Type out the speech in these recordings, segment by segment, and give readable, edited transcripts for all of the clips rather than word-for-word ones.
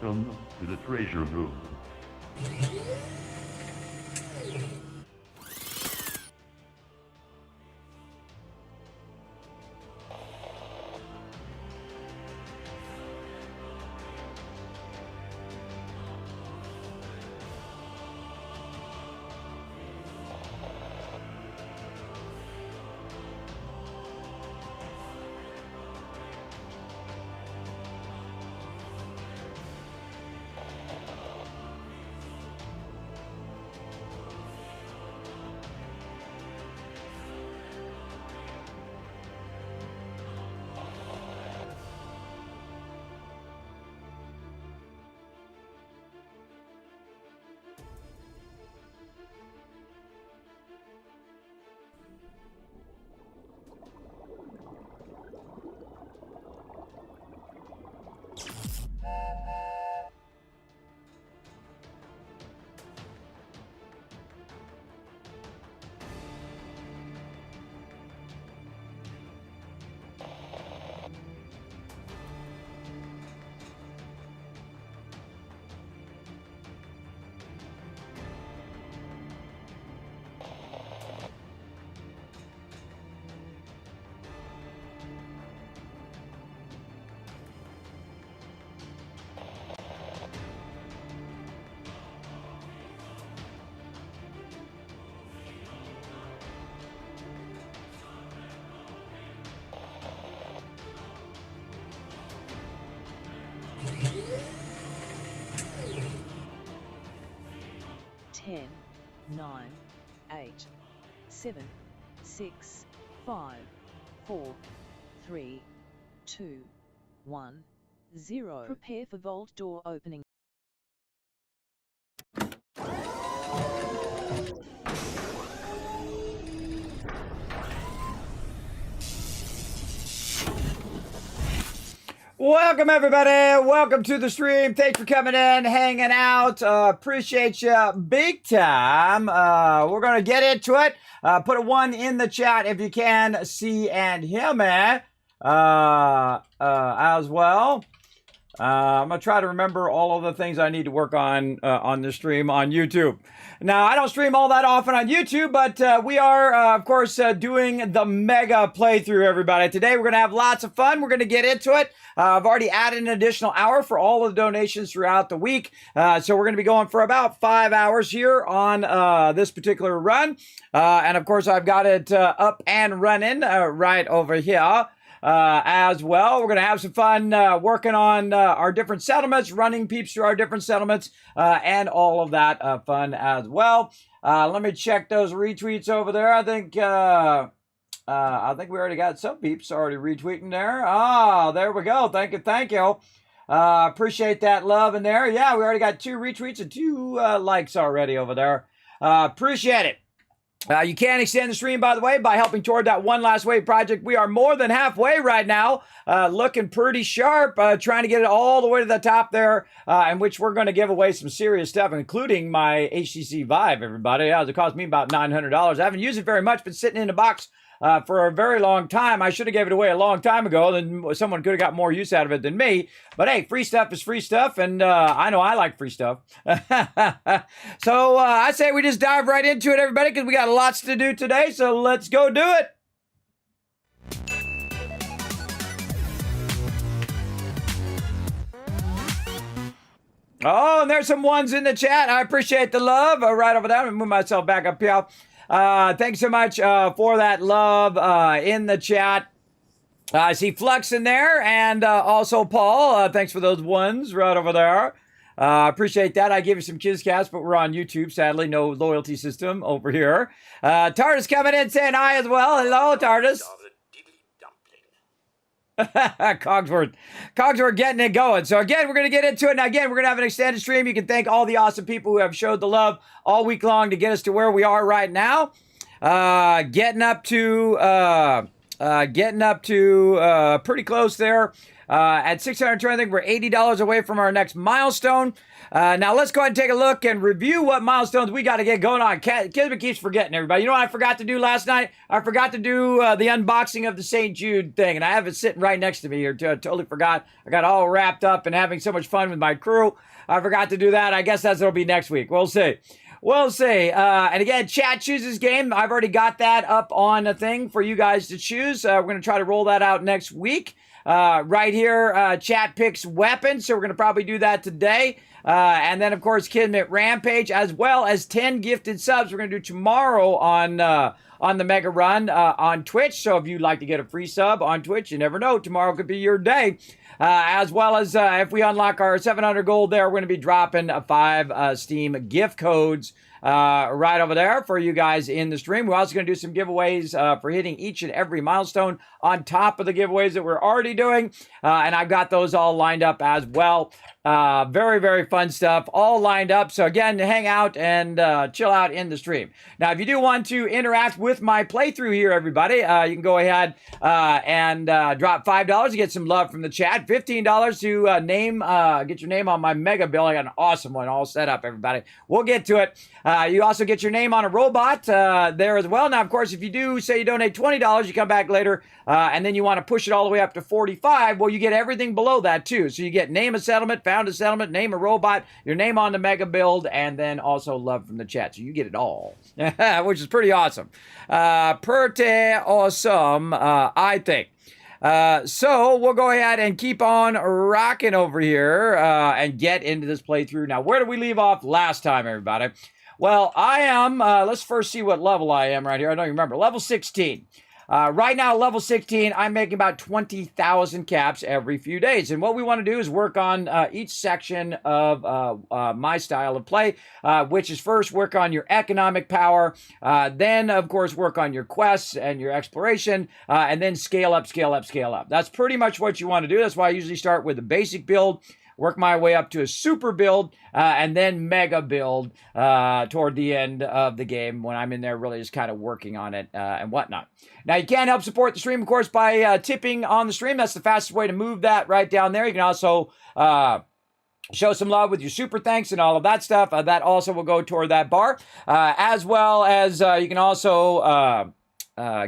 Welcome to the treasure room. Ten, 9, 8, 7, 6, 5, 4, 3, 2, 1, 0. Prepare for vault door opening. Welcome everybody, welcome to the stream. Thanks for coming in, hanging out. Appreciate you big time. We're gonna get into it. Put a 1 in the chat if you can see and hear me as well. I'm gonna try to remember all of the things I need to work on the stream on YouTube. Now, I don't stream all that often on YouTube, but we are, of course, doing the mega playthrough, everybody. Today, we're gonna have lots of fun. We're gonna get into it. I've already added an additional hour for all of the donations throughout the week. So we're gonna be going for about 5 hours here on this particular run. And of course, I've got it up and running right over here. As well. We're going to have some fun working on our different settlements, running peeps through our different settlements, and all of that fun as well. Let me check those retweets over there. I think we already got some peeps already retweeting there. Ah, there we go. Thank you, thank you. Appreciate that love in there. Yeah, we already got 2 retweets and 2 likes already over there. Appreciate it. You can extend the stream, by the way, by helping toward that One Last Wave project. We are more than halfway right now, looking pretty sharp, trying to get it all the way to the top there, in which we're going to give away some serious stuff, including my HTC Vive, everybody. It cost me about $900. I haven't used it very much, but sitting in the box for a very long time. I should have gave it away a long time ago. Then someone could have got more use out of it than me. But hey, free stuff is free stuff, and I know I like free stuff. So I say we just dive right into it, everybody, because we got lots to do today. So let's go do it. Oh, and there's some 1s in the chat. I appreciate the love. Right over there. I'm going to move myself back up here. Thanks so much for that love in the chat. I see Flux in there, and also Paul. Thanks for those 1s right over there. Appreciate that. I gave you some Kizcast, but we're on YouTube. Sadly, no loyalty system over here. Tardis coming in saying hi as well. Hello, Tardis. Cogsworth getting it going. So again, we're going to get into it. Now again, we're going to have an extended stream. You can thank all the awesome people who have showed the love all week long to get us to where we are right now. Getting up to Getting up to pretty close there. At 620, I think we're $80 away from our next milestone. Now let's go ahead and take a look and review what milestones we got to get going on. Kismet keeps forgetting, everybody. You know what I forgot to do last night? I forgot to do the unboxing of the St. Jude thing, and I have it sitting right next to me here. I totally forgot. I got all wrapped up and having so much fun with my crew. I forgot to do that. I guess that'll be next week. We'll see. We'll see. And again, chat chooses game. I've already got that up on a thing for you guys to choose. We're going to try to roll that out next week. Right here, chat picks weapons, so we're going to probably do that today. And then, of course, Kismet Rampage, as well as 10 gifted subs we're going to do tomorrow on the Mega Run on Twitch. So if you'd like to get a free sub on Twitch, you never know, tomorrow could be your day. As well as if we unlock our 700 gold there, we're going to be dropping 5 Steam gift codes right over there for you guys in the stream. We're also going to do some giveaways for hitting each and every milestone on top of the giveaways that we're already doing. And I've got those all lined up as well. Very, very fun stuff all lined up. So again, hang out and chill out in the stream. Now, if you do want to interact with my playthrough here, everybody, you can go ahead and drop $5 to get some love from the chat. $15 to get your name on my mega bill. I got an awesome one all set up, everybody. We'll get to it. You also get your name on a robot there as well. Now, of course, if you do say you donate $20, you come back later and then you want to push it all the way up to $45, well, you get everything below that too. So you get name a settlement, found a settlement, name a robot, your name on the mega build, and then also love from the chat. So you get it all, which is pretty awesome. Pretty awesome, I think. So we'll go ahead and keep on rocking over here and get into this playthrough. Now, where did we leave off last time, everybody? Well, I am, let's first see what level I am right here. I don't even remember. Level 16. Right now, level 16, I'm making about 20,000 caps every few days. And what we want to do is work on each section of my style of play, which is first work on your economic power, then, of course, work on your quests and your exploration, and then scale up, scale up, scale up. That's pretty much what you want to do. That's why I usually start with a basic build, work my way up to a super build, and then mega build toward the end of the game when I'm in there really just kind of working on it and whatnot. Now, you can help support the stream, of course, by tipping on the stream. That's the fastest way to move that right down there. You can also show some love with your super thanks and all of that stuff. That also will go toward that bar, as well as you can also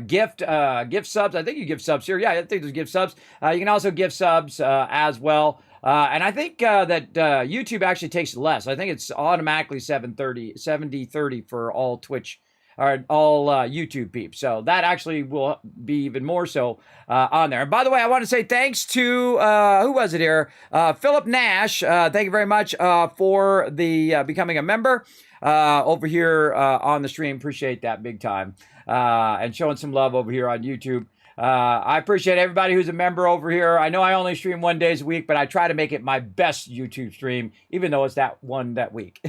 gift subs. I think you give subs here. Yeah, I think there's gift subs. You can also give subs as well. And I think that YouTube actually takes less. I think it's automatically 70-30 for all Twitch or all YouTube peeps. So that actually will be even more so on there. And by the way, I want to say thanks to, who was it here? Philip Nash. Thank you very much for the becoming a member over here on the stream. Appreciate that big time. And showing some love over here on YouTube. I appreciate everybody who's a member over here. I know I only stream 1 day a week, but I try to make it my best YouTube stream, even though it's that week.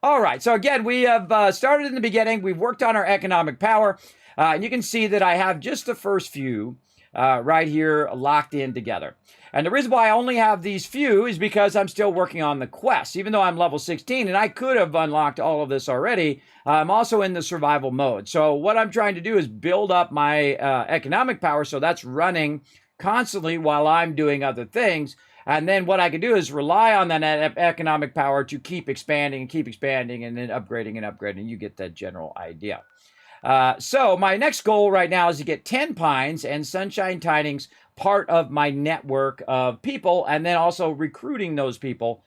All right. So again, we have started in the beginning. We've worked on our economic power. And you can see that I have just the first few right here locked in together. And the reason why I only have these few is because I'm still working on the quests, even though I'm level 16 and I could have unlocked all of this already. I'm also in the survival mode. So what I'm trying to do is build up my economic power. So that's running constantly while I'm doing other things. And then what I can do is rely on that economic power to keep expanding and then upgrading and upgrading. You get that general idea. So my next goal right now is to get 10 pines and sunshine tidings part of my network of people, and then also recruiting those people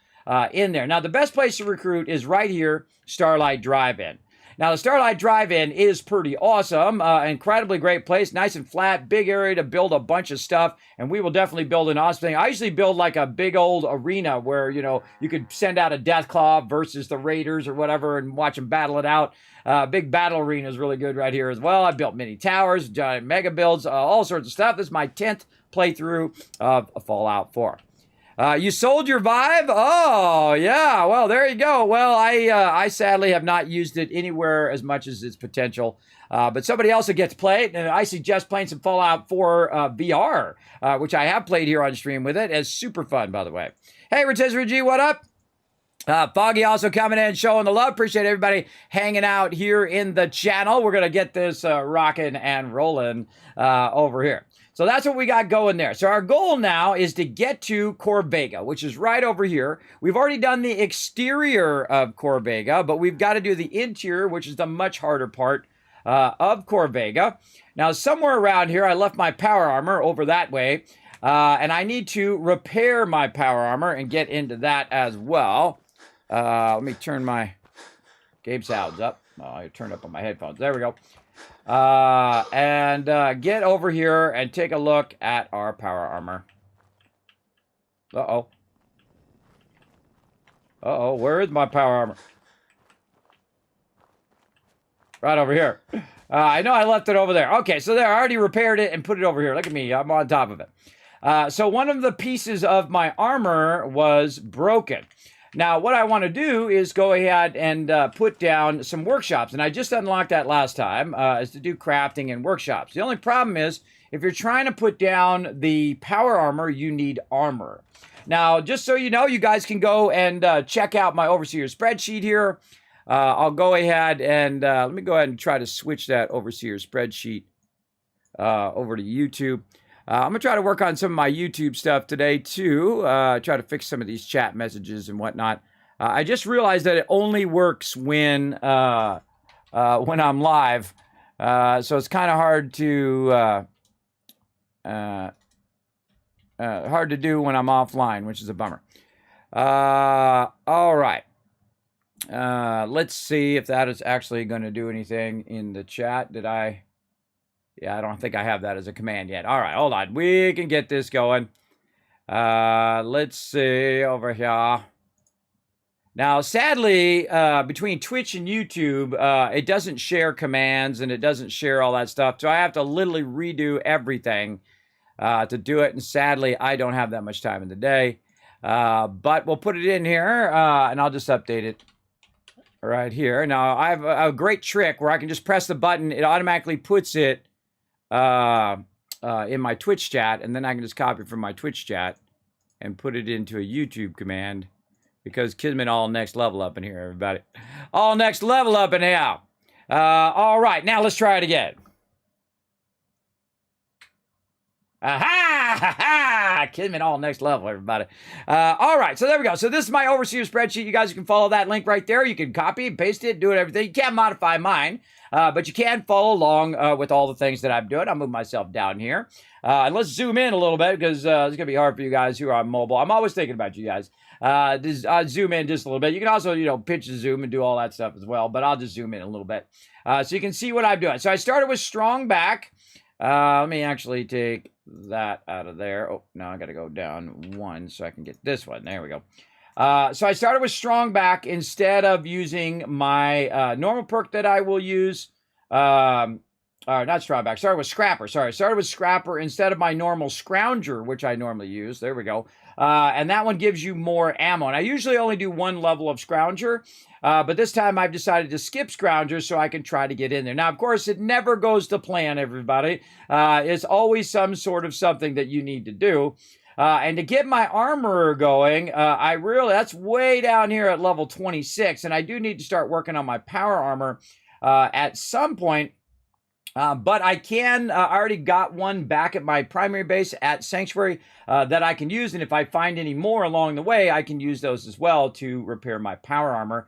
in there. Now, the best place to recruit is right here, Starlight Drive-In. Now, the Starlight Drive-In is pretty awesome, incredibly great place, nice and flat, big area to build a bunch of stuff, and we will definitely build an awesome thing. I usually build like a big old arena where, you know, you could send out a Deathclaw versus the Raiders or whatever and watch them battle it out. Big battle arena is really good right here as well. I built mini towers, giant mega builds, all sorts of stuff. This is my 10th playthrough of Fallout 4. You sold your Vive? Oh, yeah. Well, there you go. Well, I sadly have not used it anywhere as much as its potential. But somebody else will get to play it. And I suggest playing some Fallout 4 VR, which I have played here on stream with it. It's super fun, by the way. Hey, Rotisserie G, what up? Foggy also coming in, showing the love. Appreciate everybody hanging out here in the channel. We're going to get this rocking and rolling over here. So that's what we got going there. So our goal now is to get to Corvega, which is right over here. We've already done the exterior of Corvega, but we've got to do the interior, which is the much harder part of Corvega. Now, somewhere around here, I left my power armor over that way, and I need to repair my power armor and get into that as well. Let me turn my Gabe sounds up. Oh, I turned up on my headphones. There we go. And get over here and take a look at our power armor. Uh-oh. Uh-oh, where is my power armor? Right over here. I know I left it over there. Okay, so there, I already repaired it and put it over here. Look at me, I'm on top of it. So one of the pieces of my armor was broken. Now, what I want to do is go ahead and put down some workshops. And I just unlocked that last time, is to do crafting and workshops. The only problem is, if you're trying to put down the power armor, you need armor. Now, just so you know, you guys can go and check out my Overseer spreadsheet here. I'll go ahead and, let me go ahead and try to switch that Overseer spreadsheet over to YouTube. I'm going to try to work on some of my YouTube stuff today, too. Try to fix some of these chat messages and whatnot. I just realized that it only works when I'm live. So it's kind of hard to do when I'm offline, which is a bummer. All right. Let's see if that is actually going to do anything in the chat. Yeah, I don't think I have that as a command yet. All right, hold on. We can get this going. Let's see over here. Now, sadly, between Twitch and YouTube, it doesn't share commands and it doesn't share all that stuff. So I have to literally redo everything to do it. And sadly, I don't have that much time in the day. But we'll put it in here and I'll just update it right here. Now, I have a great trick where I can just press the button. It automatically puts it in my Twitch chat, and then I can just copy from my Twitch chat and put it into a YouTube command, because Kismet all next level up in here, everybody. All next level up in here. All right, now let's try it again. Aha! Ha-ha! Kismet all next level, everybody. All right, so there we go. So this is my Overseer spreadsheet. You guys can follow that link right there. You can copy and paste it, do it, everything. You can't modify mine. But you can follow along with all the things that I'm doing. I'll move myself down here. And let's zoom in a little bit, because it's going to be hard for you guys who are on mobile. I'm always thinking about you guys. Zoom in just a little bit. You can also, you know, pinch the zoom and do all that stuff as well. But I'll just zoom in a little bit. So you can see what I'm doing. So I started with strong back. Let me actually take that out of there. Oh, now I got to go down one so I can get this one. There we go. So I started with strong back instead of using my normal perk that I will use. Not strong back. Started with scrapper. Sorry, started with scrapper instead of my normal scrounger, which I normally use. There we go. And that one gives you more ammo. And I usually only do one level of scrounger. But this time I've decided to skip scrounger so I can try to get in there. Now, of course, it never goes to plan, everybody. It's always some sort of something that you need to do. And to get my armor going, that's way down here at level 26. And I do need to start working on my power armor at some point. But I can, I already got one back at my primary base at Sanctuary that I can use. And if I find any more along the way, I can use those as well to repair my power armor.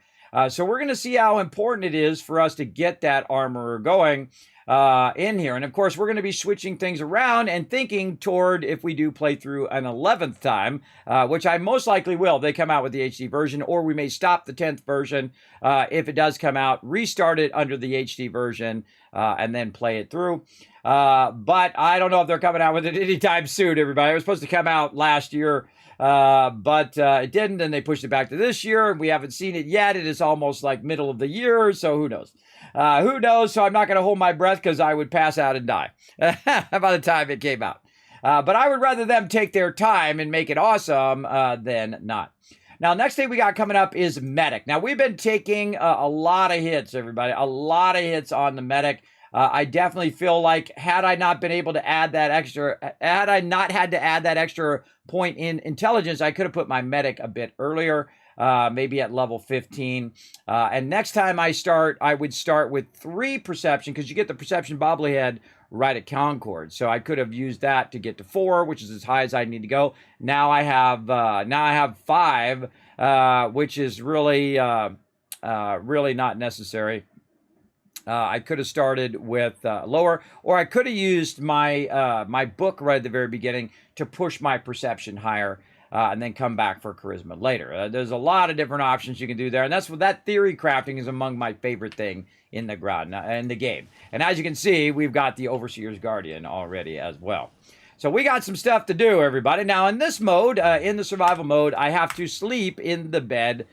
So we're going to see how important it is for us to get that armor going in here. And of course, we're going to be switching things around and thinking toward if we do play through an 11th time, which I most likely will. They come out with the HD version, or we may stop the 10th version if it does come out, restart it under the HD version, and then play it through. But I don't know if they're coming out with it anytime soon, everybody. It was supposed to come out last year, but it didn't, and they pushed it back to this year. We haven't seen it yet. It is almost like middle of the year, so who knows? Who knows? So I'm not going to hold my breath, because I would pass out and die by the time it came out. But I would rather them take their time and make it awesome than not. Now, next thing we got coming up is medic. Now, we've been taking a lot of hits, everybody. A lot of hits on the medic. I definitely feel like had I not been able to add that extra, had I not had to add that extra point in intelligence, I could have put my medic a bit earlier. maybe at level 15. And next time I start, I would start with 3 perception, because you get the perception bobblehead right at Concord. So I could have used that to get to 4, which is as high as I need to go. Now I have 5, which is really really not necessary. I could have started with lower, or I could have used my my book right at the very beginning to push my perception higher, and then come back for charisma later. There's a lot of different options you can do there, and that's what that theory crafting is among my favorite thing in the ground in the game. And as you can see, we've got the Overseer's Guardian already as well. So we got some stuff to do, everybody. Now, in this mode, in the survival mode, I have to sleep in the bed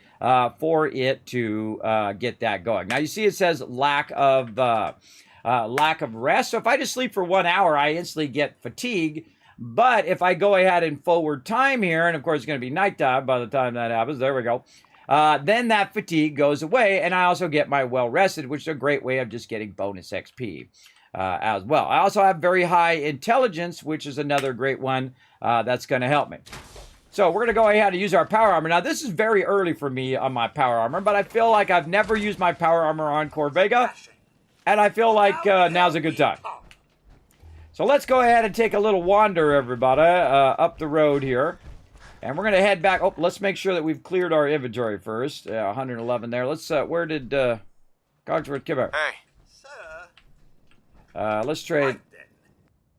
for it to get that going. Now, you see it says lack of rest. So if I just sleep for 1 hour, I instantly get fatigue. But if I go ahead and forward time here, and of course it's going to be nighttime by the time that happens, there we go, then that fatigue goes away, and I also get my well-rested, which is a great way of just getting bonus XP. As well. I also have very high intelligence, which is another great one that's going to help me. So we're going to go ahead and use our power armor. Now, this is very early for me on my power armor, but I feel like I've never used my power armor on Corvega, and I feel like now's a good time. So let's go ahead and take a little wander, everybody, up the road here. And we're going to head back. Oh, let's make sure that we've cleared our inventory first. 111 there. Let's, where did Cogsworth come out? Hey. Let's trade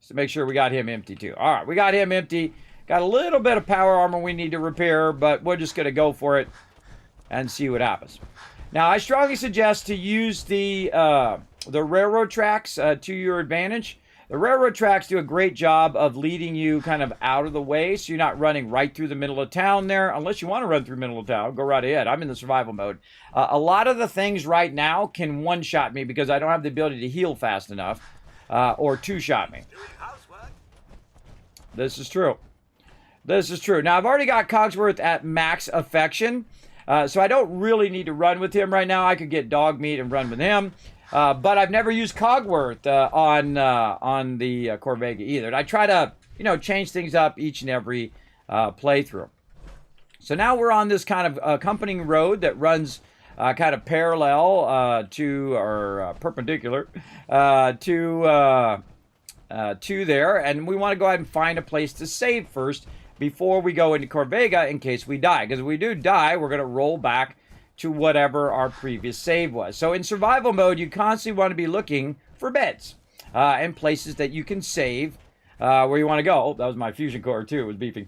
to make sure we got him empty too. All right, we got him empty. Got a little bit of power armor we need to repair, but we're just going to go for it and see what happens. Now, I strongly suggest to use the railroad tracks to your advantage. The railroad tracks do a great job of leading you kind of out of the way, so you're not running right through the middle of town there. Unless you want to run through the middle of town, go right ahead. I'm in the survival mode. A lot of the things right now can one-shot me because I don't have the ability to heal fast enough, or two-shot me. This is true. This is true. Now, I've already got Cogsworth at max affection, so I don't really need to run with him right now. I could get dog meat and run with him. But I've never used Cogworth on the Corvega either. And I try to, change things up each and every playthrough. So now we're on this kind of accompanying road that runs kind of parallel or perpendicular to there. And we want to go ahead and find a place to save first before we go into Corvega in case we die. Because if we do die, we're going to roll back to whatever our previous save was. So in survival mode, you constantly want to be looking for beds and places that you can save where you want to go. Oh, that was my fusion core too. It was beeping.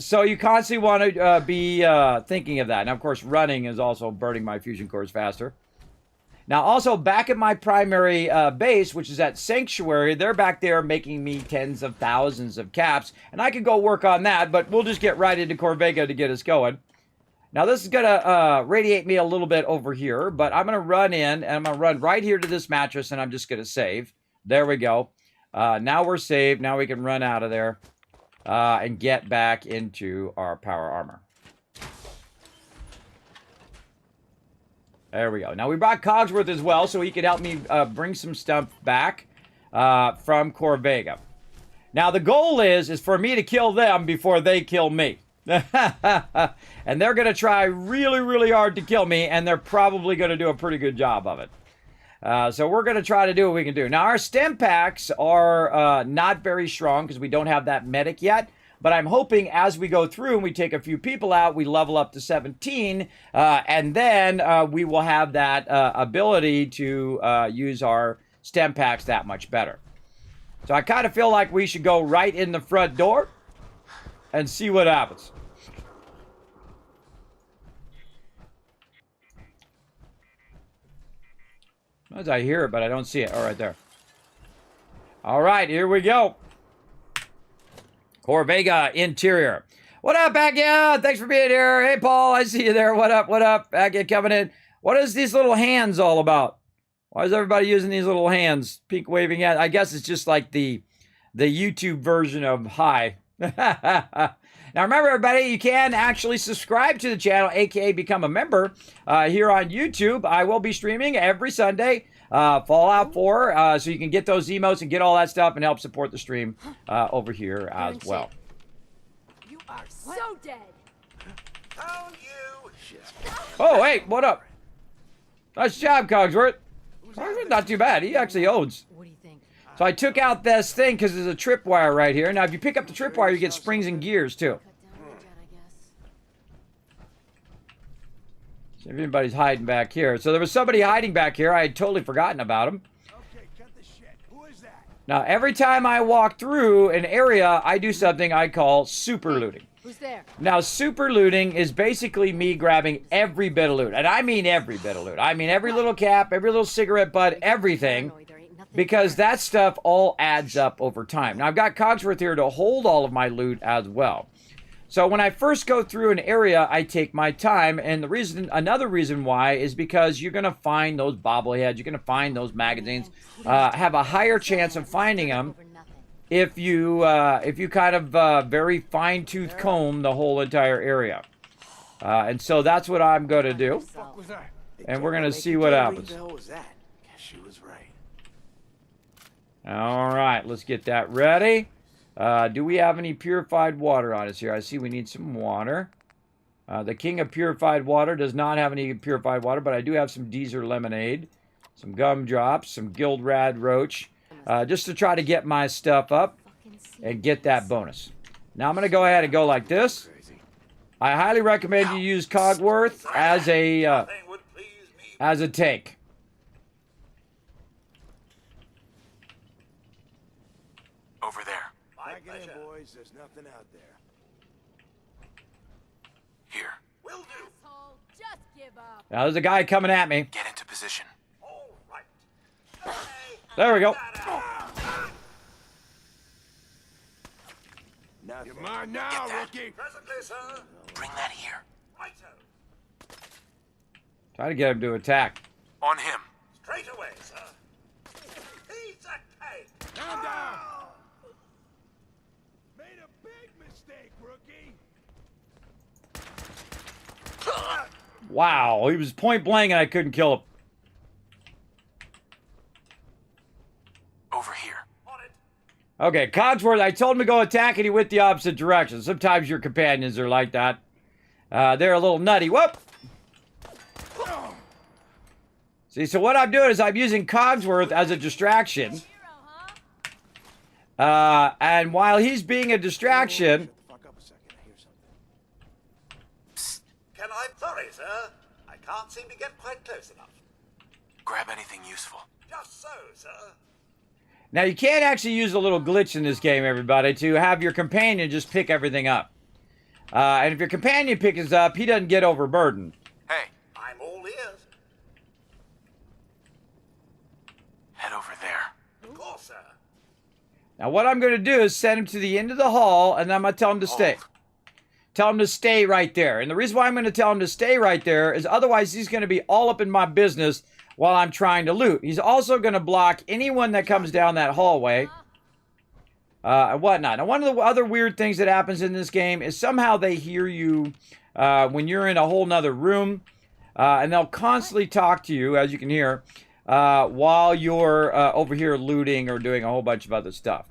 So you constantly want to be thinking of that. Now, of course, running is also burning my fusion cores faster. Now, also back at my primary base, which is at Sanctuary, they're back there making me tens of thousands of caps. And I could go work on that, but we'll just get right into Corvega to get us going. Now, this is going to radiate me a little bit over here, but I'm going to run in, and I'm going to run right here to this mattress, and I'm just going to save. There we go. Now we're saved. Now we can run out of there and get back into our power armor. There we go. Now, we brought Cogsworth as well, so he could help me bring some stuff back from Corvega. Now, the goal is for me to kill them before they kill me. And they're going to try really, really hard to kill me, and they're probably going to do a pretty good job of it. So we're going to try to do what we can do. Now, our stem packs are not very strong because we don't have that medic yet. But I'm hoping as we go through and we take a few people out, we level up to 17, and then we will have that ability to use our stem packs that much better. So I kind of feel like we should go right in the front door and see what happens. As I hear it, but I don't see it. Oh, right there. All right, here we go. Corvega interior. What up, Agya? Thanks for being here. Hey, Paul, I see you there. What up? What up? Agya coming in. What is these little hands all about? Why is everybody using these little hands? Pink waving hands. I guess it's just like the YouTube version of hi. Now, remember, everybody, you can actually subscribe to the channel, aka become a member here on YouTube. I will be streaming every Sunday, Fallout 4, so you can get those emotes and get all that stuff and help support the stream over here as well. You are so dead. Found you. Oh, hey, what up? Nice job, Cogsworth. Cogsworth, not too bad. He actually owns. What do you think? So I took out this thing because there's a tripwire right here. Now, if you pick up the tripwire, you get springs and gears, too. Cut down the jet, I guess. So if anybody's hiding back here. So there was somebody hiding back here. I had totally forgotten about him. Okay, cut the shit. Who is that? Now, every time I walk through an area, I do something I call super looting. Who's there? Now, super looting is basically me grabbing every bit of loot. And I mean every bit of loot. I mean every little cap, every little cigarette butt, everything. There ain't nothing Because there. that stuff all adds up over time. Now, I've got Cogsworth here to hold all of my loot as well. So when I first go through an area, I take my time. And another reason why is because you're going to find those bobbleheads. You're going to find those magazines. Have a higher chance of finding them Over nothing. if you kind of very fine-tooth comb the whole entire area. And so that's what I'm going to do. Fuck was that? And we're going to see what happens. What the hell was that? Guess she was right. All right, let's get that ready. Do we have any purified water on us here? I see we need some water. The king of purified water does not have any purified water, but I do have some Deezer lemonade, some gumdrops, some Gildrad roach, just to try to get my stuff up and get that bonus. Now I'm going to go ahead and go like this. Crazy. I highly recommend you use Cogworth as a Nothing would please me. tank. Over there. My pleasure. Boys, there's nothing out there. Here. Will do. Asshole, just give up. Now there's a guy coming at me. Get into position. All right. There we go. Nothing. You're mine now, rookie. Presently, sir. Bring that here. Righto. Try to get him to attack. On him. Straight away, sir. He's a cake. Down, down. Made a big mistake, rookie. Wow, he was point blank and I couldn't kill him. Over here. On it. Okay, Cogsworth, I told him to go attack and he went the opposite direction. Sometimes your companions are like that. They're a little nutty. Whoop! See, so what I'm doing is I'm using Cogsworth as a distraction. Hero, huh? And while he's being a distraction, Shut the fuck up a second. I hear something. Can I? Sorry, sir. I can't seem to get quite close enough. Grab anything useful. Just so, sir. now you can't actually use a little glitch in this game, everybody, to have your companion just pick everything up. And if your companion picks it up, he doesn't get overburdened. Hey, I'm all ears. head over there. Of course, sir. Now what I'm going to do is send him to the end of the hall, and I'm going to tell him to stay. Hold. Tell him to stay right there. And the reason why I'm going to tell him to stay right there is otherwise he's going to be all up in my business while I'm trying to loot. He's also going to block anyone that comes down that hallway and whatnot. Now, one of the other weird things that happens in this game is somehow they hear you when you're in a whole nother room, and they'll constantly talk to you, as you can hear, while you're over here looting or doing a whole bunch of other stuff.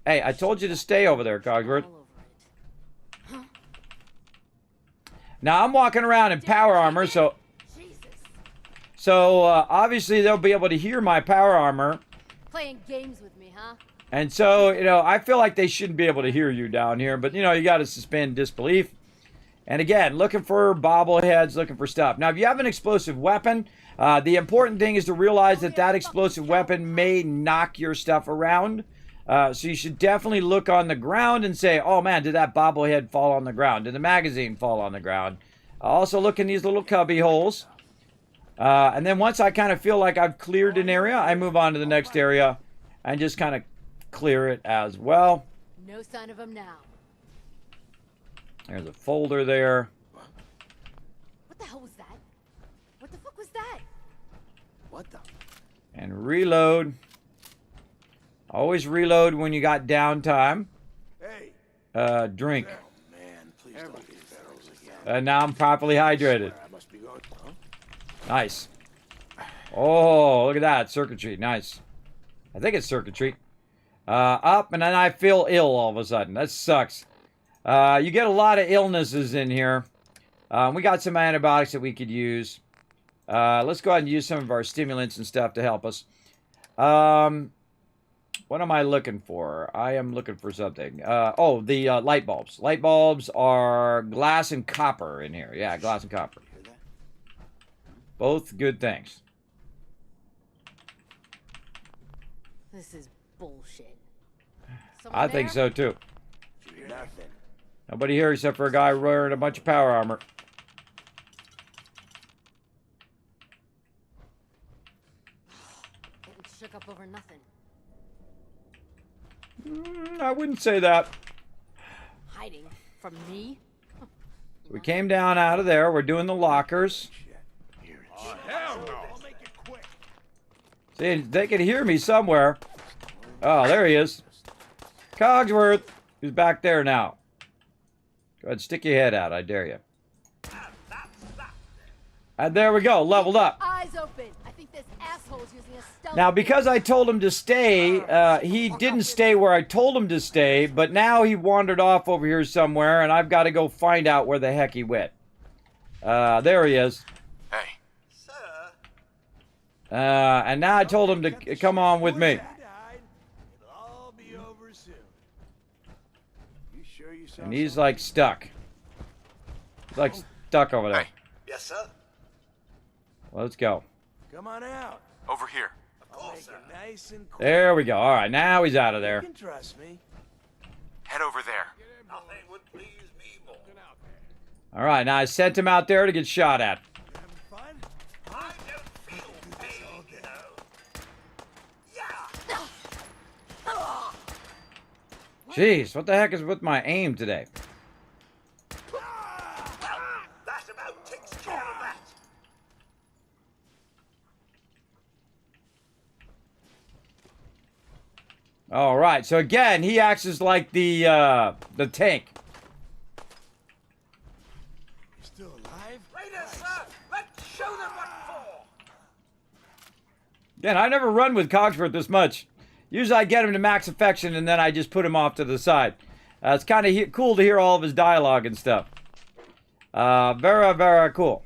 Hey, I told you to stay over there, Cogsworth. All over it. Now, I'm walking around in power armor, so Jesus. obviously they'll be able to hear my power armor. Playing games with me, huh? And so, I feel like they shouldn't be able to hear you down here, but, you got to suspend disbelief. And again, looking for bobbleheads, looking for stuff. Now, if you have an explosive weapon, the important thing is to realize that that explosive weapon may knock your stuff around. So you should definitely look on the ground and say, oh man, did that bobblehead fall on the ground? Did the magazine fall on the ground? Also look in these little cubby holes. And then once I kind of feel like I've cleared an area, I move on to the next area and just kind of clear it as well. No sign of him now. There's a folder there. What the hell was that? What the fuck was that? What the? And reload. Always reload when you got downtime. Hey. Drink. Oh, man. Please don't be barrels again. And now I'm properly hydrated. I must be going. Huh? Nice. Oh, look at that. Circuitry. Nice. I think it's circuitry. Up, and then I feel ill all of a sudden. That sucks. You get a lot of illnesses in here. We got some antibiotics that we could use. Let's go ahead and use some of our stimulants and stuff to help us. What am I looking for? I am looking for something. Oh, the light bulbs. Light bulbs are glass and copper in here. Yeah, glass and copper. Both good things. This is bullshit. I think so too. Nothing. Nobody here except for a guy wearing a bunch of power armor. Getting shook up over nothing. I wouldn't say that. Hiding from me? So we came down out of there. We're doing the lockers. Hell no. I'll make it quick. See, they can hear me somewhere. Oh, there he is. Cogsworth. He's back there now. Go ahead, stick your head out. I dare you. And there we go. Leveled up. Eyes open. I think this asshole's using a stealth. Now, because I told him to stay, he didn't stay where I told him to stay, but now he wandered off over here somewhere, and I've got to go find out where the heck he went. There he is. Hey, Sir. And now I told him to come on with me. It'll all be over soon. You sure you saw And he's like stuck. He's like stuck over there. hey, Yes, sir. Let's go. Come on out. over here. I'll make it nice and quick. There we go. All right, now he's out of there. You can trust me. Head over there. Nothing would please me more. All right, now I sent him out there to get shot at. You having fun? I don't feel pain, you know. Yeah. Jeez, what the heck is with my aim today? Well, that about takes care of that. All right, so again, he acts as like the tank. You're still alive? Raiders, sir. Let's show them what for. Again, I never run with Cogsworth this much. Usually I get him to max affection and then I just put him off to the side. It's kind of cool to hear all of his dialogue and stuff. Very, very cool.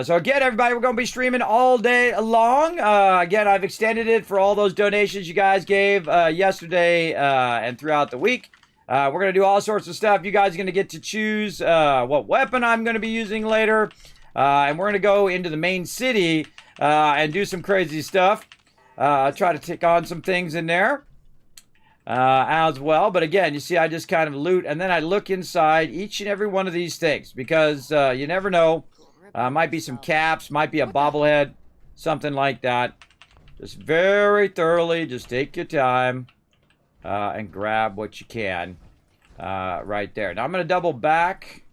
So again, everybody, we're going to be streaming all day long. Again, I've extended it for all those donations you guys gave yesterday and throughout the week. We're going to do all sorts of stuff. You guys are going to get to choose what weapon I'm going to be using later. And we're going to go into the main city and do some crazy stuff. Try to take on some things in there as well. But again, you see, I just kind of loot and then I look inside each and every one of these things because you never know. Might be some caps, might be a bobblehead, something like that. Just very thoroughly, just take your time and grab what you can right there. Now I'm going to double back.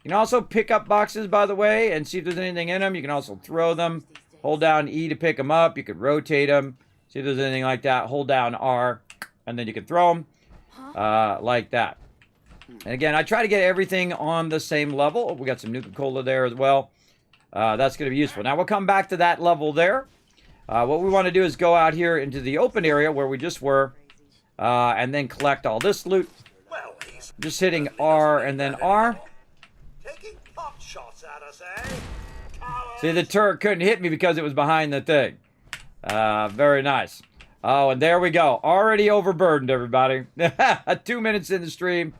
You can also pick up boxes, by the way, and see if there's anything in them. You can also throw them. Hold down E to pick them up. You could rotate them. See if there's anything like that. Hold down R, and then you can throw them like that. And again, I try to get everything on the same level. We got some Nuka-Cola there as well. That's going to be useful. Now, we'll come back to that level there. What we want to do is go out here into the open area where we just were, and then collect all this loot. Well, he's Just hitting R and then R. taking pot shots at us, eh? Cowards. See, the turret couldn't hit me because it was behind the thing. Very nice. Oh, and there we go. Already overburdened, everybody. 2 minutes in the stream.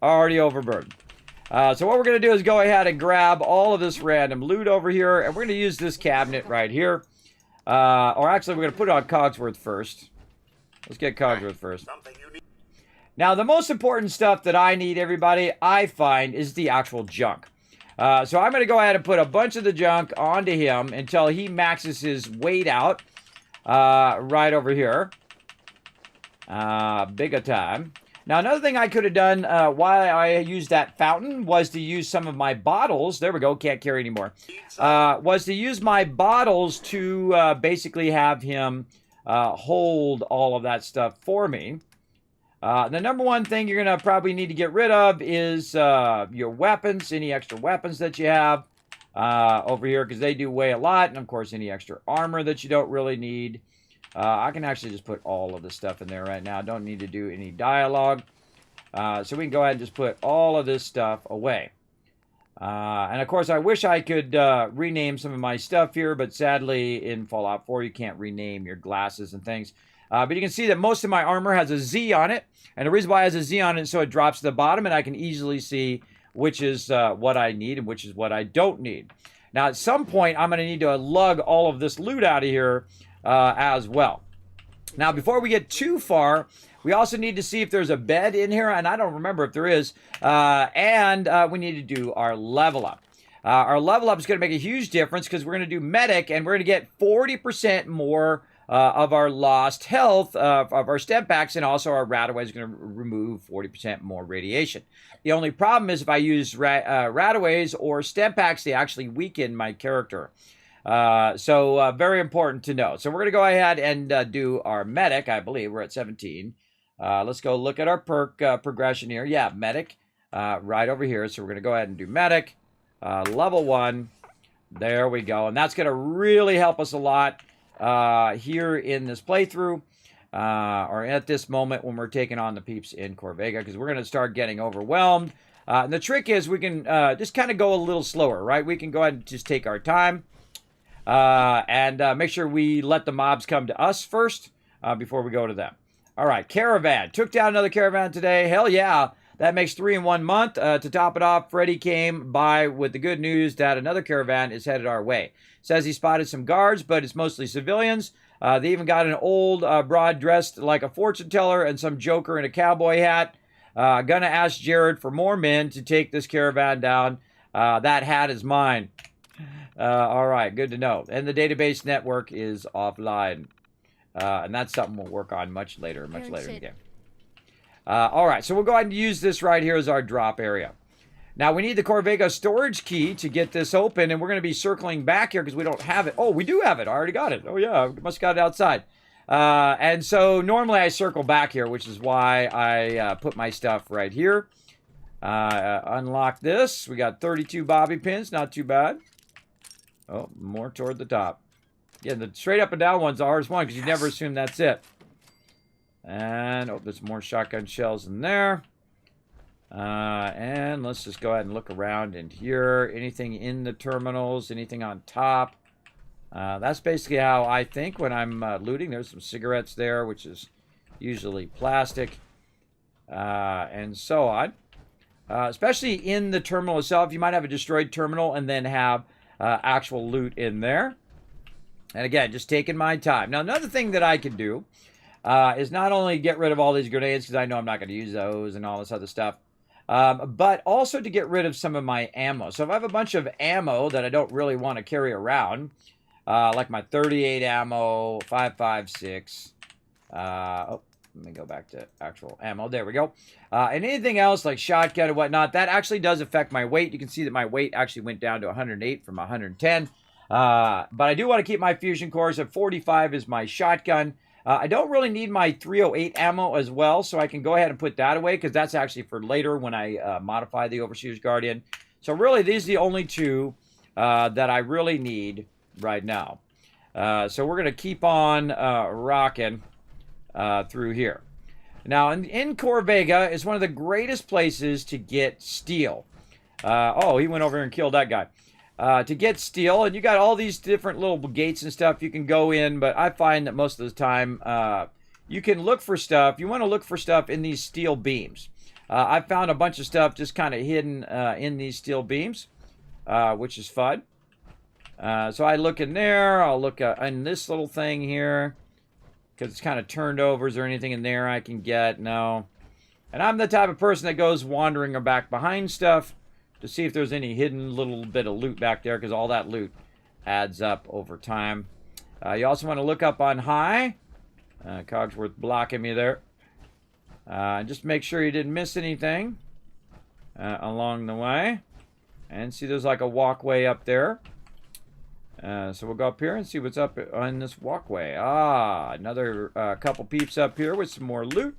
Already overburdened. So what we're going to do is go ahead and grab all of this random loot over here. And we're going to use this cabinet right here. Or actually, we're going to put it on Cogsworth first. Let's get Cogsworth first. Something you need. Now, the most important stuff that I need, everybody, I find, is the actual junk. So I'm going to go ahead and put a bunch of the junk onto him until he maxes his weight out. Right over here. Big a time. Now, another thing I could have done while I used that fountain was to use some of my bottles. There we go. Can't carry anymore. Was to use my bottles to basically have him hold all of that stuff for me. The number one thing you're going to probably need to get rid of is your weapons, any extra weapons that you have over here, because they do weigh a lot. And, of course, any extra armor that you don't really need. I can actually just put all of the stuff in there right now. I don't need to do any dialogue. So we can go ahead and just put all of this stuff away. And of course, I wish I could rename some of my stuff here, but sadly in Fallout 4, you can't rename your glasses and things. But you can see that most of my armor has a Z on it. And the reason why it has a Z on it is so it drops to the bottom, and I can easily see which is what I need and which is what I don't need. Now, at some point, I'm going to need to lug all of this loot out of here as well. Now, before we get too far, we also need to see if there's a bed in here, and I don't remember if there is. And we need to do our level up. Our level up is going to make a huge difference because we're going to do medic, and we're going to get 40% more of our lost health of our stem packs, and also our Radaway is going to remove 40% more radiation. The only problem is if I use Radaways or stem packs, they actually weaken my character. So very important to know. So we're going to go ahead and do our medic. I believe we're at 17. Let's go look at our perk progression here. Yeah, medic right over here. So we're going to go ahead and do medic level 1. There we go. And that's going to really help us a lot here in this playthrough or at this moment when we're taking on the peeps in Corvega, because we're going to start getting overwhelmed. And the trick is we can just kind of go a little slower, right? We can go ahead and just take our time. And make sure we let the mobs come to us first before we go to them. All right, caravan. Took down another caravan today. Hell yeah. That makes 3 in 1 month. To top it off, Freddy came by with the good news that another caravan is headed our way. Says he spotted some guards, but it's mostly civilians. They even got an old broad dressed like a fortune teller and some joker in a cowboy hat. Gonna ask Jared for more men to take this caravan down. That hat is mine. All right, good to know. And the database network is offline. And that's something we'll work on much later in the game. All right, so we'll go ahead and use this right here as our drop area. Now, we need the Corvega storage key to get this open, and we're going to be circling back here because we don't have it. Oh, we do have it. I already got it. Oh, yeah, must have got it outside. And so normally I circle back here, which is why I put my stuff right here. Unlock this. We got 32 bobby pins. Not too bad. Oh, more toward the top. Yeah, the straight up and down one's the hardest one because you never assume that's it. And, oh, there's more shotgun shells in there. And let's just go ahead and look around in here. Anything in the terminals? Anything on top? That's basically how I think when I'm looting. There's some cigarettes there, which is usually plastic. And so on. Especially in the terminal itself. You might have a destroyed terminal and then have actual loot in there. And again, just taking my time. Now, another thing that I can do is not only get rid of all these grenades, because I know I'm not going to use those and all this other stuff, but also to get rid of some of my ammo. So if I have a bunch of ammo that I don't really want to carry around, like my 38 ammo, 5.56, oh, let me go back to actual ammo. There we go. And anything else like shotgun and whatnot, that actually does affect my weight. You can see that my weight actually went down to 108 from 110. But I do want to keep my fusion cores at 45 is my shotgun. I don't really need my 308 ammo as well, so I can go ahead and put that away because that's actually for later when I modify the Overseer's Guardian. So really, these are the only two that I really need right now. So we're going to keep on rocking through here. Now, in Corvega is one of the greatest places to get steel. Oh, he went over here and killed that guy. To get steel, and you got all these different little gates and stuff you can go in, but I find that most of the time you can look for stuff. You want to look for stuff in these steel beams. I found a bunch of stuff just kind of hidden in these steel beams, which is fun. So I look in there. I'll look in this little thing here because it's kind of turned over. Is there anything in there I can get? No. And I'm the type of person that goes wandering back behind stuff to see if there's any hidden little bit of loot back there, because all that loot adds up over time. You also want to look up on high. Cogsworth blocking me there. Just make sure you didn't miss anything along the way. And see there's like a walkway up there. So we'll go up here and see what's up on this walkway. Another couple peeps up here with some more loot.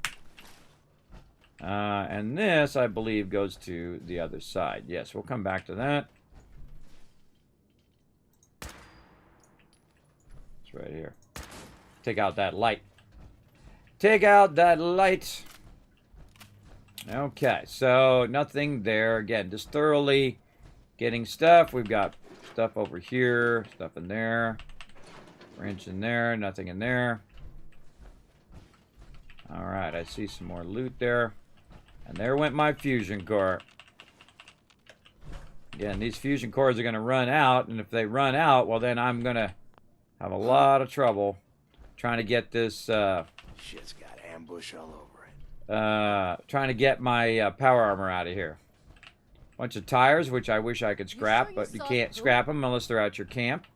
And this, I believe, goes to the other side. Yes, we'll come back to that. It's right here. Take out that light. Take out that light. Okay, so nothing there. Again, just thoroughly getting stuff. We've got stuff over here, stuff in there, wrench in there, nothing in there. All right, I see some more loot there. And there went my fusion core. Again, these fusion cores are going to run out, and if they run out, well, then I'm going to have a lot of trouble trying to get this, Shit's got ambush all over it. trying to get my power armor out of here. Bunch of tires, which I wish I could scrap, but you can't scrap them unless they're at your camp.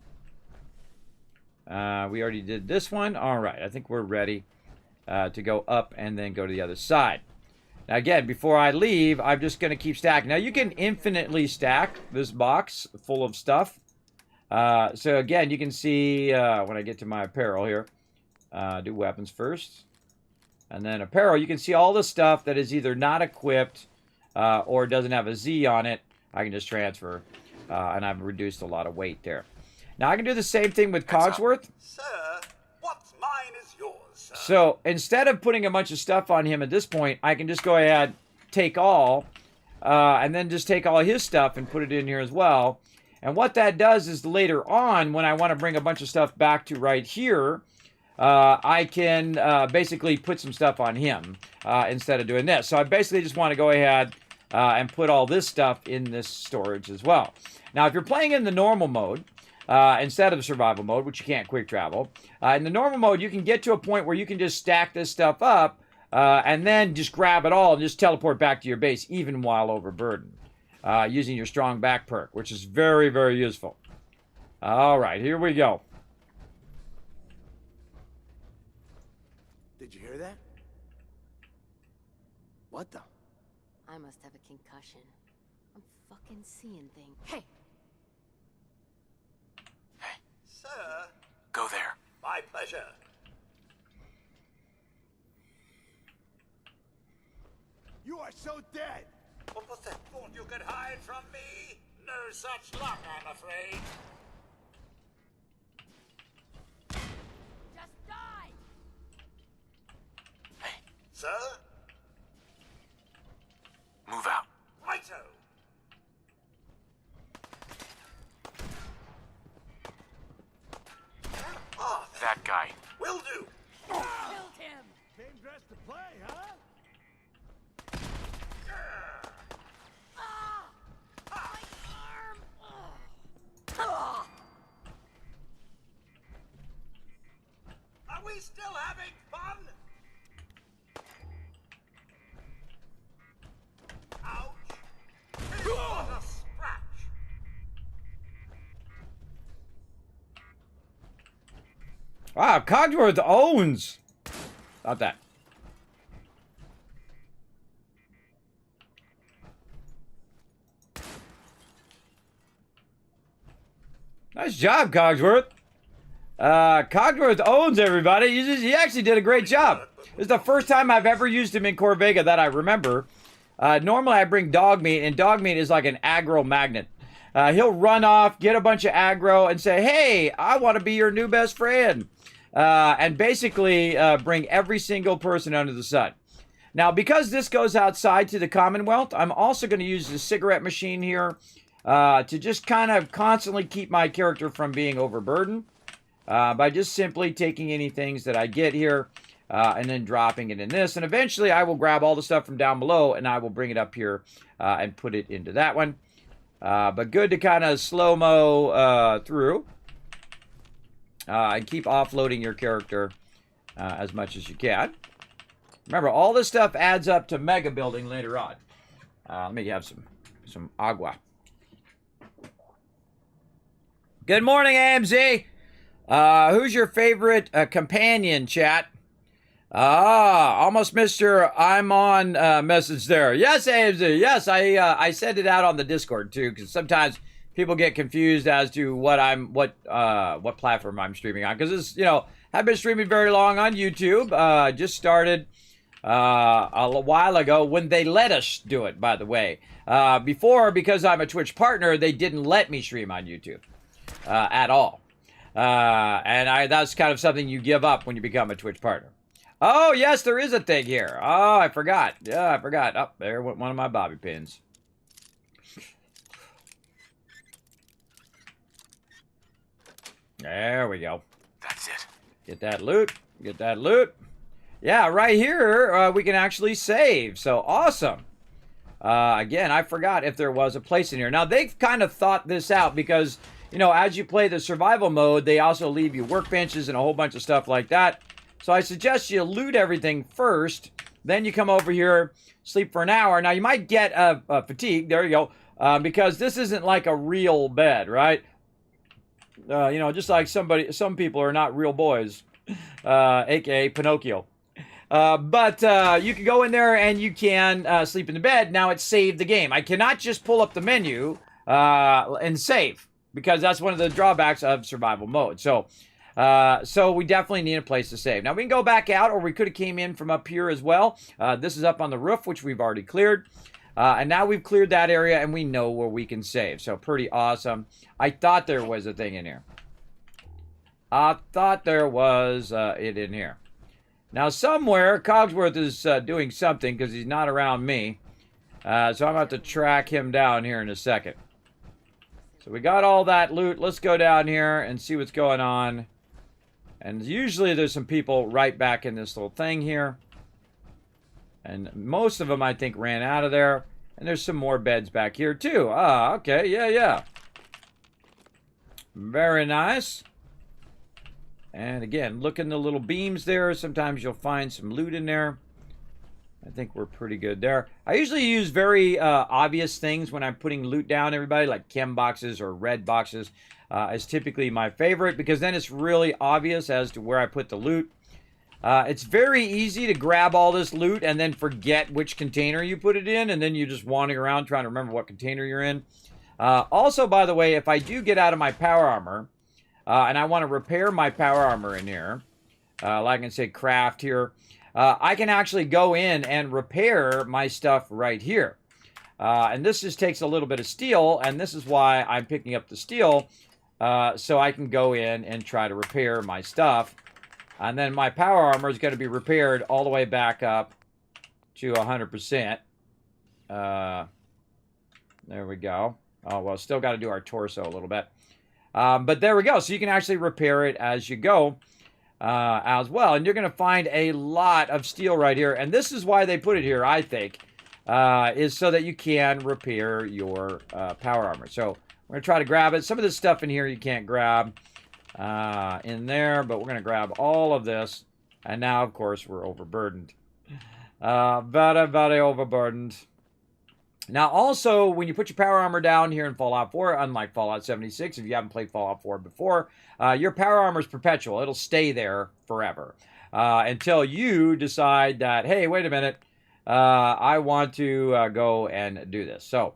We already did this one. All right, I think we're ready to go up and then go to the other side. Now, again, before I leave, I'm just going to keep stacking. Now, you can infinitely stack this box full of stuff. So, again, you can see when I get to my apparel here, do weapons first. And then apparel, you can see all the stuff that is either not equipped or doesn't have a Z on it. I can just transfer, and I've reduced a lot of weight there. Now, I can do the same thing with Cogsworth. Sir, what's mine is yours, sir. So instead of putting a bunch of stuff on him at this point, I can just go ahead, take all, and then just take all his stuff and put it in here as well. And what that does is later on, when I want to bring a bunch of stuff back to right here, I can basically put some stuff on him instead of doing this. So I basically just want to go ahead and put all this stuff in this storage as well. Now, if you're playing in the normal mode, instead of the survival mode, which you can't quick travel. In the normal mode, you can get to a point where you can just stack this stuff up and then just grab it all and just teleport back to your base, even while overburdened, using your strong back perk, which is very, very useful. All right, here we go. Did you hear that? What the? I must have a concussion. I'm fucking seeing things. Hey! Sir, Go there. my pleasure. You are so dead. What was that? Thought you could hide from me? No such luck, I'm afraid. Just die! Hey, Sir? move out. Righto. Ah, That guy. will do. Killed him! Came dressed to play, huh? Ah! My arm! Ah! Are we still having fun? Ouch! What a scratch! Wow, Cogsworth owns. Not that. Nice job, Cogsworth. Cogsworth owns everybody. He actually did a great job. This is the first time I've ever used him in Corvega that I remember. Normally I bring dog meat, and dog meat is like an aggro magnet. He'll run off, get a bunch of aggro, and say, hey, I want to be your new best friend. And basically bring every single person under the sun. Now, because this goes outside to the Commonwealth, I'm also going to use the cigarette machine here to just kind of constantly keep my character from being overburdened by just simply taking any things that I get here and then dropping it in this. And eventually I will grab all the stuff from down below and I will bring it up here and put it into that one. But good to kind of slow-mo through and keep offloading your character as much as you can. Remember, all this stuff adds up to mega building later on. Let me have some agua. Good morning, AMZ. Who's your favorite companion, chat? Almost missed your I'm on message there. Yes, AMZ. Yes, I send it out on the Discord too, because sometimes people get confused as to what platform I'm streaming on. Because it's, I've been streaming very long on YouTube. Just started a while ago when they let us do it, by the way. Before, because I'm a Twitch partner, they didn't let me stream on YouTube at all. And that's kind of something you give up when you become a Twitch partner. Oh, yes, there is a thing here. Oh, I forgot. Yeah, I forgot. Oh, there went one of my bobby pins. There we go. That's it. Get that loot. Get that loot. Yeah, right here, we can actually save. So, awesome. Again, I forgot if there was a place in here. Now, they've kind of thought this out because, you know, as you play the survival mode, they also leave you workbenches and a whole bunch of stuff like that. So, I suggest you loot everything first. Then you come over here, sleep for an hour. Now, you might get a fatigue. There you go. Because this isn't like a real bed, right? You know, just like some people are not real boys, aka Pinocchio. But you can go in there and you can sleep in the bed. Now it's saved the game. I cannot just pull up the menu and save because that's one of the drawbacks of survival mode. So we definitely need a place to save. Now we can go back out, or we could have came in from up here as well. This is up on the roof, which we've already cleared. And now we've cleared that area and we know where we can save. So pretty awesome. I thought there was a thing in here. I thought there was it in here. Now somewhere, Cogsworth is doing something because he's not around me. So I'm about to track him down here in a second. So we got all that loot. Let's go down here and see what's going on. And usually there's some people right back in this little thing here. And most of them, I think, ran out of there. And there's some more beds back here, too. Ah, okay. Yeah. Very nice. And again, look in the little beams there. Sometimes you'll find some loot in there. I think we're pretty good there. I usually use very obvious things when I'm putting loot down, everybody, like chem boxes or red boxes is typically my favorite because then it's really obvious as to where I put the loot. It's very easy to grab all this loot and then forget which container you put it in, and then you're just wandering around trying to remember what container you're in. Also, by the way, if I do get out of my power armor, and I want to repair my power armor in here, like I can say craft here, I can actually go in and repair my stuff right here. And this just takes a little bit of steel, and this is why I'm picking up the steel, so I can go in and try to repair my stuff. And then my power armor is going to be repaired all the way back up to 100%. There we go. Oh, well, still got to do our torso a little bit. But there we go. So you can actually repair it as you go as well. And you're going to find a lot of steel right here. And this is why they put it here, I think, is so that you can repair your power armor. So we're going to try to grab it. Some of this stuff in here you can't grab in there, but we're going to grab all of this. And now, of course, we're overburdened. Very overburdened. Now, also, when you put your power armor down here in Fallout 4, unlike Fallout 76, if you haven't played Fallout 4 before, your power armor is perpetual. It'll stay there forever until you decide that, hey, wait a minute, I want to go and do this. So,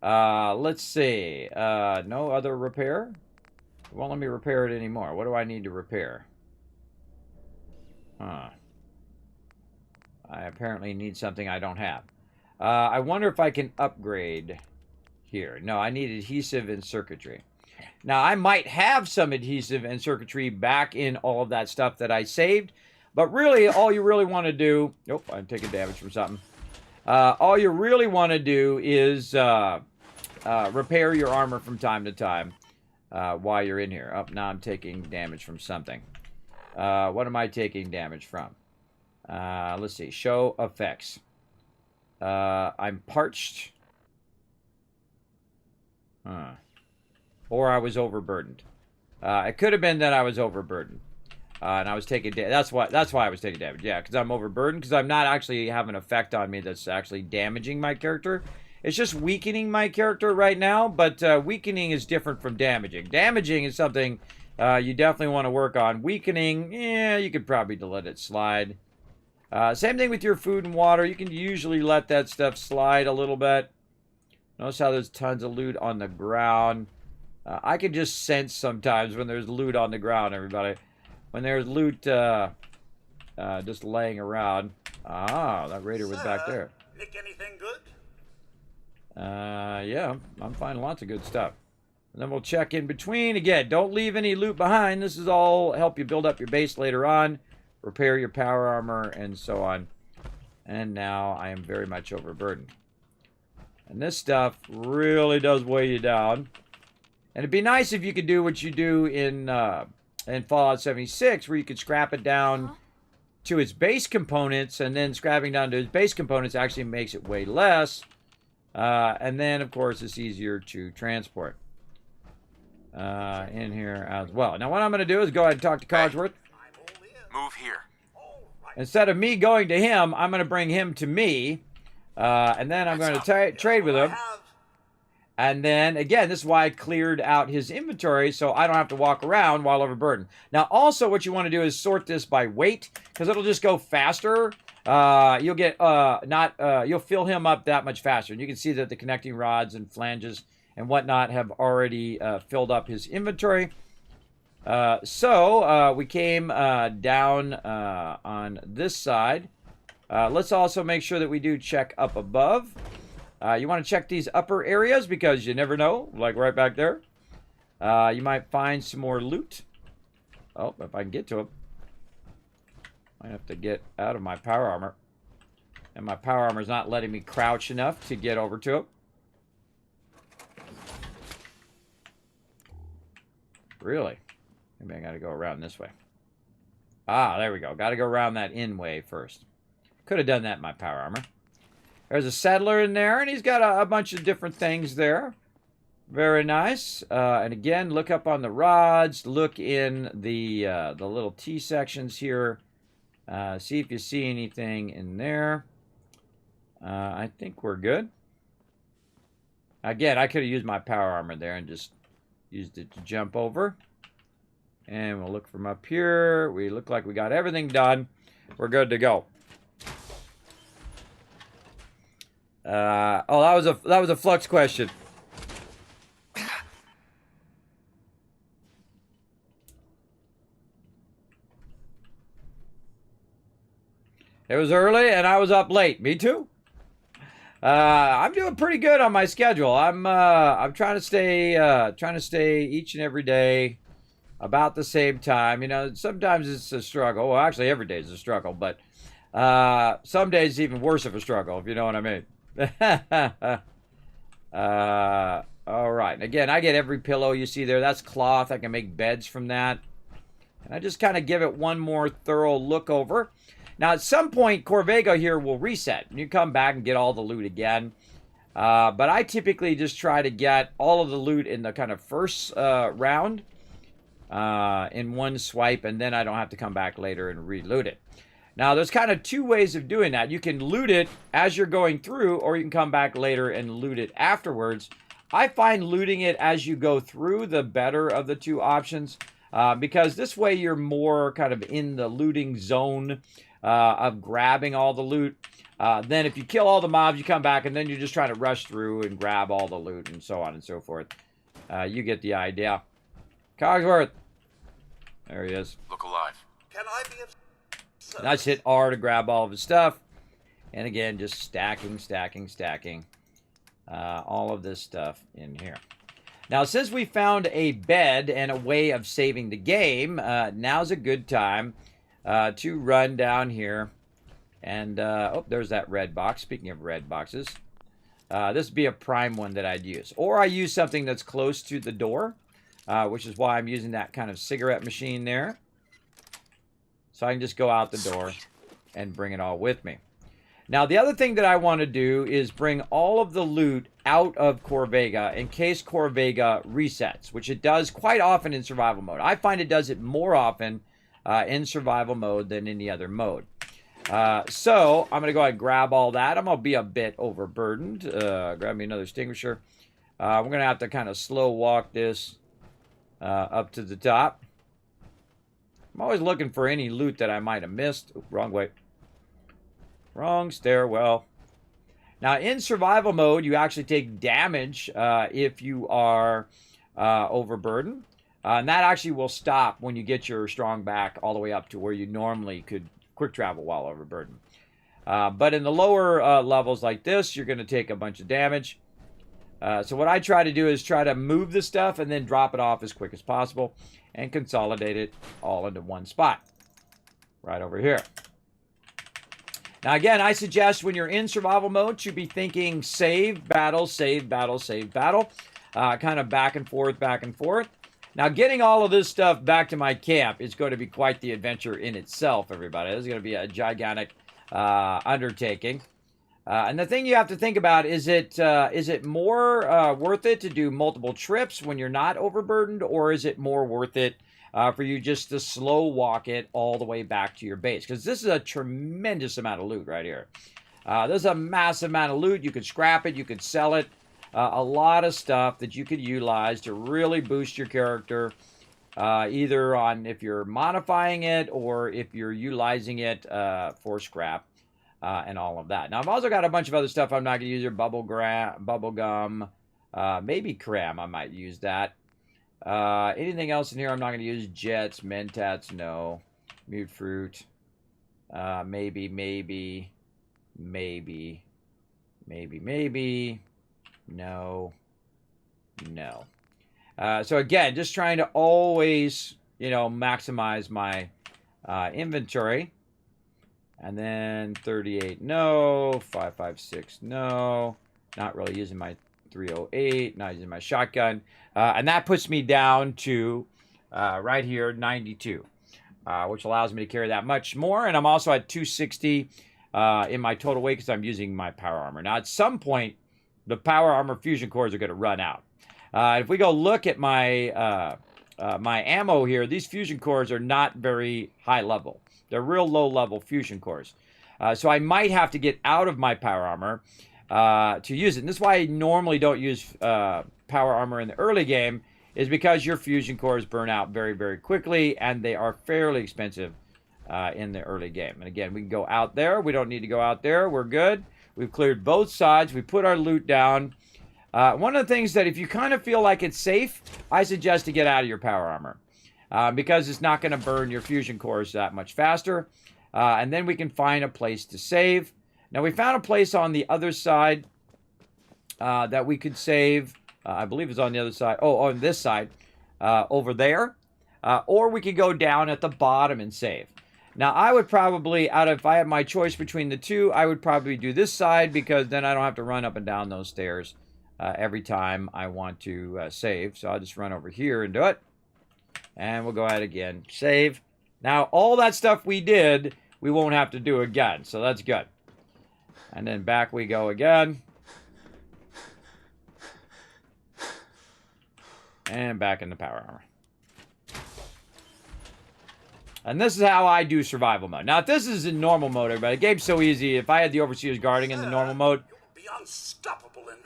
let's see. No other repair? It won't let me repair it anymore. What do I need to repair? I apparently need something I don't have. I wonder if I can upgrade here. No, I need adhesive and circuitry. Now, I might have some adhesive and circuitry back in all of that stuff that I saved. But really, all you really want to do... Oh, I'm taking damage from something. All you really want to do is repair your armor from time to time while you're in here. Oh, now I'm taking damage from something. What am I taking damage from? Let's see. Show effects. I'm parched. Or I was overburdened. It could have been that I was overburdened. And I was taking that's why I was taking damage. Yeah, because I'm overburdened. Because I'm not actually having an effect on me that's actually damaging my character. It's just weakening my character right now. But weakening is different from damaging. Damaging is something you definitely want to work on. Weakening, yeah, you could probably let it slide. Same thing with your food and water. You can usually let that stuff slide a little bit. Notice how there's tons of loot on the ground. I can just sense sometimes when there's loot on the ground, everybody. When there's loot just laying around. Ah, that raider was back there. Nick anything good? Yeah, I'm finding lots of good stuff. And then we'll check in between. Again, don't leave any loot behind. This is all help you build up your base later on. Repair your power armor, and so on. And now I am very much overburdened. And this stuff really does weigh you down. And it'd be nice if you could do what you do in Fallout 76, where you could scrap it down to its base components, and then scrapping down to its base components actually makes it weigh less. And then, of course, it's easier to transport in here as well. Now, what I'm going to do is go ahead and talk to Cogsworth. Move here. Instead of me going to him, I'm going to bring him to me. And then I'm going to trade with him. And then, again, this is why I cleared out his inventory, so I don't have to walk around while overburdened. Now, also, what you want to do is sort this by weight, because it'll just go faster. You'll get, you'll fill him up that much faster. And you can see that the connecting rods and flanges and whatnot have already filled up his inventory. So we came down on this side. Let's also make sure that we do check up above. You want to check these upper areas because you never know, like right back there. You might find some more loot. Oh, if I can get to him. I have to get out of my power armor. And my power armor is not letting me crouch enough to get over to him. Really? Maybe I got to go around this way. Ah, there we go. Got to go around that in way first. Could have done that in my power armor. There's a settler in there, and he's got a bunch of different things there. Very nice. And again, look up on the rods. Look in the little T sections here. See if you see anything in there. I think we're good. Again, I could have used my power armor there and just used it to jump over. And we'll look from up here. We look like we got everything done. We're good to go. Oh, that was a flux question. It was early and I was up late. Me too. I'm doing pretty good on my schedule. I'm trying to stay each and every day about the same time. You know, sometimes it's a struggle. Well, actually every day is a struggle, but some days it's even worse of a struggle, if you know what I mean. All right. And again, I get every pillow you see there. That's cloth. I can make beds from that. And I just kind of give it one more thorough look over. Now, at some point, Corvega here will reset. And you come back and get all the loot again. But I typically just try to get all of the loot in the kind of first round in one swipe. And then I don't have to come back later and re-loot it. Now, there's kind of two ways of doing that. You can loot it as you're going through, or you can come back later and loot it afterwards. I find looting it as you go through the better of the two options, because this way you're more kind of in the looting zone of grabbing all the loot. Then if you kill all the mobs, you come back, and then you're just trying to rush through and grab all the loot and so on and so forth. You get the idea. Cogsworth. There he is. Look alive. Can I be of And I just hit R to grab all of his stuff. And again, just stacking all of this stuff in here. Now, since we found a bed and a way of saving the game, now's a good time to run down here. And, oh, there's that red box. Speaking of red boxes, this would be a prime one that I'd use. Or I use something that's close to the door, which is why I'm using that kind of cigarette machine there. So I can just go out the door and bring it all with me. Now, the other thing that I want to do is bring all of the loot out of Corvega in case Corvega resets, which it does quite often in survival mode. I find it does it more often in survival mode than any other mode. So I'm going to go ahead and grab all that. I'm going to be a bit overburdened. Grab me another extinguisher. We're going to have to kind of slow walk this up to the top. I'm always looking for any loot that I might have missed. Ooh, wrong way. Wrong stairwell. Now, in survival mode, you actually take damage if you are overburdened. And that actually will stop when you get your strong back all the way up to where you normally could quick travel while overburdened. But in the lower levels like this, you're going to take a bunch of damage. So what I try to do is try to move the stuff and then drop it off as quick as possible and consolidate it all into one spot right over here. Now, again, I suggest when you're in survival mode to be thinking save, battle, save, battle, save, battle. kind of back and forth, back and forth. Now, getting all of this stuff back to my camp is going to be quite the adventure in itself, everybody. This is going to be a gigantic undertaking. And the thing you have to think about, is it more worth it to do multiple trips when you're not overburdened, or is it more worth it for you just to slow walk it all the way back to your base? Because this is a tremendous amount of loot right here. There's a massive amount of loot. You could scrap it. You could sell it. A lot of stuff that you could utilize to really boost your character, either on if you're modifying it or if you're utilizing it for scrap and all of that. Now, I've also got a bunch of other stuff I'm not going to use here. Bubble gum, maybe cram. I might use that. Anything else in here I'm not going to use? Jets, mentats, no. Mute fruit, maybe. No. So again, just trying to always, maximize my inventory. And then 38, no. 5.56, no. Not really using my 308, not using my shotgun. And that puts me down to right here, 92, which allows me to carry that much more. And I'm also at 260 in my total weight because I'm using my power armor. Now, at some point, the power armor fusion cores are going to run out. If we go look at my my ammo here, these fusion cores are not very high level. They're real low level fusion cores. So I might have to get out of my power armor to use it. And this is why I normally don't use power armor in the early game, is because your fusion cores burn out very, very quickly, and they are fairly expensive in the early game. And again, we can go out there. We don't need to go out there. We're good. We've cleared both sides. We put our loot down. One of the things that if you kind of feel like it's safe, I suggest to get out of your power armor because it's not going to burn your fusion cores that much faster. And then we can find a place to save. Now, we found a place on the other side that we could save. I believe it's on the other side. Oh, on this side over there. Or we could go down at the bottom and save. Now, I would probably, if I had my choice between the two, I would probably do this side because then I don't have to run up and down those stairs every time I want to save. So I'll just run over here and do it. And we'll go ahead again. Save. Now, all that stuff we did, we won't have to do again. So that's good. And then back we go again. And back in the power armor. And this is how I do survival mode. Now, if this is in normal mode, everybody, the game's so easy. If I had the Overseer's guarding in the normal mode,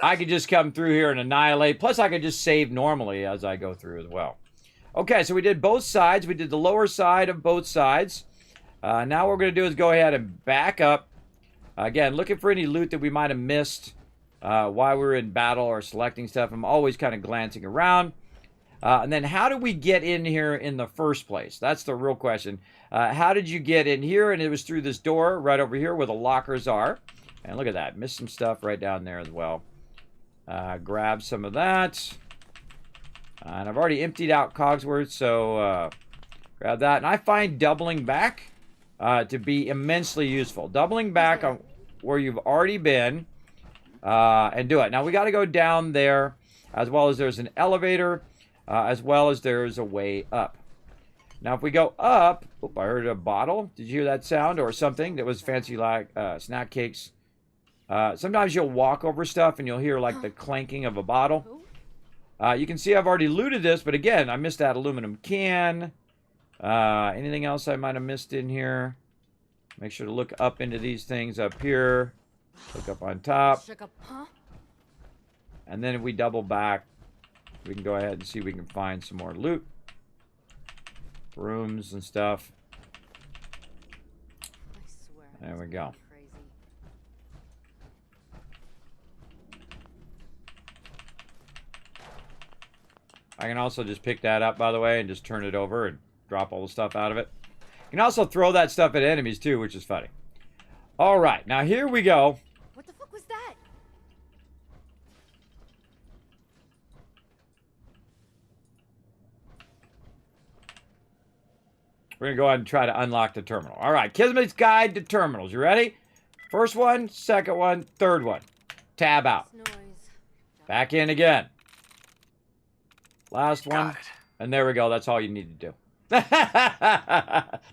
I could just come through here and annihilate. Plus, I could just save normally as I go through as well. Okay, so we did both sides. We did the lower side of both sides. Now what we're going to do is go ahead and back up. Again, looking for any loot that we might have missed while we were in battle or selecting stuff. I'm always kind of glancing around. And then how do we get in here in the first place? That's the real question. How did you get in here? And it was through this door right over here where the lockers are. And look at that. Missed some stuff right down there as well. Grab some of that. And I've already emptied out Cogsworth, so grab that. And I find doubling back to be immensely useful. Doubling back on where you've already been and do it. Now, we got to go down there, as well as there's an elevator. As well as there's a way up. Now, if we go up, oop, I heard a bottle. Did you hear that sound or something that was fancy like snack cakes? Sometimes you'll walk over stuff and you'll hear like the clanking of a bottle. You can see I've already looted this, but again, I missed that aluminum can. Anything else I might have missed in here? Make sure to look up into these things up here. Look up on top. And then if we double back, we can go ahead and see if we can find some more loot. Rooms and stuff. There we go. I can also just pick that up, by the way, and just turn it over and drop all the stuff out of it. You can also throw that stuff at enemies, too, which is funny. All right, now here we go. What the fuck was that? We're going to go ahead and try to unlock the terminal. All right, Kismet's Guide to Terminals. You ready? First one, second one, third one. Tab out. Back in again. Last one. Got it. And there we go. That's all you need to do.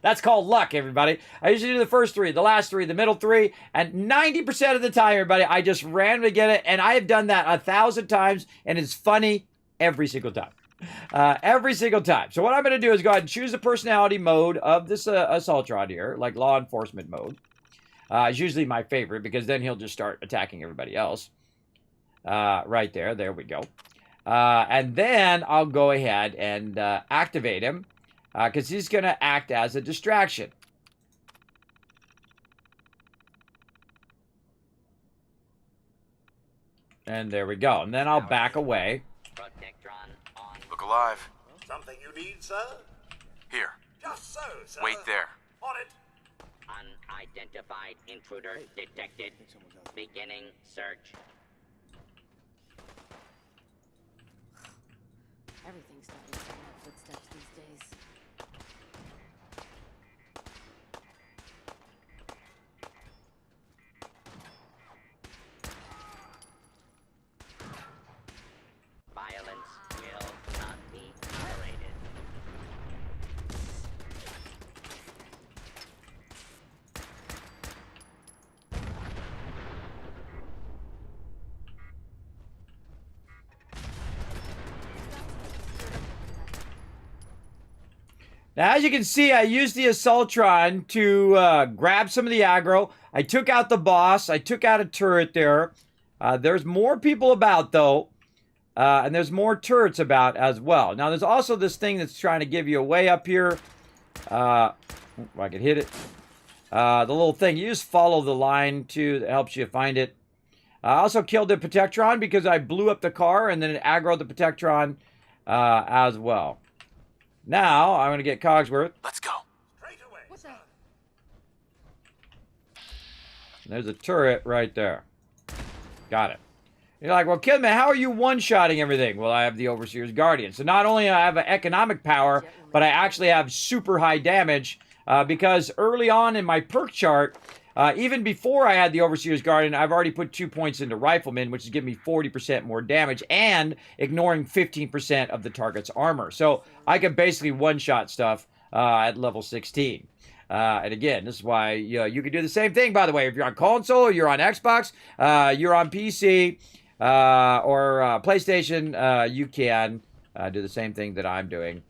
That's called luck, everybody. I usually do the first 3, the last 3, the middle 3, and 90% of the time, everybody, I just randomly get it, and I have done that 1,000 times, and it's funny every single time. Every single time. So what I'm going to do is go ahead and choose the personality mode of this Assaultron here, like law enforcement mode. It's usually my favorite, because then he'll just start attacking everybody else. Right there. There we go. And then I'll go ahead and activate him, because he's going to act as a distraction. And there we go. And then I'll back away. Look alive. Something you need, sir? Here. Just so, sir. Wait there. On it. Unidentified intruder detected. Beginning search. Everything's starting to sound like footsteps these days. Violence will not be tolerated. Now, as you can see, I used the Assaultron to grab some of the aggro. I took out the boss. I took out a turret there. There's more people about, though. And there's more turrets about as well. Now, there's also this thing that's trying to give you a way up here. If I can hit it. The little thing. You just follow the line, too. That helps you find it. I also killed the Protectron because I blew up the car. And then it aggroed the Protectron as well. Now, I'm going to get Cogsworth. Let's go. Straight away. What's that? There's a turret right there. Got it. You're like, well, Kismet, how are you one-shotting everything? Well, I have the Overseer's Guardian. So not only do I have an economic power, but I actually have super high damage because early on in my perk chart, even before I had the Overseer's Guardian, I've already put 2 points into Rifleman, which is giving me 40% more damage and ignoring 15% of the target's armor. So I can basically one-shot stuff at level 16. And again, this is why you can do the same thing, by the way. If you're on console, you're on Xbox, you're on PC, or PlayStation, you can do the same thing that I'm doing.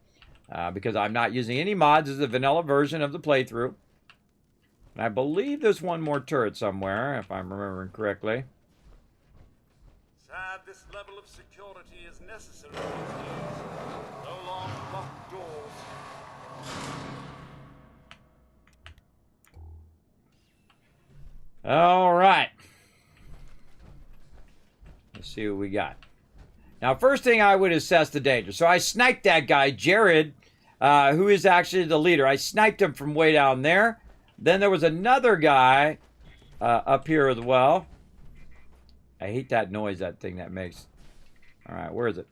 Because I'm not using any mods. This is a vanilla version of the playthrough. And I believe there's one more turret somewhere, if I'm remembering correctly. Sad this level of security is necessary these days. No longer locked doors. All right. Let's see what we got. Now, first thing I would assess the danger. So I sniped that guy, Jared, who is actually the leader. I sniped him from way down there. Then there was another guy up here as well. I hate that noise, that thing that makes. All right, where is it?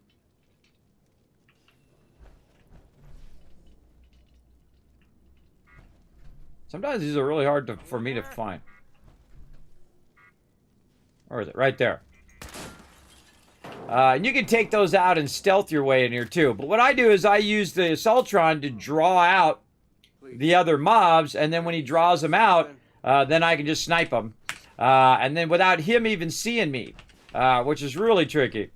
Sometimes these are really hard for me to find. Where is it? Right there. And you can take those out and stealth your way in here too. But what I do is I use the Assaultron to draw out the other mobs, and then when he draws them out, then I can just snipe them. And then without him even seeing me, which is really tricky.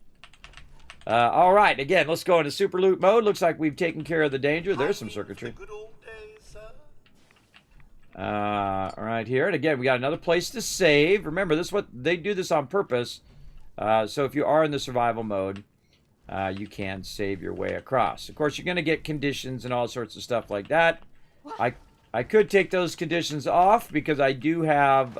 All right, again, let's go into super loot mode. Looks like we've taken care of the danger. There's some circuitry. Good old days, sir. Right here. And again, we got another place to save. Remember, this is what they do this on purpose. So if you are in the survival mode, you can save your way across. Of course, you're going to get conditions and all sorts of stuff like that. I could take those conditions off because I do have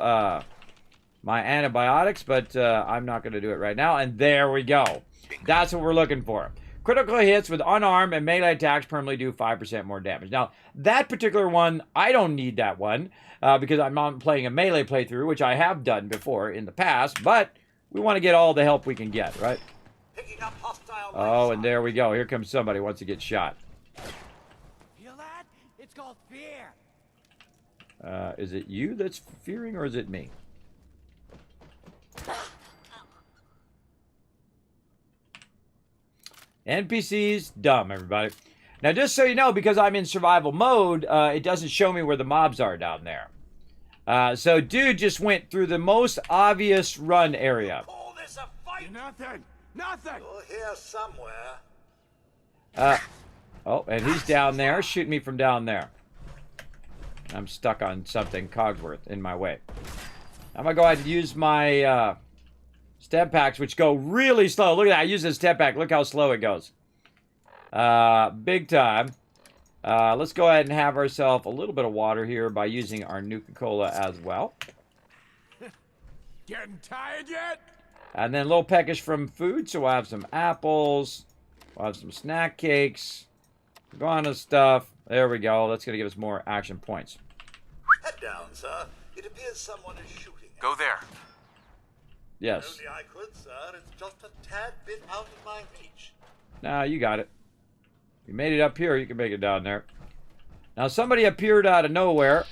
my antibiotics, but I'm not going to do it right now. And there we go. That's what we're looking for. Critical hits with unarmed and melee attacks permanently do 5% more damage. Now, that particular one, I don't need that one because I'm not playing a melee playthrough, which I have done before in the past, but we want to get all the help we can get, right? Picking up hostile Oh, and there we go. Here comes somebody who wants to get shot. Feel that? It's called fear. Is it you that's fearing, or is it me? NPCs, dumb, everybody. Now, just so you know, because I'm in survival mode, it doesn't show me where the mobs are down there. So, dude just went through the most obvious run area. Call this a fight? Nothing. Nothing. You're here somewhere. Oh, and he's down there, shooting me from down there. I'm stuck on something, Cogsworth, in my way. I'm going to go ahead and use my stem packs, which go really slow. Look at that. I use this stem pack. Look how slow it goes. Big time. Let's go ahead and have ourselves a little bit of water here by using our Nuka-Cola as well. Getting tired yet? And then a little peckish from food, so we'll have some apples. We'll have some snack cakes. Iguana stuff. There we go. That's going to give us more action points. Head down, sir. It appears someone is shooting. Go there. Yes. Only I could, sir. It's just a tad bit out of my reach. Nah, you got it. You made it up here, you can make it down there. Now, somebody appeared out of nowhere.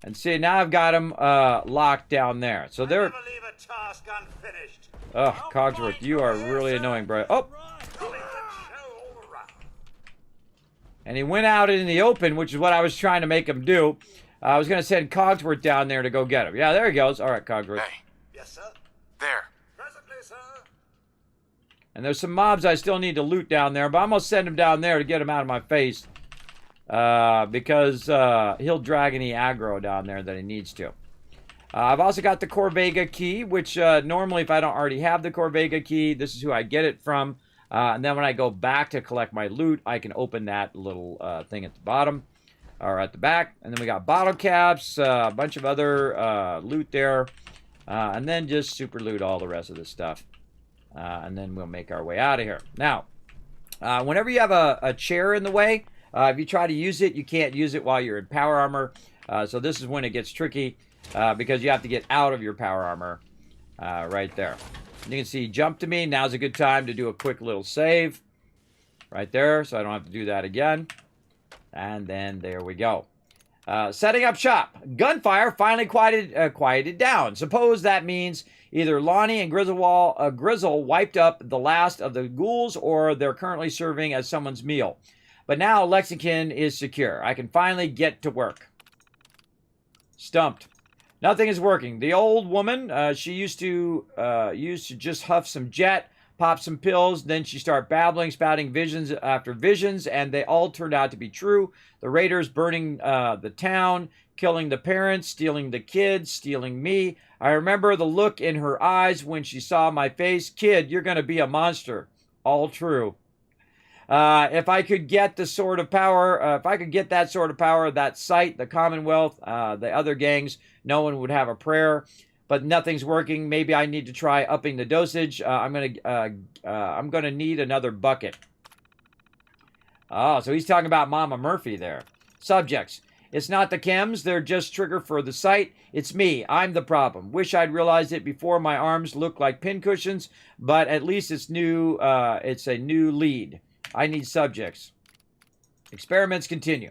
And see, now I've got them locked down there. So they're... Never leave a task unfinished. Oh, Cogsworth, you are really annoying, bro. Oh! Nothing but show all around. And he went out in the open, which is what I was trying to make him do. I was going to send Cogsworth down there to go get him. Yeah, there he goes. All right, Cogsworth. Hey, Yes, sir. there. Presently, sir. And there's some mobs I still need to loot down there, but I'm going to send him down there to get him out of my face. Because he'll drag any aggro down there that he needs to. I've also got the Corvega key, which normally if I don't already have the Corvega key, this is who I get it from. And then when I go back to collect my loot, I can open that little thing at the bottom. Or at the back. And then we got bottle caps, a bunch of other loot there. And then just super loot all the rest of this stuff. And then we'll make our way out of here. Now, whenever you have a chair in the way, if you try to use it, you can't use it while you're in power armor. So this is when it gets tricky because you have to get out of your power armor right there. You can see jump to me. Now's a good time to do a quick little save right there so I don't have to do that again. And then there we go. Setting up shop. Gunfire finally quieted down. Suppose that means either Lonnie and Grizzle wiped up the last of the ghouls or they're currently serving as someone's meal. But now Lexington is secure. I can finally get to work. Stumped. Nothing is working. The old woman, she used to just huff some jet, pop some pills, then she started babbling, spouting visions after visions, and they all turned out to be true. The raiders burning the town, killing the parents, stealing the kids, stealing me. I remember the look in her eyes when she saw my face. Kid, you're going to be a monster. All true. If I could get the sort of power, if I could get that sort of power, that site, the Commonwealth, the other gangs, no one would have a prayer. But nothing's working. Maybe I need to try upping the dosage. I'm gonna need another bucket. Oh, so he's talking about Mama Murphy there. Subjects. It's not the chems. They're just trigger for the site. It's me. I'm the problem. Wish I'd realized it before my arms look like pincushions. But at least it's new. It's a new lead. I need subjects. Experiments continue.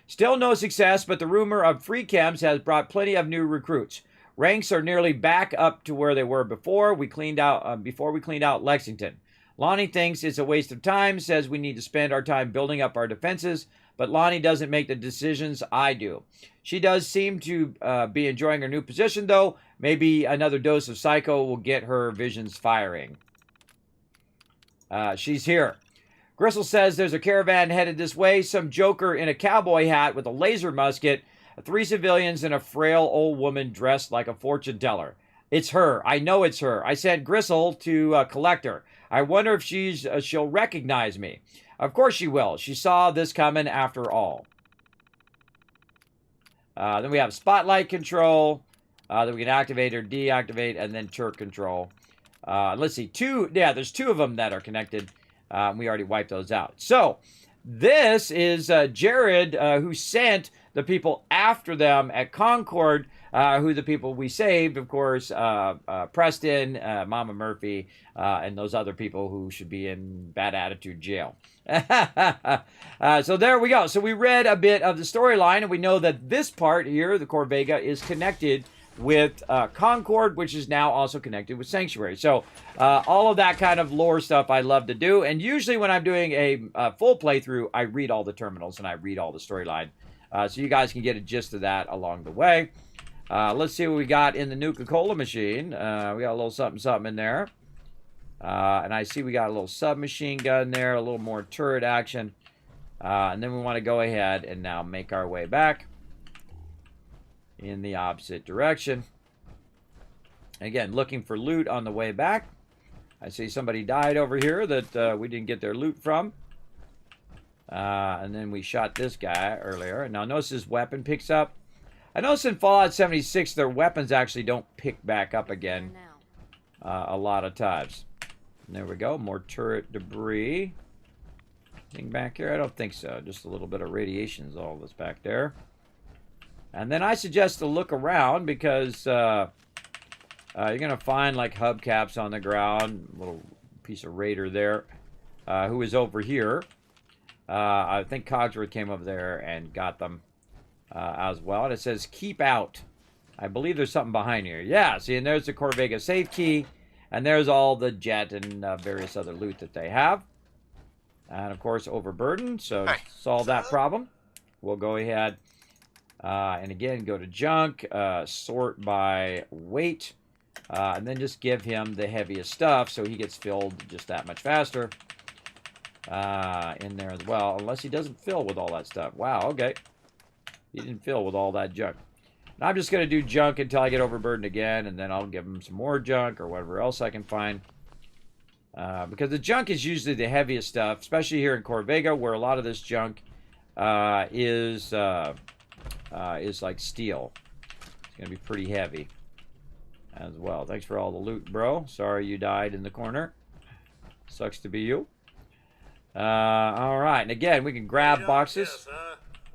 Still no success, but the rumor of free chems has brought plenty of new recruits. Ranks are nearly back up to where they were before we cleaned out Lexington. Lonnie thinks it's a waste of time, says we need to spend our time building up our defenses, but Lonnie doesn't make the decisions, I do. She does seem to be enjoying her new position, though. Maybe another dose of Psycho will get her visions firing. She's here. Gristle says there's a caravan headed this way. Some joker in a cowboy hat with a laser musket. 3 civilians and a frail old woman dressed like a fortune teller. It's her. I know it's her. I sent Gristle to collect her. I wonder if she'll recognize me. Of course she will. She saw this coming after all. Then we have spotlight control that we can activate or deactivate, and then turret control. Let's see. There's 2 of them that are connected. We already wiped those out. So this is Jared who sent the people after them at Concord, who the people we saved, of course, Preston, Mama Murphy, and those other people who should be in bad attitude jail. So there we go. So we read a bit of the storyline, and we know that this part here, the Corvega, is connected with Concord, which is now also connected with Sanctuary. So all of that kind of lore stuff I love to do. And usually when I'm doing a full playthrough, I read all the terminals and I read all the storyline. So you guys can get a gist of that along the way. Let's see what we got in the Nuka-Cola machine. We got a little something in there. And I see we got a little submachine gun there, a little more turret action. And then we want to go ahead and now make our way back in the opposite direction. Again, looking for loot on the way back. I see somebody died over here that we didn't get their loot from. And then we shot this guy earlier. Now notice his weapon picks up. I noticed in Fallout 76 their weapons actually don't pick back up again a lot of times. And there we go, more turret debris. Anything back here? I don't think so. Just a little bit of radiation is all that's back there. And then I suggest to look around because you're going to find like hubcaps on the ground. A little piece of raider there. Who is over here. I think Cogsworth came over there and got them as well. And it says keep out. I believe there's something behind here. Yeah, see, and there's the Corvega safe key. And there's all the jet and various other loot that they have. And, of course, overburdened. So, solve that problem. We'll go ahead and, again, go to junk. Sort by weight. And then just give him the heaviest stuff so he gets filled just that much faster. In there as well. Unless he doesn't fill with all that stuff. Wow, okay. He didn't fill with all that junk. And I'm just going to do junk until I get overburdened again. And then I'll give him some more junk or whatever else I can find. Because the junk is usually the heaviest stuff, especially here in Corvega, where a lot of this junk is like steel. It's going to be pretty heavy as well. Thanks for all the loot, bro. Sorry you died in the corner. Sucks to be you. All right, and again, we can grab boxes,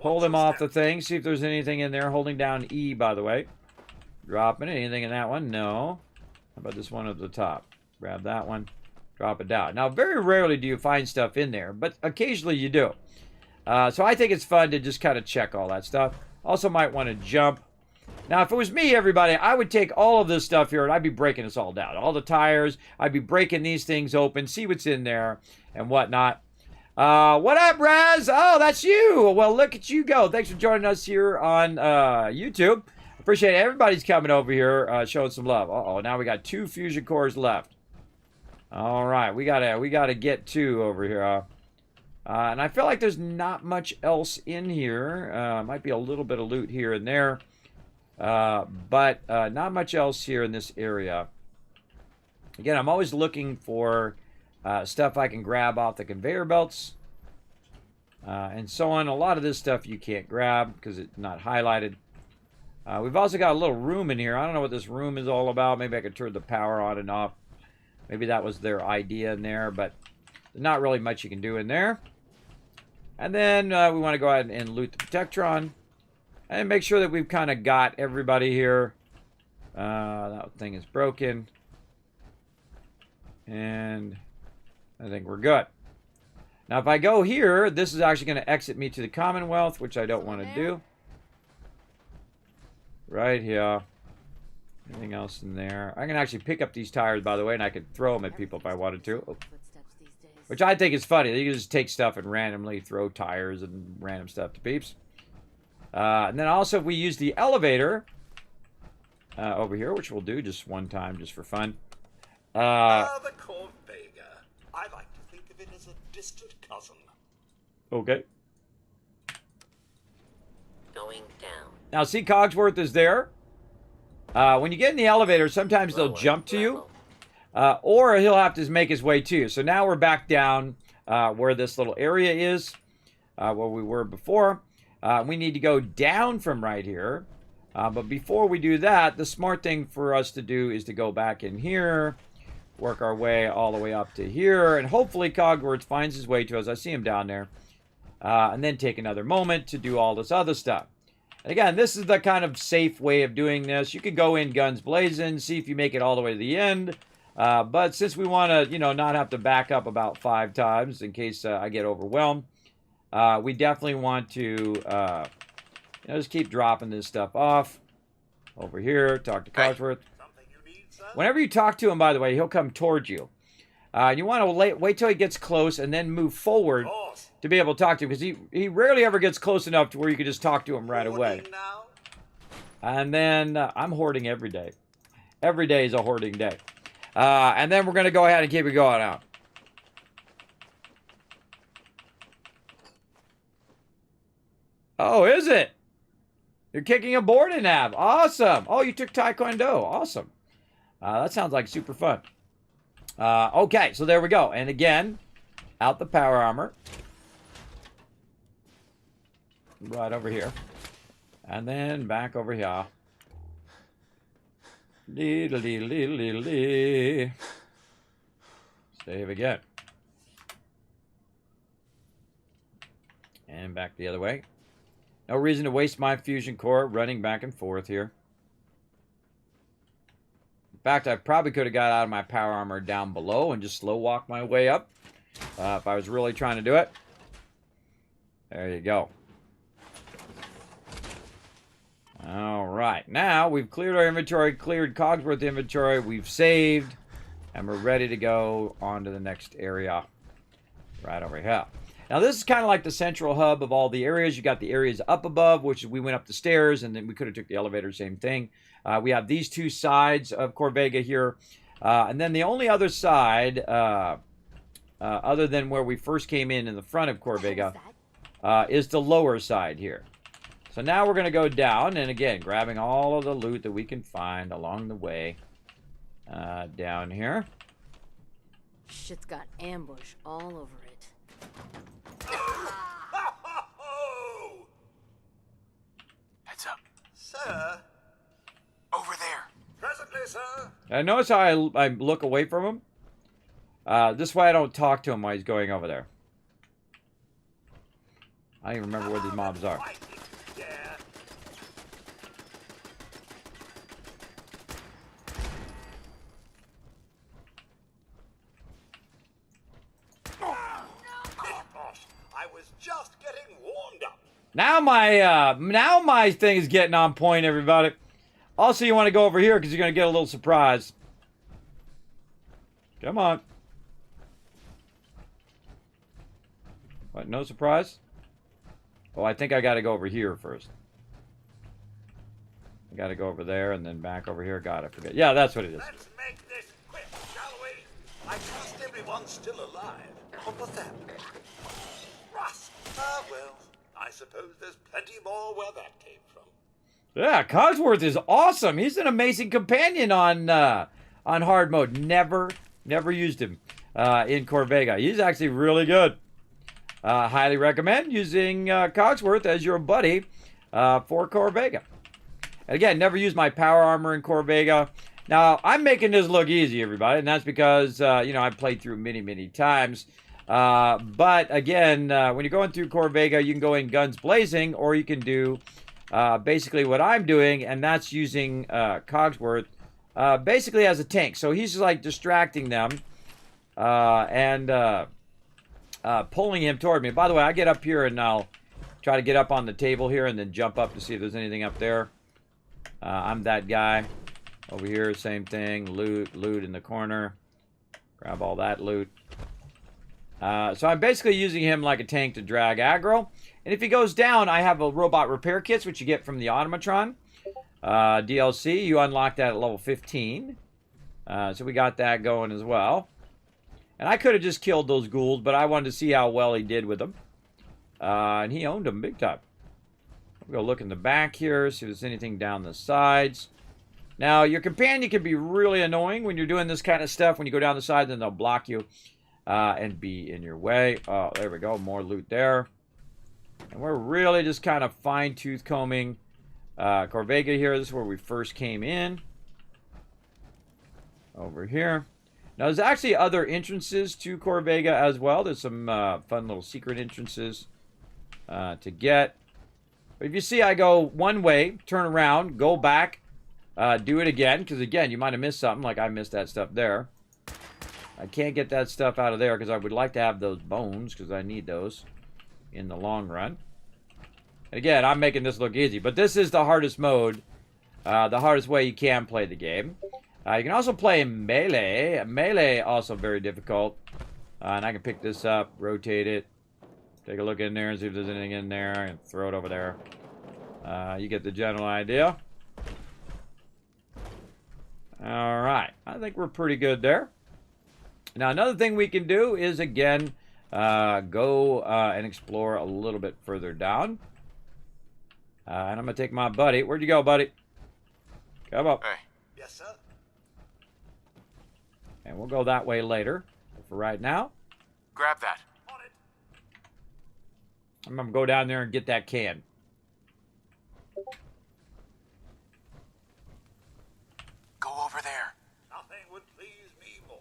hold them off the thing, see if there's anything in there. Holding down E, by the way. Dropping it. Anything in that one? No. How about this one at the top? Grab that one. Drop it down. Now, very rarely do you find stuff in there, but occasionally you do. So I think it's fun to just kind of check all that stuff. Also might want to jump. Now, if it was me, everybody, I would take all of this stuff here and I'd be breaking this all down. All the tires, I'd be breaking these things open, see what's in there and whatnot. What up, Raz? Oh, that's you. Well, look at you go. Thanks for joining us here on YouTube. Appreciate everybody's coming over here, showing some love. Uh-oh, now we got 2 fusion cores left. All right, we gotta get 2 over here. And I feel like there's not much else in here. Might be a little bit of loot here and there. But not much else here in this area. Again, I'm always looking for stuff I can grab off the conveyor belts. And so on. A lot of this stuff you can't grab because it's not highlighted. We've also got a little room in here. I don't know what this room is all about. Maybe I could turn the power on and off. Maybe that was their idea in there, but there's not really much you can do in there. And then we want to go ahead and loot the Protectron. And make sure that we've kind of got everybody here. That thing is broken. And I think we're good. Now, if I go here, this is actually going to exit me to the Commonwealth, which I don't want to do. Right here. Anything else in there? I can actually pick up these tires, by the way, and I could throw them at people if I wanted to. Oh. Which I think is funny. You can just take stuff and randomly throw tires and random stuff to peeps. And then also, if we use the elevator over here, which we'll do just one time, just for fun. The Corvega. I like to think of it as a distant cousin. Okay. Going down. Now, see, Cogsworth is there. When you get in the elevator, sometimes they'll jump to you. Or he'll have to make his way to you. So now we're back down where this little area is, where we were before. We need to go down from right here. But before we do that, the smart thing for us to do is to go back in here, work our way all the way up to here, and hopefully Cogworth finds his way to us. I see him down there. And then take another moment to do all this other stuff. And again, this is the kind of safe way of doing this. You could go in guns blazing, see if you make it all the way to the end. But since we want to, not have to back up about 5 times in case I get overwhelmed, we definitely want to just keep dropping this stuff off. Over here, talk to Cogsworth. Something you need, sir? Whenever you talk to him, by the way, he'll come towards you. You want to wait till he gets close and then move forward Boss. to be able to talk to him, because he rarely ever gets close enough to where you can just talk to him right away. Hoarding now? And then I'm hoarding every day. Every day is a hoarding day. And then we're going to go ahead and keep it going out. Oh, is it? You're kicking a board in half. Awesome. Oh, you took Taekwondo. Awesome. That sounds like super fun. Okay, so there we go. And again, out the power armor. Right over here. And then back over here. Lee. Save again. And back the other way. No reason to waste my fusion core running back and forth here. In fact, I probably could have got out of my power armor down below and just slow walk my way up. If I was really trying to do it. There you go. All right. Now we've cleared our inventory, cleared Cogsworth inventory. We've saved. And we're ready to go on to the next area. Right over here. Now, this is kind of like the central hub of all the areas. You got the areas up above, which we went up the stairs, and then we could have took the elevator, same thing. We have these two sides of Corvega here. And then the only other side, other than where we first came in the front of Corvega, is the lower side here. So now we're going to go down, and again, grabbing all of the loot that we can find along the way down here. Shit's got ambush all over it. Heads up. Sir? Over there. Presently, sir. Notice how I look away from him? This way I don't talk to him while he's going over there. I don't even remember where these mobs are. Yeah. I was just getting warmed up. Now my thing is getting on point, everybody. Also, you want to go over here because you're going to get a little surprise. Come on. What, no surprise? Oh, I think I got to go over here first. I got to go over there and then back over here. God, I forget. Yeah, that's what it is. Let's make this quick, shall we? I trust everyone's still alive. What was that? Rust. Ah, well, I suppose there's plenty more where that came from. Yeah, Cogsworth is awesome. He's an amazing companion on hard mode. Never used him in Corvega. He's actually really good. Highly recommend using Cogsworth as your buddy for Corvega. And again, never used my power armor in Corvega. Now, I'm making this look easy, everybody, and that's because, I've played through many times. But again, when you're going through Corvega, you can go in guns blazing, or you can do basically what I'm doing, and that's using Cogsworth basically as a tank. So he's just like distracting them and pulling him toward me. By the way, I get up here and I'll try to get up on the table here and then jump up to see if there's anything up there. I'm that guy. Over here, same thing. Loot in the corner. Grab all that loot. So I'm basically using him like a tank to drag aggro. And if he goes down, I have a robot repair kits, which you get from the Automatron DLC. You unlock that at level 15. So we got that going as well. And I could have just killed those ghouls, but I wanted to see how well he did with them. And he owned them big time. We'll go look in the back here, see if there's anything down the sides. Now, your companion can be really annoying when you're doing this kind of stuff. When you go down the side, then they'll block you and be in your way. Oh, there we go. More loot there. And we're really just kind of fine-tooth combing Corvega here. This is where we first came in. Over here. Now, there's actually other entrances to Corvega as well. There's some fun little secret entrances to get. But if you see, I go one way, turn around, go back, do it again. Because, again, you might have missed something, like I missed that stuff there. I can't get that stuff out of there because I would like to have those bones because I need those in the long run. And again, I'm making this look easy. But this is the hardest mode the hardest way you can play the game. You can also play melee. Melee also very difficult. And I can pick this up, rotate it, take a look in there and see if there's anything in there, and throw it over there. You get the general idea. Alright, I think we're pretty good there. Now, another thing we can do is, again, go and explore a little bit further down. And I'm going to take my buddy. Where'd you go, buddy? Come up. Hey. Yes, sir. And we'll go that way later. But for right now, Grab that. On it. I'm going to go down there and get that can. Go over there. Nothing would please me more.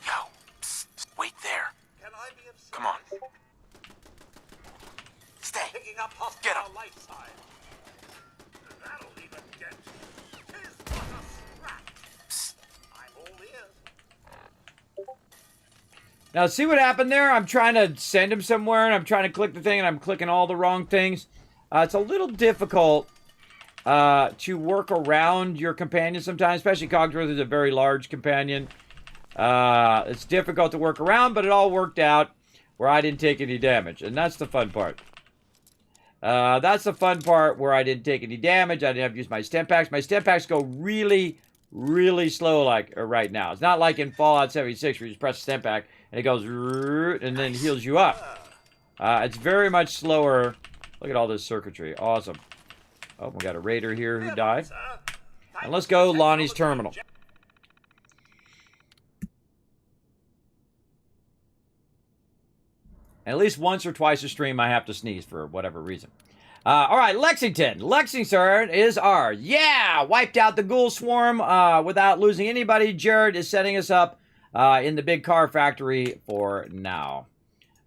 Yo, psst, wait there. Can I be of service? Come on. Stay. Picking up Get hostile 'em. light sign. That'll leave a dent. Tis but a scrap. Psst. I'm all ears. Now, see what happened there? I'm trying to send him somewhere, and I'm trying to click the thing, and I'm clicking all the wrong things. It's a little difficult to work around your companion sometimes, especially Cogsworth is a very large companion. It's difficult to work around, but it all worked out where I didn't take any damage, and that's the fun part. That's the fun part where I didn't take any damage. I didn't have to use my stem packs. My stem packs go really, really slow like right now. It's not like in Fallout 76 where you just press the stem pack and it goes and then heals you up. It's very much slower. Look at all this circuitry. Awesome. Oh, we got a raider here who died. Sir. And let's go Lonnie's terminal. And at least once or twice a stream, I have to sneeze for whatever reason. All right, Lexington. Lexington is ours. Yeah! Wiped out the ghoul swarm without losing anybody. Jared is setting us up in the big car factory for now.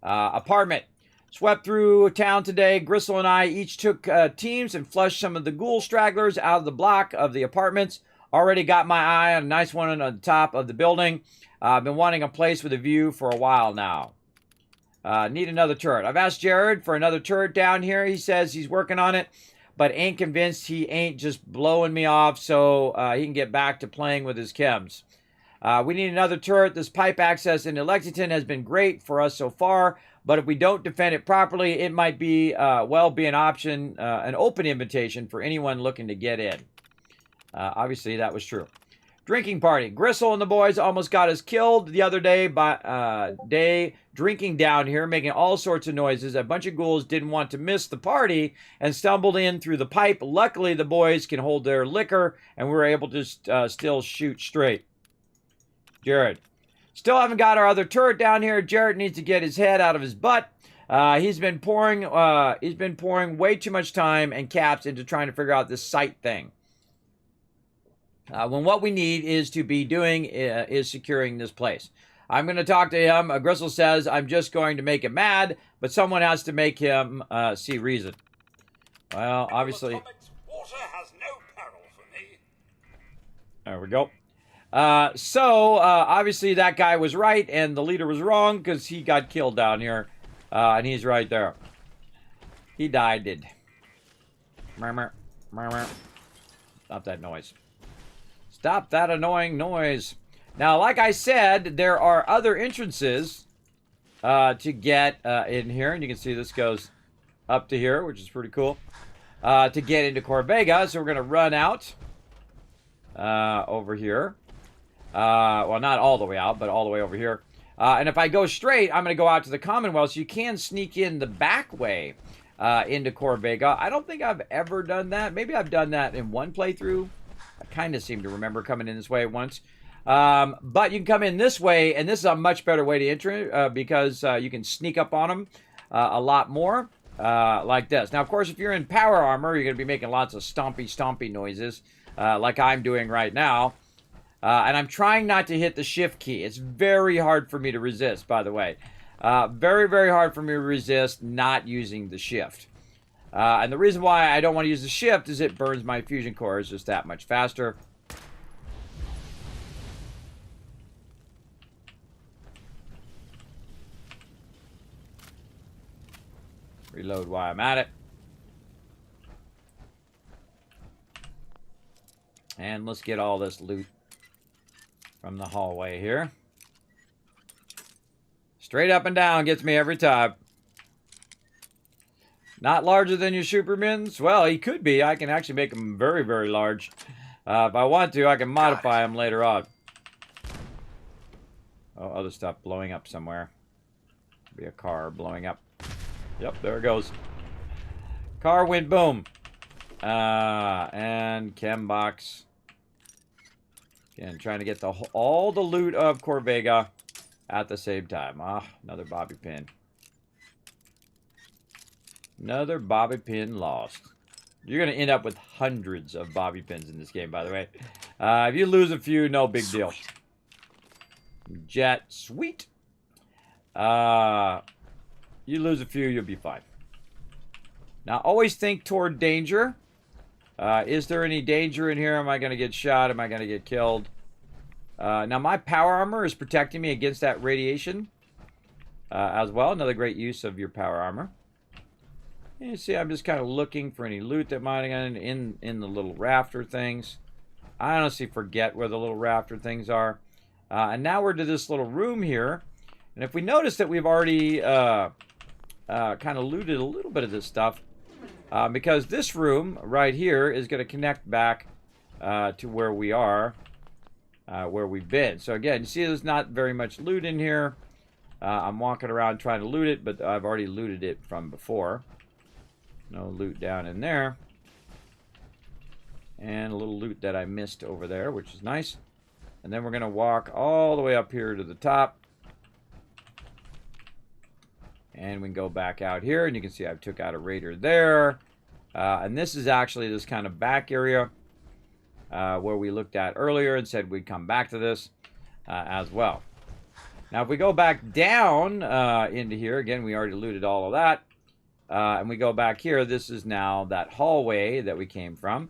Apartment. Swept through town today. Gristle and I each took teams and flushed some of the ghoul stragglers out of the block of the apartments. Already got my eye on a nice one on the top of the building. I've been wanting a place with a view for a while now. Need another turret. I've asked Jared for another turret down here. He says he's working on it, but ain't convinced he ain't just blowing me off so he can get back to playing with his chems. We need another turret. This pipe access into Lexington has been great for us so far, but if we don't defend it properly, it might be, be an option, an open invitation for anyone looking to get in. Obviously, that was true. Drinking party. Gristle and the boys almost got us killed the other day by drinking down here, making all sorts of noises. A bunch of ghouls didn't want to miss the party and stumbled in through the pipe. Luckily, the boys can hold their liquor, and we were able to still shoot straight. Jared. Still haven't got our other turret down here. Jared needs to get his head out of his butt. He's been pouring way too much time and caps into trying to figure out this sight thing. When what we need is to be doing is securing this place. I'm going to talk to him. Gristle says, I'm just going to make him mad, but someone has to make him see reason. Well, obviously... Water has no peril for me. There we go. Obviously that guy was right, and the leader was wrong, because he got killed down here. And he's right there. He died, did. Murmur. Murmur. Stop that noise. Stop that annoying noise. Now, like I said, there are other entrances to get in here. And you can see this goes up to here, which is pretty cool. To get into Corvega. So we're going to run out over here. Well, not all the way out, but all the way over here. And if I go straight, I'm going to go out to the Commonwealth. So you can sneak in the back way into Corvega. I don't think I've ever done that. Maybe I've done that in one playthrough. I kind of seem to remember coming in this way once. But you can come in this way, and this is a much better way to enter because you can sneak up on them a lot more like this. Now, of course, if you're in power armor, you're going to be making lots of stompy noises like I'm doing right now. And I'm trying not to hit the shift key. It's very hard for me to resist, by the way. Very, very hard for me to resist not using the shift. And the reason why I don't want to use the shift is it burns my fusion cores just that much faster. Reload while I'm at it. And let's get all this loot from the hallway here. Straight up and down gets me every time. Not larger than your Supermans? Well, he could be. I can actually make him very, very large. If I want to, I can modify him later on. Oh, other stuff blowing up somewhere. Be a car blowing up. Yep, there it goes. Car went boom. And chem box. Again, trying to get all the loot of Corvega at the same time. Ah, another bobby pin. Another bobby pin lost. You're going to end up with hundreds of bobby pins in this game, by the way. If you lose a few, no big deal. Jet, sweet. You lose a few, you'll be fine. Now, always think toward danger. Is there any danger in here? Am I going to get shot? Am I going to get killed? Now, my power armor is protecting me against that radiation as well. Another great use of your power armor. You see, I'm just kind of looking for any loot that might have in the little rafter things. I honestly forget where the little rafter things are. And now we're to this little room here. And if we notice that we've already kind of looted a little bit of this stuff, because this room right here is going to connect back to where we are, where we've been. So again, you see there's not very much loot in here. I'm walking around trying to loot it, but I've already looted it from before. No loot down in there. And a little loot that I missed over there, which is nice. And then we're going to walk all the way up here to the top. And we can go back out here, and you can see I took out a raider there. And this is actually this kind of back area where we looked at earlier and said we'd come back to this as well. Now, if we go back down into here, again, we already looted all of that. And we go back here, this is now that hallway that we came from.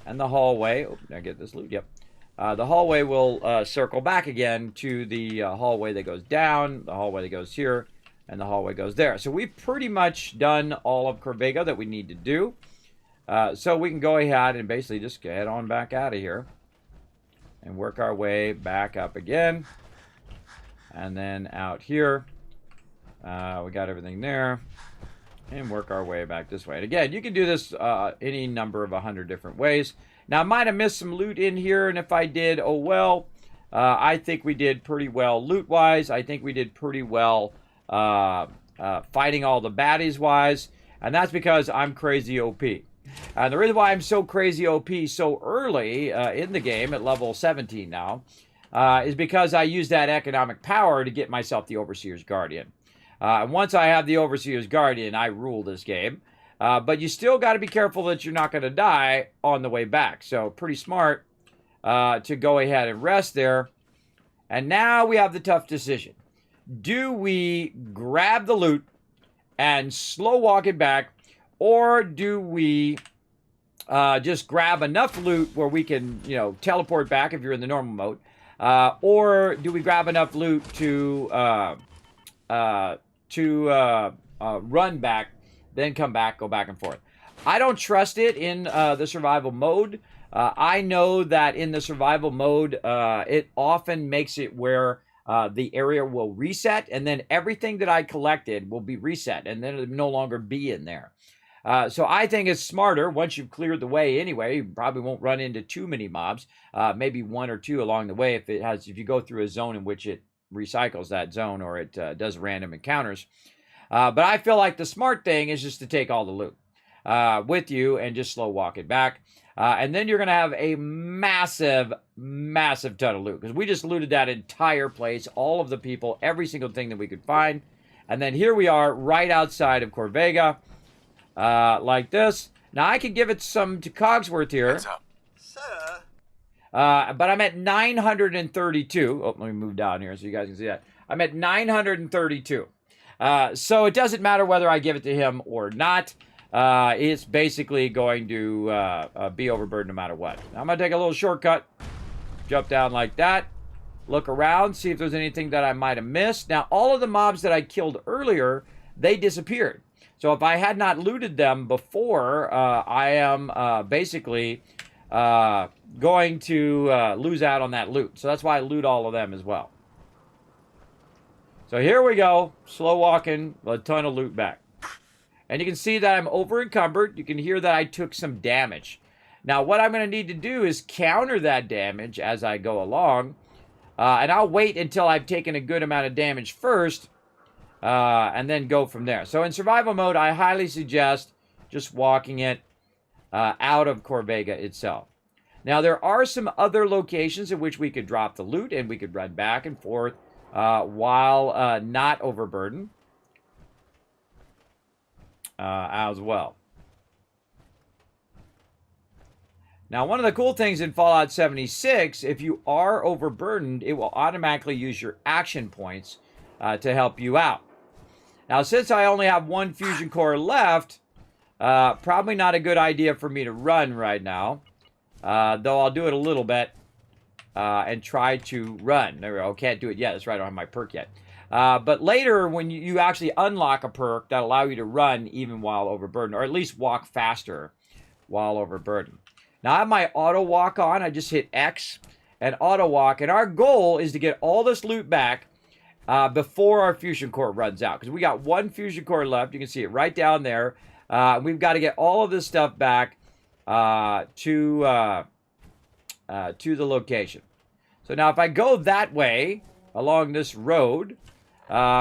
And the hallway, oh, did I get this loot? Yep. The hallway will circle back again to the hallway that goes down, the hallway that goes here, and the hallway goes there. So we've pretty much done all of Corvega that we need to do. So we can go ahead and basically just get on back out of here and work our way back up again. And then out here, we got everything there. And work our way back this way. And again, you can do this any number of 100 different ways. Now, I might have missed some loot in here, and if I did, oh well. I think we did pretty well loot-wise. I think we did pretty well fighting all the baddies-wise. And that's because I'm crazy OP. And the reason why I'm so crazy OP so early in the game, at level 17 now, is because I use that economic power to get myself the Overseer's Guardian. And once I have the Overseer's Guardian, I rule this game. But you still got to be careful that you're not going to die on the way back. So pretty smart to go ahead and rest there. And now we have the tough decision. Do we grab the loot and slow walk it back? Or do we just grab enough loot where we can, you know, teleport back if you're in the normal mode? Or do we grab enough loot to run back, then come back, go back and forth? I don't trust it in the survival mode. I know that in the survival mode, it often makes it where the area will reset, and then everything that I collected will be reset, and then it'll no longer be in there. So I think it's smarter, once you've cleared the way anyway, you probably won't run into too many mobs, maybe one or two along the way if you go through a zone in which it recycles that zone, or it does random encounters. But I feel like the smart thing is just to take all the loot with you and just slow walk it back. And then you're going to have a massive, massive ton of loot, because we just looted that entire place, all of the people, every single thing that we could find. And then here we are right outside of Corvega, like this. Now I could give it some to Cogsworth here. Heads up. Sir, But I'm at 932. Oh, let me move down here so you guys can see that. I'm at 932. So it doesn't matter whether I give it to him or not. It's basically going to be overburdened no matter what. I'm going to take a little shortcut. Jump down like that. Look around, see if there's anything that I might have missed. Now, all of the mobs that I killed earlier, they disappeared. So if I had not looted them before, I am basically going to lose out on that loot. So that's why I loot all of them as well. So here we go, slow walking, a ton of loot back. And you can see that I'm over encumbered. You can hear that I took some damage. Now what I'm going to need to do is counter that damage as I go along. And I'll wait until I've taken a good amount of damage first. And then go from there. So in survival mode, I highly suggest just walking it out of Corvega itself. Now there are some other locations in which we could drop the loot and we could run back and forth while not overburdened as well. Now, one of the cool things in Fallout 76, if you are overburdened, it will automatically use your action points to help you out. Now, since I only have one fusion core left, probably not a good idea for me to run right now, though I'll do it a little bit. And try to run. There we go. Can't do it yet. That's right. I don't have my perk yet. But later, when you actually unlock a perk that allow you to run even while overburdened, or at least walk faster while overburdened. Now, I have my auto walk on. I just hit X and auto walk. And our goal is to get all this loot back before our fusion core runs out. Because we got one fusion core left. You can see it right down there. We've got to get all of this stuff back to the location. So now if I go that way along this road,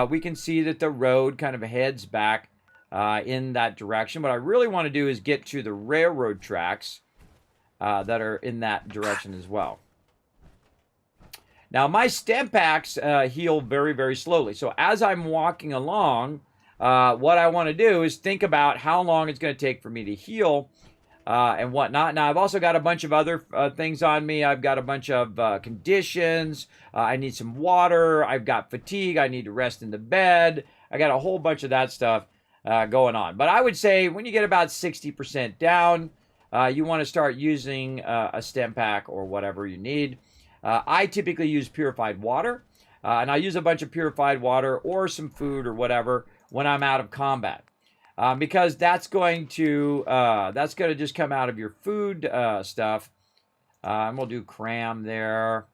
we can see that the road kind of heads back in that direction. What I really want to do is get to the railroad tracks that are in that direction as well. Now my stem packs heal very, very slowly. So as I'm walking along, what I want to do is think about how long it's going to take for me to heal and whatnot. Now, I've also got a bunch of other things on me. I've got a bunch of conditions. I need some water. I've got fatigue. I need to rest in the bed. I got a whole bunch of that stuff going on. But I would say when you get about 60% down, you want to start using a stem pack or whatever you need. I typically use purified water. And I use a bunch of purified water or some food or whatever when I'm out of combat. Because that's going to just come out of your food stuff. And we'll do cram there.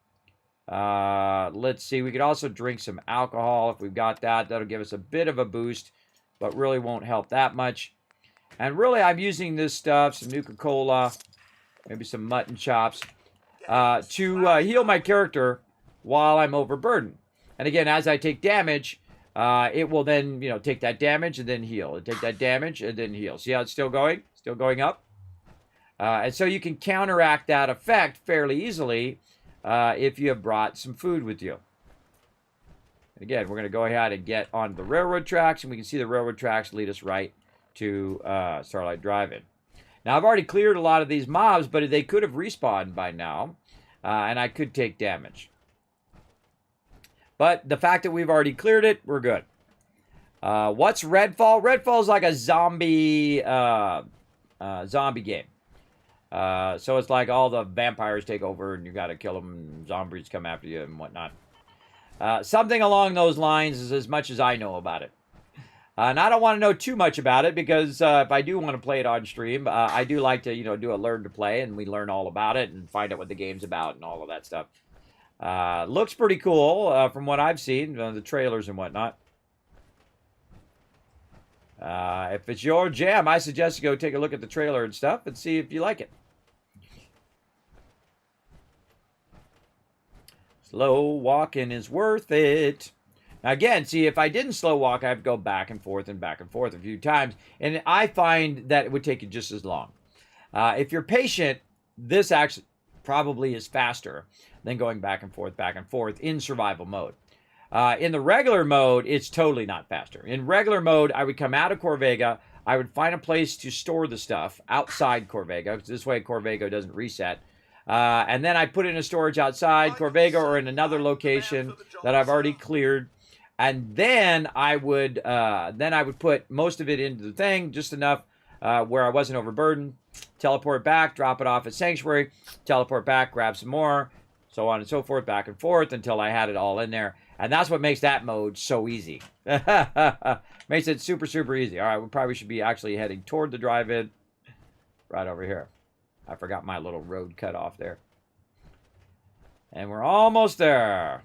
Let's see. We could also drink some alcohol if we've got that. That'll give us a bit of a boost, but really won't help that much. And really, I'm using this stuff, some Nuka-Cola, maybe some mutton chops, to heal my character while I'm overburdened. And again, as I take damage, it will then, take that damage and then heal. Take that damage and then heal. See how it's still going? Still going up. And so you can counteract that effect fairly easily if you have brought some food with you. And again, we're going to go ahead and get on the railroad tracks, and we can see the railroad tracks lead us right to Starlight Drive-In. Now, I've already cleared a lot of these mobs, but they could have respawned by now, and I could take damage. But the fact that we've already cleared it, we're good. What's Redfall? Redfall is like a zombie game. So it's like all the vampires take over and you got to kill them and zombies come after you and whatnot. Something along those lines is as much as I know about it. And I don't want to know too much about it because if I do want to play it on stream, I do like to, do a learn to play and we learn all about it and find out what the game's about and all of that stuff. Looks pretty cool from what I've seen, the trailers and whatnot. If it's your jam, I suggest you go take a look at the trailer and stuff and see if you like it. Slow walking is worth it. Now again, see, if I didn't slow walk, I'd go back and forth a few times. And I find that it would take you just as long. If you're patient, this actually probably is faster than going back and forth in survival mode. In the regular mode, it's totally not faster. In regular mode, I would come out of Corvega. I would find a place to store the stuff outside Corvega, because this way Corvega doesn't reset. And then I put it in a storage outside Corvega or in another location that I've already cleared. And then I would put most of it into the thing, just enough where I wasn't overburdened. Teleport back, drop it off at Sanctuary, teleport back, grab some more, so on and so forth, back and forth until I had it all in there. And that's what makes that mode so easy. Makes it super, super easy. All right, we probably should be actually heading toward the drive-in right over here. I forgot my little road cut off there. And we're almost there.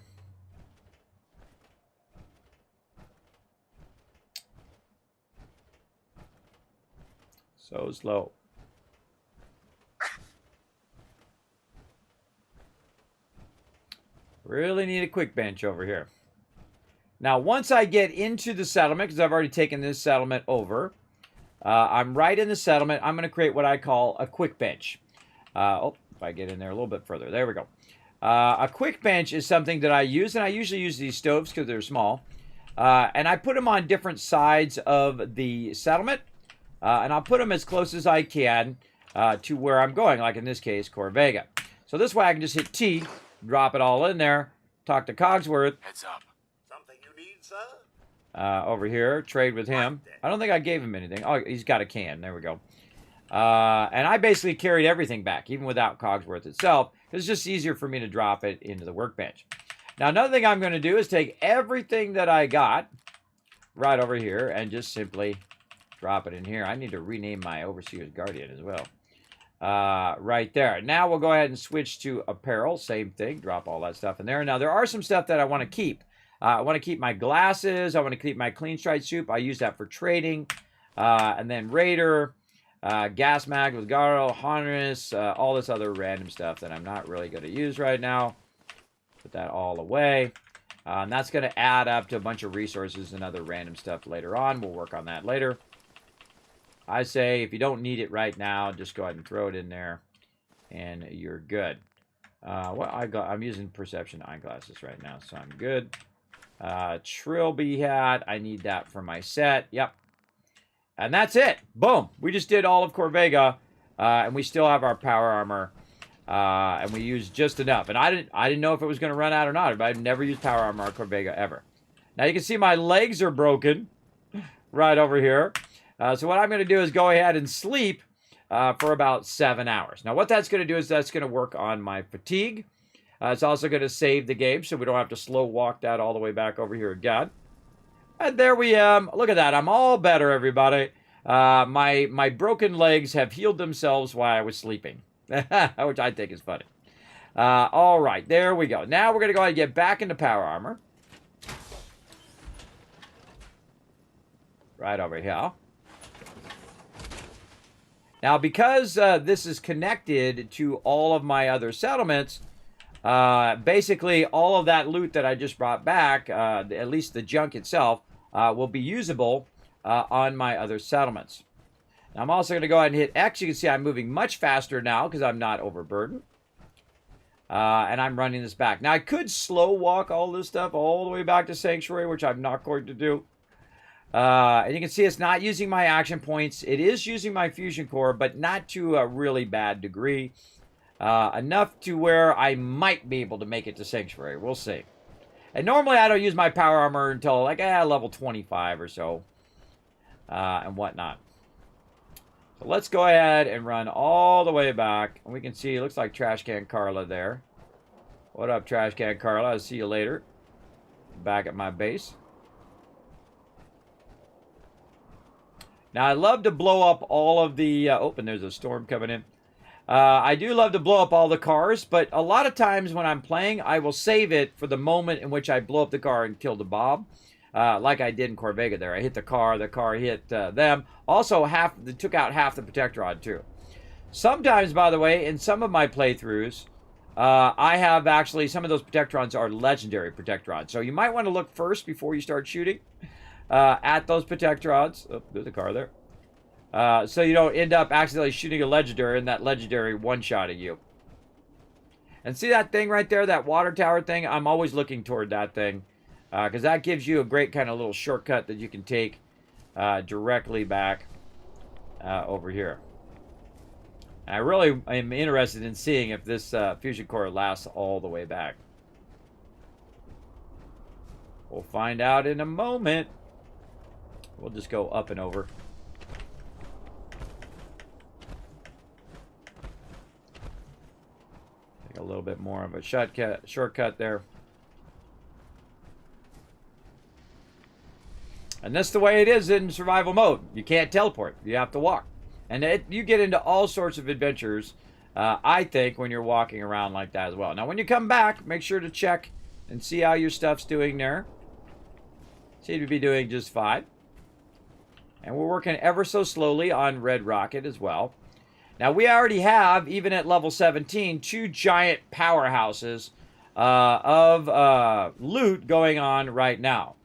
So slow. Really need a quick bench over here. Now, once I get into the settlement, because I've already taken this settlement over, I'm right in the settlement. I'm going to create what I call a quick bench. If I get in there a little bit further. There we go. A quick bench is something that I use, and I usually use these stoves because they're small. And I put them on different sides of the settlement, and I'll put them as close as I can to where I'm going, like in this case, Corvega. So this way I can just hit T, drop it all in there, talk to Cogsworth. Heads up. Something you need, sir? Over here, trade with him. I don't think I gave him anything. Oh, he's got a can. There we go. And I basically carried everything back, even without Cogsworth itself, because it's just easier for me to drop it into the workbench. Now, another thing I'm going to do is take everything that I got right over here and just simply drop it in here. I need to rename my Overseer's Guardian as well. Right there. Now we'll go ahead and switch to apparel. Same thing. Drop all that stuff in there. Now, there are some stuff that I want to keep. I want to keep my glasses. I want to keep my clean stripe soup. I use that for trading. And then Raider, gas mag with Garo, harness, all this other random stuff that I'm not really going to use right now. Put that all away. And that's going to add up to a bunch of resources and other random stuff later on. We'll work on that later. I say if you don't need it right now, just go ahead and throw it in there, and you're good. I'm using perception eyeglasses right now, so I'm good. Trilby hat, I need that for my set. Yep. And that's it. Boom. We just did all of Corvega, and we still have our power armor, and we used just enough. And I didn't know if it was going to run out or not, but I've never used power armor on Corvega ever. Now you can see my legs are broken right over here. So what I'm going to do is go ahead and sleep for about 7 hours. Now what that's going to do is that's going to work on my fatigue. It's also going to save the game so we don't have to slow walk that all the way back over here again. And there we am. Look at that. I'm all better, everybody. My broken legs have healed themselves while I was sleeping, which I think is funny. All right, there we go. Now we're going to go ahead and get back into power armor. Right over here. Now, because this is connected to all of my other settlements, basically all of that loot that I just brought back, at least the junk itself, will be usable on my other settlements. Now, I'm also going to go ahead and hit X. You can see I'm moving much faster now because I'm not overburdened. And I'm running this back. Now, I could slow walk all this stuff all the way back to Sanctuary, which I'm not going to do. And you can see it's not using my action points. It is using my fusion core, but not to a really bad degree. Enough to where I might be able to make it to Sanctuary. We'll see. And normally I don't use my power armor until like level 25 or so. And whatnot. So let's go ahead and run all the way back. And we can see it looks like Trash Can Carla there. What up, Trash Can Carla? I'll see you later. Back at my base. Now, I love to blow up all of the... and there's a storm coming in. I do love to blow up all the cars, but a lot of times when I'm playing, I will save it for the moment in which I blow up the car and kill the Bob. Like I did in Corvega there. I hit the car hit them. Also, they took out half the Protectron, too. Sometimes, by the way, in some of my playthroughs, I have actually... Some of those Protectrons are legendary Protectrons. So you might want to look first before you start shooting. At those Protectrons. Oh, there's a car there. So you don't end up accidentally shooting a legendary and that legendary one-shotting you. And see that thing right there, that water tower thing? I'm always looking toward that thing. Because that gives you a great kind of little shortcut that you can take directly back over here. And I really am interested in seeing if this fusion core lasts all the way back. We'll find out in a moment. We'll just go up and over. Take a little bit more of a shortcut there. And that's the way it is in survival mode. You can't teleport. You have to walk. And you get into all sorts of adventures I think, when you're walking around like that as well. Now, when you come back, make sure to check and see how your stuff's doing there. Seem to be doing just fine. And we're working ever so slowly on Red Rocket as well. Now, we already have, even at level 17, 2 giant powerhouses of loot going on right now.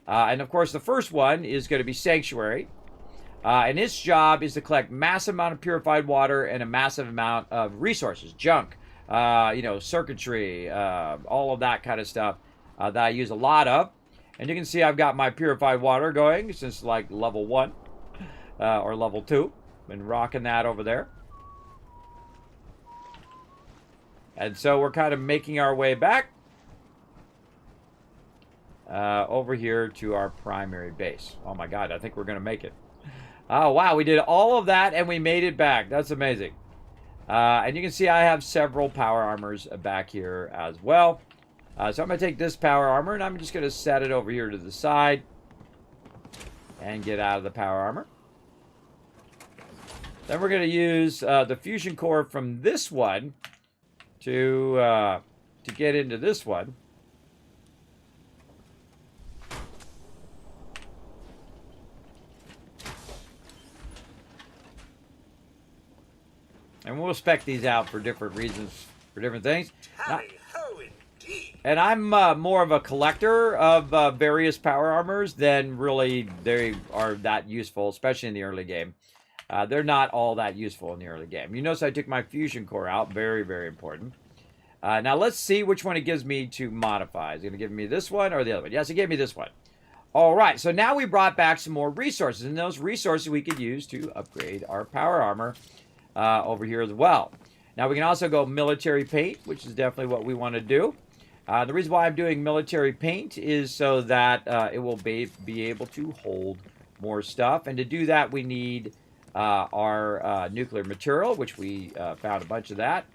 And, of course, the first one is going to be Sanctuary. And its job is to collect massive amount of purified water and a massive amount of resources, junk, you know, circuitry, all of that kind of stuff that I use a lot of. And you can see I've got my purified water going since like level 1 or level 2. Been rocking that over there. And so we're kind of making our way back over here to our primary base. Oh my God, I think we're going to make it. Oh, wow, we did all of that and we made it back. That's amazing. And you can see I have several power armors back here as well. So I'm going to take this power armor and I'm just going to set it over here to the side and get out of the power armor. Then we're going to use the fusion core from this one to get into this one. And we'll spec these out for different reasons, for different things. Tally-ho indeed. And I'm more of a collector of various power armors than really they are that useful, especially in the early game. They're not all that useful in the early game. You notice I took my fusion core out. Very, very important. Now let's see which one it gives me to modify. Is it going to give me this one or the other one? Yes, it gave me this one. All right, so now we brought back some more resources. And those resources we could use to upgrade our power armor over here as well. Now we can also go military paint, which is definitely what we want to do. The reason why I'm doing military paint is so that it will be able to hold more stuff. And to do that, we need our nuclear material, which we found a bunch of that.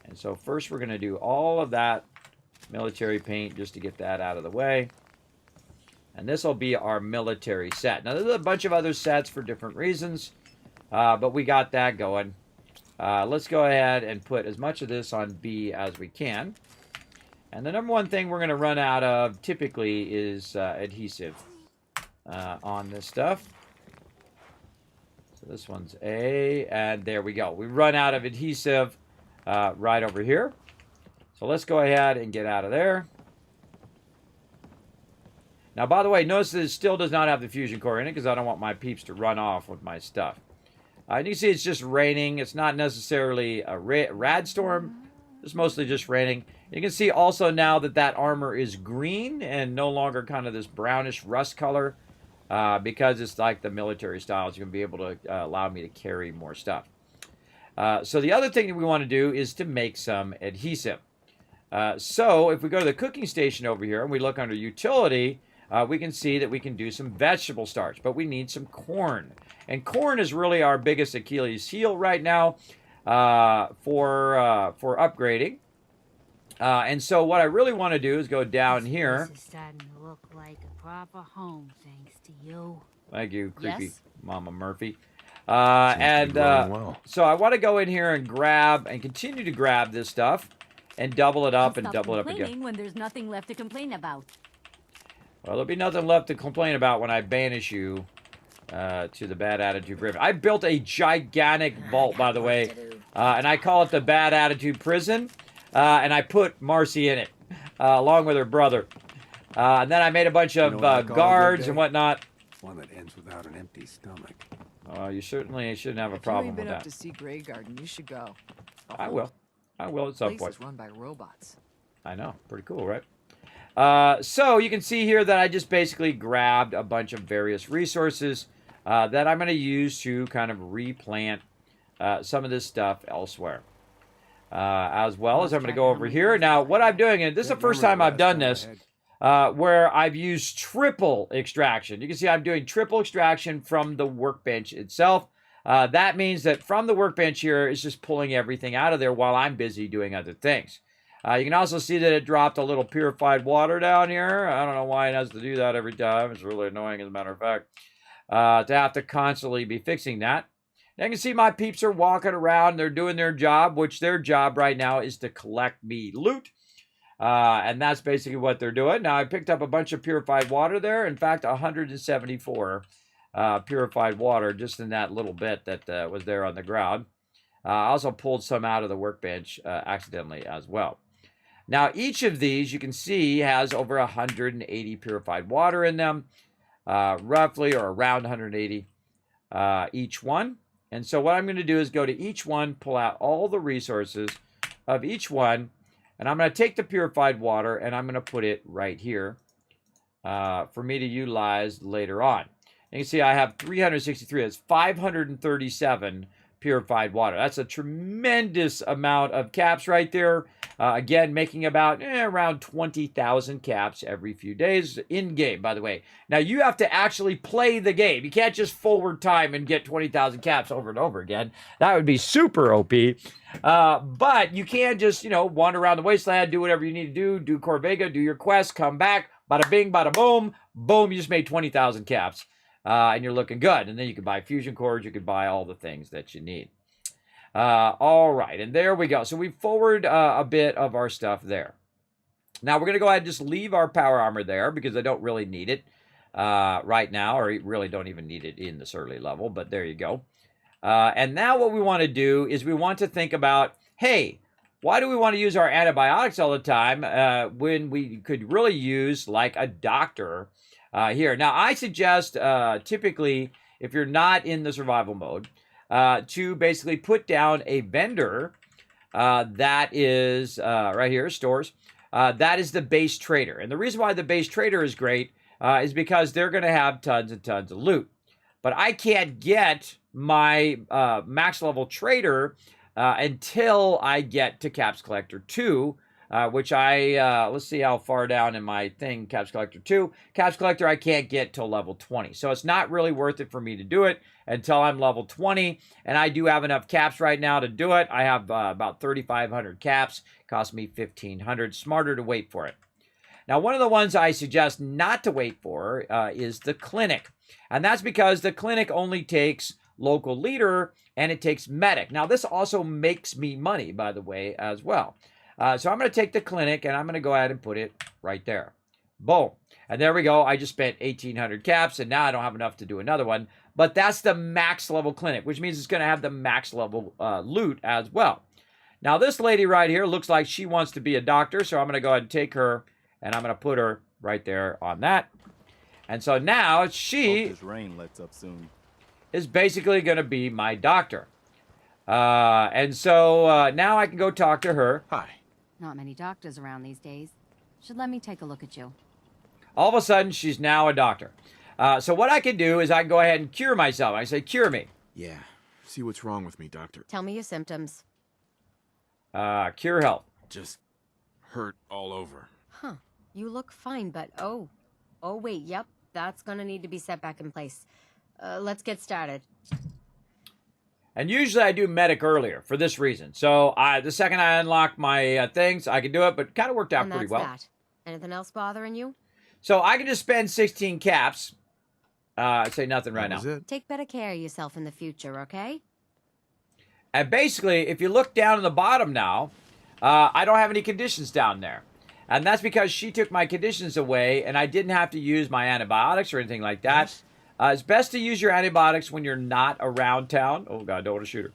And so first we're going to do all of that military paint just to get that out of the way. And this will be our military set. Now there's a bunch of other sets for different reasons, but we got that going. Let's go ahead and put as much of this on B as we can. And the number one thing we're going to run out of typically is adhesive on this stuff. So this one's A, and there we go. We run out of adhesive right over here. So let's go ahead and get out of there. Now, by the way, notice that it still does not have the fusion core in it because I don't want my peeps to run off with my stuff. And you can see it's just raining. It's not necessarily a rad storm. It's mostly just raining. You can see also now that that armor is green and no longer kind of this brownish rust color because it's like the military style. It's going to be able to allow me to carry more stuff. So the other thing that we want to do is to make some adhesive. So if we go to the cooking station over here and we look under utility, we can see that we can do some vegetable starch, but we need some corn. And corn is really our biggest Achilles heel right now for upgrading. And so what I really want to do is go down here. This is starting to look like a proper home, thanks to you. Thank you, creepy Yes? Mama Murphy. So I want to go in here and grab and continue to grab this stuff and double it up and double it up again. When there's nothing left to complain about. Well, there'll be nothing left to complain about when I banish you to the Bad Attitude Prison. I built a gigantic vault, by the way, and I call it the Bad Attitude Prison, and I put Marcy in it, along with her brother. And then I made a bunch of guards and whatnot. One that ends without an empty stomach. You certainly shouldn't have a problem with If you've been up that. to see Grey Garden, you should go. I will. I will at some Place point. is run by robots. I know. Pretty cool, right? So you can see here that I just basically grabbed a bunch of various resources that I'm going to use to kind of replant some of this stuff elsewhere. As well as I'm going to go over here. Now, what I'm doing, and this is the first time I've done this, where I've used triple extraction. You can see I'm doing triple extraction from the workbench itself. That means that from the workbench here, it's just pulling everything out of there while I'm busy doing other things. You can also see that it dropped a little purified water down here. I don't know why it has to do that every time. It's really annoying, as a matter of fact, to have to constantly be fixing that. Now you can see my peeps are walking around. They're doing their job, which their job right now is to collect me loot. And that's basically what they're doing. Now, I picked up a bunch of purified water there. In fact, 174 purified water just in that little bit that was there on the ground. I also pulled some out of the workbench accidentally as well. Now, each of these, you can see, has over 180 purified water in them, roughly, or around 180 each one. And so what I'm going to do is go to each one, pull out all the resources of each one, and I'm going to take the purified water, and I'm going to put it right here for me to utilize later on. And you can see I have 363. That's 537 purified water. That's a tremendous amount of caps right there. Again, making about around 20,000 caps every few days in-game, by the way. Now, you have to actually play the game. You can't just forward time and get 20,000 caps over and over again. That would be super OP. But you can just, wander around the wasteland, do whatever you need to do Corvega, do your quest, come back, bada bing, bada boom, boom, you just made 20,000 caps. And you're looking good. And then you can buy fusion cores. You can buy all the things that you need. All right. And there we go. So we forward a bit of our stuff there. Now, we're going to go ahead and just leave our power armor there because I don't really need it right now, or really don't even need it in this early level. But there you go. And now what we want to do is we want to think about, hey, why do we want to use our antibiotics all the time when we could really use like a doctor here? Now, I suggest typically, if you're not in the survival mode, to basically put down a vendor that is right here, stores. That is the base trader. And the reason why the base trader is great is because they're going to have tons and tons of loot. But I can't get my max level trader until I get to Caps Collector 2. Which let's see how far down in my thing, Caps Collector 2. Caps Collector, I can't get till level 20. So it's not really worth it for me to do it until I'm level 20. And I do have enough caps right now to do it. I have about 3,500 caps. Cost me 1,500. Smarter to wait for it. Now, one of the ones I suggest not to wait for is the clinic. And that's because the clinic only takes local leader and it takes medic. Now, this also makes me money, by the way, as well. So I'm going to take the clinic, and I'm going to go ahead and put it right there. Boom. And there we go. I just spent 1,800 caps, and now I don't have enough to do another one. But that's the max level clinic, which means it's going to have the max level loot as well. Now, this lady right here looks like she wants to be a doctor, so I'm going to go ahead and take her, and I'm going to put her right there on that. And so now she this rain lets up soon. Is basically going to be my doctor. And so now I can go talk to her. Hi. Not many doctors around these days. Should let me take a look at you. All of a sudden, she's now a doctor. So what I can do is I can go ahead and cure myself. I say, cure me. Yeah. See what's wrong with me, doctor. Tell me your symptoms. Cure health. Just hurt all over. Huh. You look fine, but oh wait, yep. That's gonna need to be set back in place. Let's get started. And usually I do medic earlier for this reason. So the second I unlock my things, I can do it, but it kind of worked out pretty well. That. Anything else bothering you? So I can just spend 16 caps. I'd say nothing right now. Take better care of yourself in the future, okay? And basically, if you look down at the bottom now, I don't have any conditions down there. And that's because she took my conditions away, and I didn't have to use my antibiotics or anything like that. Yes. It's best to use your antibiotics when you're not around town. Oh, God, don't want to shoot her.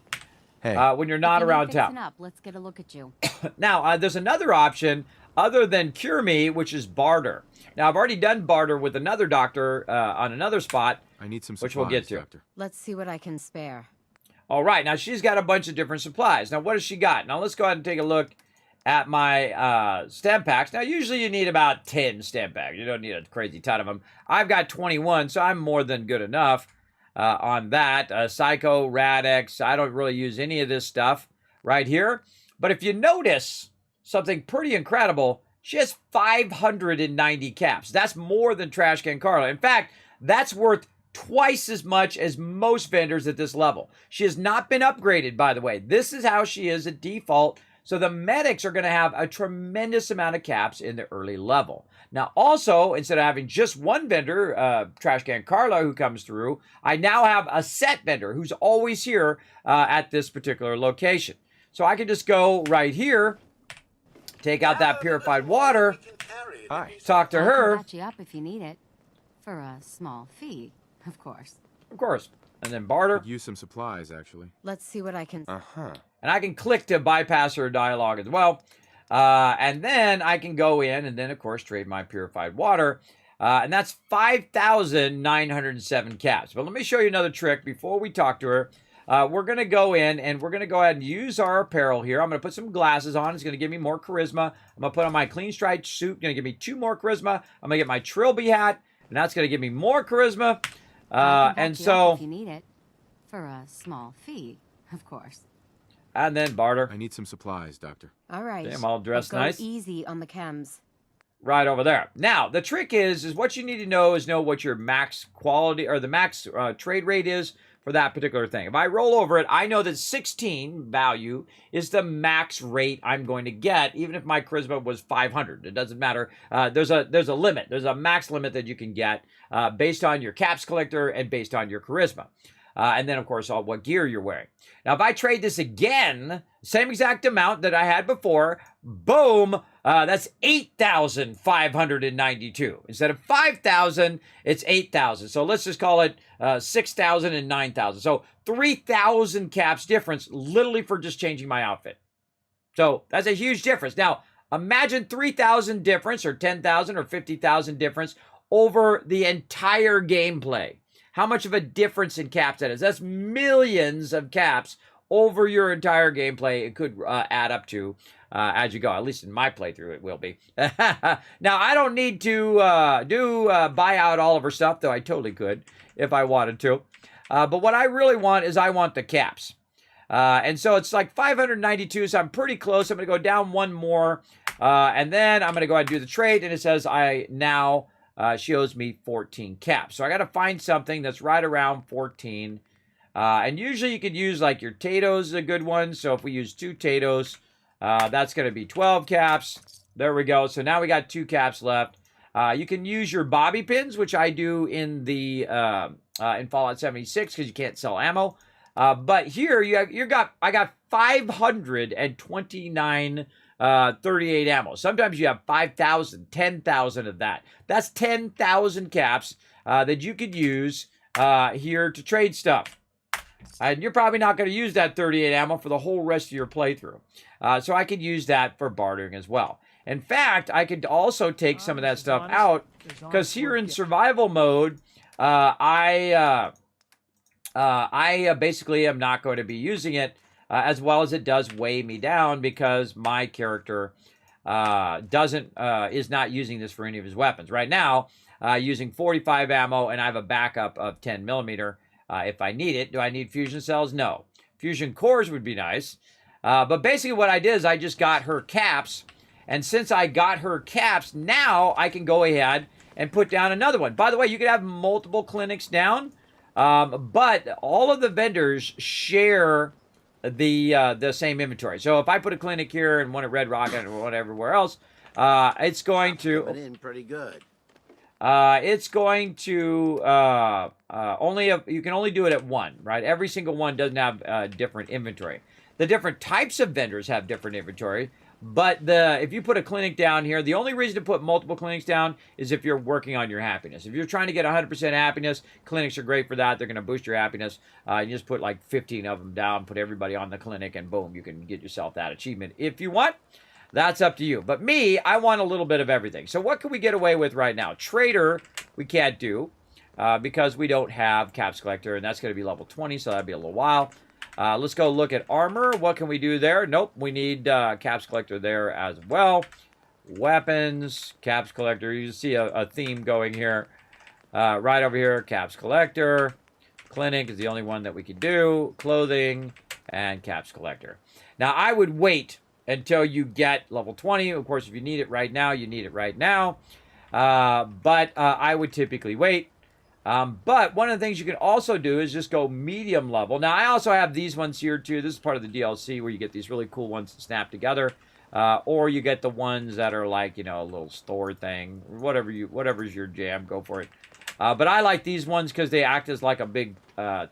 Hey. When you're not around town. Up, let's get a look at you. Now, there's another option other than cure me, which is barter. Now, I've already done barter with another doctor on another spot, I need some supplies, which we'll get to. doctor. Let's see what I can spare. All right, now she's got a bunch of different supplies. Now, what has she got? Now, let's go ahead and take a look at my stem packs. Now, usually you need about 10 stem packs. You don't need a crazy ton of them. I've got 21, so I'm more than good enough on that. Psycho, Radix, I don't really use any of this stuff right here. But if you notice something pretty incredible, she has 590 caps. That's more than Trash Can Carla. In fact, that's worth twice as much as most vendors at this level. She has not been upgraded, by the way. This is how she is at default. So the medics are going to have a tremendous amount of caps in the early level. Now, also, instead of having just one vendor, Trash Can Carla, who comes through, I now have a set vendor who's always here at this particular location. So I can just go right here, take out that purified water, talk to her. I'll patch you up if you need it. For a small fee, of course. Of course. And then barter. Could use some supplies, actually. Let's see what I can... And I can click to bypass her dialogue as well. And then I can go in and then, of course, trade my purified water. And that's 5,907 caps. But let me show you another trick before we talk to her. We're going to go in and we're going to go ahead and use our apparel here. I'm going to put some glasses on. It's going to give me more charisma. I'm going to put on my clean striped suit. Going to give me 2 more charisma. I'm going to get my Trilby hat. And that's going to give me more charisma. And so... if you need it. For a small fee, of course. And then barter. I need some supplies, Doctor. All right. Okay, I'm all dressed go nice. Easy on the chems. Right over there. Now, the trick is what you need to know is what your max quality or the max trade rate is for that particular thing. If I roll over it, I know that 16 value is the max rate I'm going to get, even if my charisma was 500. It doesn't matter. There's a limit. There's a max limit that you can get based on your caps collector and based on your charisma. And then, of course, what gear you're wearing. Now, if I trade this again, same exact amount that I had before, boom, that's 8,592. Instead of 5,000, it's 8,000. So let's just call it 6,000 and 9,000. So 3,000 caps difference literally for just changing my outfit. So that's a huge difference. Now, imagine 3,000 difference or 10,000 or 50,000 difference over the entire gameplay. How much of a difference in caps that is? That's millions of caps over your entire gameplay. It could add up to as you go. At least in my playthrough, it will be. Now, I don't need to buy out all of her stuff, though I totally could if I wanted to. But what I really want is I want the caps. And so it's like 592, so I'm pretty close. I'm going to go down one more. And then I'm going to go ahead and do the trade. And it says I now... she owes me 14 caps. So I got to find something that's right around 14. And usually you could use like your Tato's is a good one. So if we use 2 Tato's, that's going to be 12 caps. There we go. So now we got 2 caps left. You can use your bobby pins, which I do in the in Fallout 76 because you can't sell ammo. But here I got 529 38 ammo. Sometimes you have 5,000, 10,000 of that. That's 10,000 caps that you could use here to trade stuff. And you're probably not going to use that 38 ammo for the whole rest of your playthrough. So I could use that for bartering as well. In fact, I could also take some of that stuff out because here in survival mode, I basically am not going to be using it as well as it does weigh me down because my character is not using this for any of his weapons. Right now, using 45 ammo, and I have a backup of 10 millimeter if I need it. Do I need fusion cells? No. Fusion cores would be nice. But basically what I did is I just got her caps, and since I got her caps, now I can go ahead and put down another one. By the way, you could have multiple clinics down, but all of the vendors share the same inventory. So if I put a clinic here and one at Red Rock and one everywhere else, it's going to coming in pretty good. It's going to you can only do it at one, right? Every single one doesn't have different inventory. The different types of vendors have different inventory, but if you put a clinic down here, the only reason to put multiple clinics down is if you're working on your happiness. If you're trying to get 100% happiness, clinics are great for that. They're going to boost your happiness. You just put like 15 of them down, put everybody on the clinic, and boom, you can get yourself that achievement. If you want, that's up to you. But me, I want a little bit of everything. So what can we get away with right now? Trader, we can't do because we don't have Caps Collector, and that's going to be level 20, so that'll be a little while. Let's go look at armor. What can we do there? Nope, we need Caps Collector there as well. Weapons, Caps Collector. You see a theme going here. Right over here, Caps Collector. Clinic is the only one that we can do. Clothing and Caps Collector. Now, I would wait until you get level 20. Of course, if you need it right now, you need it right now. But I would typically wait. But one of the things you can also do is just go medium level. Now, I also have these ones here, too. This is part of the DLC where you get these really cool ones that snap together. Or you get the ones that are like, you know, a little store thing. Whatever's your jam, go for it. But I like these ones because they act as like a big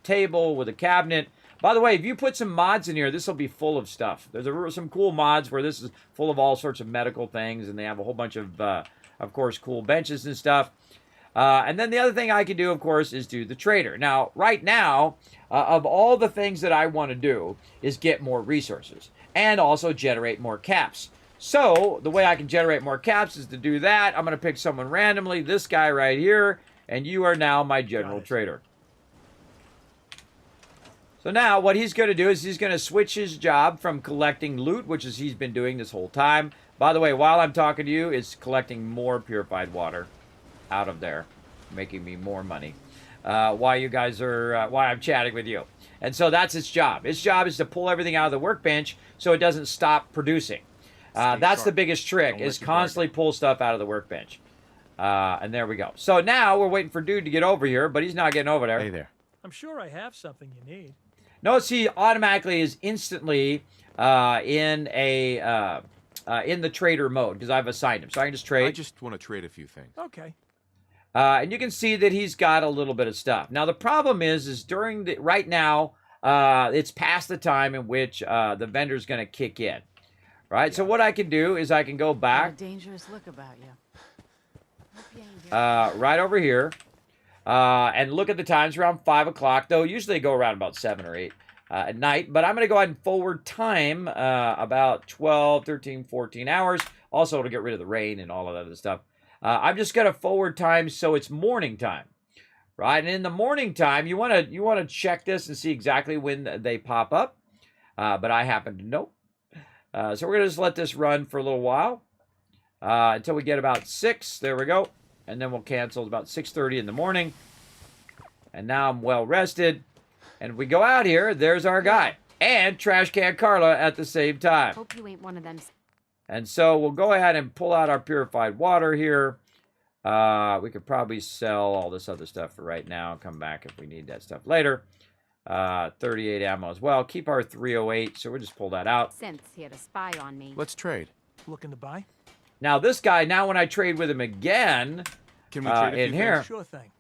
table with a cabinet. By the way, if you put some mods in here, this will be full of stuff. There's some cool mods where this is full of all sorts of medical things, and they have a whole bunch of course, cool benches and stuff. And then the other thing I can do, of course, is do the trader. Now, right now, of all the things that I want to do is get more resources and also generate more caps. So the way I can generate more caps is to do that. I'm going to pick someone randomly, this guy right here, and you are now my general trader. So now what he's going to do is he's going to switch his job from collecting loot, which is he's been doing this whole time. By the way, while I'm talking to you, it's collecting more purified water out of there, making me more money while you guys are, while I'm chatting with you. And so that's its job. Its job is to pull everything out of the workbench so it doesn't stop producing. That's the biggest trick, is constantly pull stuff out of the workbench. And there we go. So now we're waiting for Dude to get over here, but he's not getting over there. Hey there. I'm sure I have something you need. Notice he automatically is instantly in the trader mode because I've assigned him. So I can just trade. I just want to trade a few things. Okay. And you can see that he's got a little bit of stuff. Now the problem is during the right now, it's past the time in which the vendor's going to kick in. Right. Yeah. So what I can do is I can go back. A dangerous look about you. Right over here. And look at the times around 5 o'clock, though usually they go around about 7 or 8 at night. But I'm going to go ahead and forward time about 12, 13, 14 hours. Also to get rid of the rain and all of that other stuff. I'm just going to forward time so it's morning time. Right? And in the morning time, you want to check this and see exactly when they pop up. But I happen to know. So we're going to just let this run for a little while until we get about 6. There we go. And then we'll cancel about 6:30 in the morning. And now I'm well rested. And if we go out here, there's our guy. And Trash Can Carla at the same time. Hope you ain't one of them. And so we'll go ahead and pull out our purified water here. We could probably sell all this other stuff for right now. Come back if we need that stuff later. 38 ammo as well. Keep our 308, so we'll just pull that out. Since he had a spy on me. Let's trade. Looking to buy? Now this guy, now when I trade with him again, can we trade in here? Sure thing.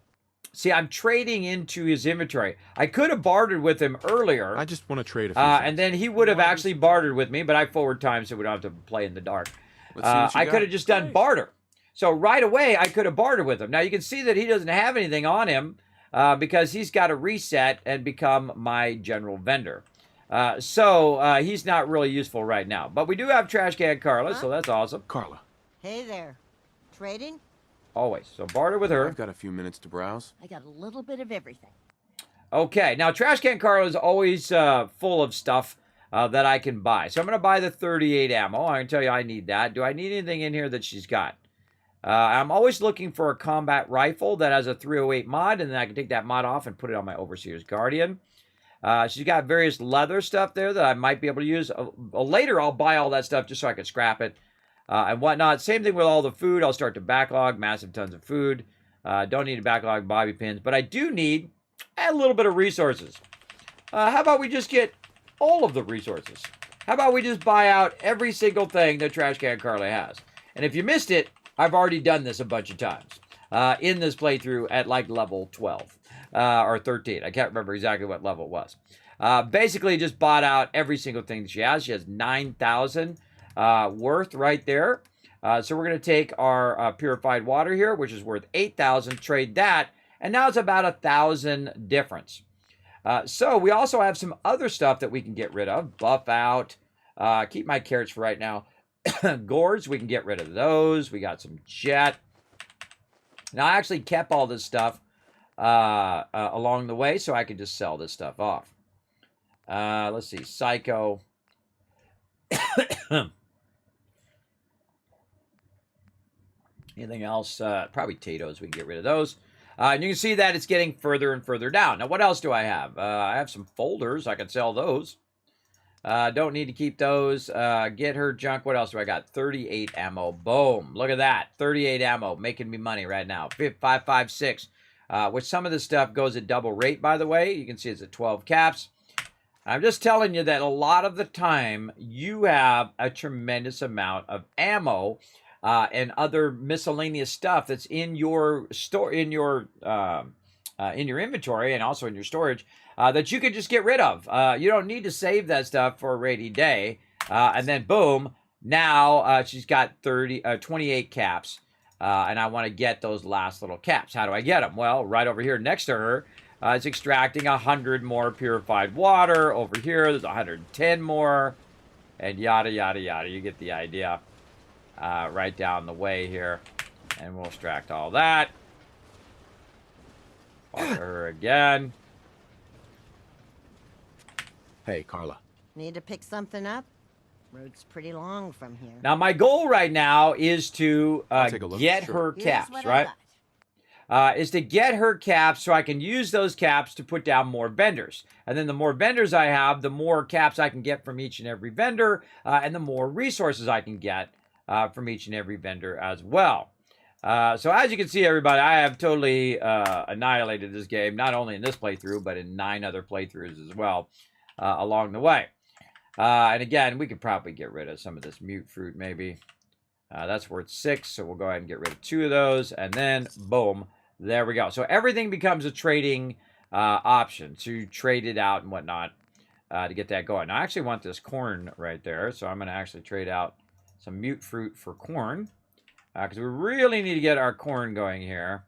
See, I'm trading into his inventory. I could have bartered with him earlier. I just want to trade a few and then he would have actually bartered with me, but I forward time so we don't have to play in the dark. I could have just done barter. So right away, I could have bartered with him. Now you can see that he doesn't have anything on him because he's got to reset and become my general vendor. So he's not really useful right now. But we do have Trash Can Carla, so that's awesome. Carla. Hey there. Trading? Always. So barter with her. I've got a few minutes to browse. I got a little bit of everything. Okay. Now, Trash Can Carla is always full of stuff that I can buy. So I'm going to buy the 38 ammo. I can tell you I need that. Do I need anything in here that she's got? I'm always looking for a combat rifle that has a 308 mod, and then I can take that mod off and put it on my Overseer's Guardian. She's got various leather stuff there that I might be able to use. Later, I'll buy all that stuff just so I can scrap it. And whatnot. Same thing with all the food. I'll start to backlog massive tons of food. Don't need to backlog bobby pins, but I do need a little bit of resources. How about we just get all of the resources? How about we just buy out every single thing that Trash Can Carla has? And if you missed it, I've already done this a bunch of times in this playthrough at like level 12 or 13. I can't remember exactly what level it was. Basically, just bought out every single thing that she has. She has 9,000 worth right there. So we're going to take our purified water here, which is worth 8,000, trade that, and now it's about 1,000 difference. So we also have some other stuff that we can get rid of. Buff out. Keep my carrots for right now. Gourds, we can get rid of those. We got some jet. Now, I actually kept all this stuff along the way, so I could just sell this stuff off. Let's see. Psycho. Anything else? Probably potatoes. We can get rid of those. And you can see that it's getting further and further down. Now, what else do I have? I have some folders. I can sell those. Don't need to keep those. Get her junk. What else do I got? 38 ammo. Boom. Look at that. 38 ammo. Making me money right now. 556. which some of this stuff goes at double rate, by the way. You can see it's at 12 caps. I'm just telling you that a lot of the time you have a tremendous amount of ammo and other miscellaneous stuff that's in your in your inventory and also in your storage that you can just get rid of. You don't need to save that stuff for a rainy day. And then boom, now she's got 28 caps. And I want to get those last little caps. How do I get them? Well, right over here next to her, it's extracting 100 more purified water. Over here, there's 110 more. And yada, yada, yada. You get the idea. Right down the way here. And we'll extract all that. Follow her again. Hey, Carla. Need to pick something up? Road's pretty long from here. Now, my goal right now is to get her Here's caps, what I right? got. Is to get her caps so I can use those caps to put down more vendors. And then the more vendors I have, the more caps I can get from each and every vendor, and the more resources I can get from each and every vendor as well. So as you can see, everybody, I have totally annihilated this game, not only in this playthrough, but in 9 other playthroughs as well along the way. And again, we could probably get rid of some of this mute fruit, maybe. That's worth 6, so we'll go ahead and get rid of 2 of those, and then, boom, there we go. So everything becomes a trading option to trade it out and whatnot to get that going. Now, I actually want this corn right there, so I'm going to actually trade out some mute fruit for corn, because we really need to get our corn going here.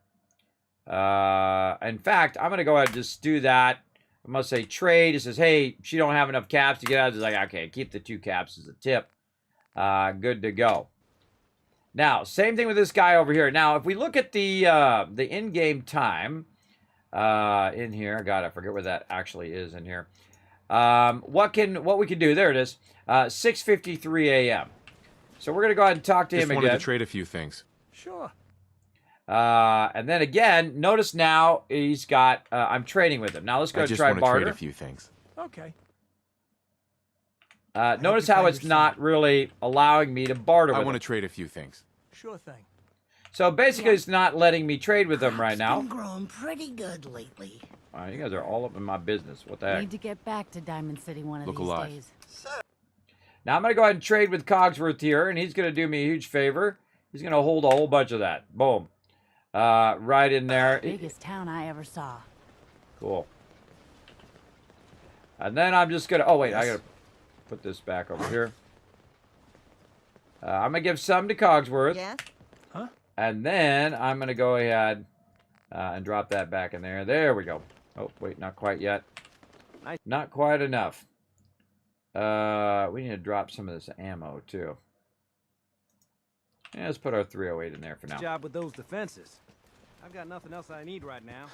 In fact, I'm going to go ahead and just do that. I'm going to say trade. It says, hey, she don't have enough caps to get out. It's like, okay, keep the 2 caps as a tip. Good to go. Now, same thing with this guy over here. Now, if we look at the in-game time in here, God, I forget where that actually is in here. What we can do? There it is. 6:53 a.m. So we're gonna go ahead and talk to him again. Just wanted to trade a few things. Sure. And then again, notice now he's got. I'm trading with him. Now let's go and try barter. I just want to trade a few things. Okay. Notice how it's not really allowing me to barter with him. I want to trade a few things. Sure thing. So basically, it's not letting me trade with him right now. Been growing pretty good lately. You guys are all up in my business. What the heck? Need to get back to Diamond City one of Look these alive. days. Now I'm going to go ahead and trade with Cogsworth here, and he's going to do me a huge favor. He's going to hold a whole bunch of that. Boom. Right in there. Biggest town I ever saw. Cool. And then I'm just going to... Oh, wait. I got to put this back over here. I'm going to give some to Cogsworth. Yes? Huh? And then I'm going to go ahead and drop that back in there. There we go. Oh, wait. Not quite yet. Not quite enough. We need to drop some of this ammo, too. Yeah, let's put our 308 in there for now. Good job with those defenses. I've got nothing else I need right now.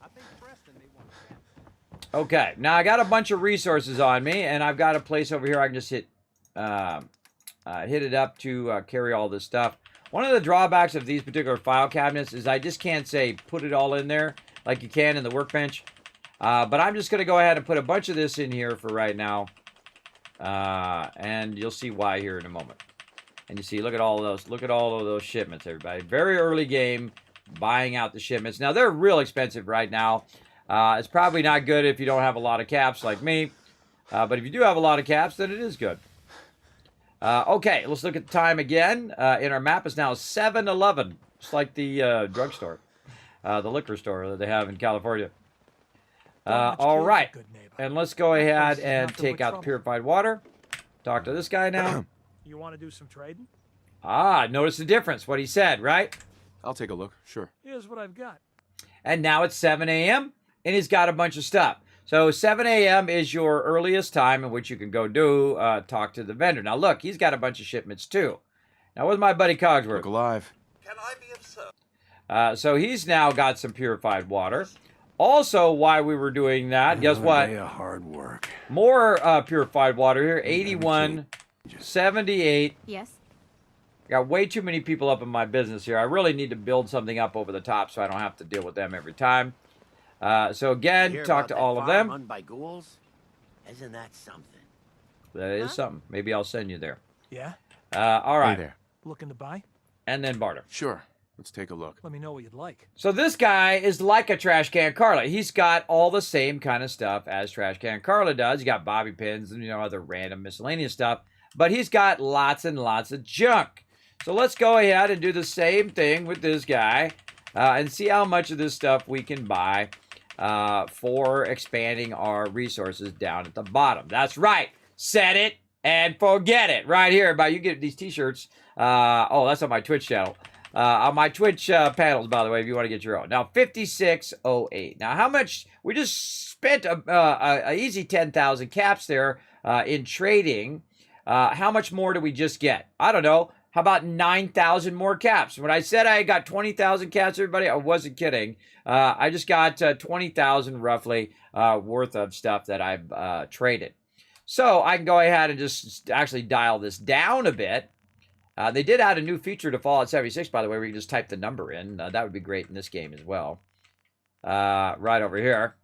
I think Preston may want to... Okay, now I got a bunch of resources on me, and I've got a place over here I can just hit it up to carry all this stuff. One of the drawbacks of these particular file cabinets is I just can't say put it all in there like you can in the workbench. But I'm just going to go ahead and put a bunch of this in here for right now. And you'll see why here in a moment. And you see, look at all of those. Look at all of those shipments, everybody. Very early game, buying out the shipments. Now, they're real expensive right now. It's probably not good if you don't have a lot of caps like me. But if you do have a lot of caps, then it is good. Okay, let's look at the time again. In our map is now 7-11. Just like the drugstore. The liquor store that they have in California. All right. And let's go ahead and take out the purified water. Talk to this guy now. You want to do some trading? Notice the difference. What he said, right? I'll take a look. Sure. Here's what I've got. And now it's 7 a.m. and he's got a bunch of stuff. So 7 a.m. is your earliest time in which you can go talk to the vendor. Now look, he's got a bunch of shipments too. Now where's my buddy Cogsworth? Look alive. Can I be of service? So he's now got some purified water. Also, while we were doing that, guess what? Day of hard work. More purified water here. 81, 78. Yes. Got way too many people up in my business here. I really need to build something up over the top so I don't have to deal with them every time. So again, talk to all of them. Run by ghouls? Isn't that something? That is something. Maybe I'll send you there. Yeah? All right. Hey there. Looking to buy? And then barter. Sure. Let's take a look. Let me know what you'd like. So this guy is like a Trash Can Carla. He's got all the same kind of stuff as Trash Can Carla does. He got bobby pins and, other random miscellaneous stuff. But he's got lots and lots of junk. So let's go ahead and do the same thing with this guy and see how much of this stuff we can buy for expanding our resources down at the bottom. That's right. Set it and forget it. Right here. You get these t-shirts. Oh, that's on my Twitch channel. On my Twitch panels, by the way, if you want to get your own. Now, 5608. Now, how much? We just spent a easy 10,000 caps there in trading. How much more do we just get? I don't know. How about 9,000 more caps? When I said I got 20,000 caps, everybody, I wasn't kidding. I just got 20,000 roughly worth of stuff that I've traded. So I can go ahead and just actually dial this down a bit. They did add a new feature to Fallout 76, by the way, where you just type the number in. That would be great in this game as well. Right over here.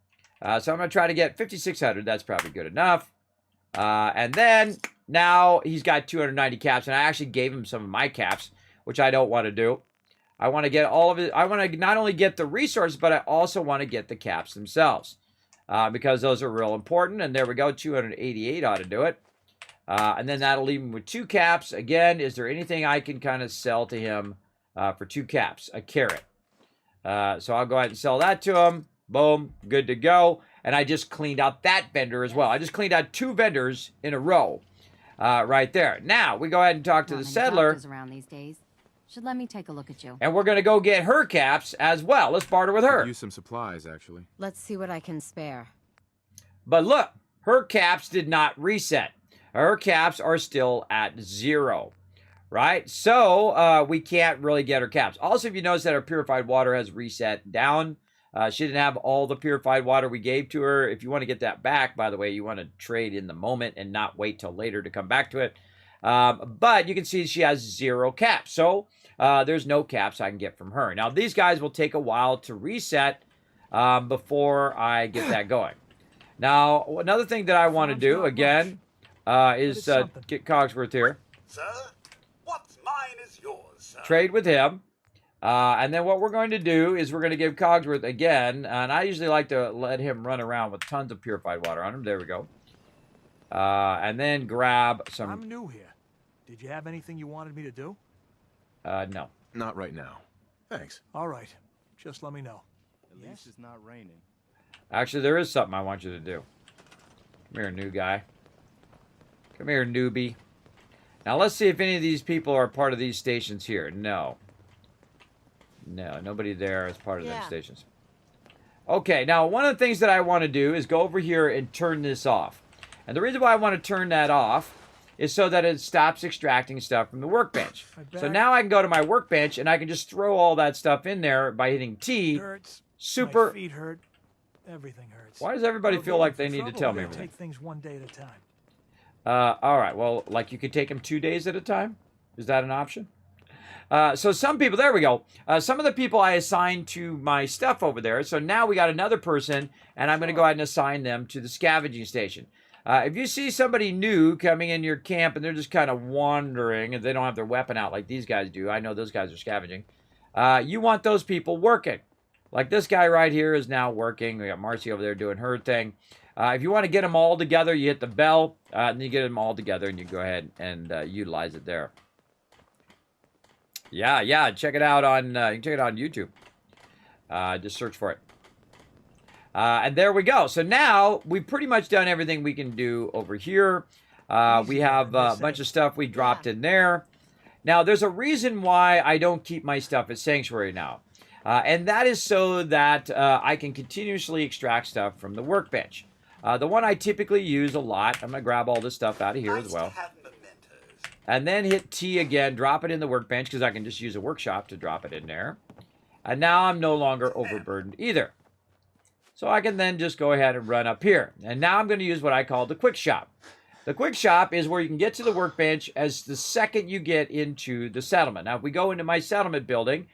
So I'm going to try to get 5,600. That's probably good enough. And then now he's got 290 caps, and I actually gave him some of my caps, which I don't want to do. I want to get all of it. I want to not only get the resources, but I also want to get the caps themselves because those are real important. And there we go. 288 ought to do it. And then that'll leave him with 2 caps. Again, is there anything I can kind of sell to him for 2 caps? A carrot. So I'll go ahead and sell that to him. Boom. Good to go. And I just cleaned out that vendor as well. I just cleaned out 2 vendors in a row right there. Now, we go ahead and talk to the settler. Around these days. Should let me take a look at you. And we're going to go get her caps as well. Let's barter with her. Use some supplies, actually. Let's see what I can spare. But look, her caps did not reset. Her caps are still at 0, right? So we can't really get her caps. Also, if you notice that her purified water has reset down, she didn't have all the purified water we gave to her. If you want to get that back, by the way, you want to trade in the moment and not wait till later to come back to it. But you can see she has 0 caps. So there's no caps I can get from her. Now, these guys will take a while to reset before I get that going. Now, another thing that I want to do, again, is get Cogsworth here. Sir, what's mine is yours, sir. Trade with him. And then what we're going to do is we're going to give Cogsworth again. And I usually like to let him run around with tons of purified water on him. There we go. And then grab some... I'm new here. Did you have anything you wanted me to do? No. Not right now. Thanks. All right. Just let me know. At least it's not raining. Actually, there is something I want you to do. Come here, new guy. Come here, newbie. Now, let's see if any of these people are part of these stations here. No. No, nobody there is part of them stations. Okay, now, one of the things that I want to do is go over here and turn this off. And the reason why I want to turn that off is so that it stops extracting stuff from the workbench. So now I can go to my workbench and I can just throw all that stuff in there by hitting T. It hurts. Super. My feet hurt. Everything hurts. Why does everybody feel like they need to tell me everything? Take things one day at a time. All right. Well, like you could take them 2 days at a time? Is that an option? So some people, there we go. Some of the people I assigned to my stuff over there. So now we got another person, and I'm going to go ahead and assign them to the scavenging station. If you see somebody new coming in your camp and they're just kind of wandering and they don't have their weapon out like these guys do, I know those guys are scavenging, you want those people working. Like this guy right here is now working. We got Marcy over there doing her thing. If you want to get them all together, you hit the bell, and you get them all together, and you go ahead and utilize it there. Yeah, check it out on, you can check it out on YouTube. Just search for it. And there we go. So now we've pretty much done everything we can do over here. We have a bunch of stuff we dropped in there. Now, there's a reason why I don't keep my stuff at Sanctuary now. And that is so that I can continuously extract stuff from the workbench. The one I typically use a lot, I'm going to grab all this stuff out of here as well. And then hit T again, drop it in the workbench, because I can just use a workshop to drop it in there. And now I'm no longer overburdened either. So I can then just go ahead and run up here. And now I'm going to use what I call the quick shop. The quick shop is where you can get to the workbench as the second you get into the settlement. Now, if we go into my settlement building,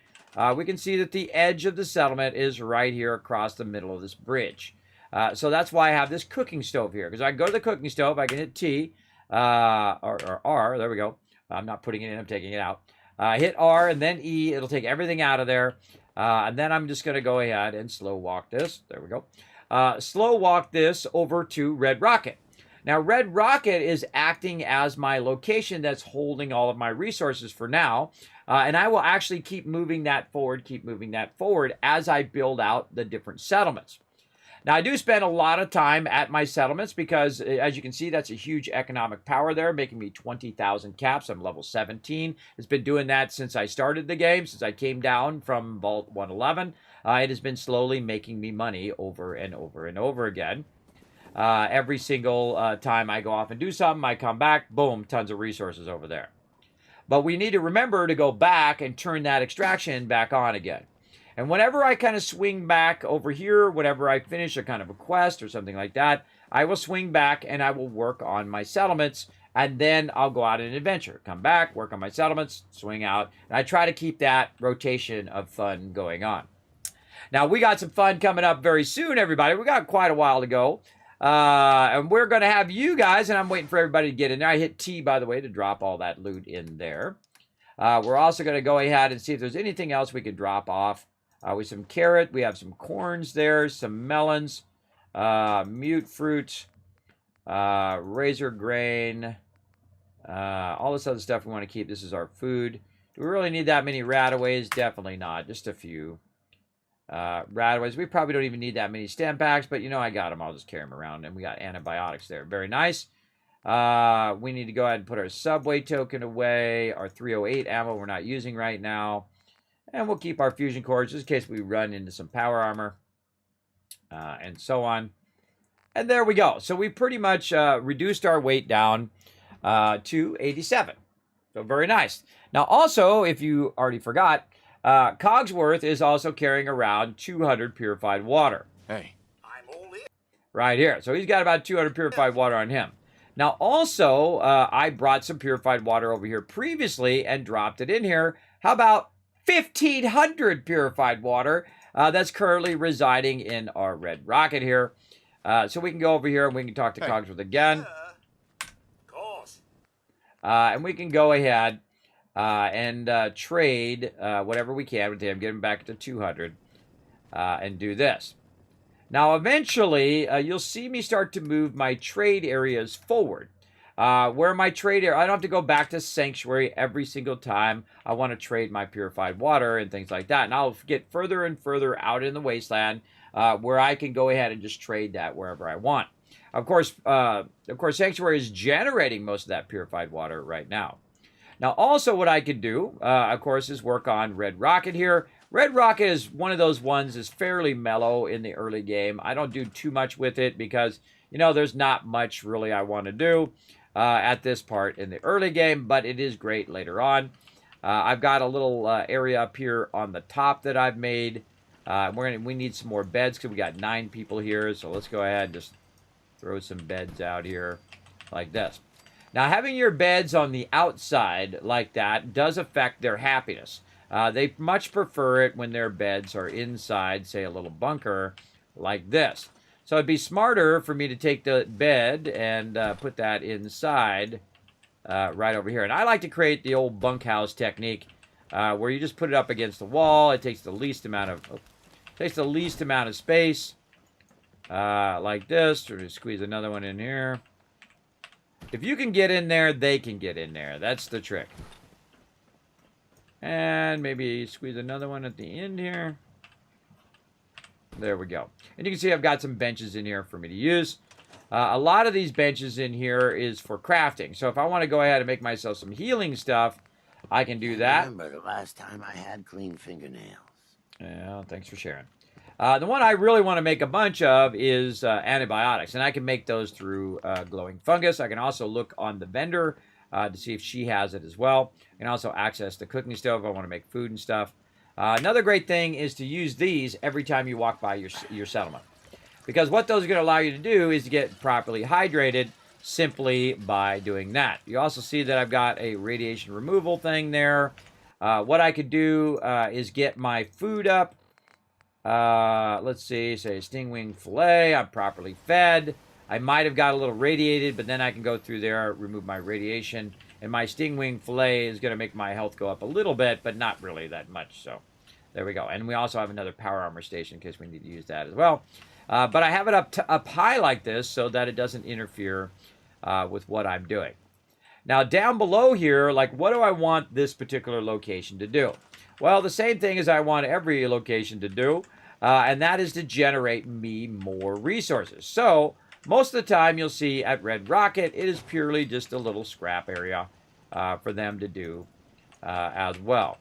we can see that the edge of the settlement is right here across the middle of this bridge. So that's why I have this cooking stove here. Because I can go to the cooking stove, I can hit T, or R, there we go. I'm not putting it in, I'm taking it out. Hit R and then E. It'll take everything out of there. And then I'm just going to go ahead and slow walk this. There we go. Slow walk this over to Red Rocket. Now, Red Rocket is acting as my location that's holding all of my resources for now. And I will actually keep moving that forward as I build out the different settlements. Now, I do spend a lot of time at my settlements because, as you can see, that's a huge economic power there, making me 20,000 caps. I'm level 17. It's been doing that since I started the game, since I came down from Vault 111. It has been slowly making me money over and over and over again. Every single time I go off and do something, I come back, boom, tons of resources over there. But we need to remember to go back and turn that extraction back on again. And whenever I kind of swing back over here, whenever I finish a kind of a quest or something like that, I will swing back and I will work on my settlements, and then I'll go out on an adventure. Come back, work on my settlements, swing out, and I try to keep that rotation of fun going on. Now, we got some fun coming up very soon, everybody. We got quite a while to go. And we're going to have you guys, and I'm waiting for everybody to get in there. I hit T, by the way, to drop all that loot in there. We're also going to go ahead and see if there's anything else we can drop off. We have some carrot. We have some corns there, some melons, mute fruit, razor grain, all this other stuff we want to keep. This is our food. Do we really need that many rataways? Definitely not. Just a few. Rataways. We probably don't even need that many stem packs, but you know I got them. I'll just carry them around. And we got antibiotics there. Very nice. We need to go ahead and put our subway token away. Our 308 ammo we're not using right now. And we'll keep our fusion cores just in case we run into some power armor. And so on. And there we go. So we pretty much reduced our weight down to 87. So very nice. Now also, if you already forgot, Cogsworth is also carrying around 200 purified water. Hey. I'm all in. Right here. So he's got about 200 purified water on him. Now also, I brought some purified water over here previously and dropped it in here. How about 1,500 purified water that's currently residing in our Red Rocket here. So we can go over here and we can talk to Cogsworth again. Of course. And we can go ahead and trade whatever we can with him, get him back to 200, and do this. Now, eventually, you'll see me start to move my trade areas forward. Where my trade area, I don't have to go back to Sanctuary every single time I want to trade my purified water and things like that. And I'll get further and further out in the wasteland where I can go ahead and just trade that wherever I want. Of course, Sanctuary is generating most of that purified water right now. Now, also what I could do, of course, is work on Red Rocket here. Red Rocket is one of those ones that's fairly mellow in the early game. I don't do too much with it because, you know, there's not much really I want to do at this part in the early game, but it is great later on. I've got a little area up here on the top that I've made. We need some more beds because we got 9 people here, so let's go ahead and just throw some beds out here like this. Now, having your beds on the outside like that does affect their happiness. They much prefer it when their beds are inside, say, a little bunker like this. So it'd be smarter for me to take the bed and put that inside right over here. And I like to create the old bunkhouse technique where you just put it up against the wall. It takes the least amount of space like this. Or just squeeze another one in here. If you can get in there, they can get in there. That's the trick. And maybe squeeze another one at the end here. There we go. And you can see I've got some benches in here for me to use. A lot of these benches in here is for crafting. So if I want to go ahead and make myself some healing stuff, I can do that. I remember the last time I had clean fingernails. Yeah, thanks for sharing. The one I really want to make a bunch of is antibiotics. And I can make those through glowing fungus. I can also look on the vendor to see if she has it as well. I can also access the cooking stove if I want to make food and stuff. Another great thing is to use these every time you walk by your settlement. Because what those are going to allow you to do is to get properly hydrated simply by doing that. You also see that I've got a radiation removal thing there. What I could do is get my food up. Let's see, say stingwing fillet. I'm properly fed. I might have got a little radiated, but then I can go through there, remove my radiation, And my stingwing fillet is going to make my health go up a little bit, but not really that much. So there we go. And we also have another power armor station in case we need to use that as well. But I have it up high like this so that it doesn't interfere with what I'm doing. Now down below here, like what do I want this particular location to do? Well, the same thing as I want every location to do, and that is to generate me more resources. So most of the time you'll see at Red Rocket, it is purely just a little scrap area for them to do as well.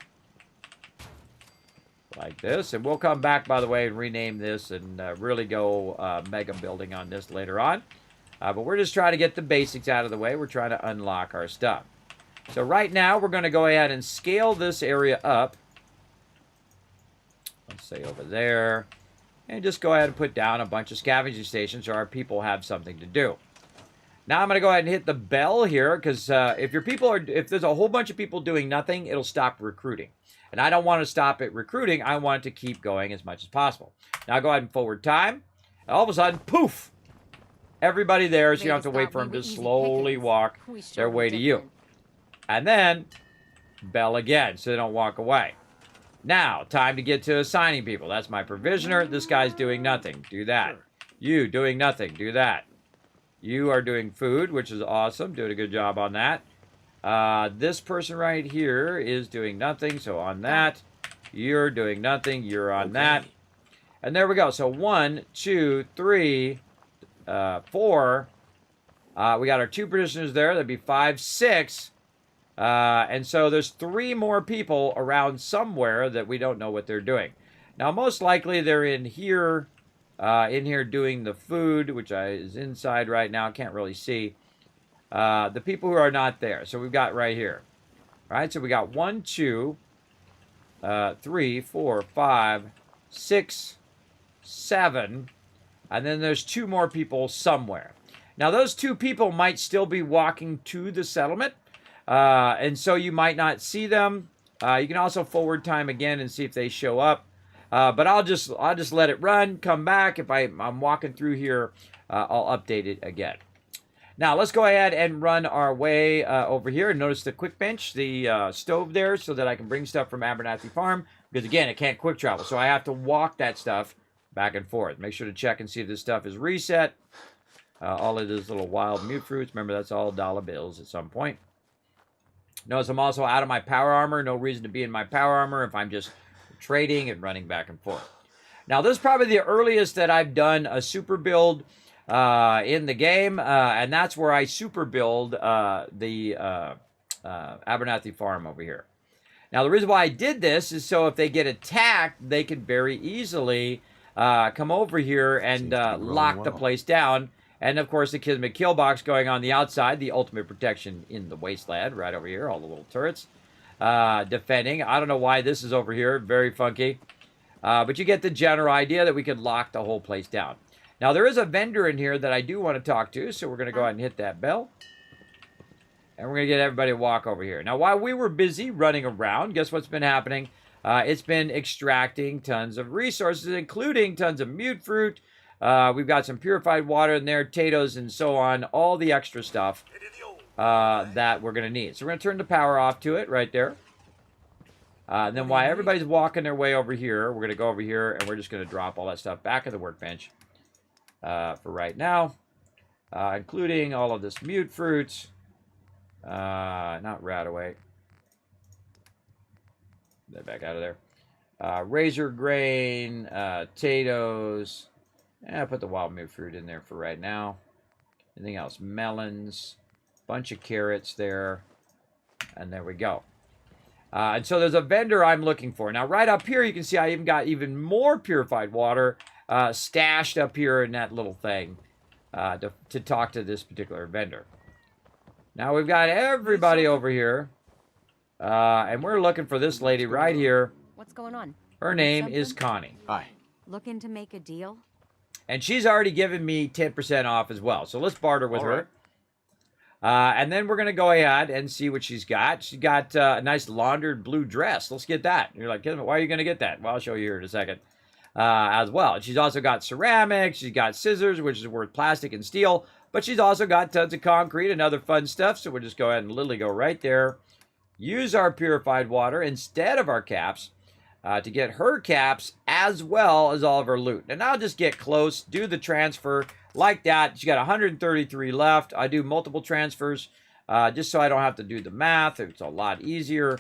Like this. And we'll come back, by the way, and rename this and really go mega building on this later on. But we're just trying to get the basics out of the way. We're trying to unlock our stuff. So right now, we're going to go ahead and scale this area up. Let's say over there. And just go ahead and put down a bunch of scavenging stations so our people have something to do. Now I'm going to go ahead and hit the bell here because if there's a whole bunch of people doing nothing, it'll stop recruiting. And I don't want to stop it recruiting. I want it to keep going as much as possible. Now go ahead and forward time. And all of a sudden, poof! Everybody there, so you don't have to wait for them to slowly walk their way to you. And then, bell again, so they don't walk away. Now, time to get to assigning people. That's my provisioner. This guy's doing nothing. Do that. You doing nothing. Do that. You are doing food, which is awesome. Doing a good job on that. This person right here is doing nothing, so on that. You're doing nothing. You're on that. And there we go. So 1, 2, 3, 4. We got our 2 prisoners there. That'd be 5, 6. And so there's 3 more people around somewhere that we don't know what they're doing. Now, most likely they're in here doing the food, which is inside right now. Can't really see. The people who are not there. So we've got right here. All right, so we got 1, 2, 3, 4, 5, 6, 7. And then there's 2 more people somewhere. Now, those 2 people might still be walking to the settlement. And so you might not see them. You can also forward time again and see if they show up. But I'll just let it run, come back. If I'm walking through here, I'll update it again. Now, let's go ahead and run our way over here. And notice the quick bench, the stove there, so that I can bring stuff from Abernathy Farm. Because, again, it can't quick travel. So I have to walk that stuff back and forth. Make sure to check and see if this stuff is reset. All of those little wild mute fruits. Remember, that's all dollar bills at some point. Notice I'm also out of my power armor. No reason to be in my power armor if I'm just trading and running back and forth. Now, this is probably the earliest that I've done a super build in the game. And that's where I super build the Abernathy Farm over here. Now, the reason why I did this is so if they get attacked, they can very easily come over here and lock the place down. And, of course, the Kismet kill box going on the outside, the ultimate protection in the wasteland, right over here, all the little turrets defending. I don't know why this is over here, very funky. But you get the general idea that we could lock the whole place down. Now, there is a vendor in here that I do want to talk to, so we're going to go ahead and hit that bell. And we're going to get everybody to walk over here. Now, while we were busy running around, guess what's been happening? It's been extracting tons of resources, including tons of mute fruit. We've got some purified water in there, potatoes, and so on. All the extra stuff that we're going to need. So we're going to turn the power off to it right there. And then while everybody's walking their way over here, we're going to go over here, and we're just going to drop all that stuff back at the workbench for right now, including all of this mute fruits. Not rat away. Get back out of there. Razor grain, potatoes. I'll put the wild mute fruit in there for right now. Anything else? Melons. Bunch of carrots there. And there we go. And so there's a vendor I'm looking for. Now, right up here, you can see I even got even more purified water stashed up here in that little thing to talk to this particular vendor. Now, we've got everybody over here. And we're looking for this lady right here. What's going on? Her name is Connie. Hi. Looking to make a deal? And she's already given me 10% off as well. So let's barter with her. And then we're going to go ahead and see what she's got. She's got a nice laundered blue dress. Let's get that. You're like, why are you going to get that? Well, I'll show you here in a second as well. She's also got ceramics. She's got scissors, which is worth plastic and steel. But she's also got tons of concrete and other fun stuff. So we'll just go ahead and literally go right there. Use our purified water instead of our caps to get her caps as well as all of her loot. And I'll just get close, do the transfer like that. She got 133 left. I do multiple transfers just so I don't have to do the math. It's a lot easier.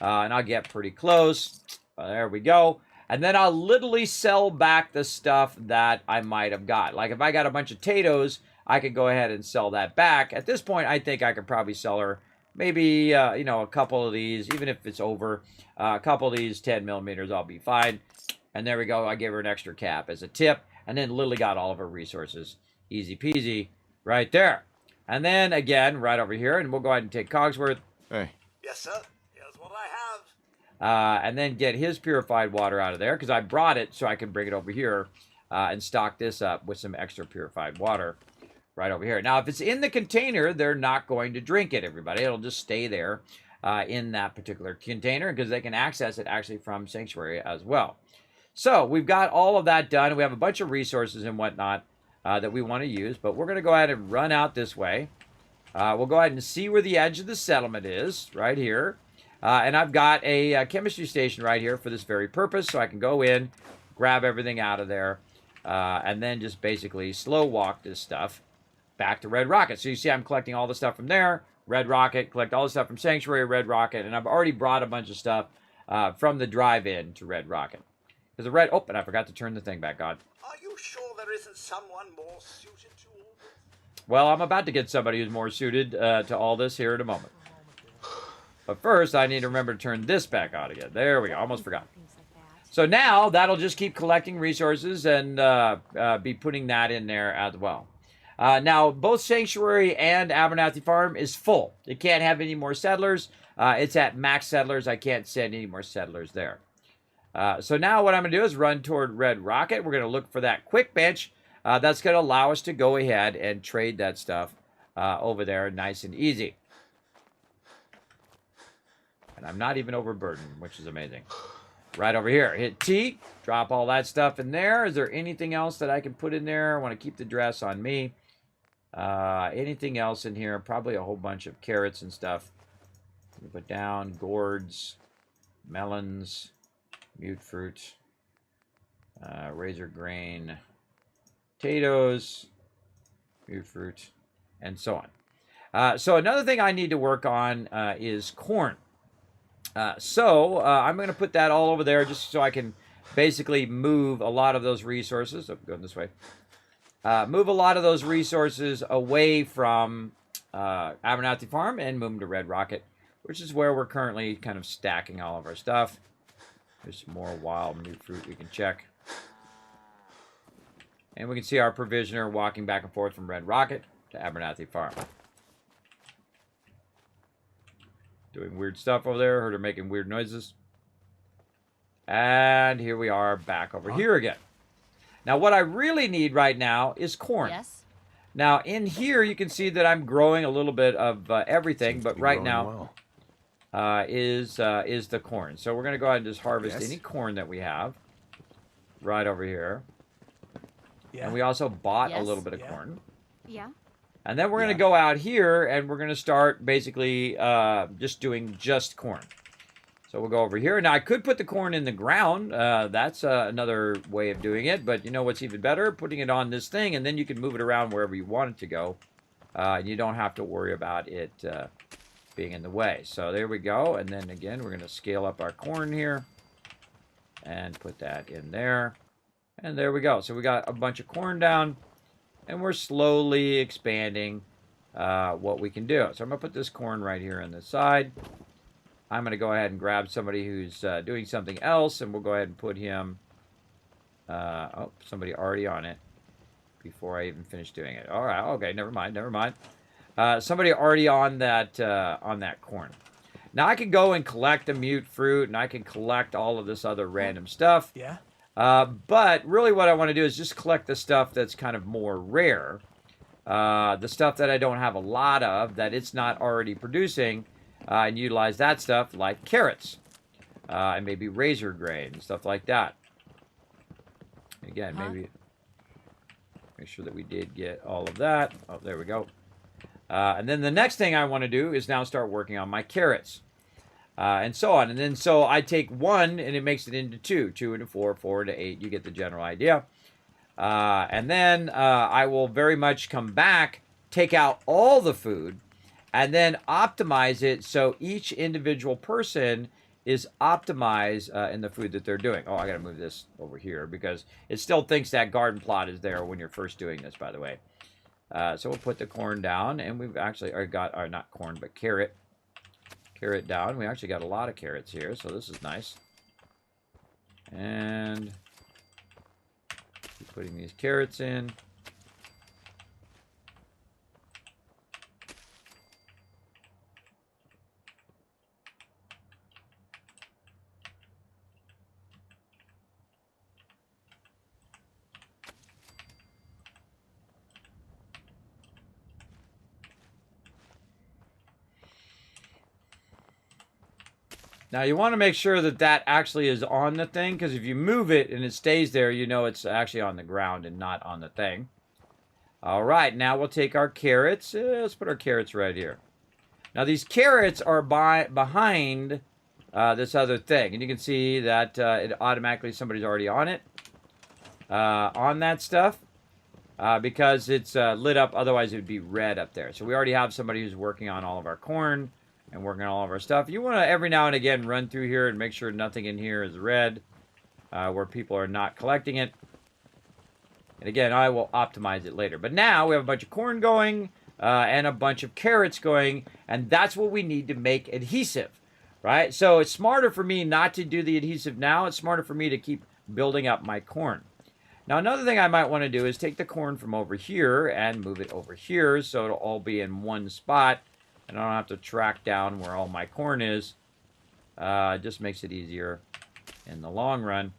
And I'll get pretty close. There we go. And then I'll literally sell back the stuff that I might have got. Like if I got a bunch of potatoes, I could go ahead and sell that back. At this point, I think I could probably sell her maybe, you know, a couple of these, even if it's over. A couple of these 10 millimeters, I'll be fine. And there we go. I gave her an extra cap as a tip. And then literally got all of her resources. Easy peasy right there. And then again, right over here, and we'll go ahead and take Cogsworth. Hey. Yes, sir. Here's what I have. And then get his purified water out of there, because I brought it so I can bring it over here and stock this up with some extra purified water right over here. Now, if it's in the container, they're not going to drink it, everybody. It'll just stay there in that particular container, because they can access it actually from Sanctuary as well. So we've got all of that done. We have a bunch of resources and whatnot that we want to use, but we're going to go ahead and run out this way. We'll go ahead and see where the edge of the settlement is, right here. And I've got a chemistry station right here for this very purpose, so I can go in, grab everything out of there, and then just basically slow walk this stuff back to Red Rocket. So you see I'm collecting all the stuff from there, Red Rocket, collect all the stuff from Sanctuary, Red Rocket, and I've already brought a bunch of stuff from the drive-in to Red Rocket. Because the red... Oh, and I forgot to turn the thing back on. Are you sure there isn't someone more suited to all this? Well, I'm about to get somebody who's more suited to all this here in a moment. But first, I need to remember to turn this back on again. There we go. Almost forgot. So now, that'll just keep collecting resources and be putting that in there as well. Now, both Sanctuary and Abernathy Farm is full. It can't have any more settlers. It's at max settlers. I can't send any more settlers there. So now what I'm going to do is run toward Red Rocket. We're going to look for that quick bench. That's going to allow us to go ahead and trade that stuff over there nice and easy. And I'm not even overburdened, which is amazing. Right over here. Hit T. Drop all that stuff in there. Is there anything else that I can put in there? I want to keep the dress on me. Anything else in here? Probably a whole bunch of carrots and stuff. Put down gourds, melons, mute fruit, razor grain, potatoes, mute fruit, and so on. So another thing I need to work on is corn. I'm going to put that all over there just so I can basically move a lot of those resources. I'm going this way. Move a lot of those resources away from Abernathy Farm and move them to Red Rocket, which is where we're currently kind of stacking all of our stuff. There's some more wild new fruit we can check. And we can see our provisioner walking back and forth from Red Rocket to Abernathy Farm. Doing weird stuff over there. Heard her making weird noises. And here we are back over here again. Now, what I really need right now is corn. Yes. Now, in here, you can see that I'm growing a little bit of everything, but right now is the corn. So we're going to go ahead and just harvest any corn that we have right over here. Yeah. And we also bought a little bit of corn. Yeah. And then we're going to go out here, and we're going to start basically just doing just corn. So we'll go over here. Now, I could put the corn in the ground. That's another way of doing it. But you know what's even better? Putting it on this thing, and then you can move it around wherever you want it to go. And you don't have to worry about it being in the way. So there we go. And then, again, we're going to scale up our corn here and put that in there. And there we go. So we got a bunch of corn down. And we're slowly expanding what we can do. So I'm going to put this corn right here on the side. I'm going to go ahead and grab somebody who's doing something else, and we'll go ahead and put him... oh, somebody already on it before I even finish doing it. All right, okay, never mind. Somebody already on that corn. Now I can go and collect the mute fruit, and I can collect all of this other random stuff. Yeah. But really what I want to do is just collect the stuff that's kind of more rare. The stuff that I don't have a lot of, that it's not already producing, and utilize that stuff like carrots. And maybe razor grain, stuff like that. Again, maybe Make sure that we did get all of that. Oh, there we go. And then the next thing I want to do is now start working on my carrots. And so on. And then so I take 1 and it makes it into 2. 2 into 4, 4 into 8. You get the general idea. And then I will very much come back, take out all the food, and then optimize it so each individual person is optimized in the food that they're doing. Oh, I got to move this over here because it still thinks that garden plot is there when you're first doing this, by the way. So we'll put the corn down, and we've actually got, or not corn, but carrot down. We actually got a lot of carrots here, so this is nice. And keep putting these carrots in. Now, you want to make sure that that actually is on the thing, because if you move it and it stays there, you know it's actually on the ground and not on the thing. All right, now we'll take our carrots. Let's put our carrots right here. Now, these carrots are behind this other thing, and you can see that it automatically, somebody's already on it, on that stuff, because it's lit up. Otherwise, it would be red up there. So we already have somebody who's working on all of our corn and working on all of our stuff. You want to, every now and again, run through here and make sure nothing in here is red, where people are not collecting it. And again, I will optimize it later. But now we have a bunch of corn going and a bunch of carrots going, and that's what we need to make adhesive, right? So it's smarter for me not to do the adhesive now. It's smarter for me to keep building up my corn. Now, another thing I might want to do is take the corn from over here and move it over here so it'll all be in one spot. And I don't have to track down where all my corn is. It just makes it easier in the long run.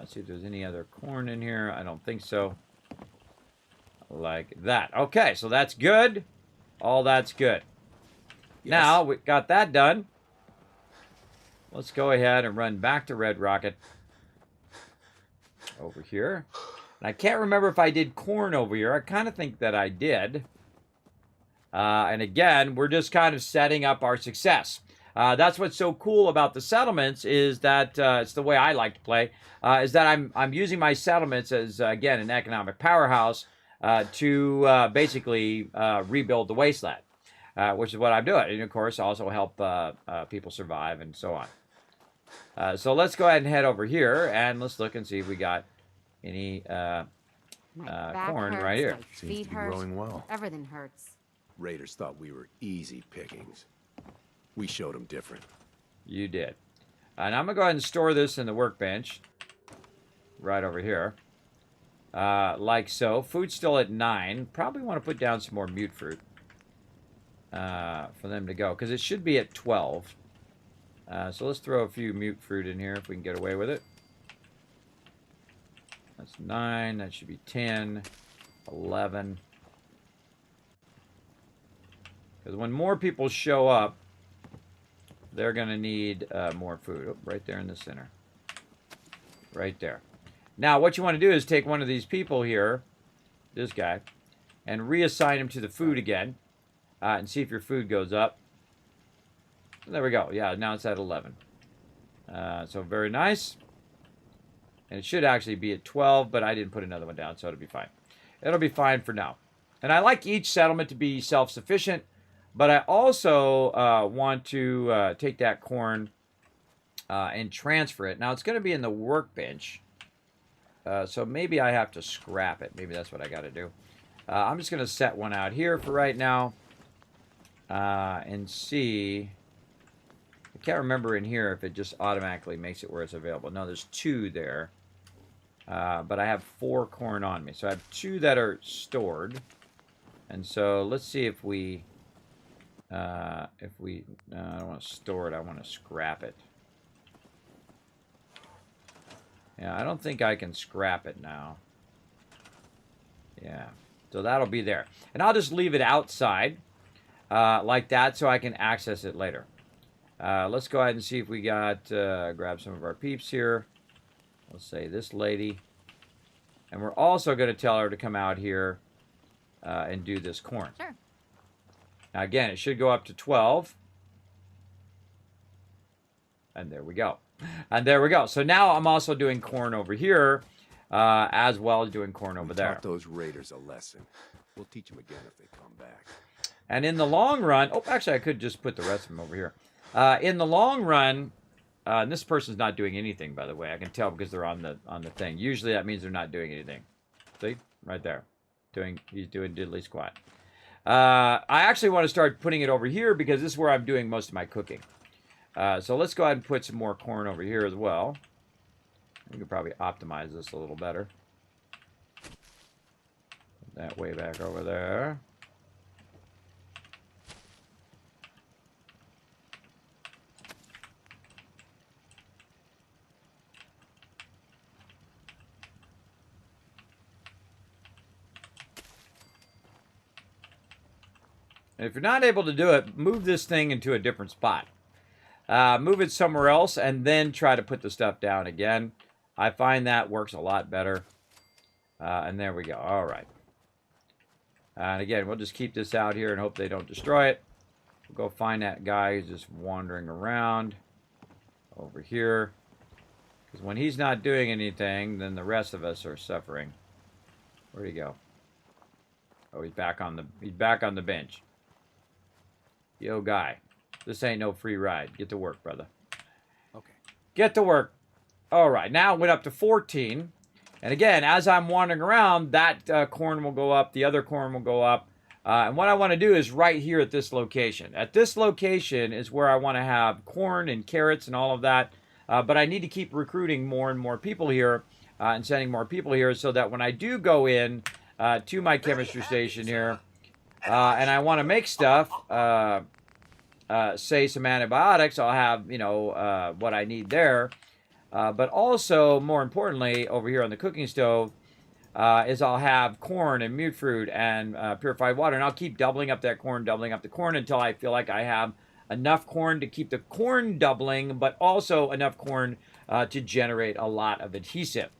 See if there's any other corn in here. I don't think so. Like that. Okay, so that's good. All that's good. Yes. Now, we got that done. Let's go ahead and run back to Red Rocket. Over here. And I can't remember if I did corn over here. I kind of think that I did. And again, we're just kind of setting up our success. That's what's so cool about the settlements is that it's the way I like to play. Is that I'm using my settlements as again an economic powerhouse to basically rebuild the wasteland, which is what I'm doing, and of course also help people survive and so on. So let's go ahead and head over here and let's look and see if we got any corn right here. Seems to be growing well. Everything hurts. Raiders thought we were easy pickings. We showed them different. You did. And I'm going to go ahead and store this in the workbench. Right over here. Like so. Food's still at 9. Probably want to put down some more mute fruit. For them to go. Because it should be at 12. So let's throw a few mute fruit in here if we can get away with it. That's 9. That should be 10. 11. Because when more people show up, they're going to need more food. Oh, right there in the center. Right there. Now, what you want to do is take one of these people here, this guy, and reassign him to the food again. And see if your food goes up. There we go. Yeah, now it's at 11. So very nice. And it should actually be at 12, but I didn't put another one down, so it'll be fine. It'll be fine for now. And I like each settlement to be self-sufficient. But I also want to take that corn and transfer it. Now, it's going to be in the workbench. So maybe I have to scrap it. Maybe that's what I got to do. I'm just going to set one out here for right now. And see. I can't remember in here if it just automatically makes it where it's available. No, there's 2 there. But I have 4 corn on me. So I have 2 that are stored. And so let's see if we... I don't want to store it, I want to scrap it. Yeah, I don't think I can scrap it now. Yeah, so that'll be there. And I'll just leave it outside like that so I can access it later. Let's go ahead and see if we got, grab some of our peeps here. Let's say this lady. And we're also going to tell her to come out here and do this corn. Sure. Now, again, it should go up to 12. And there we go. And there we go. So now I'm also doing corn over here, as well as doing corn over there. Taught those raiders a lesson. We'll teach them again if they come back. And in the long run, oh, actually, I could just put the rest of them over here. In the long run, and this person's not doing anything, by the way. I can tell because they're on the thing. Usually that means they're not doing anything. See? Right there. He's doing diddly squat. I actually want to start putting it over here because this is where I'm doing most of my cooking. So let's go ahead and put some more corn over here as well. We could probably optimize this a little better. Put that way back over there. And if you're not able to do it, move this thing into a different spot. Move it somewhere else and then try to put the stuff down again. I find that works a lot better. And there we go. All right. And again, we'll just keep this out here and hope they don't destroy it. We'll go find that guy who's just wandering around over here. Because when he's not doing anything, then the rest of us are suffering. Where'd he go? Oh, he's back on the bench. Yo, guy. This ain't no free ride. Get to work, brother. Okay. Get to work. All right. Now it went up to 14. And again, as I'm wandering around, that corn will go up. The other corn will go up. And what I want to do is right here at this location. At this location is where I want to have corn and carrots and all of that. But I need to keep recruiting more and more people here and sending more people here so that when I do go in to my chemistry station here and I want to make stuff... say some antibiotics, I'll have, what I need there. But also, more importantly, over here on the cooking stove, is I'll have corn and mute fruit and purified water. And I'll keep doubling up that corn, doubling up the corn until I feel like I have enough corn to keep the corn doubling, but also enough corn to generate a lot of adhesive.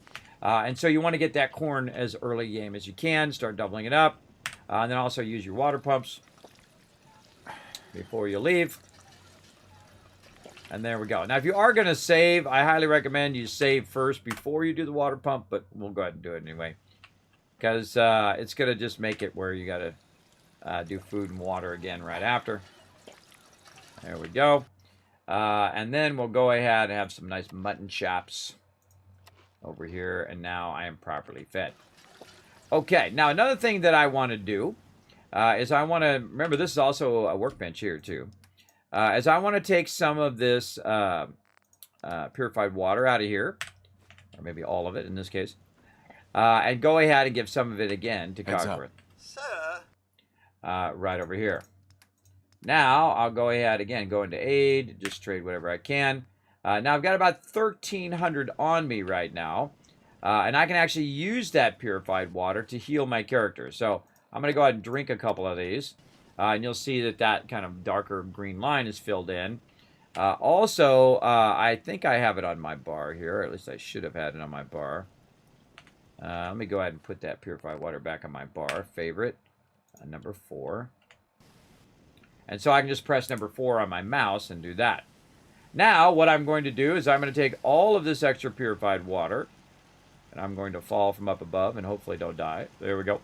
And so you want to get that corn as early game as you can, start doubling it up. And then also use your water pumps before you leave. And there we go. Now, if you are going to save, I highly recommend you save first before you do the water pump, but we'll go ahead and do it anyway. Because it's going to just make it where you got to do food and water again right after. There we go. And then we'll go ahead and have some nice mutton chops over here. And now I am properly fed. Okay, now another thing that I want to do is I want to, remember this is also a workbench here too, is I want to take some of this purified water out of here, or maybe all of it in this case, and go ahead and give some of it again to Cockworth. Sir? Right over here. Now, I'll go ahead again, go into aid, just trade whatever I can. Now, I've got about 1,300 on me right now, and I can actually use that purified water to heal my character. So, I'm going to go ahead and drink a couple of these. And you'll see that that kind of darker green line is filled in. Also, I think I have it on my bar here. Or at least I should have had it on my bar. Let me go ahead and put that purified water back on my bar. Favorite. Number 4. And so I can just press number 4 on my mouse and do that. Now, what I'm going to do is I'm going to take all of this extra purified water. And I'm going to fall from up above and hopefully don't die. There we go.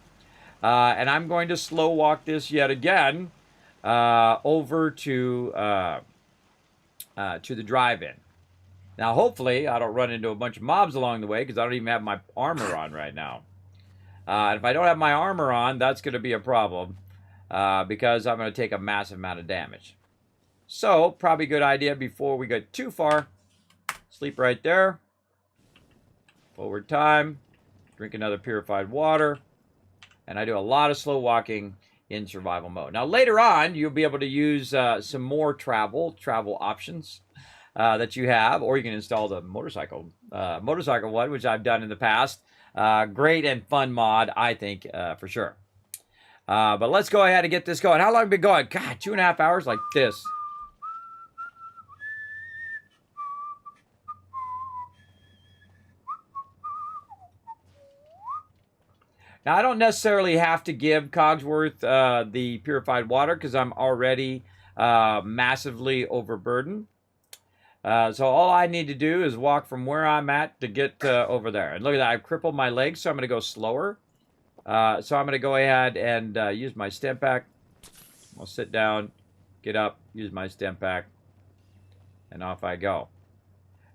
And I'm going to slow walk this yet again over to the drive-in. Now, hopefully, I don't run into a bunch of mobs along the way because I don't even have my armor on right now. And if I don't have my armor on, that's going to be a problem because I'm going to take a massive amount of damage. So, probably a good idea before we get too far. Sleep right there. Forward time. Drink another purified water. And I do a lot of slow walking in survival mode. Now, later on, you'll be able to use some more travel options that you have. Or you can install the motorcycle one, which I've done in the past. Great and fun mod, I think, for sure. But let's go ahead and get this going. How long have we been going? God, 2.5 hours like this. Now, I don't necessarily have to give Cogsworth the purified water because I'm already massively overburdened. So all I need to do is walk from where I'm at to get over there. And look at that, I've crippled my legs, so I'm going to go slower. So I'm going to go ahead and use my stem pack. I'll sit down, get up, use my stem pack, and off I go.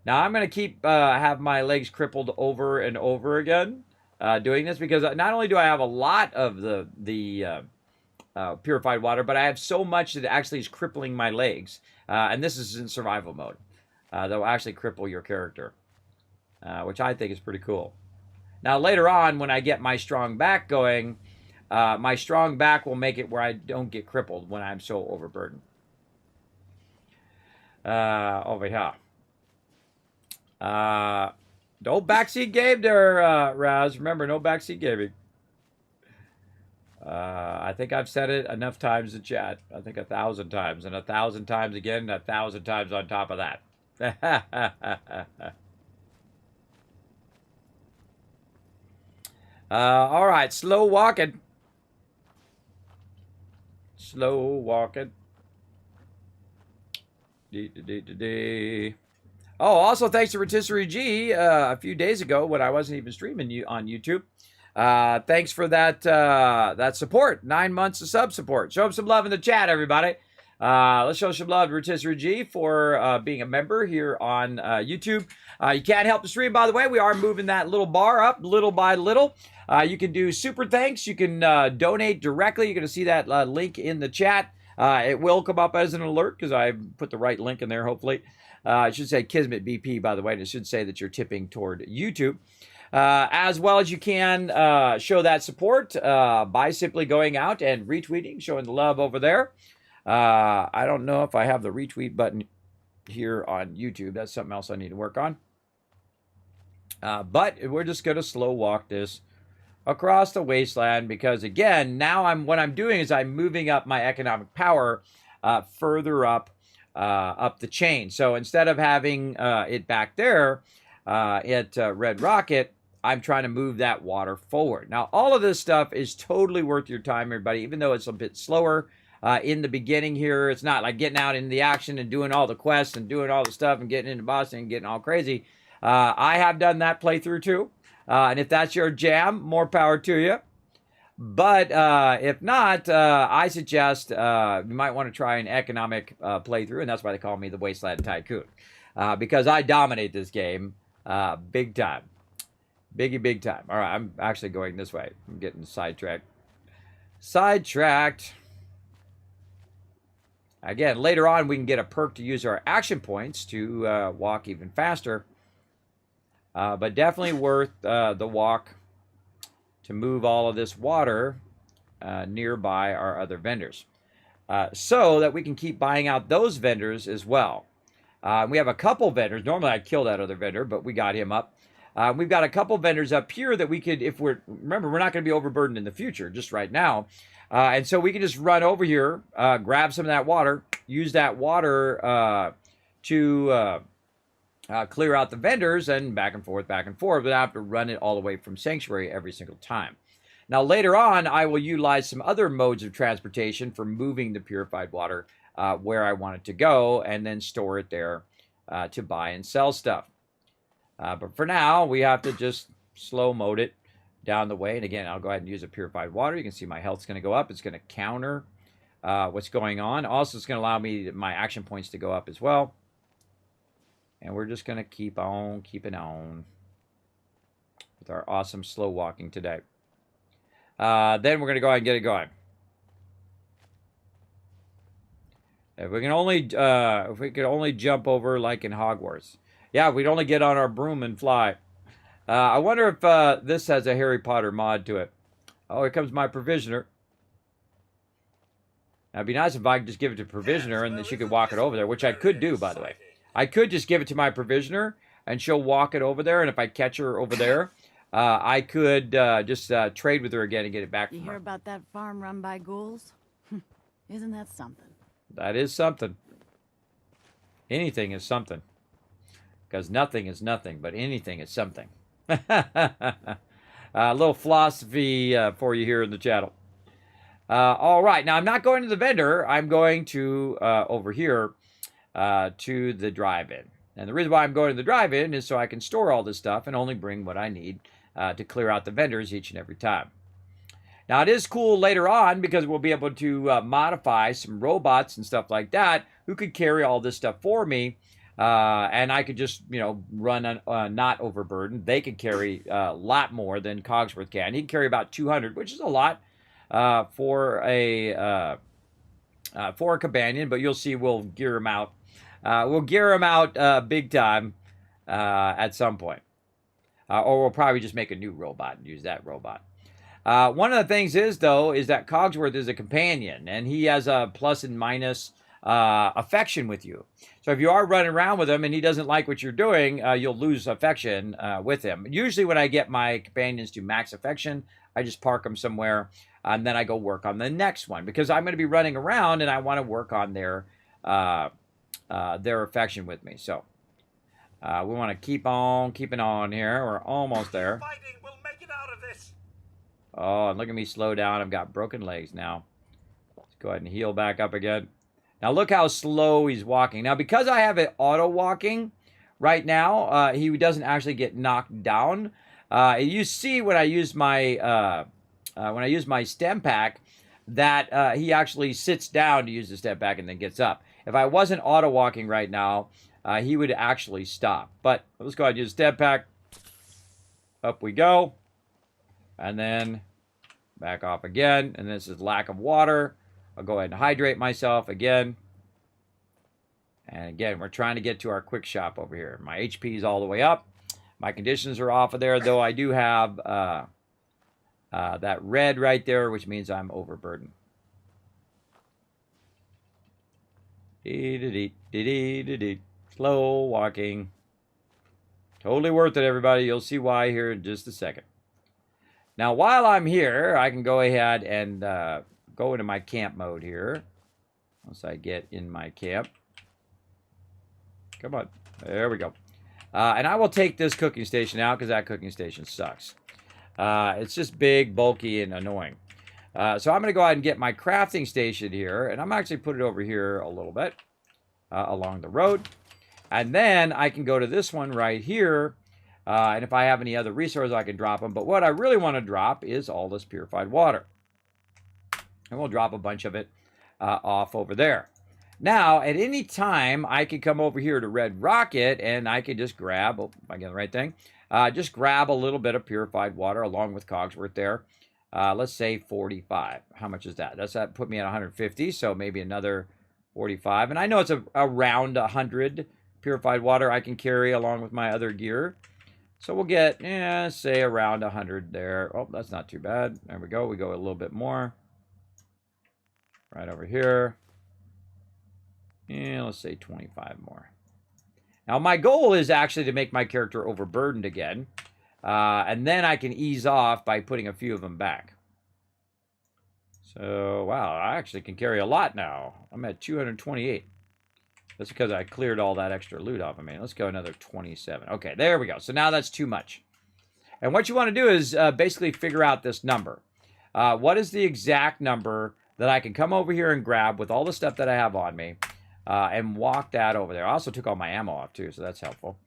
Now I'm going to keep have my legs crippled over and over again doing this because not only do I have a lot of the purified water, but I have so much that actually is crippling my legs. And this is in survival mode. That will actually cripple your character, which I think is pretty cool. Now later on, when I get my strong back going, my strong back will make it where I don't get crippled when I'm so overburdened. Over here. No backseat game there, Raz. Remember, no backseat gaming. I think I've said it enough times in chat. I think 1,000 times. And 1,000 times again, 1,000 times on top of that. All right, slow walking. Slow walking. Oh, also thanks to Rotisserie G a few days ago when I wasn't even streaming on YouTube. Thanks for that that support. 9 months of sub support. Show him some love in the chat, everybody. Let's show some love to Rotisserie G for being a member here on YouTube. You can't help the stream, by the way. We are moving that little bar up little by little. You can do super thanks. You can donate directly. You're going to see that link in the chat. It will come up as an alert because I put the right link in there, hopefully. It should say Kismet BP, by the way, and it should say that you're tipping toward YouTube. As well as you can show that support by simply going out and retweeting, showing the love over there. I don't know if I have the retweet button here on YouTube. That's something else I need to work on. But we're just going to slow walk this across the wasteland because, again, now what I'm doing is I'm moving up my economic power further up the chain. So instead of having it back there at Red Rocket, I'm trying to move that water forward. Now, all of this stuff is totally worth your time, everybody, even though it's a bit slower in the beginning here. It's not like getting out into the action and doing all the quests and doing all the stuff and getting into Boston and getting all crazy. I have done that playthrough too. And if that's your jam, more power to you. But if not, I suggest you might want to try an economic playthrough, and that's why they call me the Wasteland Tycoon. Because I dominate this game big time. Big time. All right, I'm actually going this way. I'm getting sidetracked. Again, later on, we can get a perk to use our action points to walk even faster. But definitely worth the walk to move all of this water nearby our other vendors. So that we can keep buying out those vendors as well. We have a couple vendors. Normally I'd kill that other vendor, but we got him up. We've got a couple vendors up here that we could, remember, we're not going to be overburdened in the future, just right now. And so we can just run over here, grab some of that water, use that water to clear out the vendors and back and forth, without having to run it all the way from Sanctuary every single time. Now, later on, I will utilize some other modes of transportation for moving the purified water where I want it to go and then store it there to buy and sell stuff. But for now, we have to just slow mode it down the way. And again, I'll go ahead and use a purified water. You can see my health's going to go up. It's going to counter what's going on. Also, it's going to allow me my action points to go up as well. And we're just going to keep on keeping on with our awesome slow walking today. Then we're going to go ahead and get it going. If we could only jump over like in Hogwarts. Yeah, we'd only get on our broom and fly. I wonder if this has a Harry Potter mod to it. Oh, here comes my provisioner. Now, it'd be nice if I could just give it to provisioner and then she could walk it over there, which I could do, by the way. I could just give it to my provisioner and she'll walk it over there. And if I catch her over there, I could just trade with her again and get it back from her. You hear about that farm run by ghouls? Isn't that something? That is something. Anything is something. Because nothing is nothing, but anything is something. A little philosophy for you here in the channel. All right, now I'm not going to the vendor. I'm going to over here to the drive-in. And the reason why I'm going to the drive-in is so I can store all this stuff and only bring what I need to clear out the vendors each and every time. Now, it is cool later on because we'll be able to modify some robots and stuff like that who could carry all this stuff for me. And I could just, you know, run not overburdened. They could carry a lot more than Cogsworth can. He can carry about 200, which is a lot for a companion. But you'll see we'll gear him out. We'll gear him out big time at some point. Or we'll probably just make a new robot and use that robot. One of the things is, though, is that Cogsworth is a companion, and he has a plus and minus affection with you. So if you are running around with him and he doesn't like what you're doing, you'll lose affection with him. Usually when I get my companions to max affection, I just park them somewhere, and then I go work on the next one, because I'm going to be running around and I want to work on their affection with me. So we want to keep on keeping on here. We're almost there. Fighting, we'll make it out of this. Oh, and look at me slow down. I've got broken legs now. Let's go ahead and heal back up again. Now look how slow he's walking. Now because I have it auto walking right now, he doesn't actually get knocked down. You see when I use my stem pack that he actually sits down to use the step back and then gets up. If I wasn't auto walking right now, he would actually stop. But let's go ahead and use step pack. Up we go. And then back off again. And this is lack of water. I'll go ahead and hydrate myself again. And again, we're trying to get to our quick shop over here. My HP is all the way up. My conditions are off of there, though I do have that red right there, which means I'm overburdened. Slow walking. Totally worth it, everybody. You'll see why here in just a second. Now, while I'm here, I can go ahead and go into my camp mode here. Once I get in my camp. Come on. There we go. And I will take this cooking station out because that cooking station sucks. It's just big, bulky, and annoying. So I'm going to go ahead and get my crafting station here. And I'm actually put it over here a little bit along the road. And then I can go to this one right here. And if I have any other resources, I can drop them. But what I really want to drop is all this purified water. And we'll drop a bunch of it off over there. Now, at any time, I can come over here to Red Rocket, and I can just grab, oh, if I get the right thing, just grab a little bit of purified water along with Cogsworth there. Let's say 45. How much is that? That put me at 150, so maybe another 45. And I know it's around 100 purified water I can carry along with my other gear. So we'll get, say around 100 there. Oh, that's not too bad. There we go. We go a little bit more. Right over here. Let's say 25 more. Now, my goal is actually to make my character overburdened again. And then I can ease off by putting a few of them back. So, wow, I actually can carry a lot now. I'm at 228. That's because I cleared all that extra loot off of me. Let's go another 27. Okay, there we go. So now that's too much. And what you want to do is basically figure out this number. What is the exact number that I can come over here and grab with all the stuff that I have on me and walk that over there. I also took all my ammo off too, so that's helpful.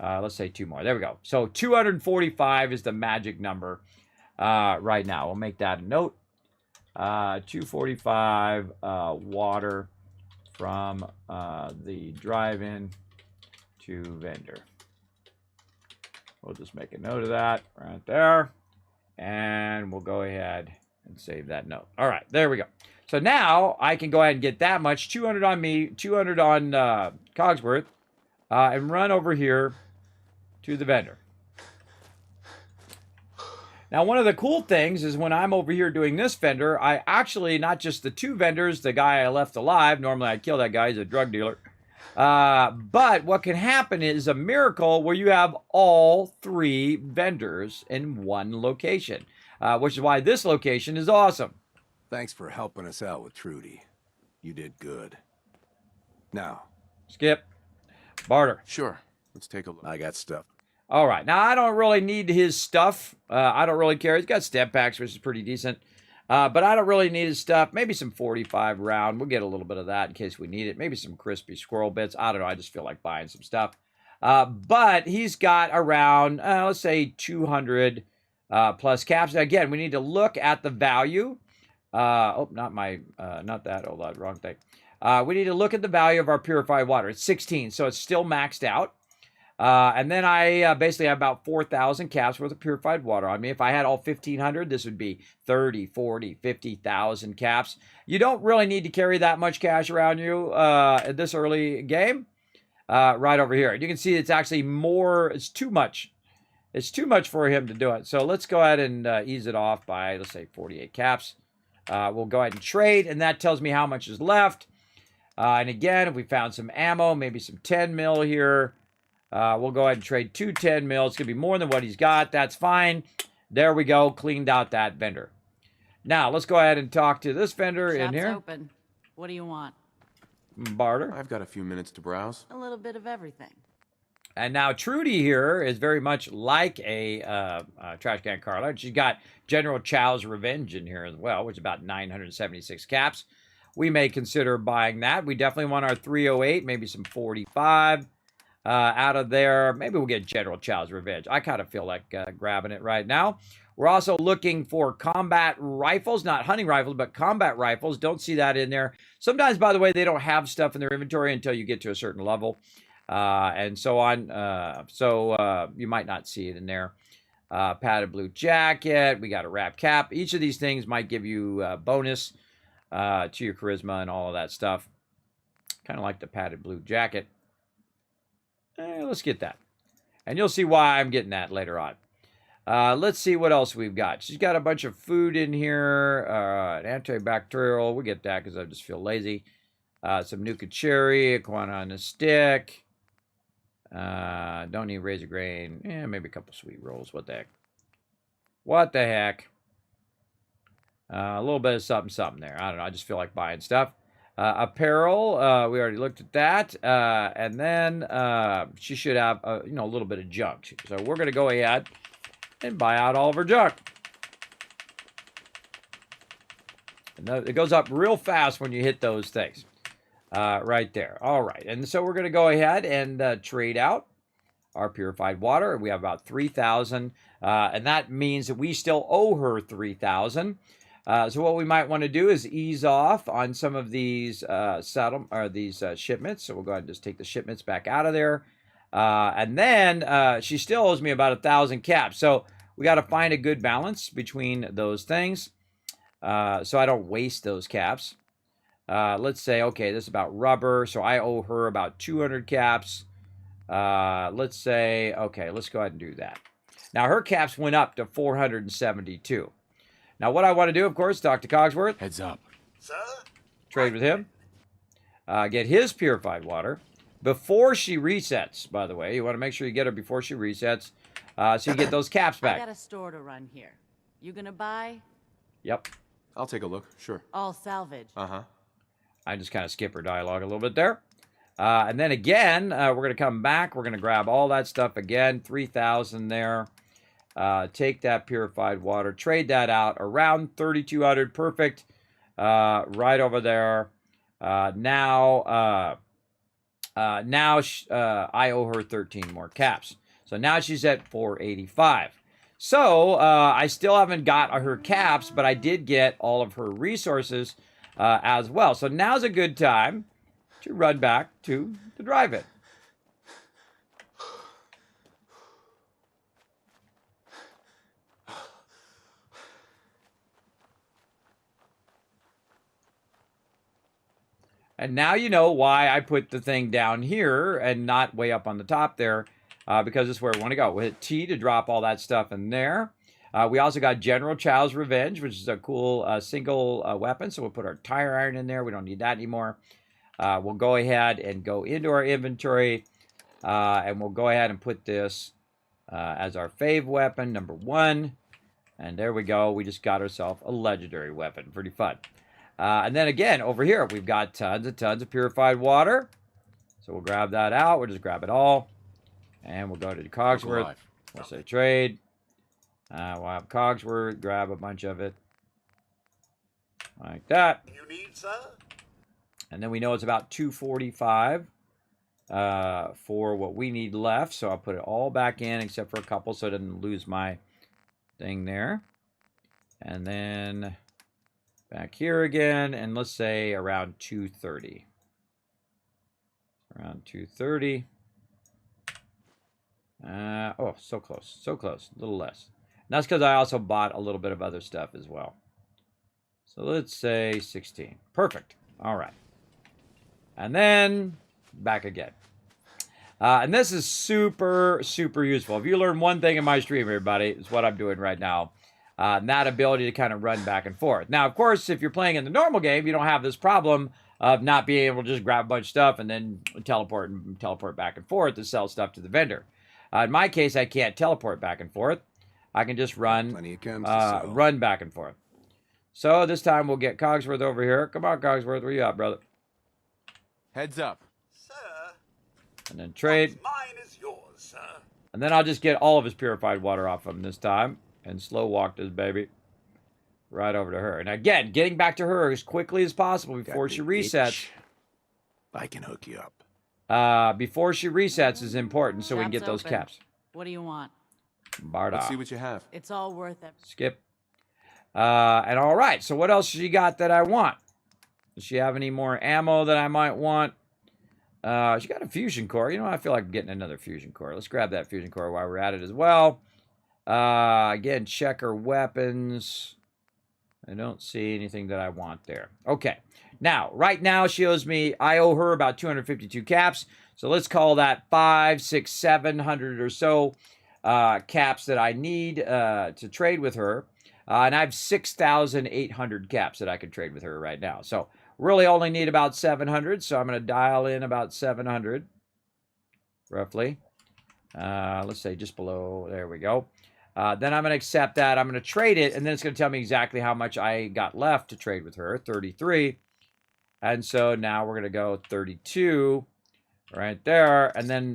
Let's say 2 more. There we go. So 245 is the magic number right now. We'll make that a note. 245 water from the drive-in to vendor. We'll just make a note of that right there. And we'll go ahead and save that note. All right, there we go. So now I can go ahead and get that much, 200 on me, 200 on Cogsworth, and run over here to the vendor. Now, one of the cool things is when I'm over here doing this vendor, I actually, not just the 2 vendors, the guy I left alive, normally I'd kill that guy, he's a drug dealer. But what can happen is a miracle where you have all 3 vendors in one location, which is why this location is awesome. Thanks for helping us out with Trudy. You did good. Now. Skip. Barter. Sure. Let's take a look. I got stuff. All right. Now, I don't really need his stuff. I don't really care. He's got step packs, which is pretty decent. But I don't really need his stuff. Maybe some 45 round. We'll get a little bit of that in case we need it. Maybe some crispy squirrel bits. I don't know. I just feel like buying some stuff. But he's got around, let's say, 200 plus caps. Now, again, we need to look at the value. Not that. Oh, that wrong thing. We need to look at the value of our purified water. It's 16, so it's still maxed out. And then I basically have about 4,000 caps worth of purified water on me. If I had all 1,500, this would be 30, 40, 50,000 caps. You don't really need to carry that much cash around you at this early game. Right over here. You can see it's actually more, it's too much. It's too much for him to do it. So let's go ahead and ease it off by, let's say, 48 caps. We'll go ahead and trade, and that tells me how much is left. And again, if we found some ammo, maybe some 10 mil here, we'll go ahead and trade 2 10 mil. It's going to be more than what he's got. That's fine. There we go. Cleaned out that vendor. Now, let's go ahead and talk to this vendor in here. Shop's open. What do you want? Barter. I've got a few minutes to browse. A little bit of everything. And now Trudy here is very much like a Trash Can Carla. She's got General Chow's Revenge in here as well, which is about 976 caps. We may consider buying that. We definitely want our 308, maybe some 45 out of there. Maybe we'll get General Chow's Revenge. I kind of feel like grabbing it right now. We're also looking for combat rifles, not hunting rifles, but combat rifles. Don't see that in there. Sometimes, by the way, they don't have stuff in their inventory until you get to a certain level and so on. So you might not see it in there. Padded blue jacket. We got a wrap cap. Each of these things might give you a bonus to your charisma and all of that stuff. Kind of like the padded blue jacket. Let's get that. And you'll see why I'm getting that later on. Let's see what else we've got. She's got a bunch of food in here. Antibacterial. We'll get that because I just feel lazy. Some Nuka Cherry. A Quana on a stick. Don't need razor grain. Maybe a couple sweet rolls. What the heck? What the heck? A little bit of something there. I don't know. I just feel like buying stuff. Apparel. We already looked at that. And then she should have a little bit of junk. So we're going to go ahead and buy out all of her junk. And it goes up real fast when you hit those things. Right there. All right. And so we're going to go ahead and trade out our purified water. We have about 3,000. And that means that we still owe her 3,000. So what we might want to do is ease off on some of these shipments. So we'll go ahead and just take the shipments back out of there. And then she still owes me about 1,000 caps. So we got to find a good balance between those things so I don't waste those caps. Let's say, okay, this is about rubber. So I owe her about 200 caps. Let's say, okay, let's go ahead and do that. Now her caps went up to 472. Now what I want to do, of course, talk to Cogsworth. Heads up. Sir? Trade with him. Get his purified water before she resets, by the way. You want to make sure you get her before she resets so you get those caps back. I got a store to run here. You gonna buy? Yep. I'll take a look, sure. All salvage. Uh-huh. I just kind of skip her dialogue a little bit there. And then again, we're going to come back. We're going to grab all that stuff again. 3,000 there. Take that purified water. Trade that out. Around 3,200. Perfect. Right over there. Now I owe her 13 more caps. So now she's at 485. So I still haven't got her caps, but I did get all of her resources as well. So now's a good time to run back to the drive-in. And now you know why I put the thing down here and not way up on the top there, because it's where we want to go. We'll hit T to drop all that stuff in there. We also got General Chow's Revenge, which is a cool single weapon. So we'll put our tire iron in there. We don't need that anymore. We'll go ahead and go into our inventory, and we'll go ahead and put this as our fave weapon, number 1. And there we go. We just got ourselves a legendary weapon. Pretty fun. And then again, over here, we've got tons and tons of purified water. So we'll grab that out. We'll just grab it all. And we'll go to Cogsworth. We'll say trade. We'll have Cogsworth grab a bunch of it. Like that. You need, sir? And then we know it's about 245 for what we need left. So I'll put it all back in except for a couple so I didn't lose my thing there. And then back here again. And let's say around 230. Around 230. Oh, so close. So close. A little less. And that's because I also bought a little bit of other stuff as well. So let's say 16. Perfect. All right. And then back again. And this is super, super useful. If you learn one thing in my stream, everybody, it's what I'm doing right now. And that ability to kind of run back and forth. Now, of course, if you're playing in the normal game, you don't have this problem of not being able to just grab a bunch of stuff and then teleport back and forth to sell stuff to the vendor. In my case, I can't teleport back and forth. I can just run back and forth. So this time we'll get Cogsworth over here. Come on, Cogsworth, where you at, brother? Heads up. Sir. And then trade. What's mine is yours, sir. And then I'll just get all of his purified water off him this time. And slow walk this baby right over to her. And again, getting back to her as quickly as possible before she resets. I can hook you up. Before she resets is important so we can get those open. caps. What do you want? Barda. Let's see what you have. It's all worth it. Skip. And all right, so what else she got that I want? Does she have any more ammo that I might want? She got a fusion core. You know, I feel like getting another fusion core. Let's grab that fusion core while we're at it as well. Again, check her weapons. I don't see anything that I want there. Okay. Now, right now, she owes me, I owe her about 252 caps. So let's call that 500, 600, 700 or so caps that I need to trade with her. And I have 6,800 caps that I can trade with her right now. So really only need about 700. So I'm going to dial in about 700, roughly. Let's say just below. There we go. Then I'm going to accept that. I'm going to trade it. And then it's going to tell me exactly how much I got left to trade with her. 33. And so now we're going to go 32 right there. And then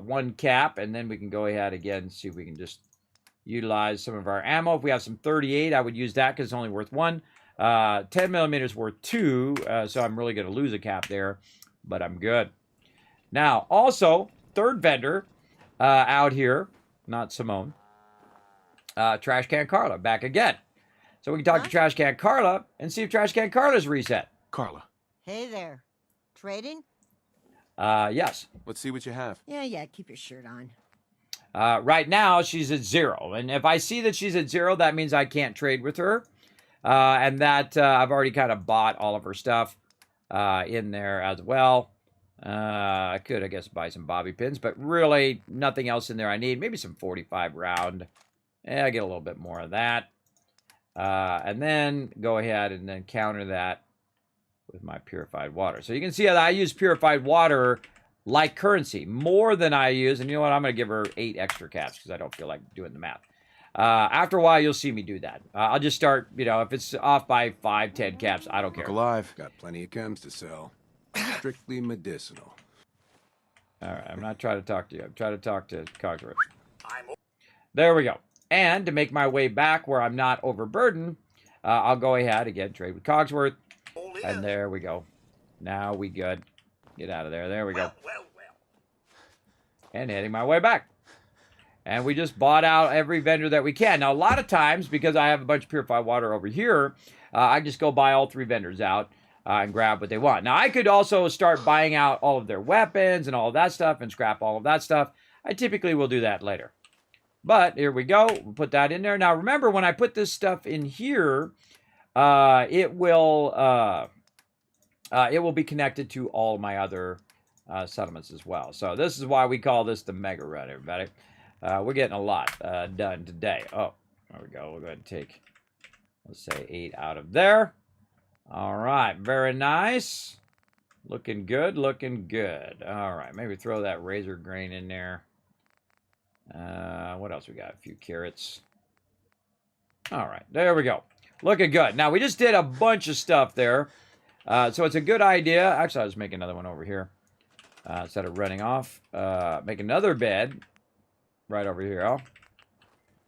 one cap. And then we can go ahead again and see if we can just utilize some of our ammo. If we have some 38, I would use that because it's only worth 1. 10 millimeters worth 2. So I'm really going to lose a cap there. But I'm good. Now, also, third vendor out here. Not Simone. Trash Can Carla, back again. So we can talk to Trash Can Carla and see if Trash Can Carla's reset. Carla. Hey there. Trading? Yes. Let's see what you have. Yeah, keep your shirt on. Right now, she's at 0. And if I see that she's at 0, that means I can't trade with her. And that I've already kind of bought all of her stuff in there as well. I could, I guess, buy some bobby pins, but really nothing else in there I need. Maybe some 45 round. I get a little bit more of that. And then go ahead and then counter that with my purified water. So you can see that I use purified water like currency, more than I use. And you know what? I'm going to give her 8 extra caps because I don't feel like doing the math. After a while, you'll see me do that. I'll just start, you know, if it's off by 5, 10 caps, I don't care. Look alive. Got plenty of chems to sell. Strictly medicinal. All right, I'm not trying to talk to you. I'm trying to talk to Cogsworth. There we go. And to make my way back where I'm not overburdened, I'll go ahead, again, trade with Cogsworth. And there we go. Now we good. Get out of there. There we go. And heading my way back. And we just bought out every vendor that we can. Now, a lot of times, because I have a bunch of purified water over here, I just go buy all 3 vendors out and grab what they want. Now, I could also start buying out all of their weapons and all of that stuff and scrap all of that stuff. I typically will do that later. But here we go. We'll put that in there. Now, remember, when I put this stuff in here, it will be connected to all my other settlements as well. So this is why we call this the Mega Run, everybody. We're getting a lot done today. Oh, there we go. We'll go ahead and take, let's say, 8 out of there. All right. Very nice. Looking good. Looking good. All right. Maybe throw that razor grain in there. What else we got? A few carrots. All right. There we go. Looking good. Now, we just did a bunch of stuff there. So it's a good idea. Actually, I'll just make another one over here. Instead of running off. Make another bed. right over here. Oh,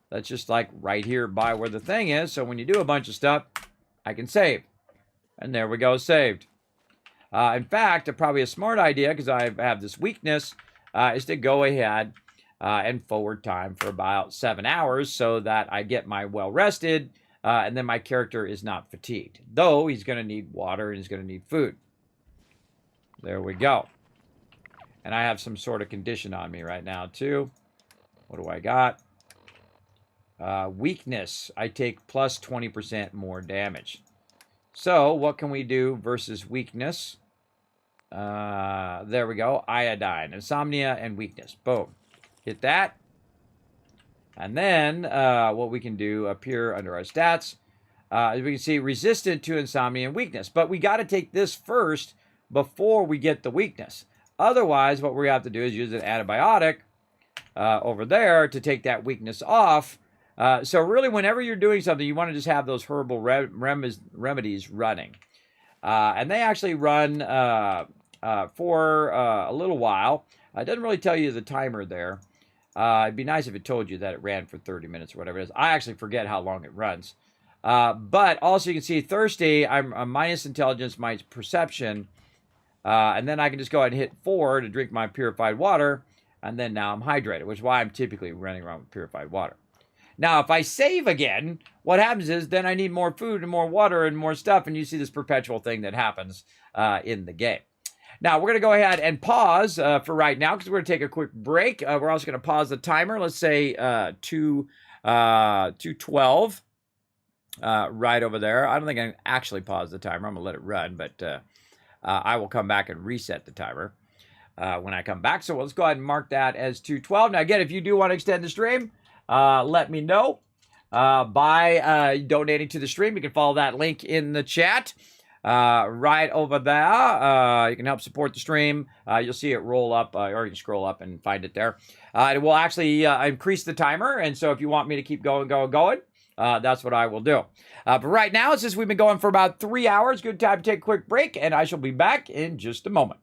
that's just like right here by where the thing is. So when you do a bunch of stuff, I can save. And there we go, saved. In fact, probably a smart idea, because I have this weakness, is to go ahead and forward time for about 7 hours so that I get my well rested, and then my character is not fatigued. Though he's going to need water and he's going to need food. There we go. And I have some sort of condition on me right now, too. What do I got? Weakness. I take plus 20% more damage. So, what can we do versus weakness? There we go. Iodine, insomnia, and weakness. Boom. Hit that. And then, what we can do up here under our stats, as we can see, resistant to insomnia and weakness. But we got to take this first before we get the weakness. Otherwise, what we have to do is use an antibiotic over there to take that weakness off. So really, whenever you're doing something, you want to just have those herbal remedies running. And they actually run for a little while. It doesn't really tell you the timer there. It'd be nice if it told you that it ran for 30 minutes or whatever it is. I actually forget how long it runs. But also you can see thirsty, I'm minus intelligence, minus perception. And then I can just go ahead and hit 4 to drink my purified water. And then now I'm hydrated, which is why I'm typically running around with purified water. Now, if I save again, what happens is then I need more food and more water and more stuff. And you see this perpetual thing that happens in the game. Now, we're going to go ahead and pause for right now because we're going to take a quick break. We're also going to pause the timer. Let's say 2:12 right over there. I don't think I can actually pause the timer. I'm going to let it run, but I will come back and reset the timer when I come back. So let's go ahead and mark that as 2:12. Now, again, if you do want to extend the stream, let me know by donating to the stream. You can follow that link in the chat right over there. You can help support the stream. You'll see it roll up, or you can scroll up and find it there. It will actually increase the timer, and so if you want me to keep going, that's what I will do. But right now, since we've been going for about 3 hours, good time to take a quick break, and I shall be back in just a moment.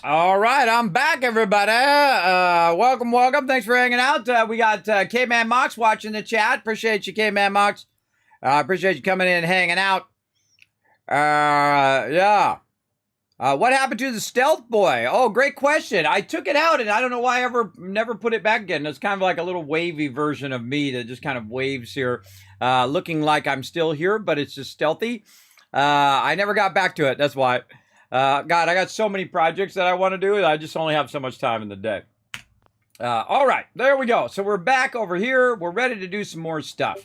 All right, I'm back, everybody. Welcome, welcome. Thanks for hanging out. We got K-Man Mox watching the chat. Appreciate you, K-Man Mox. Appreciate you coming in and hanging out. Yeah. What happened to the stealth boy? Oh, great question. I took it out, and I don't know why I never put it back again. It's kind of like a little wavy version of me that just kind of waves here, looking like I'm still here, but it's just stealthy. I never got back to it. That's why. God, I got so many projects that I want to do, and I just only have so much time in the day. All right, there we go. So we're back over here. We're ready to do some more stuff.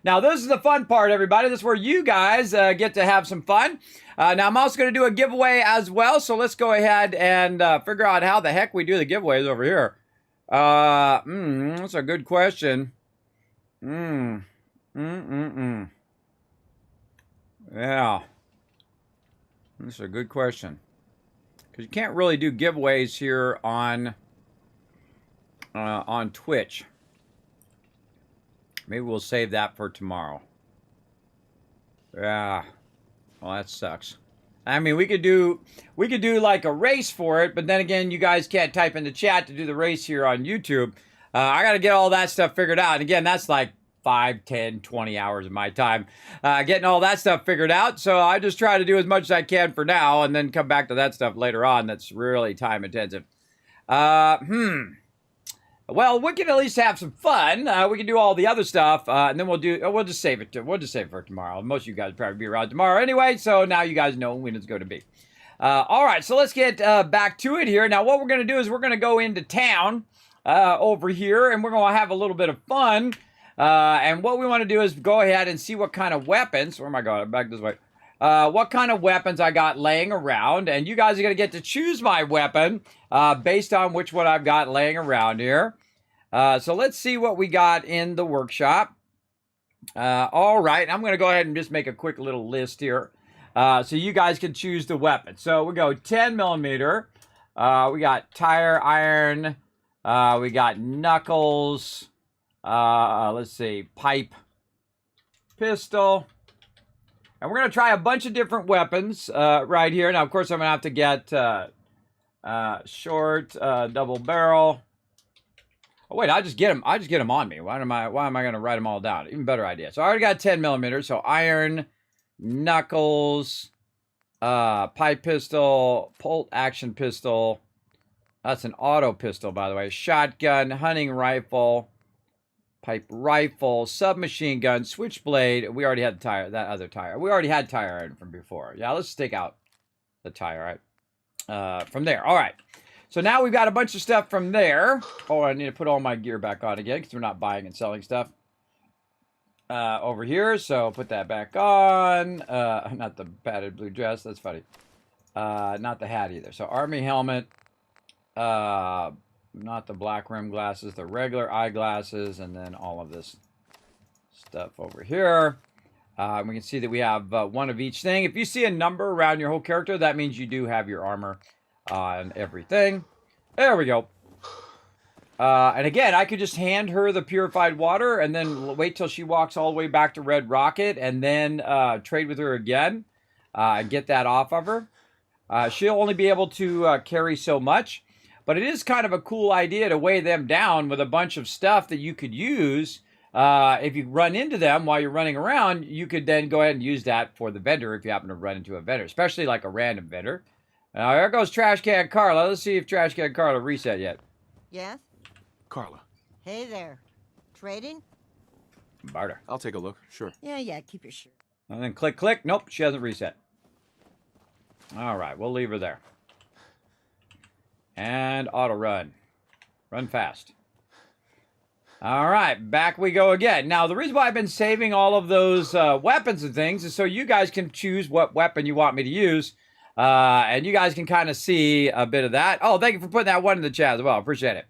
Now, this is the fun part, everybody. This is where you guys get to have some fun. Now, I'm also going to do a giveaway as well, so let's go ahead and figure out how the heck we do the giveaways over here. That's a good question. Yeah. That's a good question. Because you can't really do giveaways here on Twitch. Maybe we'll save that for tomorrow. Yeah. Well, that sucks. I mean, we could do like a race for it, but then again, you guys can't type in the chat to do the race here on YouTube. I got to get all that stuff figured out. And again, that's like 5, 10, 20 hours of my time getting all that stuff figured out. So I just try to do as much as I can for now and then come back to that stuff later on. That's really time intensive. Well, we can at least have some fun. We can do all the other stuff, and then we'll just save it. We'll just save it for tomorrow. Most of you guys will probably be around tomorrow anyway, so now you guys know when it's going to be. All right, so let's get back to it here. Now, what we're going to do is we're going to go into town over here, and we're going to have a little bit of fun. And what we want to do is go ahead and see what kind of weapons. Where am I going? Back this way. What kind of weapons I got laying around, and you guys are going to get to choose my weapon based on which one I've got laying around here. So let's see what we got in the workshop. All right, I'm going to go ahead and just make a quick little list here so you guys can choose the weapon. So we go 10 millimeter. We got tire iron. We got knuckles. Let's see, pipe, pistol. And we're going to try a bunch of different weapons right here. Now, of course, I'm going to have to get short, double barrel. Oh, wait, I just get them on me. Why am I going to write them all down? Even better idea. So I already got 10 millimeters. So iron, knuckles, pipe pistol, bolt action pistol. That's an auto pistol, by the way. Shotgun, hunting rifle, pipe rifle, submachine gun, switchblade. We already had the tire, that other tire. We already had tire iron from before. Yeah, let's take out the tire right from there. All right. So now we've got a bunch of stuff from there. Oh, I need to put all my gear back on again because we're not buying and selling stuff over here. So put that back on. Not the padded blue dress. That's funny. Not the hat either. So army helmet. Not the black rim glasses. The regular eyeglasses. And then all of this stuff over here. We can see that we have one of each thing. If you see a number around your whole character, that means you do have your armor on everything. There we go. And again, I could just hand her the purified water and then wait till she walks all the way back to Red Rocket and then trade with her again and get that off of her. She'll only be able to carry so much, but it is kind of a cool idea to weigh them down with a bunch of stuff that you could use. If you run into them while you're running around, you could then go ahead and use that for the vendor if you happen to run into a vendor, especially like a random vendor. Now, there goes Trash Can Carla. Let's see if Trash Can Carla reset yet. Yes? Carla. Hey there. Trading? Barter. I'll take a look. Sure. Yeah, keep your shirt. And then click, click. Nope, she hasn't reset. All right, we'll leave her there. And auto run. Run fast. All right, back we go again. Now, the reason why I've been saving all of those weapons and things is so you guys can choose what weapon you want me to use. And you guys can kind of see a bit of that. Oh, thank you for putting that one in the chat as well. Appreciate it.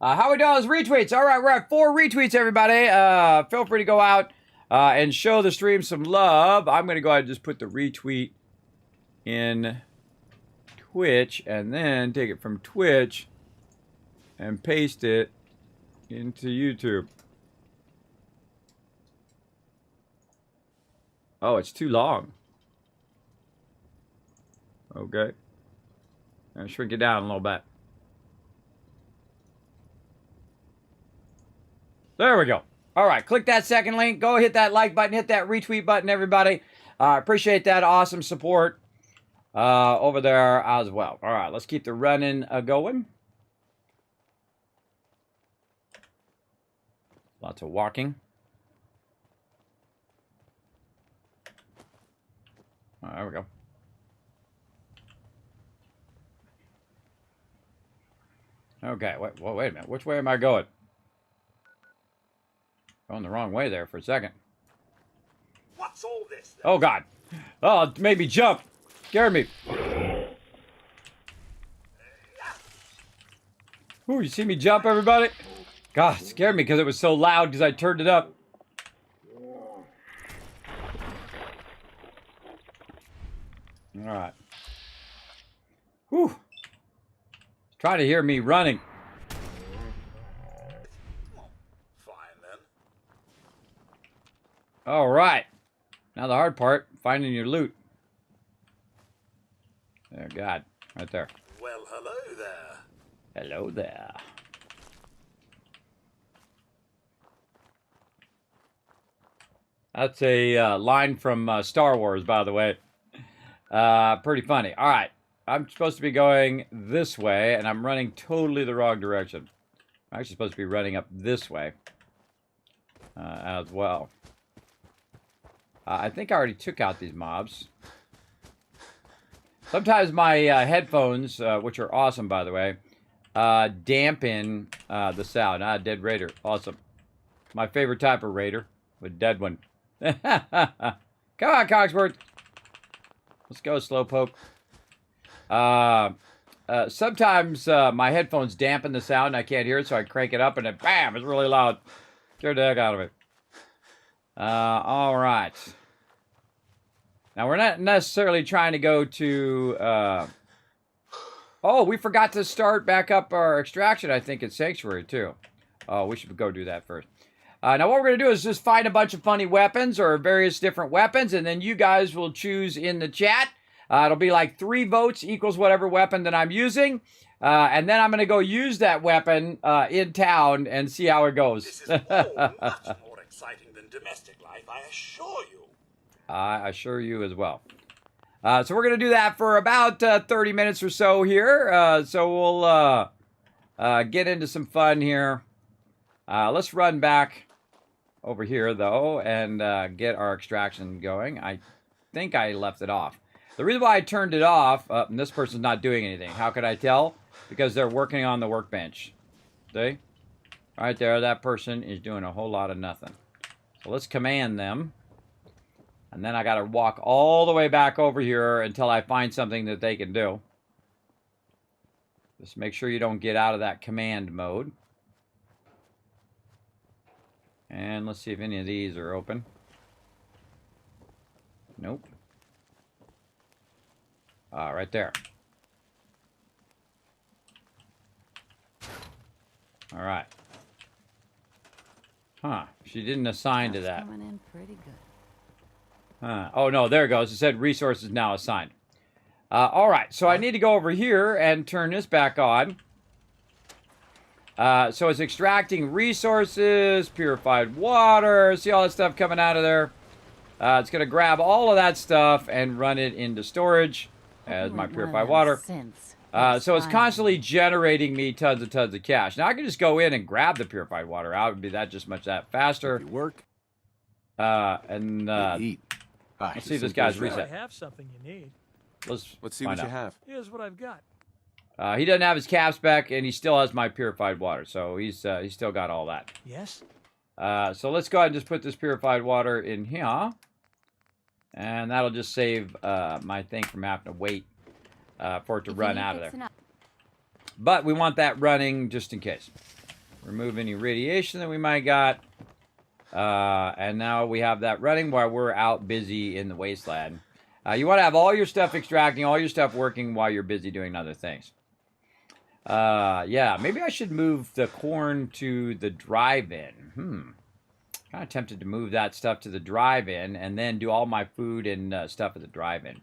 How we doing with retweets? All right, we're at 4 retweets, everybody. Feel free to go out and show the stream some love. I'm going to go ahead and just put the retweet in Twitch and then take it from Twitch and paste it into YouTube. Oh, it's too long. Okay. I'll shrink it down a little bit. There we go. All right, click that second link. Go hit that like button, hit that retweet button, everybody. Appreciate that awesome support over there as well. All right, let's keep the running going. Lots of walking. Oh, there we go. Okay, wait a minute. Which way am I going? Going the wrong way there for a second. What's all this then? Oh, God. Oh, it made me jump. Scared me. Ooh, you see me jump, everybody? God, it scared me because it was so loud because I turned it up. All right. Whew. Try to hear me running. Fine then. All right. Now the hard part, finding your loot. There, God, right there. Well, hello there. Hello there. That's a line from Star Wars, by the way. Pretty funny. All right. I'm supposed to be going this way, and I'm running totally the wrong direction. I'm actually supposed to be running up this way as well. I think I already took out these mobs. Sometimes my headphones, which are awesome, by the way, dampen the sound. Dead raider. Awesome. My favorite type of raider. A dead one. Come on, Cogsworth. Let's go, Slowpoke. Sometimes my headphones dampen the sound and I can't hear it, so I crank it up and then bam, it's really loud. Scared the heck out of it. All right. Now, we're not necessarily trying to go to... Oh, we forgot to start back up our extraction, I think, at Sanctuary, too. Oh, we should go do that first. Now, what we're going to do is just find a bunch of funny weapons or various different weapons, and then you guys will choose in the chat. It'll be like 3 votes equals whatever weapon that I'm using. And then I'm going to go use that weapon in town and see how it goes. This is all much more exciting than domestic life, I assure you. I assure you as well. So we're going to do that for about 30 minutes or so here. So we'll get into some fun here. Let's run back over here, though, and get our extraction going. I think I left it off. The reason why I turned it off, and this person's not doing anything. How could I tell? Because they're working on the workbench. See? Right there, that person is doing a whole lot of nothing. So let's command them. And then I got to walk all the way back over here until I find something that they can do. Just make sure you don't get out of that command mode. And let's see if any of these are open. Nope. Right there. All right. Huh. She didn't assign to that. Coming in pretty good. Oh, no, there it goes. It said resources now assigned. All right, so I need to go over here and turn this back on. So it's extracting resources, purified water. See all that stuff coming out of there? It's going to grab all of that stuff and run it into storage as my purified water. So it's constantly generating me tons and tons of cash. Now I can just go in and grab the purified water out. It would be that just much that faster. Work. Eat. Let's see if this guy's reset. I have something you need. Let's see what you have. Here's what I've got. He doesn't have his cap spec, and he still has my purified water, so he's still got all that. Yes. So let's go ahead and just put this purified water in here, and that'll just save my thing from having to wait for it to run out of there. But we want that running just in case. Remove any radiation that we might got. And now we have that running while we're out busy in the wasteland. You want to have all your stuff extracting, all your stuff working while you're busy doing other things. Yeah, maybe I should move the corn to the drive-in. Kind of tempted to move that stuff to the drive-in and then do all my food and stuff at the drive-in.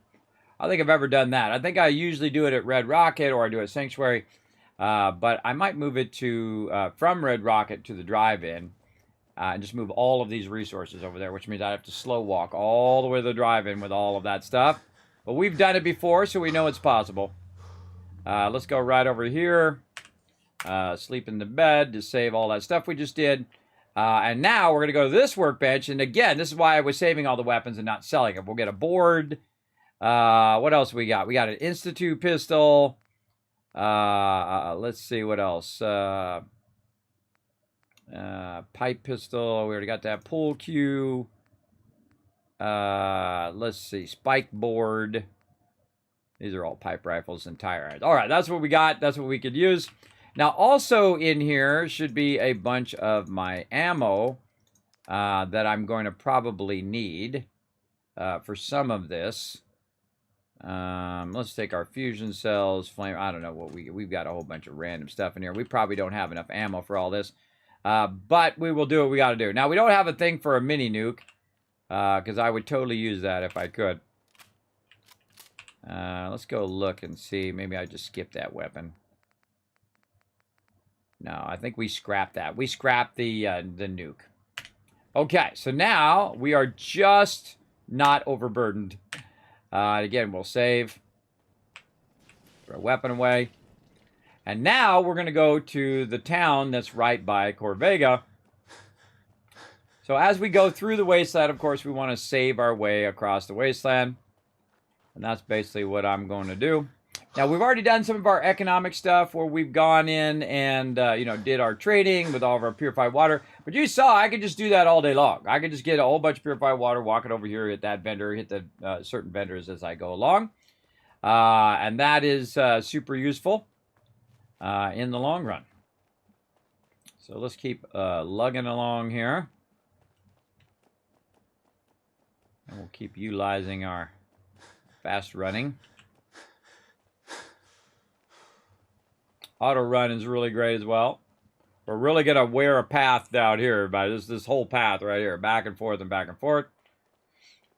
I don't think I've ever done that. I think I usually do it at Red Rocket or I do it at Sanctuary. But I might move it to from Red Rocket to the drive-in and just move all of these resources over there, which means I have to slow walk all the way to the drive-in with all of that stuff. But we've done it before, so we know it's possible. Let's go right over here. Sleep in the bed to save all that stuff we just did. And now we're going to go to this workbench. And again, this is why I was saving all the weapons and not selling them. We'll get a board. What else we got? We got an Institute pistol. Let's see what else. Pipe pistol. We already got that. Pull cue. Let's see. Spike board. These are all pipe rifles and tire irons. All right, that's what we got. That's what we could use. Now, also in here should be a bunch of my ammo that I'm going to probably need for some of this. Let's take our fusion cells, flame. I don't know what we've got a whole bunch of random stuff in here. We probably don't have enough ammo for all this. But we will do what we got to do. Now, we don't have a thing for a mini nuke because I would totally use that if I could. Let's go look and see. Maybe I just skipped that weapon. No, I think we scrapped that. We scrapped the nuke. Okay, so now we are just not overburdened. Again, we'll save. Throw a weapon away. And now we're going to go to the town that's right by Corvega. So as we go through the wasteland, of course, we want to save our way across the wasteland. And that's basically what I'm going to do. Now, we've already done some of our economic stuff where we've gone in and, did our trading with all of our purified water. But you saw I could just do that all day long. I could just get a whole bunch of purified water, walk it over here, hit that vendor, hit the certain vendors as I go along. And that is super useful in the long run. So let's keep lugging along here. And we'll keep utilizing our fast running. Auto run is really great as well. We're really going to wear a path down here, everybody. This whole path right here, back and forth and back and forth.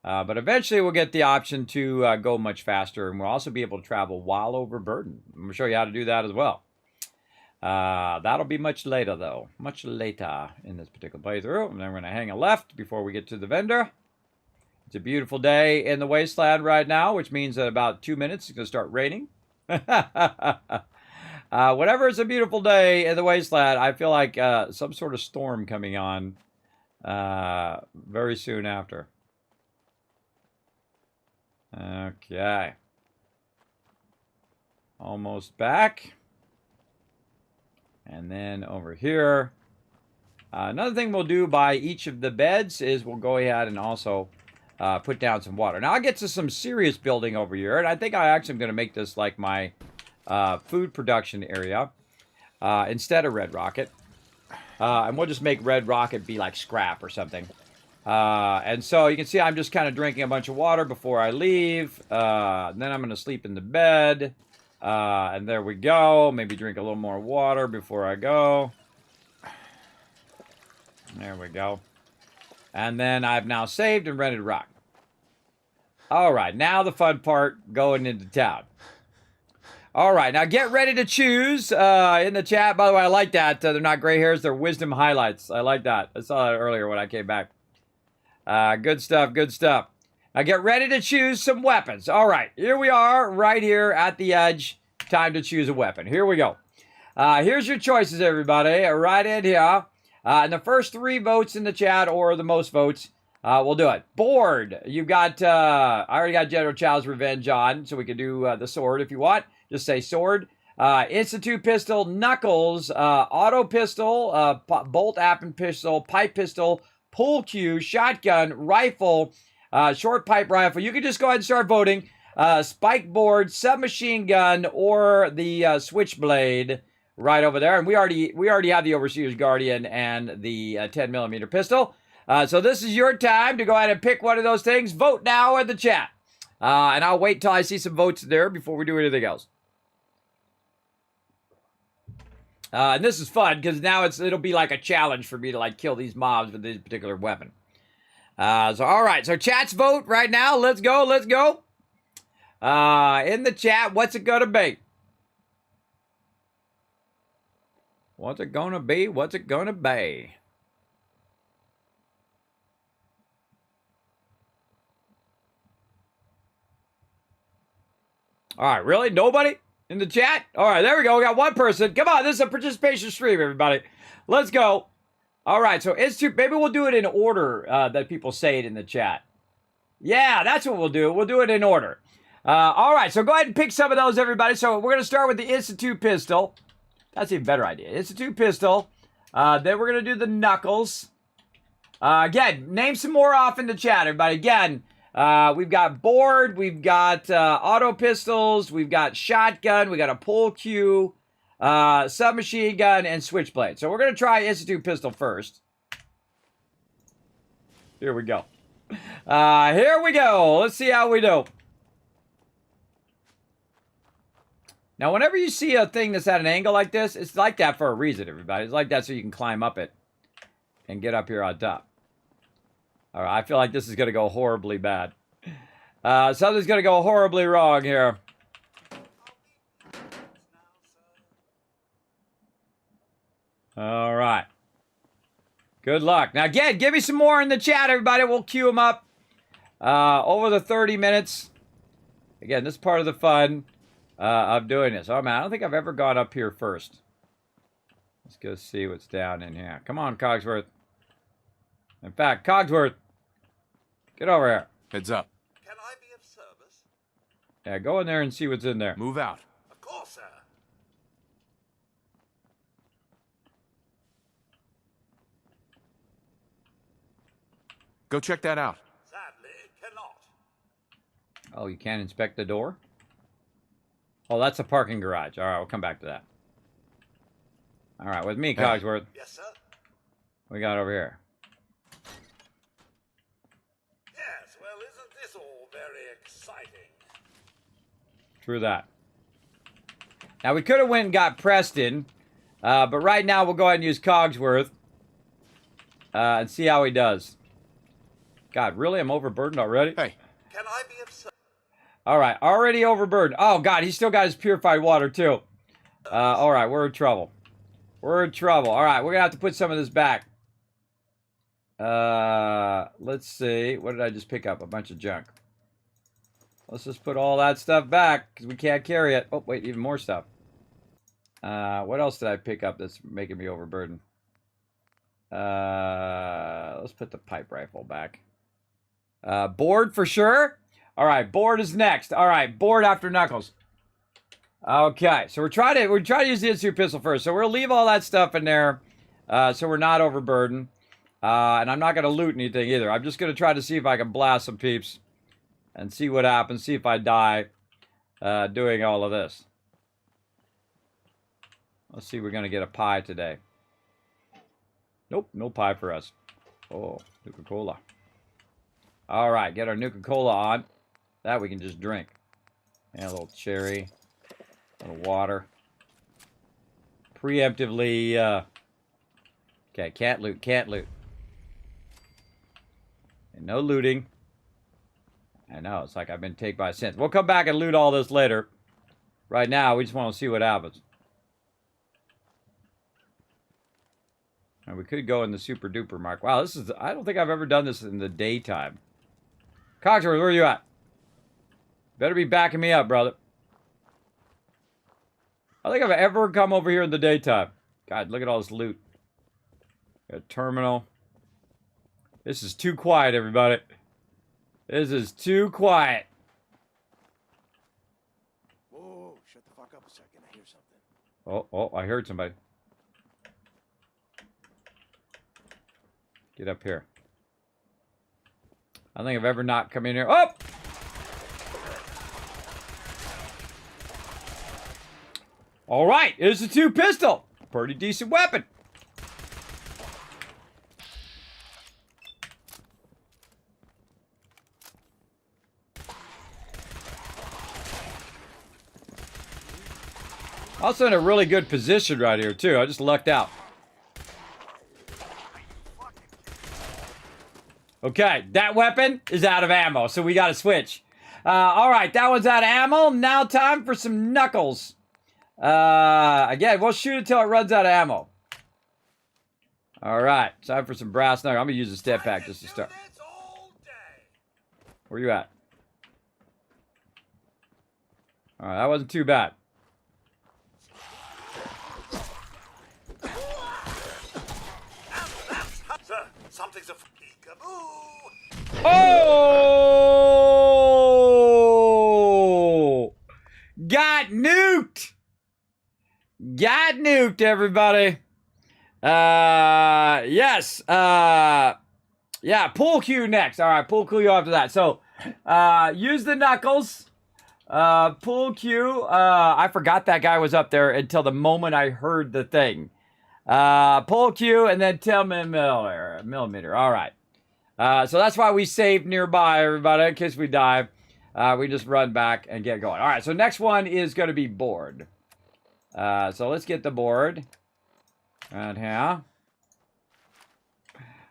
But eventually we'll get the option to go much faster, and we'll also be able to travel while overburdened. I'm going to show you how to do that as well. That'll be much later, though. Much later in this particular playthrough. And then we're going to hang a left before we get to the vendor. It's a beautiful day in the wasteland right now, which means that about 2 minutes it's going to start raining. Whenever it's a beautiful day in the wasteland, I feel like some sort of storm coming on very soon after. Okay. Almost back. And then over here. Another thing we'll do by each of the beds is we'll go ahead and also put down some water. Now, I'll get to some serious building over here. And I think I actually am going to make this like my food production area instead of Red Rocket. And we'll just make Red Rocket be like scrap or something. And so you can see I'm just kind of drinking a bunch of water before I leave. Then I'm going to sleep in the bed. And there we go. Maybe drink a little more water before I go. There we go. And then I've now saved and ready to rock. All right, now the fun part, going into town. All right, now get ready to choose in the chat. By the way, I like that. They're not gray hairs, they're wisdom highlights. I like that. I saw that earlier when I came back. Good stuff, good stuff. Now get ready to choose some weapons. All right, here we are right here at the edge. Time to choose a weapon. Here we go. Here's your choices, everybody. Right in here. And the first 3 votes in the chat, or the most votes, we'll do it. Board. You've got, I already got General Chow's Revenge on, so we can do the sword if you want. Just say sword. Institute pistol, knuckles, auto pistol, bolt-action pistol, pipe pistol, pull cue, shotgun, rifle, short pipe rifle. You can just go ahead and start voting. Spike board, submachine gun, or the switchblade right over there. And we already have the Overseer's Guardian and the 10mm pistol. So this is your time to go ahead and pick one of those things. Vote now in the chat. And I'll wait till I see some votes there before we do anything else. And this is fun because now it'll be like a challenge for me to like kill these mobs with this particular weapon. So all right, so chat's vote right now. Let's go, let's go. In the chat, what's it gonna be? What's it gonna be? What's it gonna be? All right, really? Nobody in the chat? All right, there we go. We got one person. Come on, this is a participation stream, everybody. Let's go. All right, so Institute, maybe we'll do it in order that people say it in the chat. Yeah, that's what we'll do. We'll do it in order. All right, so go ahead and pick some of those, everybody. So we're going to start with the Institute pistol. That's an even better idea. Institute pistol. Then we're going to do the knuckles. Again, name some more off in the chat, everybody. Again, we've got board, we've got auto pistols, we've got shotgun, we got a pull cue, submachine gun, and switchblade. So we're going to try Institute pistol first. Here we go. Here we go. Let's see how we do. Now, whenever you see a thing that's at an angle like this, it's like that for a reason, everybody. It's like that so you can climb up it and get up here on top. All right, I feel like this is going to go horribly bad. Something's going to go horribly wrong here. All right. Good luck. Now, again, give me some more in the chat, everybody. We'll queue them up over the 30 minutes. Again, this is part of the fun of doing this. Oh, man, I don't think I've ever gone up here first. Let's go see what's down in here. Come on, Cogsworth. In fact, Cogsworth, get over here. Heads up. Can I be of service? Yeah, go in there and see what's in there. Move out. Of course, sir. Go check that out. Sadly, cannot. Oh, you can't inspect the door? Oh, that's a parking garage. All right, we'll come back to that. All right, with me, Cogsworth. Yes, sir. We got over here. Yes, well, isn't this all very exciting? True that. Now, we could have went and got Preston, but right now we'll go ahead and use Cogsworth and see how he does. God, really? I'm overburdened already? Hey. Can I be of service? All right, already overburdened. Oh, God, he's still got his purified water, too. All right, we're in trouble. We're in trouble. All right, we're going to have to put some of this back. Let's see. What did I just pick up? A bunch of junk. Let's just put all that stuff back because we can't carry it. Oh, wait, even more stuff. What else did I pick up that's making me overburdened? Let's put the pipe rifle back. Board for sure. All right, board is next. All right, board after knuckles. Okay, so we're trying to use the Institute pistol first. So we'll leave all that stuff in there, so we're not overburdened. And I'm not going to loot anything either. I'm just going to try to see if I can blast some peeps and see what happens. See if I die doing all of this. Let's see if we're going to get a pie today. Nope, no pie for us. Oh, Nuka-Cola. All right, get our Nuka-Cola on. That we can just drink. And a little cherry. A little water. Preemptively. Okay, can't loot, can't loot. And no looting. I know, it's like I've been taken by sin. We'll come back and loot all this later. Right now, we just want to see what happens. And we could go in the super duper mark. Wow, this is, I don't think I've ever done this in the daytime. Cogsworth, where are you at? Better be backing me up, brother. I don't think I've ever come over here in the daytime. God, look at all this loot. Got a terminal. This is too quiet, everybody. This is too quiet. Whoa, shut the fuck up a second. I hear something. Oh, I heard somebody. Get up here. I don't think I've ever not come in here. Oh! All right, it's a 2 pistol. Pretty decent weapon. Also in a really good position right here, too. I just lucked out. Okay, that weapon is out of ammo, so we got to switch. All right, that one's out of ammo. Now time for some knuckles. Again, we'll shoot it till it runs out of ammo. All right, time for some brass knuckles. I'm gonna use the step pack just to start. Where you at? All right, that wasn't too bad. Sir, something's a peekaboo. Oh! Got nuked! Got nuked, everybody. Yes. Yeah, pool cue next. All right, pool cue after that. So, use the knuckles. Pool cue. I forgot that guy was up there until the moment I heard the thing. Pull cue and then 10 millimeter. All right. So that's why we saved nearby, everybody, in case we die. We just run back and get going. All right, so next one is going to be board. So let's get the board. Right here.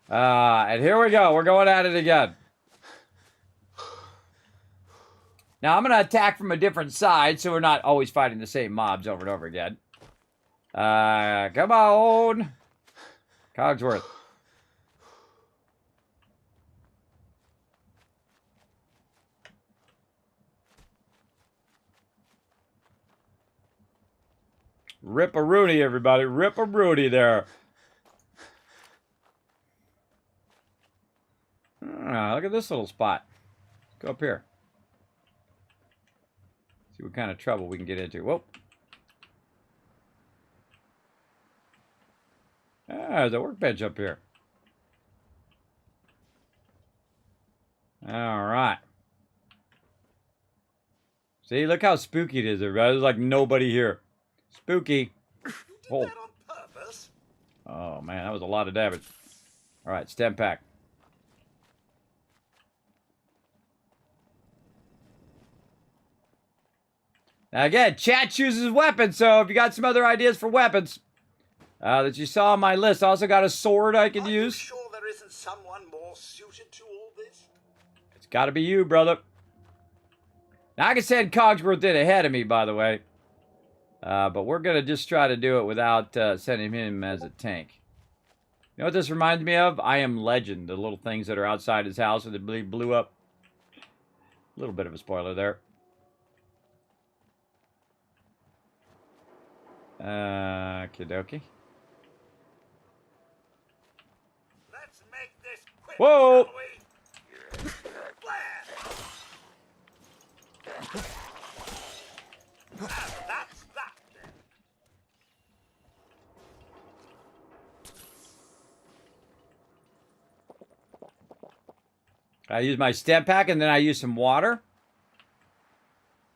And here we go. We're going at it again. Now, I'm going to attack from a different side, so we're not always fighting the same mobs over and over again. Come on. Cogsworth. Rip-a-rooney, everybody. Rip-a-rooney there. Look at this little spot. Let's go up here. See what kind of trouble we can get into. Whoa. There's a workbench up here. All right. See, look how spooky it is, everybody. There's like nobody here. Spooky. Oh. Oh, man, that was a lot of damage. All right, stem pack. Now, again, chat chooses weapons, so if you got some other ideas for weapons that you saw on my list, I also got a sword I can use. Sure there isn't someone more suited to all this? It's got to be you, brother. Now, I can send Cogsworth in ahead of me, by the way. But we're going to just try to do it without sending him as a tank. You know what this reminds me of? I Am Legend, the little things that are outside his house that blew up. A little bit of a spoiler there. Okie-dokie. Let's make this quick. Whoa! That's that then. I use my stem pack and then I use some water.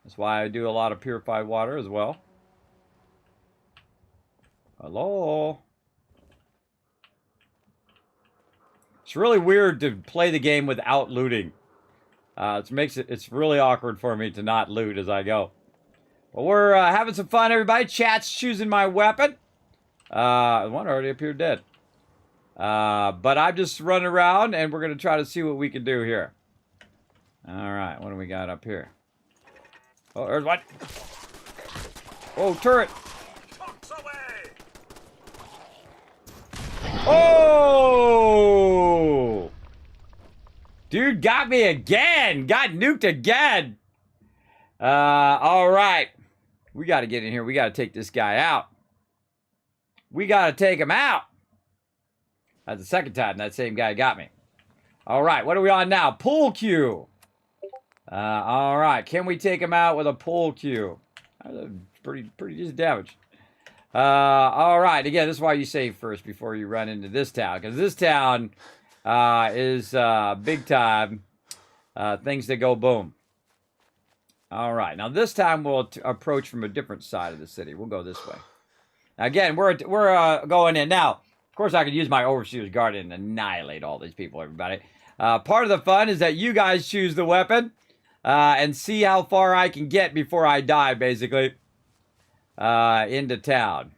That's why I do a lot of purified water as well. Hello. It's really weird to play the game without looting. It's really awkward for me to not loot as I go. But we're having some fun, everybody. Chat's choosing my weapon. One already appeared dead. But I'm just running around and we're going to try to see what we can do here. All right, what do we got up here? Oh, there's one. Oh, turret. Oh! Dude got me again. Got nuked again. All right. We got to get in here. We got to take this guy out. We got to take him out. That's the second time that same guy got me. All right. What are we on now? Pull cue. All right. Can we take him out with a pull cue? Pretty decent damage. All right. Again, this is why you save first before you run into this town. Because this town is big time. Things that go boom. All right. Now, this time we'll approach from a different side of the city. We'll go this way. Now, again, we're going in. Now, of course, I could use my Overseer's Guard and annihilate all these people, everybody. Part of the fun is that you guys choose the weapon and see how far I can get before I die, basically. Into town.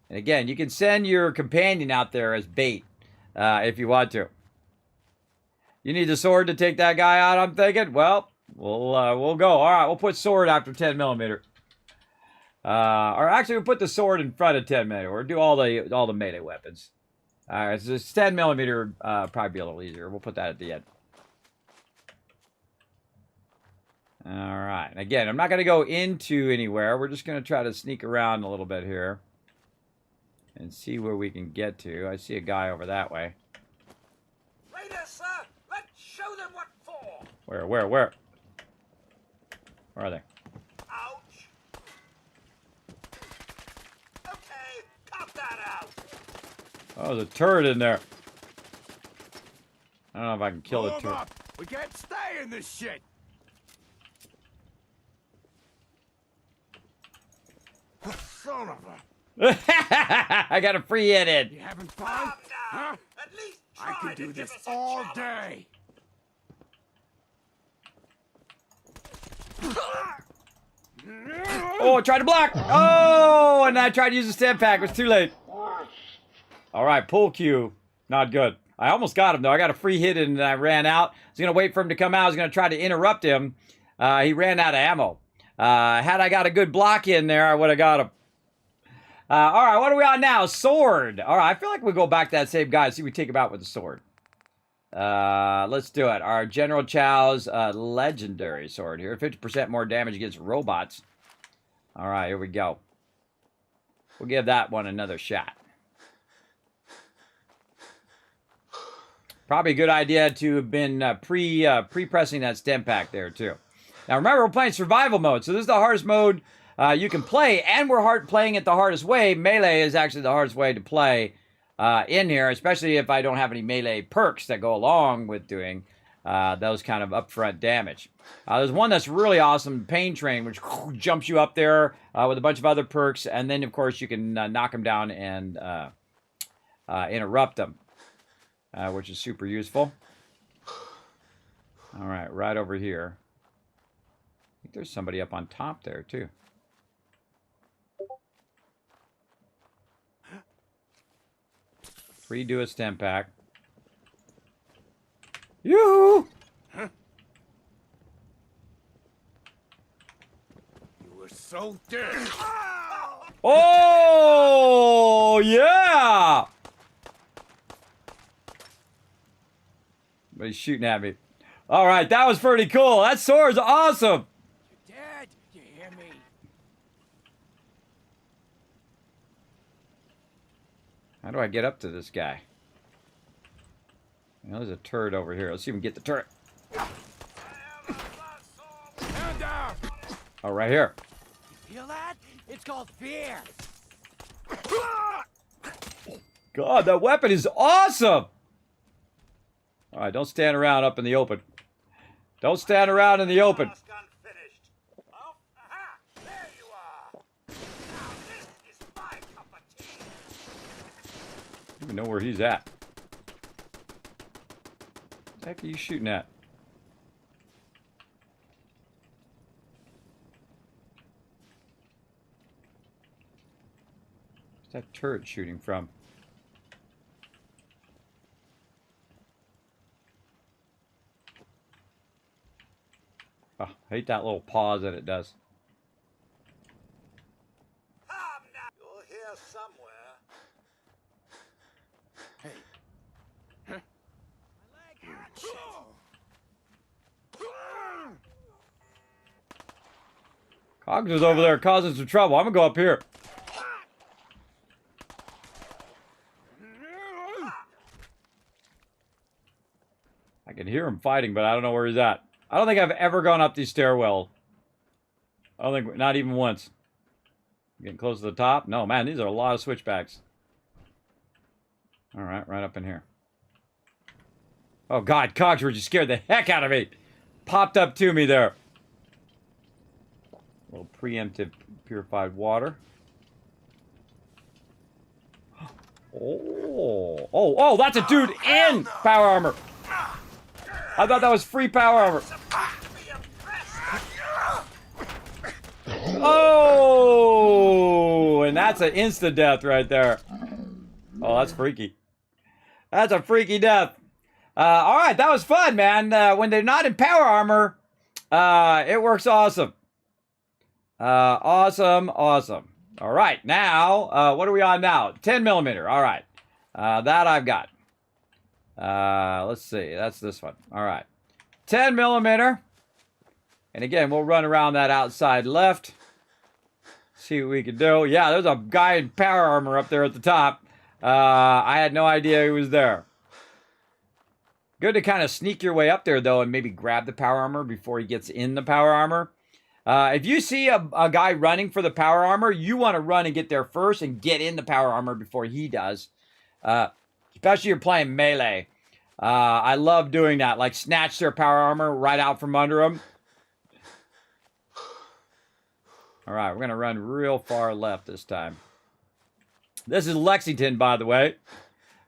And again, you can send your companion out there as bait if you want to. You need the sword to take that guy out, I'm thinking? Well, we'll go. All right, we'll put sword after 10 millimeter. Or actually, we'll put the sword in front of 10 millimeter. We'll do all the melee weapons. All right, so it's 10 millimeter, probably be a little easier. We'll put that at the end. All right. Again, I'm not going to go into anywhere. We're just going to try to sneak around a little bit here and see where we can get to. I see a guy over that way. Right there, sir. Let's show them what for. Where? Where are they? Ouch. Okay, cut that out. Oh, there's a turret in there. I don't know if I can kill the turret. Up. We can't stay in this shit. Son of a... I got a free hit in. You having fun? Huh? At least I try can do to give this us a all challenge. day. Oh, I tried to block. Oh, and I tried to use the stem pack. It was too late. All right, pull Q. Not good. I almost got him, though. I got a free hit and I ran out. I was going to wait for him to come out. I was going to try to interrupt him. He ran out of ammo. Had I got a good block in there, I would have got him. All right, what are we on now? Sword. All right, I feel like we'll go back to that same guy and see if we take him out with the sword. Let's do it. Our General Chow's legendary sword here. 50% more damage against robots. All right, here we go. We'll give that one another shot. Probably a good idea to have been pre-pressing that stem pack there, too. Now, remember, we're playing survival mode, so this is the hardest mode you can play, and we're playing it the hardest way. Melee is actually the hardest way to play in here, especially if I don't have any melee perks that go along with doing those kind of upfront damage. There's one that's really awesome, Pain Train, which jumps you up there with a bunch of other perks, and then, of course, you can knock them down and interrupt them, which is super useful. All right, right over here. I think there's somebody up on top there, too. Redo a stem pack. Yoo-hoo! Huh? You were so dead. Oh, yeah! But he's shooting at me. All right, that was pretty cool. That sword's awesome. You're dead. You hear me? How do I get up to this guy? You know, there's a turret over here. Let's see if we can get the turret. Stand down. Oh, right here. Feel that? It's called fear. God, that weapon is awesome. All right, don't stand around up in the open. Don't stand around in the open. I don't even know where he's at. What the heck are you shooting at? Where's that turret shooting from? Oh, I hate that little pause that it does. You're here somewhere. Cogs is over there causing some trouble. I'm gonna go up here. I can hear him fighting, but I don't know where he's at. I don't think I've ever gone up these stairwell. I don't think, not even once. Getting close to the top? No, man, these are a lot of switchbacks. All right, right up in here. Oh, God, Cogsworth, you scared the heck out of me. Popped up to me there. A little preemptive purified water. Oh, that's a dude in power armor. I thought that was free power armor. Oh, and that's an insta death right there. Oh, that's freaky. That's a freaky death. All right, that was fun, man. When they're not in power armor, it works awesome. Awesome. All right, now, what are we on now? 10 millimeter. All right, that I've got. Let's see, that's this one. All right, 10 millimeter. And again, we'll run around that outside left. See what we can do. Yeah, there's a guy in power armor up there at the top. I had no idea he was there. Good to kind of sneak your way up there, though, and maybe grab the power armor before he gets in the power armor. If you see a guy running for the power armor, you want to run and get there first and get in the power armor before he does. Especially if you're playing melee. I love doing that. Like, snatch their power armor right out from under them. All right, we're going to run real far left this time. This is Lexington, by the way.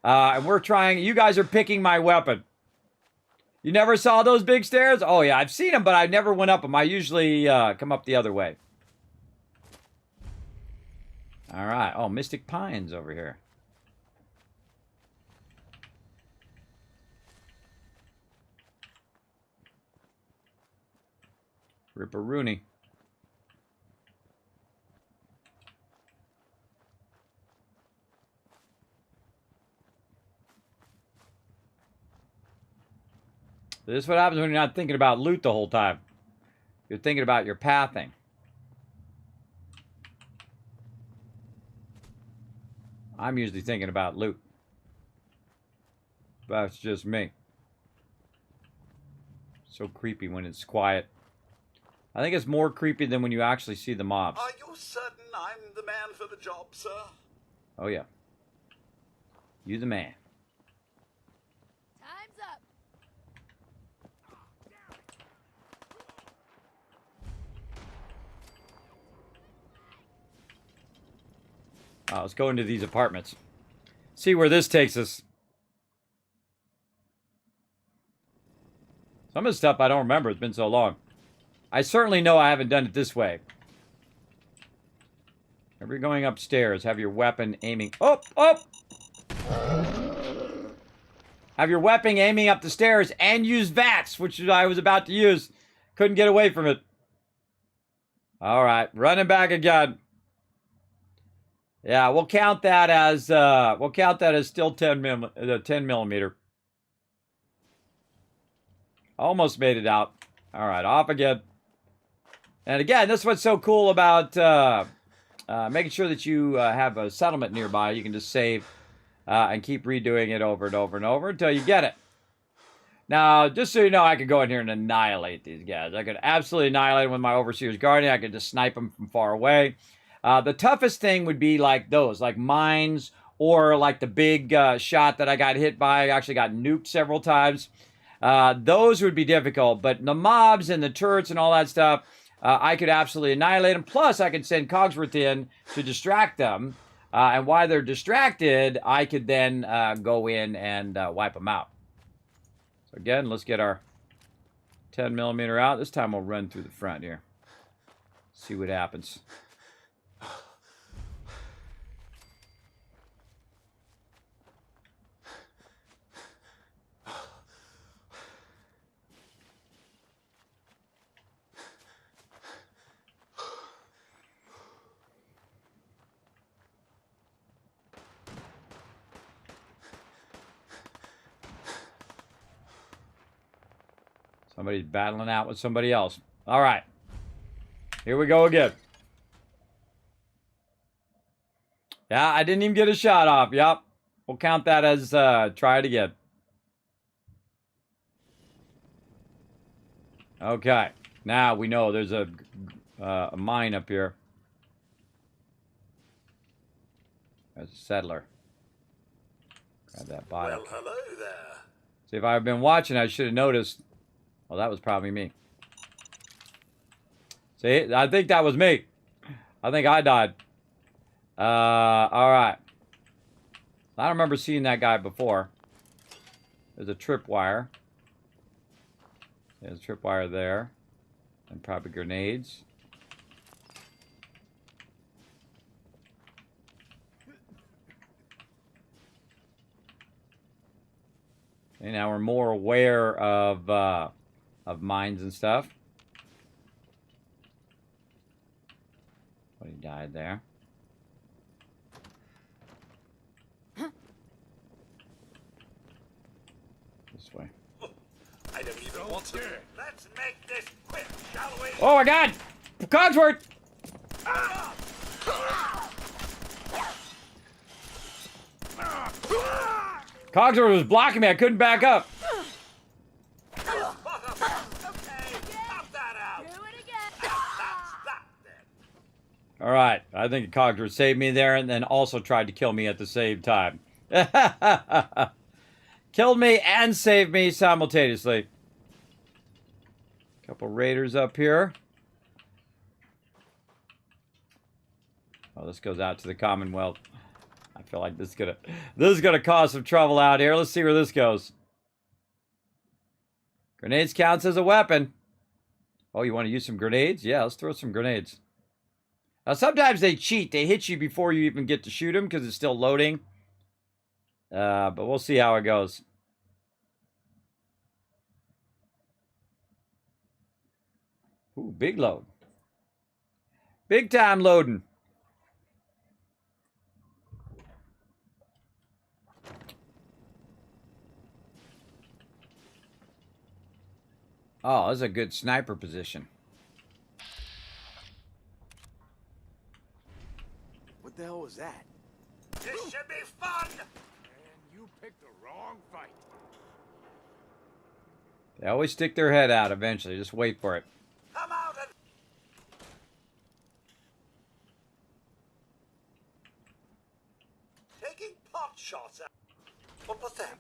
And we're trying... You guys are picking my weapon. You never saw those big stairs? Oh, yeah, I've seen them, but I never went up them. I usually come up the other way. All right. Oh, Mystic Pines over here. Ripperoonie. This is what happens when you're not thinking about loot the whole time. You're thinking about your pathing. I'm usually thinking about loot. That's just me. So creepy when it's quiet. I think it's more creepy than when you actually see the mobs. Are you certain I'm the man for the job, sir? Oh, yeah. You the man. Time's up. Let's go into these apartments. See where this takes us. Some of the stuff I don't remember. It's been so long. I certainly know I haven't done it this way. If you're going upstairs, have your weapon aiming... Oh! Have your weapon aiming up the stairs and use VATS, which I was about to use. Couldn't get away from it. All right, running back again. Yeah, we'll count that as still 10 millimeter. Almost made it out. All right, off again. And again, this is what's so cool about making sure that you have a settlement nearby. You can just save and keep redoing it over and over and over until you get it. Now, just so you know, I could go in here and annihilate these guys. I could absolutely annihilate them with my Overseer's Guardian. I could just snipe them from far away. The toughest thing would be like those, like mines, or like the big shot that I got hit by. I actually got nuked several times. Those would be difficult, but the mobs and the turrets and all that stuff, I could absolutely annihilate them. Plus, I could send Cogsworth in to distract them. And while they're distracted, I could then go in and wipe them out. So again, let's get our 10 millimeter out. This time we'll run through the front here. See what happens. Somebody's battling out with somebody else. All right. Here we go again. Yeah, I didn't even get a shot off. Yep. We'll count that as try it again. Okay. Now we know there's a mine up here. There's a settler. Grab that bottle. Well, hello there. See, if I had been watching, I should have noticed. Well, that was probably me. See, I think that was me. I think I died. All right. I don't remember seeing that guy before. There's a tripwire. There's a tripwire there. And probably grenades. Okay, now we're more aware of mines and stuff. But he died there. This way. I don't even want to. Let's make this quick, shall we? Oh my God! Cogsworth! Cogsworth was blocking me. I couldn't back up. All right. I think Cogsworth saved me there and then also tried to kill me at the same time. Killed me and saved me simultaneously. Couple raiders up here. Oh, this goes out to the Commonwealth. I feel like this is gonna cause some trouble out here. Let's see where this goes. Grenades counts as a weapon. Oh, you want to use some grenades? Yeah, let's throw some grenades. Now, sometimes they cheat. They hit you before you even get to shoot them because it's still loading. But we'll see how it goes. Ooh, big load. Big time loading. Oh, that's a good sniper position. What the hell was that? This should be fun! And you picked the wrong fight. They always stick their head out eventually. Just wait for it. Come out and... Taking pot shots at... What was that?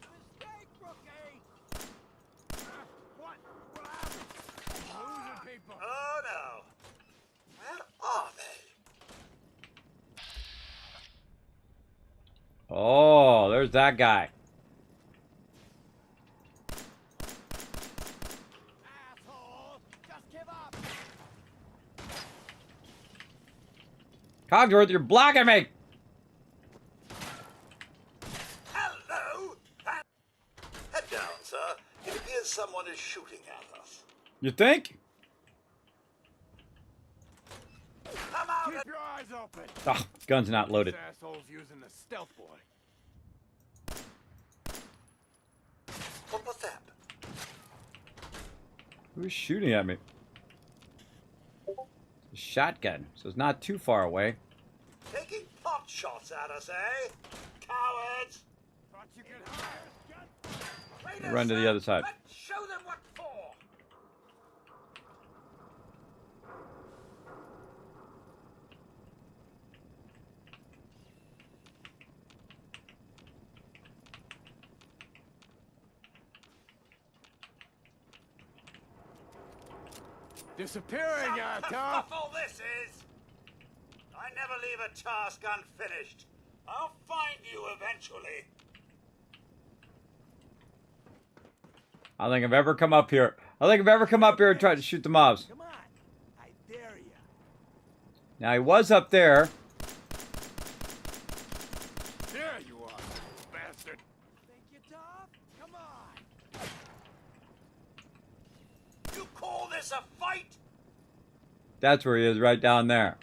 Oh no! Where are they? Oh, there's that guy. Asshole! Just give up! Cogsworth, you're blocking me! Hello! Head down, sir. It appears someone is shooting at us. You think? Come out Keep and... your eyes open. Oh, gun's not loaded. This asshole's using the stealth boy. What was that? Who's shooting at me? It's a shotgun, so it's not too far away. Taking pot shots at us, eh? Cowards! Thought you could hire us, gun. Run to the other side. Let's show them what for! Disappearing, Tom. All this is! I never leave a task unfinished. I'll find you eventually. I don't think I've ever come up here. I don't think I've ever come up here and tried to shoot the mobs. Come on, I dare you. Now, he was up there. There you are, bastard. Think you're tough? Come on. You call this a fight? That's where he is, right down there.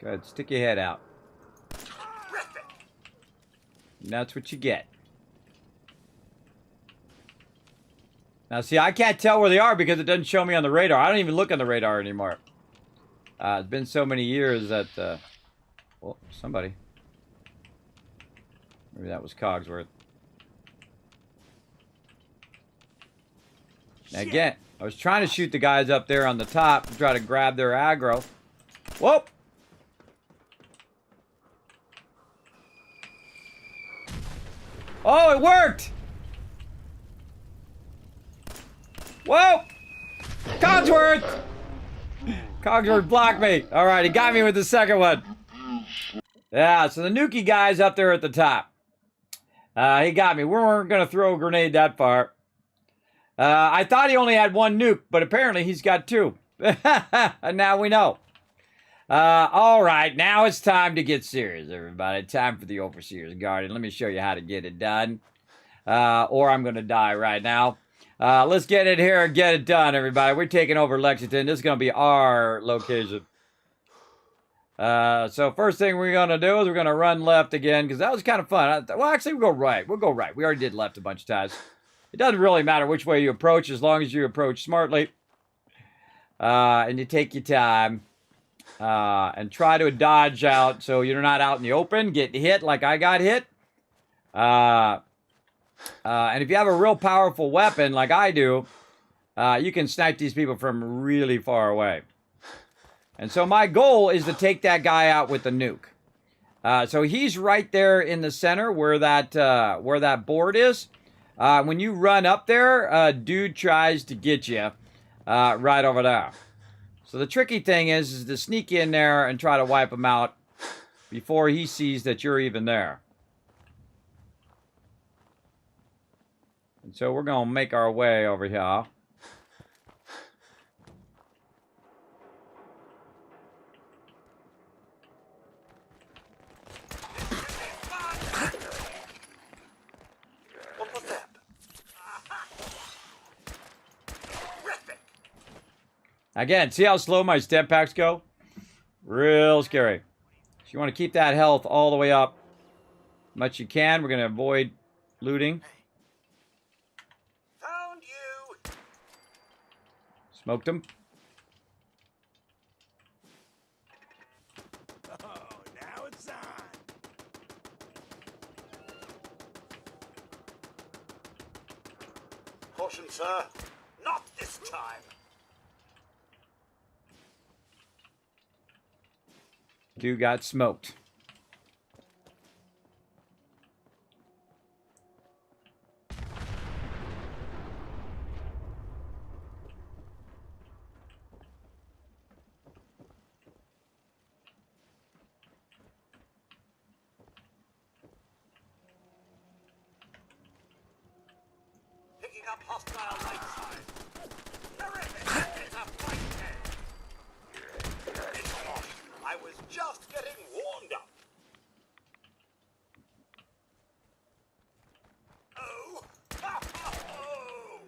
Go ahead, stick your head out. Terrific. And that's what you get. Now, see, I can't tell where they are because it doesn't show me on the radar. I don't even look on the radar anymore. It's been so many years that... well, somebody. Maybe that was Cogsworth. Now, again, I was trying to shoot the guys up there on the top to try to grab their aggro. Whoop! Oh, it worked! Whoa! Cogsworth! Cogsworth blocked me. All right, he got me with the second one. Yeah, so the Nuki guy's up there at the top. He got me. We weren't going to throw a grenade that far. I thought he only had one nuke, but apparently he's got two. And now we know. All right, now it's time to get serious, everybody. Time for the Overseer's Guardian. Let me show you how to get it done. or I'm going to die right now. Let's get in here and get it done, everybody. We're taking over Lexington. This is going to be our location. So first thing we're going to do is we're going to run left again, because that was kind of fun. Well, actually, we'll go right. We'll go right. We already did left a bunch of times. It doesn't really matter which way you approach, as long as you approach smartly. And you take your time. And try to dodge out so you're not out in the open, get hit like I got hit. And if you have a real powerful weapon like I do, you can snipe these people from really far away. And so my goal is to take that guy out with the nuke. So he's right there in the center where that board is. When you run up there, dude tries to get you right over there. So the tricky thing is to sneak in there and try to wipe him out before he sees that you're even there. And so we're going to make our way over here. Again, see how slow my step packs go? Real scary. So you want to keep that health all the way up as much as you can. We're going to avoid looting. Found you. Smoked him. Oh, now it's on. Caution, sir. Not this time. Dude got smoked. Picking up hostile light side. Terrific! It's a fight there. It's lost. I was just getting warmed up. Oh! Oh!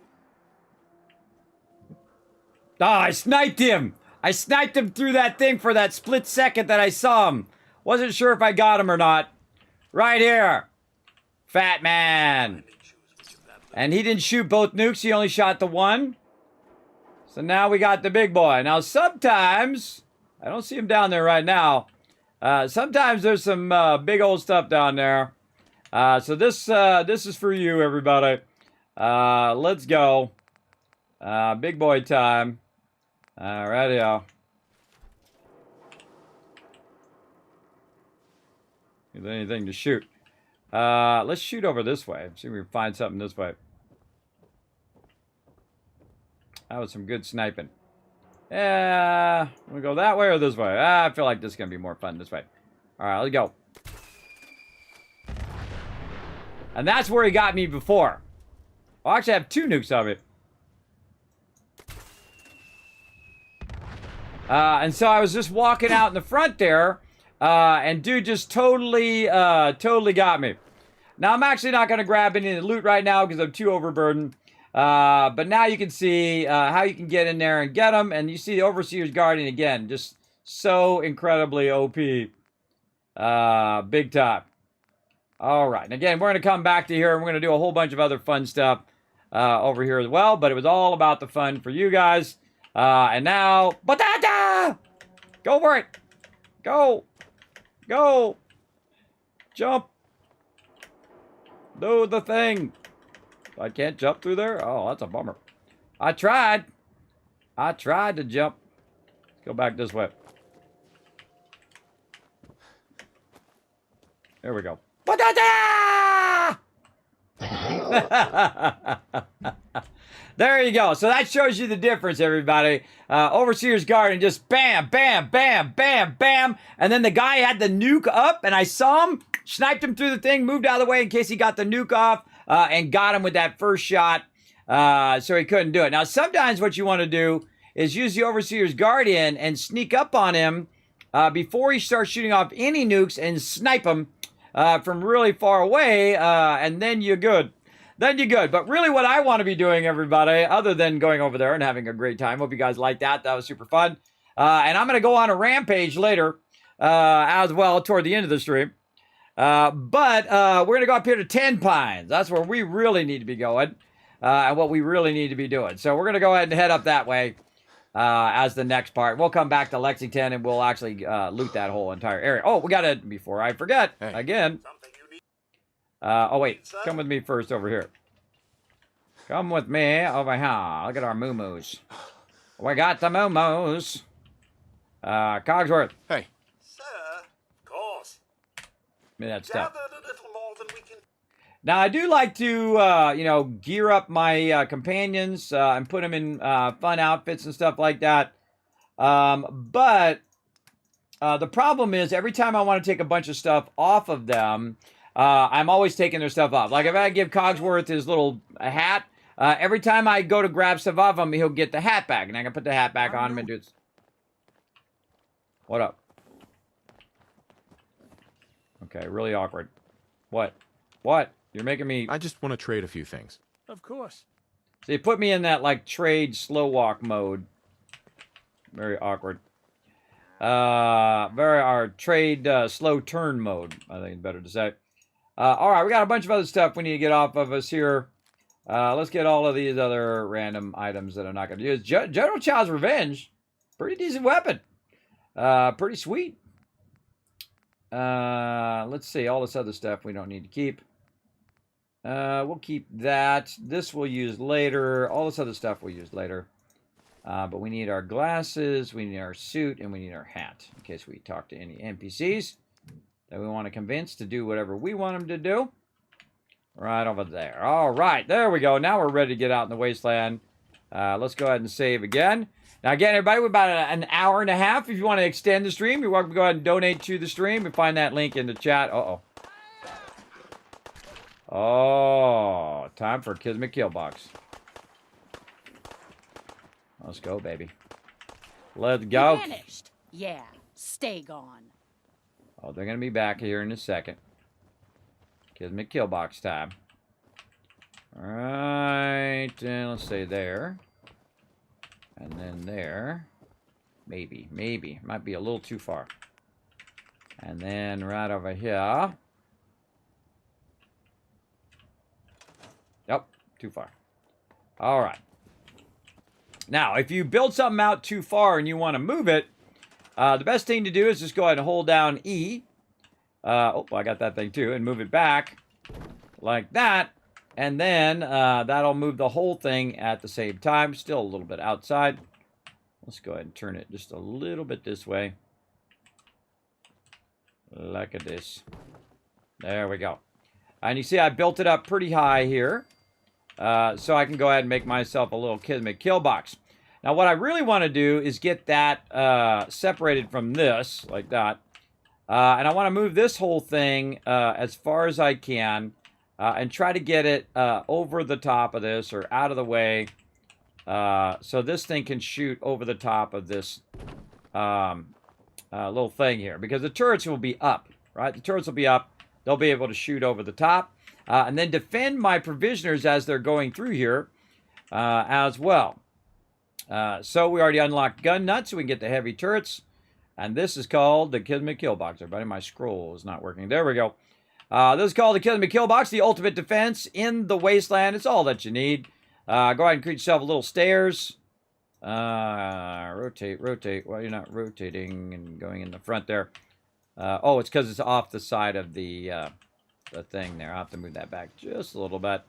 Ah, I sniped him! I sniped him through that thing for that split second that I saw him. Wasn't sure if I got him or not. Right here. Fat man. And he didn't shoot both nukes, he only shot the one. So now we got the big boy. Now sometimes, I don't see him down there right now. Sometimes there's some big old stuff down there. So this is for you, everybody. Let's go. Big boy time. Alrighty, y'all. Is there anything to shoot? Let's shoot over this way. See if we can find something this way. That was some good sniping. Yeah, we go that way or this way? I feel like this is gonna be more fun this way. All right, let's go. And that's where he got me before. I'll actually have two nukes of it. And so I was just walking out in the front there, and dude just totally got me. Now I'm actually not gonna grab any of the loot right now because I'm too overburdened. But now you can see how you can get in there and get them. And you see the Overseer's Guardian again. Just so incredibly OP. Big time. All right. And again, we're going to come back to here. And we're going to do a whole bunch of other fun stuff over here as well. But it was all about the fun for you guys. And now... Batata! Go for it. Go. Go. Jump. Do the thing. I can't jump through there? Oh, that's a bummer. I tried. I tried to jump. Let's go back this way. There we go. There you go. So that shows you the difference, everybody. Overseer's Guardian just bam, bam, bam, bam, bam. And then the guy had the nuke up, and I saw him, sniped him through the thing, moved out of the way in case he got the nuke off. And got him with that first shot, so he couldn't do it. Now, sometimes what you want to do is use the Overseer's Guardian and sneak up on him before he starts shooting off any nukes and snipe him from really far away, and then you're good. then you're good. But really what I want to be doing, everybody, other than going over there and having a great time, hope you guys liked that. That was super fun. And I'm going to go on a rampage later as well toward the end of the stream. But we're going to go up here to 10 Pines. That's where we really need to be going and what we really need to be doing. So we're going to go ahead and head up that way as the next part. We'll come back to Lexington and we'll actually loot that whole entire area. Oh, we got to, before I forget, again. Oh, wait. Come with me first over here. Come with me over here. Look at our moo-moos. We got the moo-moos. Cogsworth. Hey. Sir, of course. Give me that stuff. Gathered a little more than we can. Now, I do like to, you know, gear up my companions and put them in fun outfits and stuff like that. But the problem is every time I want to take a bunch of stuff off of them, I'm always taking their stuff off. Like if I give Cogsworth his little hat, every time I go to grab stuff off him, he'll get the hat back. And I can put the hat back on him and do it. What up? Okay, really awkward. What? What? You're making me... I just want to trade a few things. Of course. So you put me in that, like, trade slow walk mode. Very awkward. Trade slow turn mode, I think it's better to say. All right, we got a bunch of other stuff we need to get off of us here. Let's get all of these other random items that I'm not going to use. General Chow's Revenge. Pretty decent weapon. Pretty sweet. Let's see, all this other stuff we don't need to keep. We'll keep that. This we'll use later. All this other stuff we'll use later. But we need our glasses, we need our suit, and we need our hat. In case we talk to any NPCs that we want to convince to do whatever we want them to do. Right over there. All right, there we go. Now we're ready to get out in the wasteland. Let's go ahead and save again. Now, again, everybody, we're about an hour and a half. If you want to extend the stream, you're welcome to go ahead and donate to the stream. And find that link in the chat. Uh-oh. Oh, time for Kismet Kill Box. Let's go, baby. Let's go. Vanished. Yeah, stay gone. Oh, they're going to be back here in a second. Kismet Kill Box time. All right, and let's say there. And then there. Maybe. Might be a little too far. And then right over here. Yep, too far. All right. Now, if you build something out too far and you want to move it, the best thing to do is just go ahead and hold down E. Oh, I got that thing too. And move it back like that. And then that'll move the whole thing at the same time. Still a little bit outside. Let's go ahead and turn it just a little bit this way. Like this. There we go. And you see I built it up pretty high here. So I can go ahead and make myself a little Kismet Kill Box. Now what I really want to do is get that separated from this, like that. And I want to move this whole thing as far as I can. And try to get it over the top of this or out of the way. So this thing can shoot over the top of this little thing here. Because the turrets will be up, right? The turrets will be up. They'll be able to shoot over the top. And then defend my provisioners as they're going through here as well. So we already unlocked gun nuts, so we can get the heavy turrets. And this is called the Kismet Kill Box. Everybody, my scroll is not working. There we go. This is called the Kismet Kill Box, the ultimate defense in the wasteland. It's all that you need. Go ahead and create yourself a little stairs. Rotate. Well, you're not rotating and going in the front there. Oh, it's because it's off the side of the thing there. I'll have to move that back just a little bit.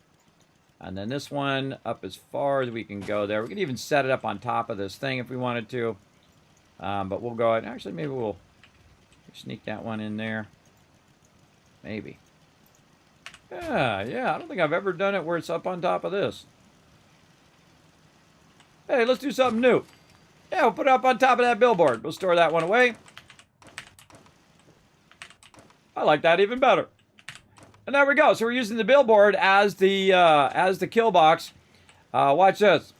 And then this one up as far as we can go there. We can even set it up on top of this thing if we wanted to. But we'll go ahead. Actually, maybe we'll sneak that one in there. Maybe. Yeah. I don't think I've ever done it where it's up on top of this. Hey, let's do something new. Yeah, we'll put it up on top of that billboard. We'll store that one away. I like that even better. And there we go. So we're using the billboard as the kill box. Watch this.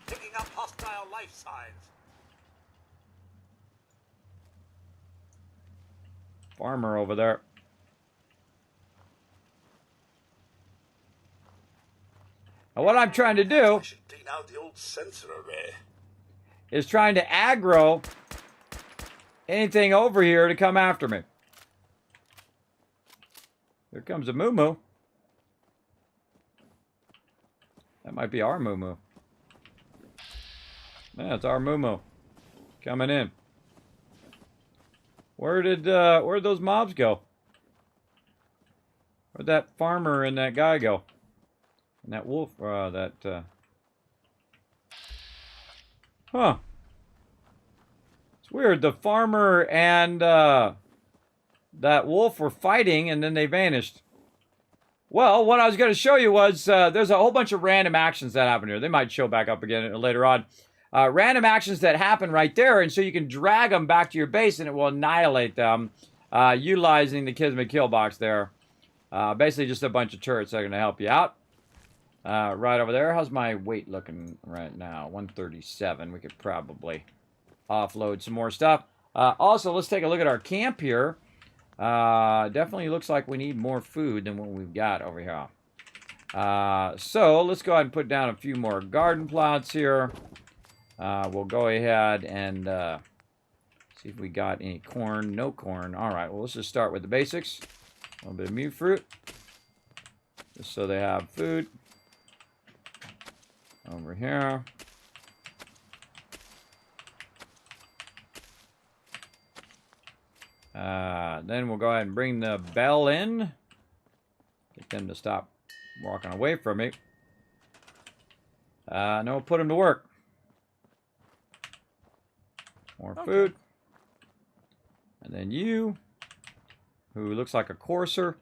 Picking up hostile life signs. Farmer over there. Now, what I'm trying to do I should clean out the old sensor array. is trying to aggro anything over here to come after me. Here comes a moo-moo. That might be our moo-moo. Yeah, it's our moo-moo. Coming in. Where'd those mobs go? Where'd that farmer and that guy go? And that wolf, Huh. It's weird. The farmer and that wolf were fighting and then they vanished. Well, what I was going to show you was there's a whole bunch of random actions that happen here. They might show back up again later on. Random actions that happen right there, and so you can drag them back to your base and it will annihilate them utilizing the Kismet kill box there. Basically just a bunch of turrets that are going to help you out. Right over there. How's my weight looking right now? 137. We could probably offload some more stuff. Also, let's take a look at our camp here. Definitely looks like we need more food than what we've got over here. So let's go ahead and put down a few more garden plots here. We'll go ahead and see if we got any corn. No corn. All right, well, let's just start with the basics. A little bit of mute fruit, just so they have food. Over here. Then we'll go ahead and bring the bell in. Get them to stop walking away from me. Then we'll put them to work. More food. And then you, who looks like a courser,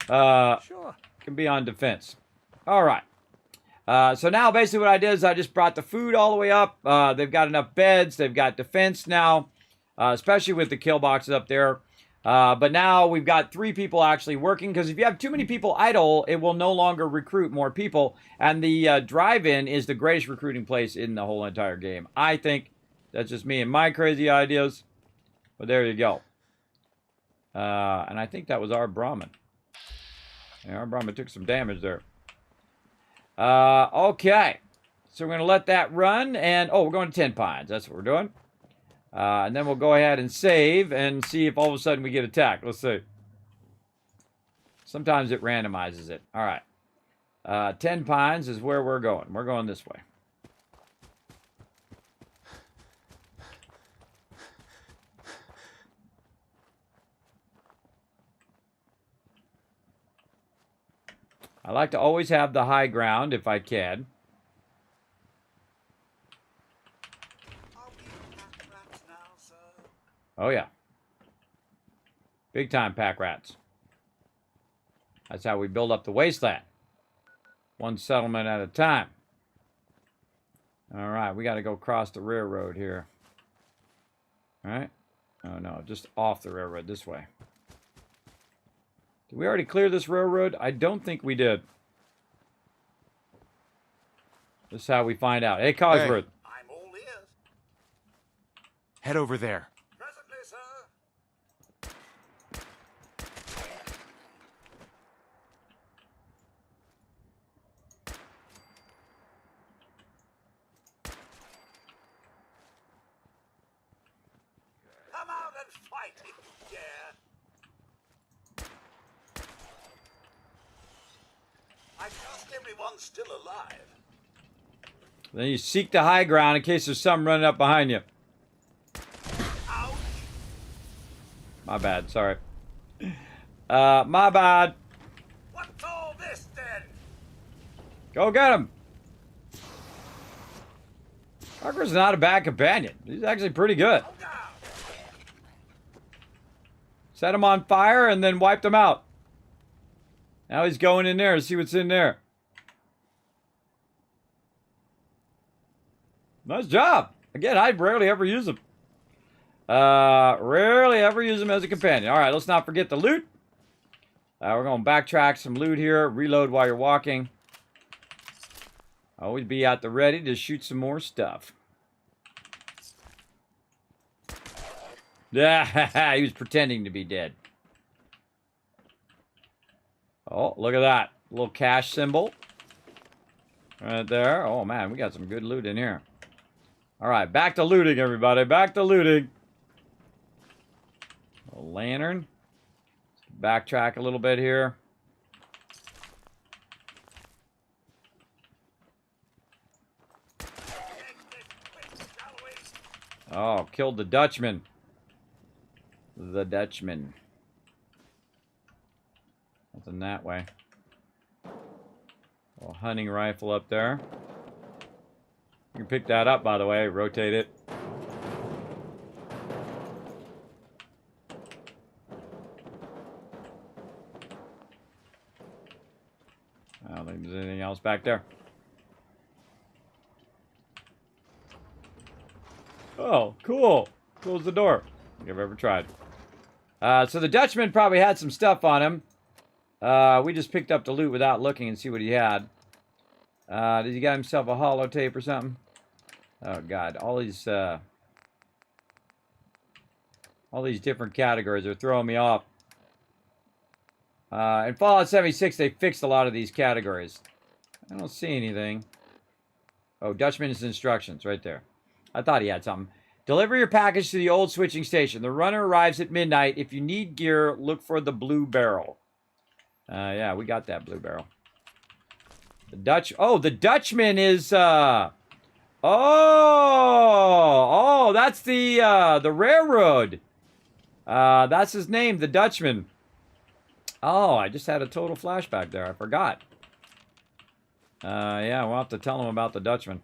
Sure. can be on defense. All right. So now basically what I did is I just brought the food all the way up. They've got enough beds. They've got defense now, especially with the kill boxes up there. But now we've got 3 people actually working, because if you have too many people idle, it will no longer recruit more people. And the drive-in is the greatest recruiting place in the whole entire game. I think that's just me and my crazy ideas. But there you go. And I think that was our Brahmin. Yeah, our Brahmin took some damage there. Okay. So we're going to let that run. And, oh, we're going to 10 pines. That's what we're doing. And then we'll go ahead and save and see if all of a sudden we get attacked. Let's see. Sometimes it randomizes it. All right. 10 pines is where we're going. We're going this way. I like to always have the high ground if I can. Oh, yeah. Big time pack rats. That's how we build up the wasteland. One settlement at a time. All right, we got to go across the railroad here. All right. Oh, no, just off the railroad this way. Did we already clear this railroad? I don't think we did. This is how we find out. Hey, Cogsworth. I'm all ears. Head over there. Presently, sir. Come out and fight if you dare. I trust everyone's still alive. Then you seek the high ground in case there's something running up behind you. Ouch. My bad, sorry. My bad. What's all this then? Go get him. Parker's not a bad companion. He's actually pretty good. Set him on fire and then wiped him out. Now he's going in there to see what's in there. Nice job. Again, I rarely ever use him. Rarely ever use him as a companion. All right, let's not forget the loot. We're going to backtrack some loot here. Reload while you're walking. Always be at the ready to shoot some more stuff. Yeah, he was pretending to be dead. Oh, look at that. Little cash symbol. Right there. Oh, man, we got some good loot in here. All right, back to looting, everybody. Back to looting. A lantern. Backtrack a little bit here. Oh, killed the Dutchman. The Dutchman. Nothing that way. A hunting rifle up there. You can pick that up, by the way. Rotate it. I don't think there's anything else back there. Oh, cool. Close the door. If I've ever tried. So the Dutchman probably had some stuff on him. We just picked up the loot without looking and see what he had. Did he get himself a holotape or something? Oh God, all these different categories are throwing me off. In Fallout 76, they fixed a lot of these categories. I don't see anything. Oh, Dutchman's instructions right there. I thought he had something. Deliver your package to the old switching station. The runner arrives at midnight. If you need gear, look for the blue barrel. Yeah, we got that blue barrel. The Dutchman is, oh, that's the railroad. That's his name, the Dutchman. Oh, I just had a total flashback there. I forgot. Yeah, we'll have to tell him about the Dutchman.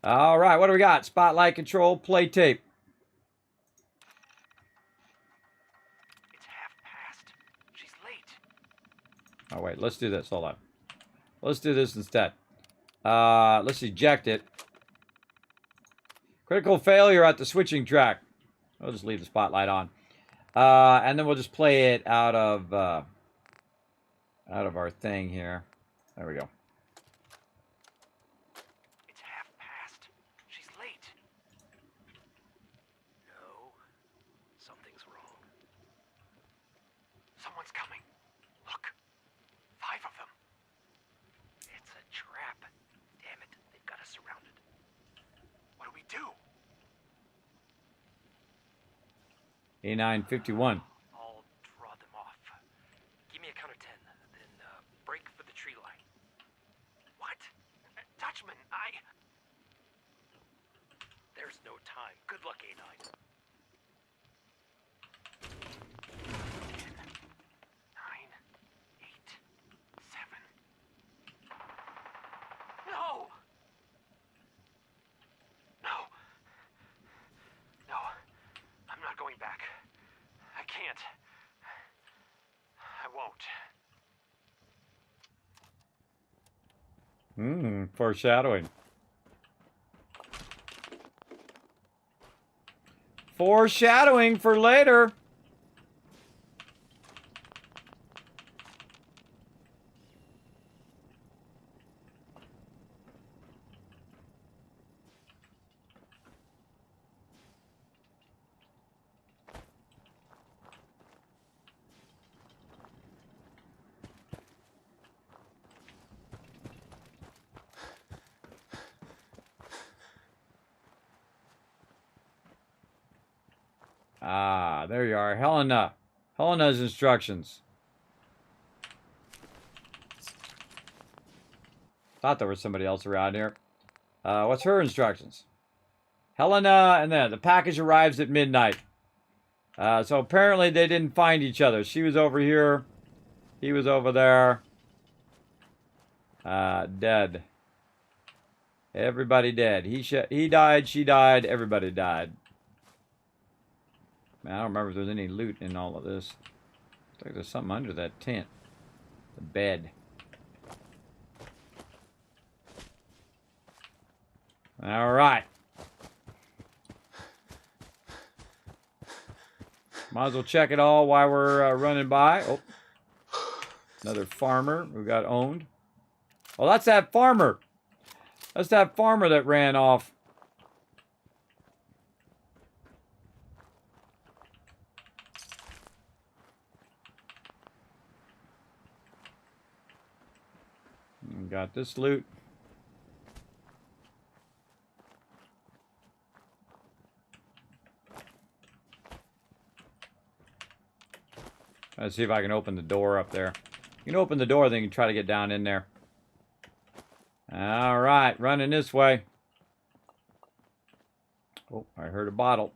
All right, what do we got? Spotlight control, play tape. It's half past. She's late. Oh, wait, let's do this. Hold on. Let's do this instead. Let's eject it. Critical failure at the switching track. We'll just leave the spotlight on. And then we'll just play it out of our thing here. There we go. It's half past. She's late. No. Something's wrong. Someone's coming. Look. 5 of them. It's a trap. Damn it. They've got us surrounded. What do we do? A951. I'll draw them off. Give me a count of 10, then break for the tree line. What? Dutchman, There's no time. Good luck, A9. 10, 9, 8, 7. No! No. No. I'm not going back. I can't. I won't. Foreshadowing. Foreshadowing for later. Ah, there you are. Helena. Helena's instructions. Thought there was somebody else around here. What's her instructions? Helena, and then the package arrives at midnight. So apparently they didn't find each other. She was over here. He was over there. Dead. Everybody dead. He died, she died, everybody died. Man, I don't remember if there's any loot in all of this. Looks like there's something under that tent. The bed. All right. Might as well check it all while we're running by. Oh, another farmer who got owned. Oh, that's that farmer. That's that farmer that ran off. Got this loot. Let's see if I can open the door up there. You can open the door, then you can try to get down in there. All right, running this way. Oh, I heard a bottle.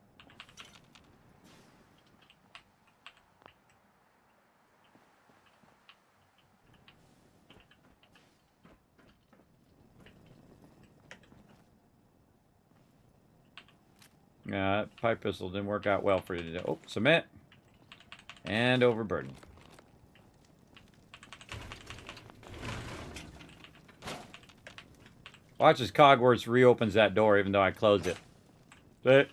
Yeah, that pipe pistol didn't work out well for you today. Oh, cement. And overburden. Watch as Cogworth reopens that door even though I closed it. But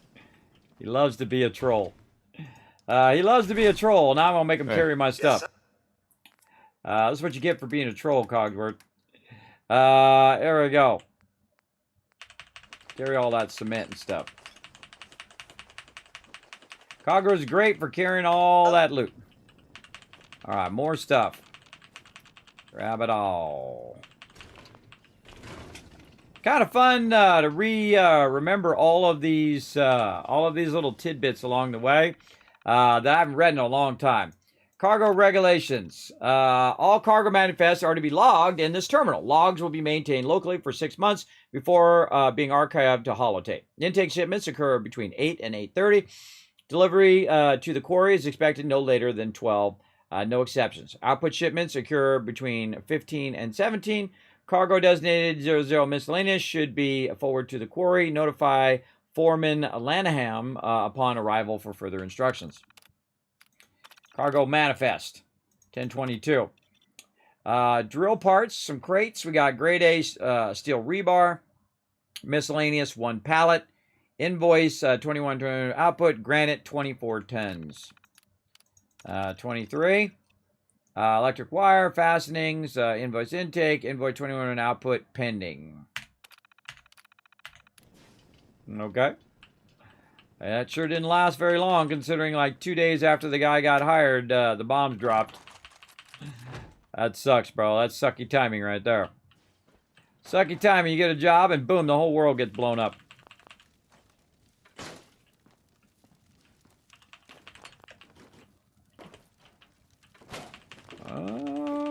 he loves to be a troll. He loves to be a troll. Now I'm going to make him carry my stuff. This is what you get for being a troll, Cogworth. There we go. Carry all that cement and stuff. Cogworth's great for carrying all that loot. Alright, more stuff. Grab it all. Kind of fun to remember all of these little tidbits along the way that I haven't read in a long time. Cargo regulations. All cargo manifests are to be logged in this terminal. Logs will be maintained locally for 6 months before being archived to holotape. Intake shipments occur between 8 and 8:30. Delivery to the quarry is expected no later than 12. No exceptions. Output shipments occur between 15 and 17. Cargo designated 00 miscellaneous should be forwarded to the quarry. Notify Foreman Lanham upon arrival for further instructions. Cargo manifest. 1022. Drill parts, some crates. We got grade A steel rebar. Miscellaneous, 1 pallet. Invoice, 21 ton output. Granite, 24 tons. 23. Electric wire, fastenings, invoice intake, invoice 21 on output, pending. Okay. That sure didn't last very long, considering like 2 days after the guy got hired, the bombs dropped. That sucks, bro. That's sucky timing right there. Sucky timing. You get a job, and boom, the whole world gets blown up.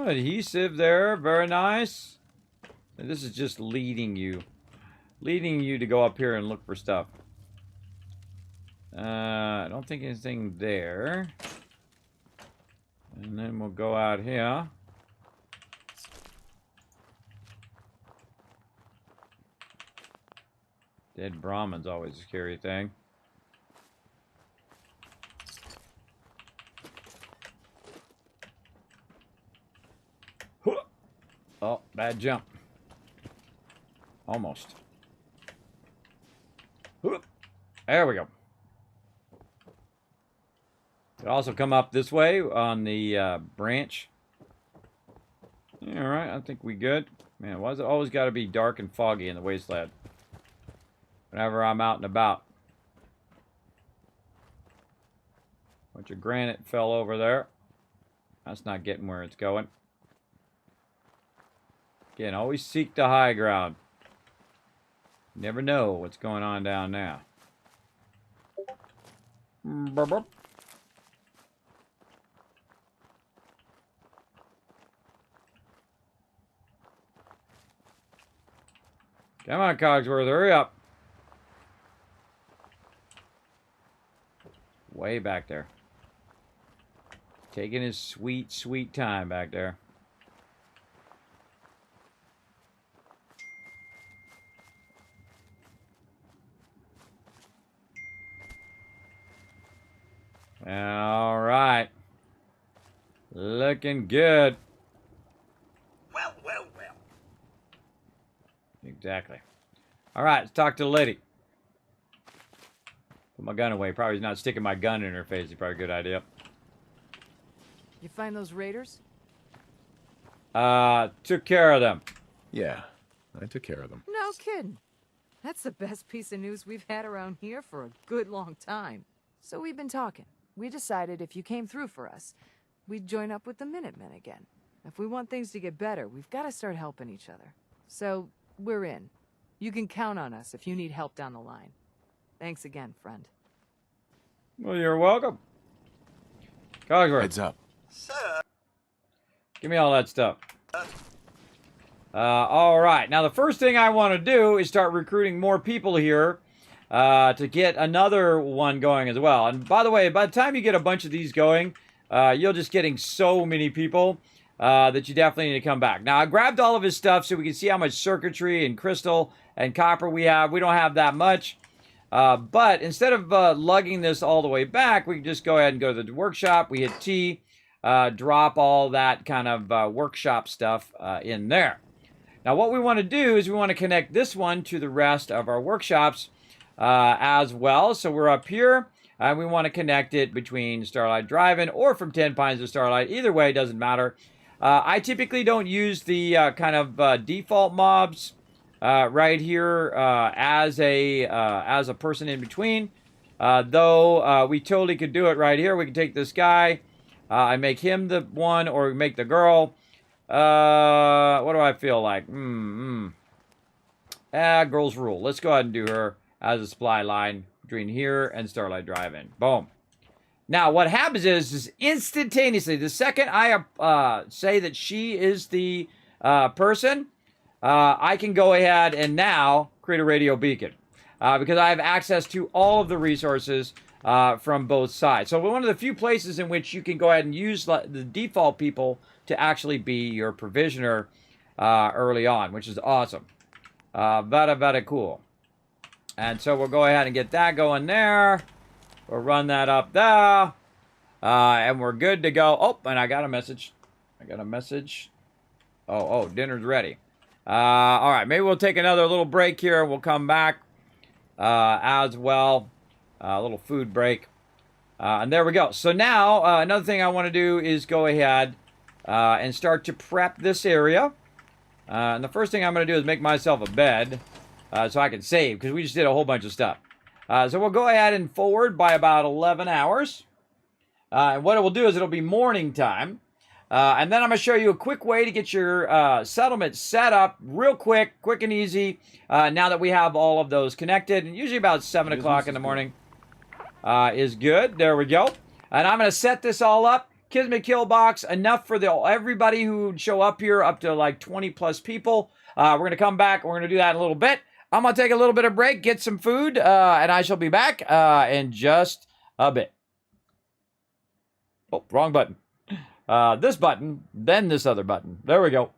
Adhesive there, very nice. And this is just leading you to go up here and look for stuff. I don't think anything there. And then we'll go out here. Dead Brahmin's always a scary thing. Oh, bad jump. Almost. There we go. Could also come up this way on the branch. Alright, I think we good. Man, why does it always got to be dark and foggy in the wasteland? Whenever I'm out and about. Bunch of granite fell over there. That's not getting where it's going. Again, always seek the high ground. You never know what's going on down there. Burp, burp. Come on, Cogsworth, hurry up. Way back there. Taking his sweet, sweet time back there. All right. Looking good. Well, well, well. Exactly. All right, let's talk to the lady. Put my gun away. Probably not sticking my gun in her face. Is probably a good idea. You find those raiders? Took care of them. Yeah, I took care of them. No kidding. That's the best piece of news we've had around here for a good long time. So we've been talking. We decided if you came through for us, we'd join up with the Minutemen again. If we want things to get better, we've got to start helping each other. So, we're in. You can count on us if you need help down the line. Thanks again, friend. Well, you're welcome. Cogsworth. Heads up. Sir. Give me all that stuff. All right. Now, the first thing I want to do is start recruiting more people here to get another one going as well. And by the way, by the time you get a bunch of these going, you're just getting so many people that you definitely need to come back. Now, I grabbed all of his stuff so we can see how much circuitry and crystal and copper we have. We don't have that much. But instead of lugging this all the way back, we can just go ahead and go to the workshop. We hit T, drop all that kind of workshop stuff in there. Now, what we want to do is we want to connect this one to the rest of our workshops as well. So we're up here, and we want to connect it between Starlight Drive-In or from 10 Pines to Starlight. Either way, doesn't matter. I typically don't use the kind of default mobs right here as a person in between. Though we totally could do it right here. We can take this guy, I make him the one, or we make the girl. What do I feel like? Girls rule. Let's go ahead and do her as a supply line between here and Starlight Drive-In. Boom. Now, what happens is instantaneously, the second I say that she is the person, I can go ahead and now create a radio beacon because I have access to all of the resources from both sides. So one of the few places in which you can go ahead and use the default people to actually be your provisioner early on, which is awesome. Very, very cool. And so we'll go ahead and get that going there. We'll run that up there. And we're good to go. Oh, and I got a message. Oh, dinner's ready. All right, maybe we'll take another little break here. We'll come back as well. A little food break. And there we go. So now, another thing I want to do is go ahead and start to prep this area. And the first thing I'm going to do is make myself a bed so I can save, because we just did a whole bunch of stuff. So we'll go ahead and forward by about 11 hours. And what it will do is it'll be morning time. And then I'm going to show you a quick way to get your settlement set up real quick and easy, now that we have all of those connected. And usually about 7 o'clock in the morning is good. There we go. And I'm going to set this all up. Kismet kill box, enough for everybody who show up here, up to like 20 plus people. We're going to come back. We're going to do that in a little bit. I'm going to take a little bit of break, get some food, and I shall be back in just a bit. Oh, wrong button. This button, then this other button. There we go.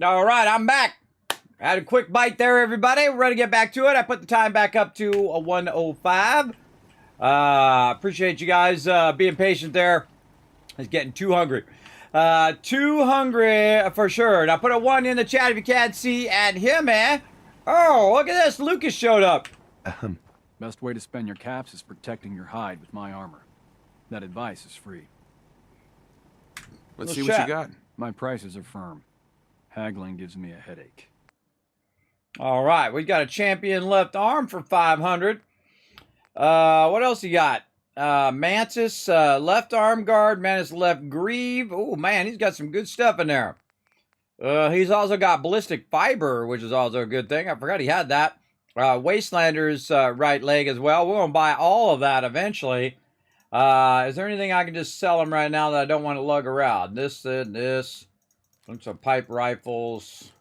All right, I'm back. I had a quick bite there, everybody. We're ready to get back to it. I put the time back up to 1:05. Appreciate you guys being patient there. It's getting too hungry. Too hungry for sure. And I put a 1 in the chat if you can't see. And him, eh? Oh, look at this. Lucas showed up. Best way to spend your caps is protecting your hide with my armor. That advice is free. Let's see what you got. My prices are firm. Haggling gives me a headache. All right, we got a champion left arm for 500. What else you got? Mantis, left arm guard. Mantis left greave. Oh, man, he's got some good stuff in there. He's also got ballistic fiber, which is also a good thing. I forgot he had that. Wastelander's right leg as well. We're going to buy all of that eventually. Is there anything I can just sell him right now that I don't want to lug around? This and this. Some pipe rifles.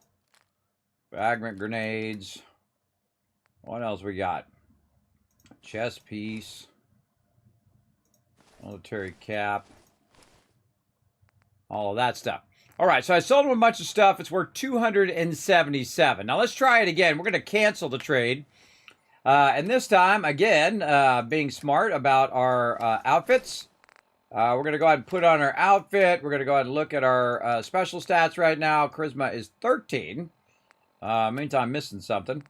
Fragment grenades. What else we got? Chest piece. Military cap. All of that stuff. All right, so I sold him a bunch of stuff. It's worth 277. Now let's try it again. We're going to cancel the trade. And this time, again, being smart about our outfits. We're going to go ahead and put on our outfit. We're going to go ahead and look at our special stats right now. Charisma is 13. Meantime, I'm missing something.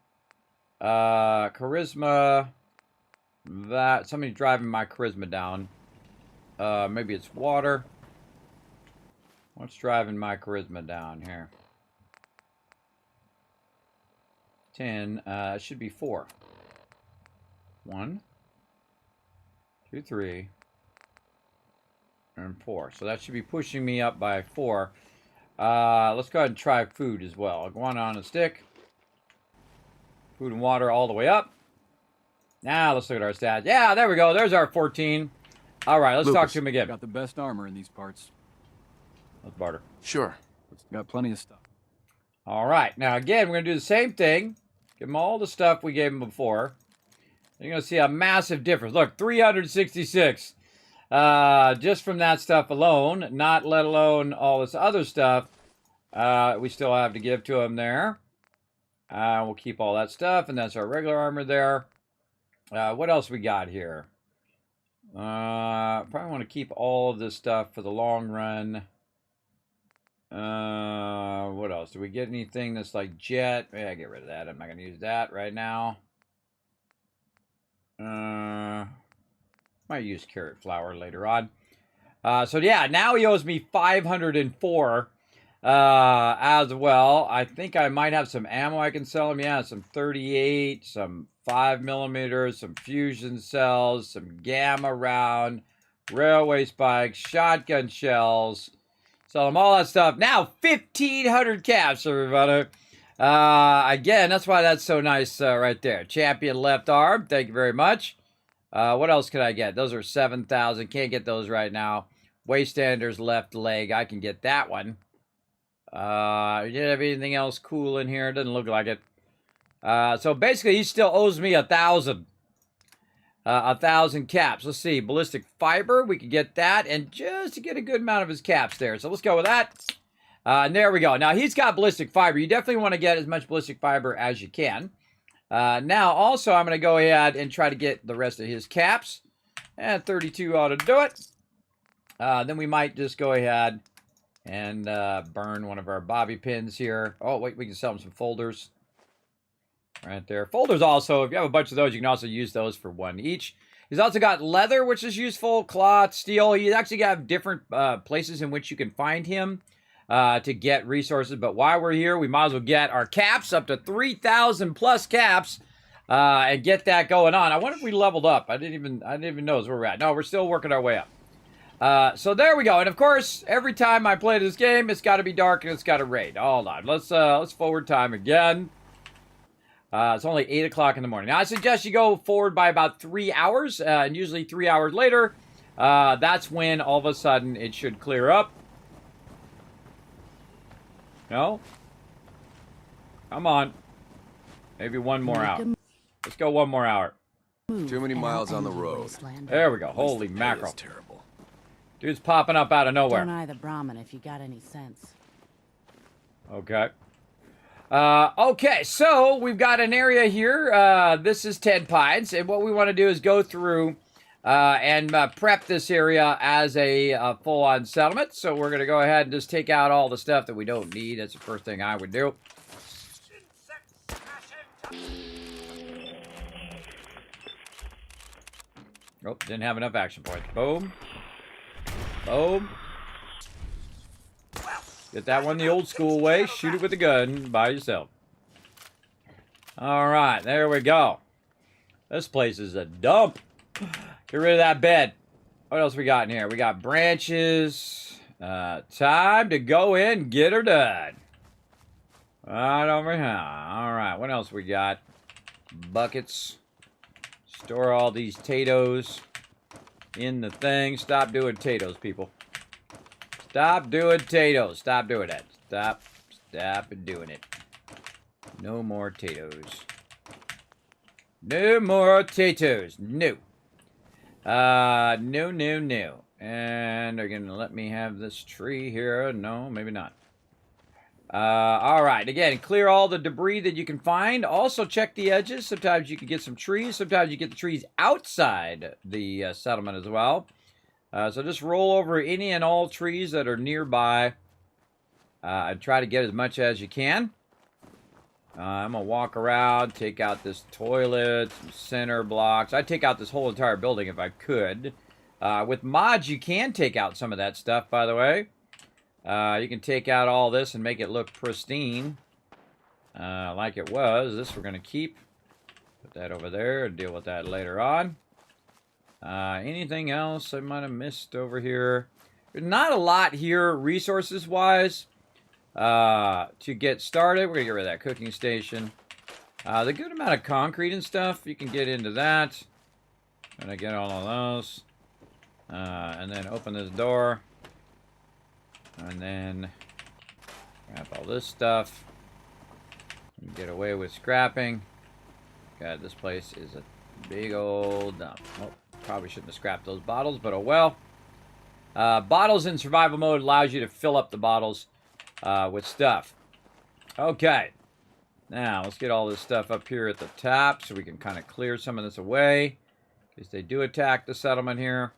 Charisma. That somebody's driving my charisma down. Maybe it's water. What's driving my charisma down here? 10. It should be 4. 1, 2, 3, and 4. So that should be pushing me up by 4. Let's go ahead and try food as well. Go on a stick. Food and water all the way up. Now let's look at our stats. Yeah, there we go. There's our 14. All right, let's talk to him again. Got the best armor in these parts. Let's barter. Sure. Got plenty of stuff. All right. Now, again, we're going to do the same thing. Give him all the stuff we gave him before. You're going to see a massive difference. Look, 366. Just from that stuff alone, not let alone all this other stuff we still have to give to him there. We'll keep all that stuff, and that's our regular armor there. What else we got here? Probably want to keep all of this stuff for the long run. What else? Do we get anything that's like jet? Yeah, get rid of that. I'm not going to use that right now. Might use carrot flour later on. So yeah, now he owes me 504 as well. I think I might have some ammo I can sell him. Yeah, some 38, some 5mm, some fusion cells, some gamma round, railway spikes, shotgun shells. Sell him all that stuff. Now 1,500 caps, everybody. Again, that's why that's so nice right there. Champion left arm. Thank you very much. What else can I get? Those are 7,000. Can't get those right now. Wastelander's left leg. I can get that one. You have anything else cool in here? Doesn't look like it. So basically, he still owes me 1,000. 1,000 caps. Let's see. Ballistic fiber. We could get that. And just to get a good amount of his caps there. So let's go with that. And there we go. Now, he's got ballistic fiber. You definitely want to get as much ballistic fiber as you can. Now, also, I'm going to go ahead and try to get the rest of his caps. And 32 ought to do it. Then we might just go ahead and burn one of our bobby pins here. Oh, wait, we can sell him some folders. Right there. Folders also, if you have a bunch of those, you can also use those for 1 each. He's also got leather, which is useful, cloth, steel. He's actually got different places in which you can find him to get resources. But while we're here, we might as well get our caps up to 3,000 plus caps and get that going on. I wonder if we leveled up. I didn't even know where we're at. No, we're still working our way up. So there we go. And of course, every time I play this game, it's got to be dark and it's got to rain. Hold on. Let's forward time again. It's only 8 o'clock in the morning. Now, I suggest you go forward by about 3 hours, and usually 3 hours later, that's when all of a sudden it should clear up. No? Come on. Maybe one more hour. Let's go 1 more hour. Too many miles on the road. There we go. Holy mackerel. Dude's popping up out of nowhere. Don't eye the Brahmin if you got any sense. Okay. Okay, so we've got an area here. This is Ted Pines, and what we want to do is go through and prep this area as a full-on settlement. So we're going to go ahead and just take out all the stuff that we don't need. That's the first thing I would do. Oh, didn't have enough action points. Boom. Boom. Get that one the old school way. Shoot it with a gun by yourself. All right, there we go. This place is a dump. Get rid of that bed. What else we got in here? We got branches. Time to go in, get her done. Right over here. All right, what else we got? Buckets. Store all these potatoes in the thing. Stop doing potatoes, people. Stop doing potatoes. Stop doing that. Stop doing it. No more potatoes. No more potatoes. No. No. And they're going to let me have this tree here. No, maybe not. All right. Again, clear all the debris that you can find. Also, check the edges. Sometimes you can get some trees. Sometimes you get the trees outside the settlement as well. So just roll over any and all trees that are nearby. And try to get as much as you can. I'm going to walk around, take out this toilet, some center blocks. I'd take out this whole entire building if I could. With mods, you can take out some of that stuff, by the way. You can take out all this and make it look pristine. Like it was. This we're going to keep. Put that over there and deal with that later on. Anything else I might have missed over here? There's not a lot here resources-wise. To get started, we're going to get rid of that cooking station. The good amount of concrete and stuff, you can get into that. And I get all of those. And then open this door. And then grab all this stuff. And get away with scrapping. God, this place is a big old dump. Oh, probably shouldn't have scrapped those bottles, but oh well. Bottles in survival mode allows you to fill up the bottles with stuff. Okay. Now, let's get all this stuff up here at the top so we can kind of clear some of this away. Because they do attack the settlement here.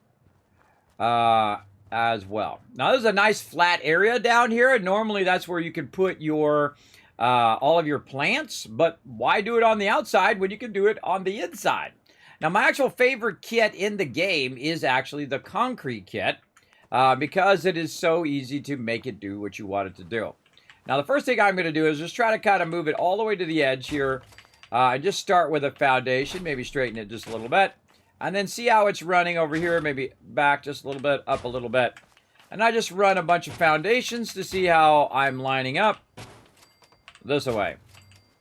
As well. Now, this is a nice flat area down here. Normally, that's where you could put your all of your plants. But why do it on the outside when you can do it on the inside? Now, my actual favorite kit in the game is actually the concrete kit. Because it is so easy to make it do what you want it to do. Now, the first thing I'm going to do is just try to kind of move it all the way to the edge here. And just start with a foundation. Maybe straighten it just a little bit. And then see how it's running over here. Maybe back just a little bit, up a little bit. And I just run a bunch of foundations to see how I'm lining up. This way.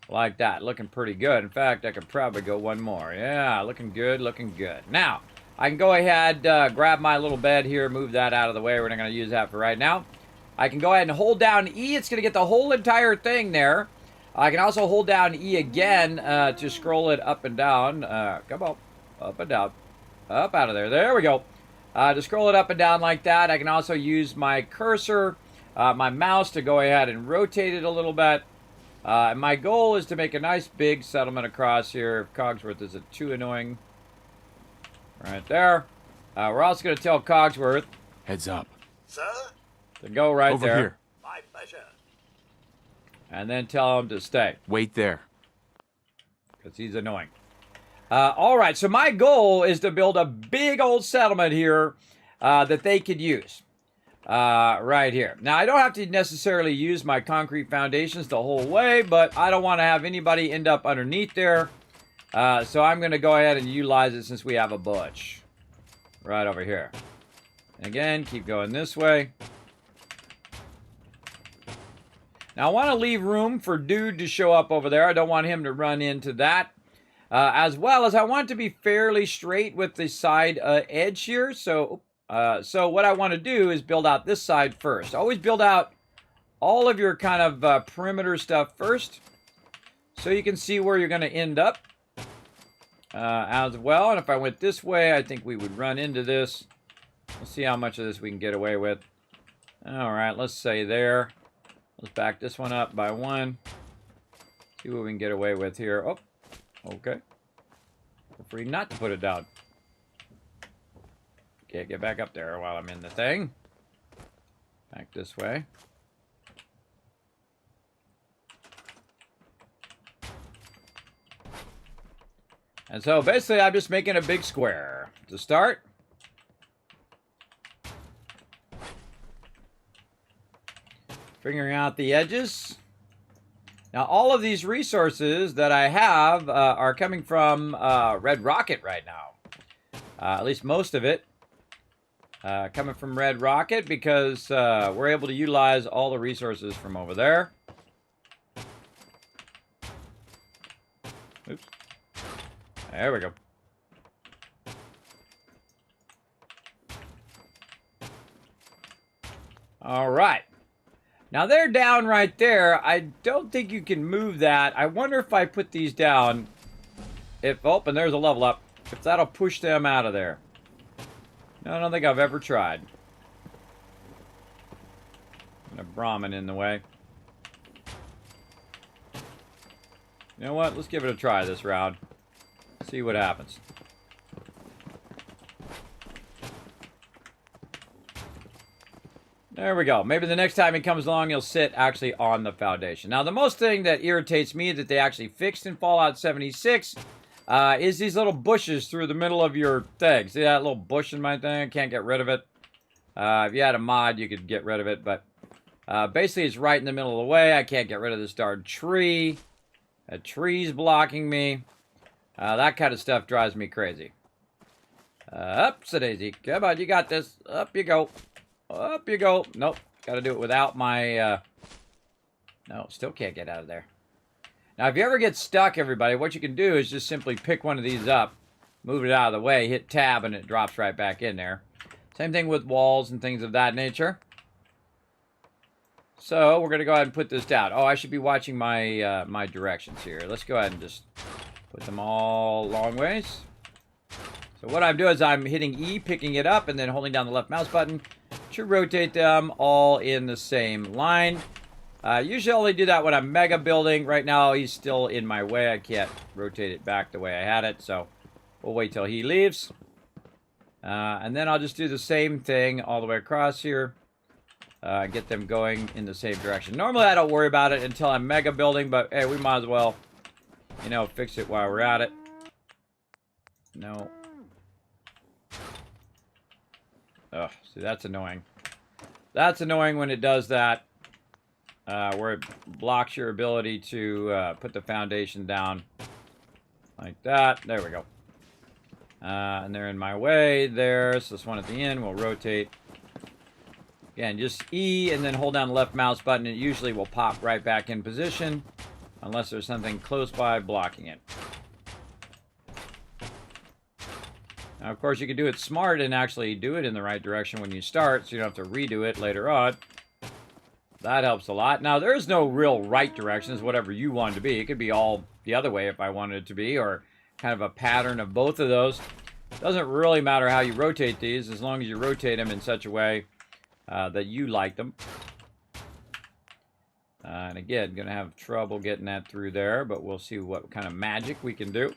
Like that. Looking pretty good. In fact, I could probably go one more. Yeah, looking good, looking good. Now, I can go ahead, grab my little bed here, move that out of the way. We're not going to use that for right now. I can go ahead and hold down E. It's going to get the whole entire thing there. I can also hold down E again to scroll it up and down. Come on. Up and down. Up out of there. There we go. To scroll it up and down like that. I can also use my cursor, my mouse, to go ahead and rotate it a little bit. My goal is to make a nice big settlement across here. Cogsworth isn't too annoying. Right there. We're also going to tell Cogsworth. Heads up. Sir? To go right Over there. Here. My pleasure. And then tell him to stay. Wait there. Because he's annoying. All right, so my goal is to build a big old settlement here that they could use. Right here. Now, I don't have to necessarily use my concrete foundations the whole way, but I don't want to have anybody end up underneath there. So I'm going to go ahead and utilize it since we have a bunch. Right over here. Again, keep going this way. Now, I want to leave room for Dude to show up over there. I don't want him to run into that. As well as I want it to be fairly straight with the side edge here. So what I want to do is build out this side first. Always build out all of your kind of perimeter stuff first. So you can see where you're going to end up. As well. And if I went this way, I think we would run into this. We'll see how much of this we can get away with. All right, let's say there. Let's back this one up by 1. See what we can get away with here. Oh, okay. Feel free not to put it down. Can't get back up there while I'm in the thing. Back this way. And so basically I'm just making a big square to start. Figuring out the edges. Now all of these resources that I have are coming from Red Rocket right now. At least most of it. Coming from Red Rocket because we're able to utilize all the resources from over there. Oops. There we go. All right. Now they're down right there. I don't think you can move that. I wonder if I put these down. Oh, and there's a level up. If that'll push them out of there. No, I don't think I've ever tried. And a Brahmin in the way. You know what? Let's give it a try this round. See what happens. There we go. Maybe the next time he comes along, he'll sit actually on the foundation. Now, the most thing that irritates me that they actually fixed in Fallout 76 is these little bushes through the middle of your thing. See that little bush in my thing? Can't get rid of it. If you had a mod, you could get rid of it. But basically, it's right in the middle of the way. I can't get rid of this darn tree. A tree's blocking me. That kind of stuff drives me crazy. Upsa-daisy. Come on, you got this. Up you go. Up you go. Nope. Got to do it without my... No, still can't get out of there. Now, if you ever get stuck, everybody, what you can do is just simply pick one of these up, move it out of the way, hit tab, and it drops right back in there. Same thing with walls and things of that nature. So, we're going to go ahead and put this down. Oh, I should be watching my my directions here. Let's go ahead and just put them all long ways. So, what I'm doing is I'm hitting E, picking it up, and then holding down the left mouse button to rotate them all in the same line. Usually I only do that when I'm mega building. Right now, he's still in my way. I can't rotate it back the way I had it, so we'll wait till he leaves. And then I'll just do the same thing all the way across here. Get them going in the same direction. Normally, I don't worry about it until I'm mega building, but hey, we might as well, you know, fix it while we're at it. No. Ugh, see, that's annoying. That's annoying when it does that. Where it blocks your ability to put the foundation down. Like that. There we go. And they're in my way there. So this one at the end will rotate. Again, just E and then hold down the left mouse button. It usually will pop right back in position. Unless there's something close by blocking it. Now, of course, you can do it smart and actually do it in the right direction when you start. So you don't have to redo it later on. That helps a lot. Now, there's no real right direction. It's whatever you want it to be. It could be all the other way if I wanted it to be, or kind of a pattern of both of those. Doesn't really matter how you rotate these, as long as you rotate them in such a way that you like them. And again, going to have trouble getting that through there, but we'll see what kind of magic we can do.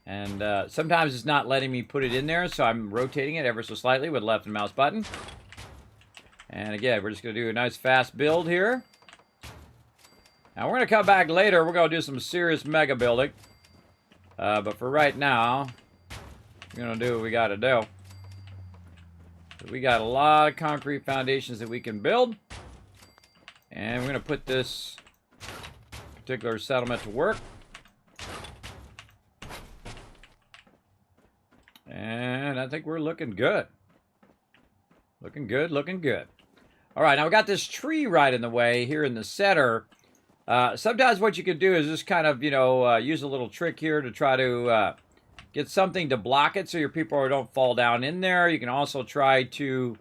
And sometimes it's not letting me put it in there, so I'm rotating it ever so slightly with left and mouse button. And again, we're just going to do a nice fast build here. Now, we're going to come back later. We're going to do some serious mega building. But for right now, we're going to do what we got to do. We got a lot of concrete foundations that we can build. And we're going to put this particular settlement to work. And I think we're looking good. Looking good, looking good. All right, now we got this tree right in the way here in the center. Sometimes what you can do is just kind of, you know, use a little trick here to try to get something to block it so your people don't fall down in there. You can also try to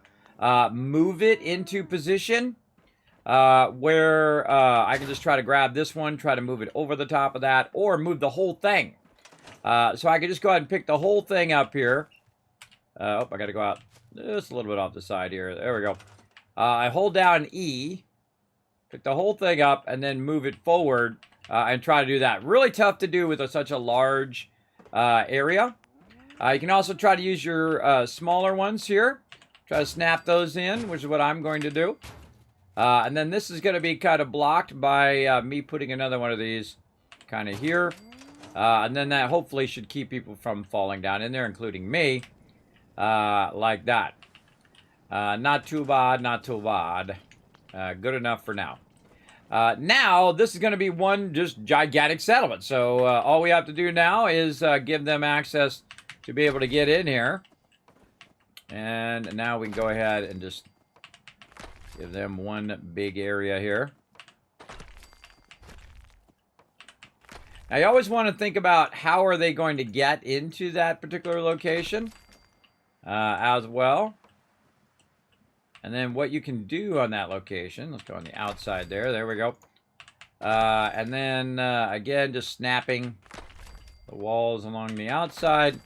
move it into position where I can just try to grab this one, try to move it over the top of that, or move the whole thing. So I can just go ahead and pick the whole thing up here. Oh, I got to go out Just a little bit off the side here. There we go. I hold down E, pick the whole thing up, and then move it forward and try to do that. Really tough to do with such a large area. You can also try to use your smaller ones here. Try to snap those in, which is what I'm going to do. And then this is going to be kind of blocked by me putting another one of these kind of here. And then that hopefully should keep people from falling down in there, including me. Like that. Not too bad, not too bad. Good enough for now. Now, this is going to be one just gigantic settlement. So all we have to do now is give them access to be able to get in here. And now we can go ahead and just give them one big area here. Now, you always want to think about how are they going to get into that particular location as well. And then what you can do on that location. Let's go on the outside there. There we go. And then, again, just snapping the walls along the outside.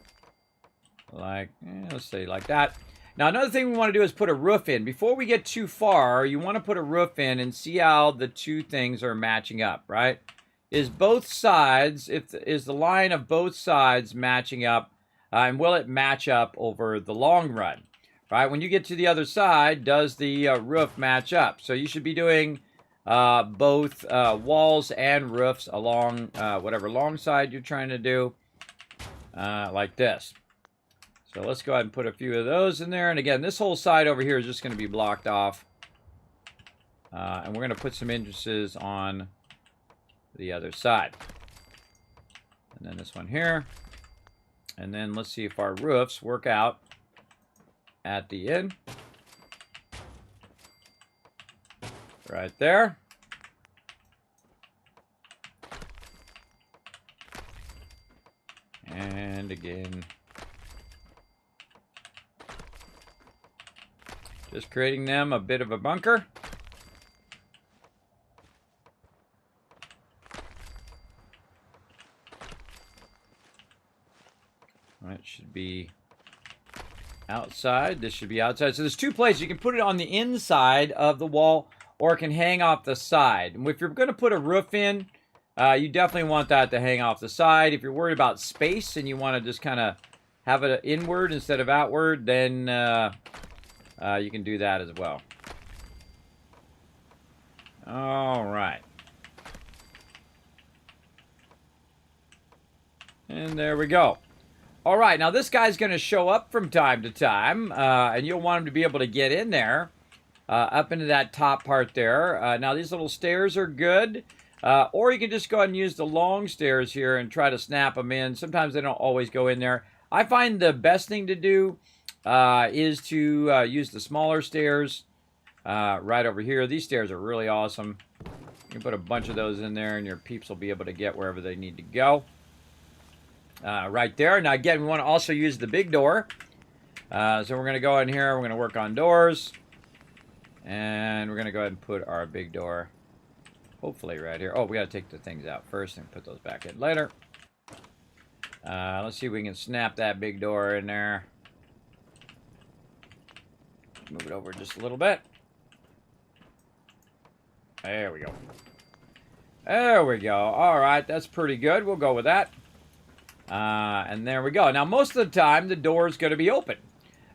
Like, let's say like that. Now, another thing we want to do is put a roof in. Before we get too far, you want to put a roof in and see how the two things are matching up, right? Is both sides, is the line of both sides matching up? And will it match up over the long run? Right, when you get to the other side, does the roof match up? So you should be doing both walls and roofs along whatever long side you're trying to do, like this. So let's go ahead and put a few of those in there. And again, this whole side over here is just going to be blocked off. And we're going to put some entrances on the other side. And then this one here. And then let's see if our roofs work out at the end. Right there. And again, just creating them a bit of a bunker. That should be outside. This should be outside. So there's two places. You can put it on the inside of the wall, or it can hang off the side. And if you're going to put a roof in, you definitely want that to hang off the side. If you're worried about space and you want to just kind of have it inward instead of outward, then you can do that as well. All right. And there we go. All right, now this guy's going to show up from time to time, and you'll want him to be able to get in there, up into that top part there. Now, these little stairs are good, or you can just go ahead and use the long stairs here and try to snap them in. Sometimes they don't always go in there. I find the best thing to do is to use the smaller stairs right over here. These stairs are really awesome. You can put a bunch of those in there, and your peeps will be able to get wherever they need to go. Right there. Now, again, we want to also use the big door. So we're going to go in here. We're going to work on doors. And we're going to go ahead and put our big door, hopefully, right here. Oh, we got to take the things out first and put those back in later. Let's see if we can snap that big door in there. Move it over just a little bit. There we go. There we go. All right, that's pretty good. We'll go with that. And there we go. Now, most of the time, the door is going to be open.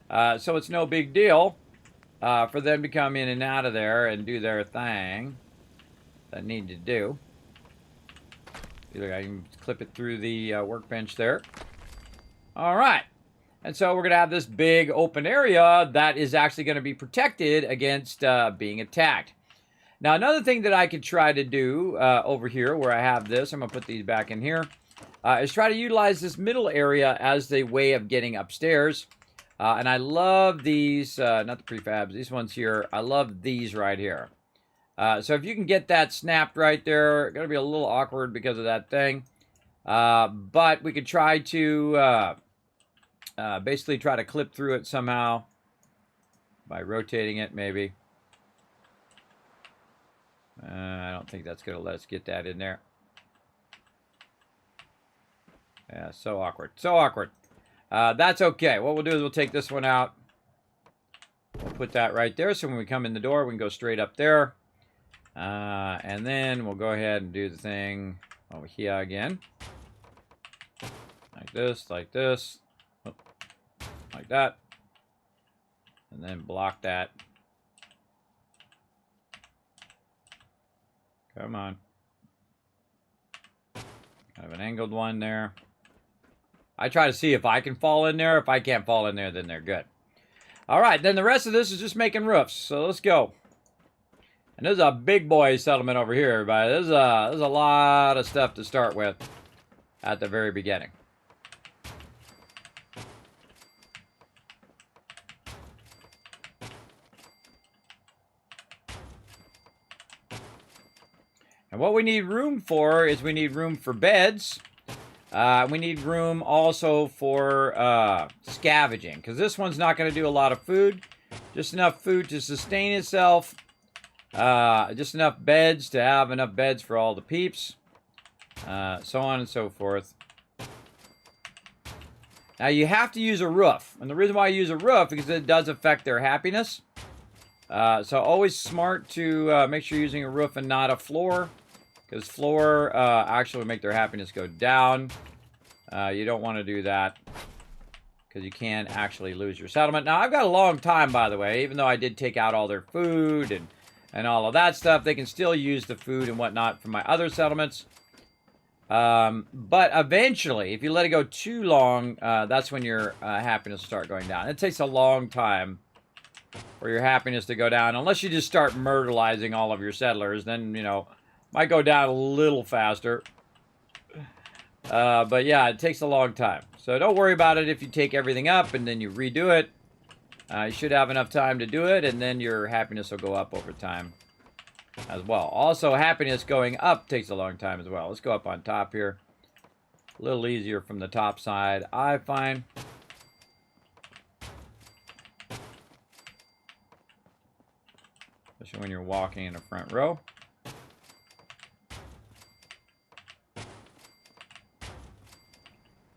So it's no big deal for them to come in and out of there and do their thing that they need to do. Either I can clip it through the workbench there. All right. And so we're going to have this big open area that is actually going to be protected against being attacked. Now, another thing that I could try to do over here where I have this, I'm going to put these back in here, is try to utilize this middle area as the way of getting upstairs. And I love these, not the prefabs, these ones here. I love these right here. So if you can get that snapped right there, going to be a little awkward because of that thing. But we could try to basically try to clip through it somehow by rotating it maybe. I don't think that's going to let us get that in there. Yeah, so awkward. So awkward. That's okay. What we'll do is we'll take this one out. We'll put that right there, so when we come in the door, we can go straight up there. And then we'll go ahead and do the thing over here again. Like this, like this. Oh, like that. And then block that. Come on. Kind of an angled one there. I try to see if I can fall in there. If I can't fall in there, then they're good. All right, then the rest of this is just making roofs. So let's go. And there's a big boy settlement over here, everybody. There's a lot of stuff to start with at the very beginning. And what we need room for is we need room for beds. We need room also for scavenging, because this one's not going to do a lot of food. Just enough food to sustain itself. Just enough beds to have enough beds for all the peeps. So on and so forth. Now you have to use a roof. And the reason why I use a roof is because it does affect their happiness. So always smart to make sure you're using a roof and not a floor. Because floor actually make their happiness go down. You don't want to do that. Because you can actually lose your settlement. Now, I've got a long time, by the way. Even though I did take out all their food and all of that stuff. They can still use the food and whatnot from my other settlements. But eventually, if you let it go too long, that's when your happiness will start going down. It takes a long time for your happiness to go down. Unless you just start myrtleizing all of your settlers. Then, you know, might go down a little faster. But yeah, it takes a long time. So don't worry about it if you take everything up and then you redo it. You should have enough time to do it, and then your happiness will go up over time as well. Also, happiness going up takes a long time as well. Let's go up on top here. A little easier from the top side, I find. Especially when you're walking in the front row.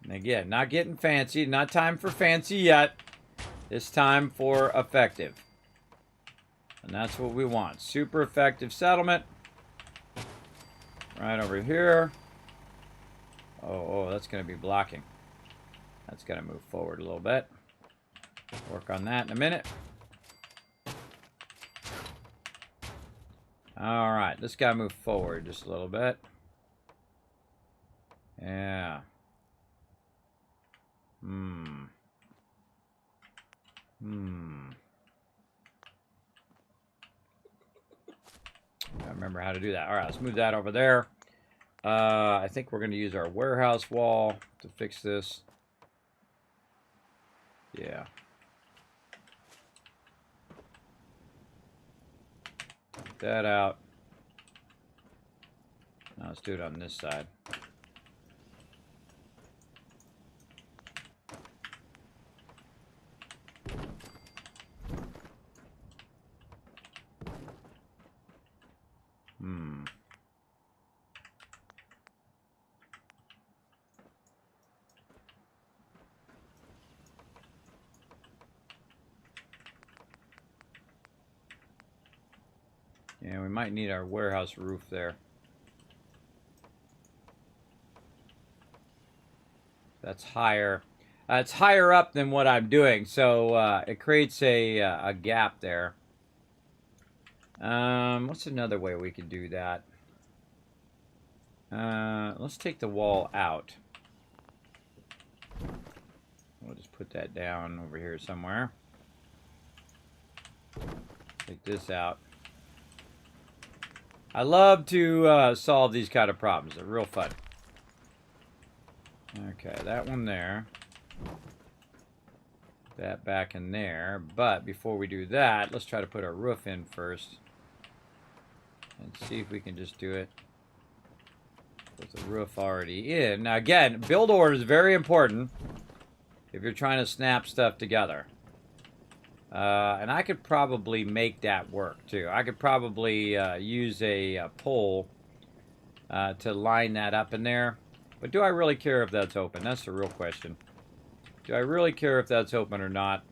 And again, not getting fancy. Not time for fancy yet. It's time for effective. And that's what we want. Super effective settlement. Right over here. Oh, that's going to be blocking. That's going to move forward a little bit. Work on that in a minute. All right, let's got to move forward just a little bit. Yeah. I remember how to do that. All right, let's move that over there. I think we're going to use our warehouse wall to fix this. Yeah. Take that out. Now let's do it on this side. Yeah, we might need our warehouse roof there. That's higher. It's higher up than what I'm doing, so it creates a gap there. What's another way we could do that? Let's take the wall out. We'll just put that down over here somewhere. Take this out. I love to solve these kind of problems. They're real fun. Okay, that one there. That back in there. But before we do that, let's try to put our roof in first. And see if we can just do it with the roof already in. Now again, build order is very important if you're trying to snap stuff together. And I could probably make that work too. I could probably use a pole to line that up in there. But do I really care if that's open? That's the real question. Do I really care if that's open or not?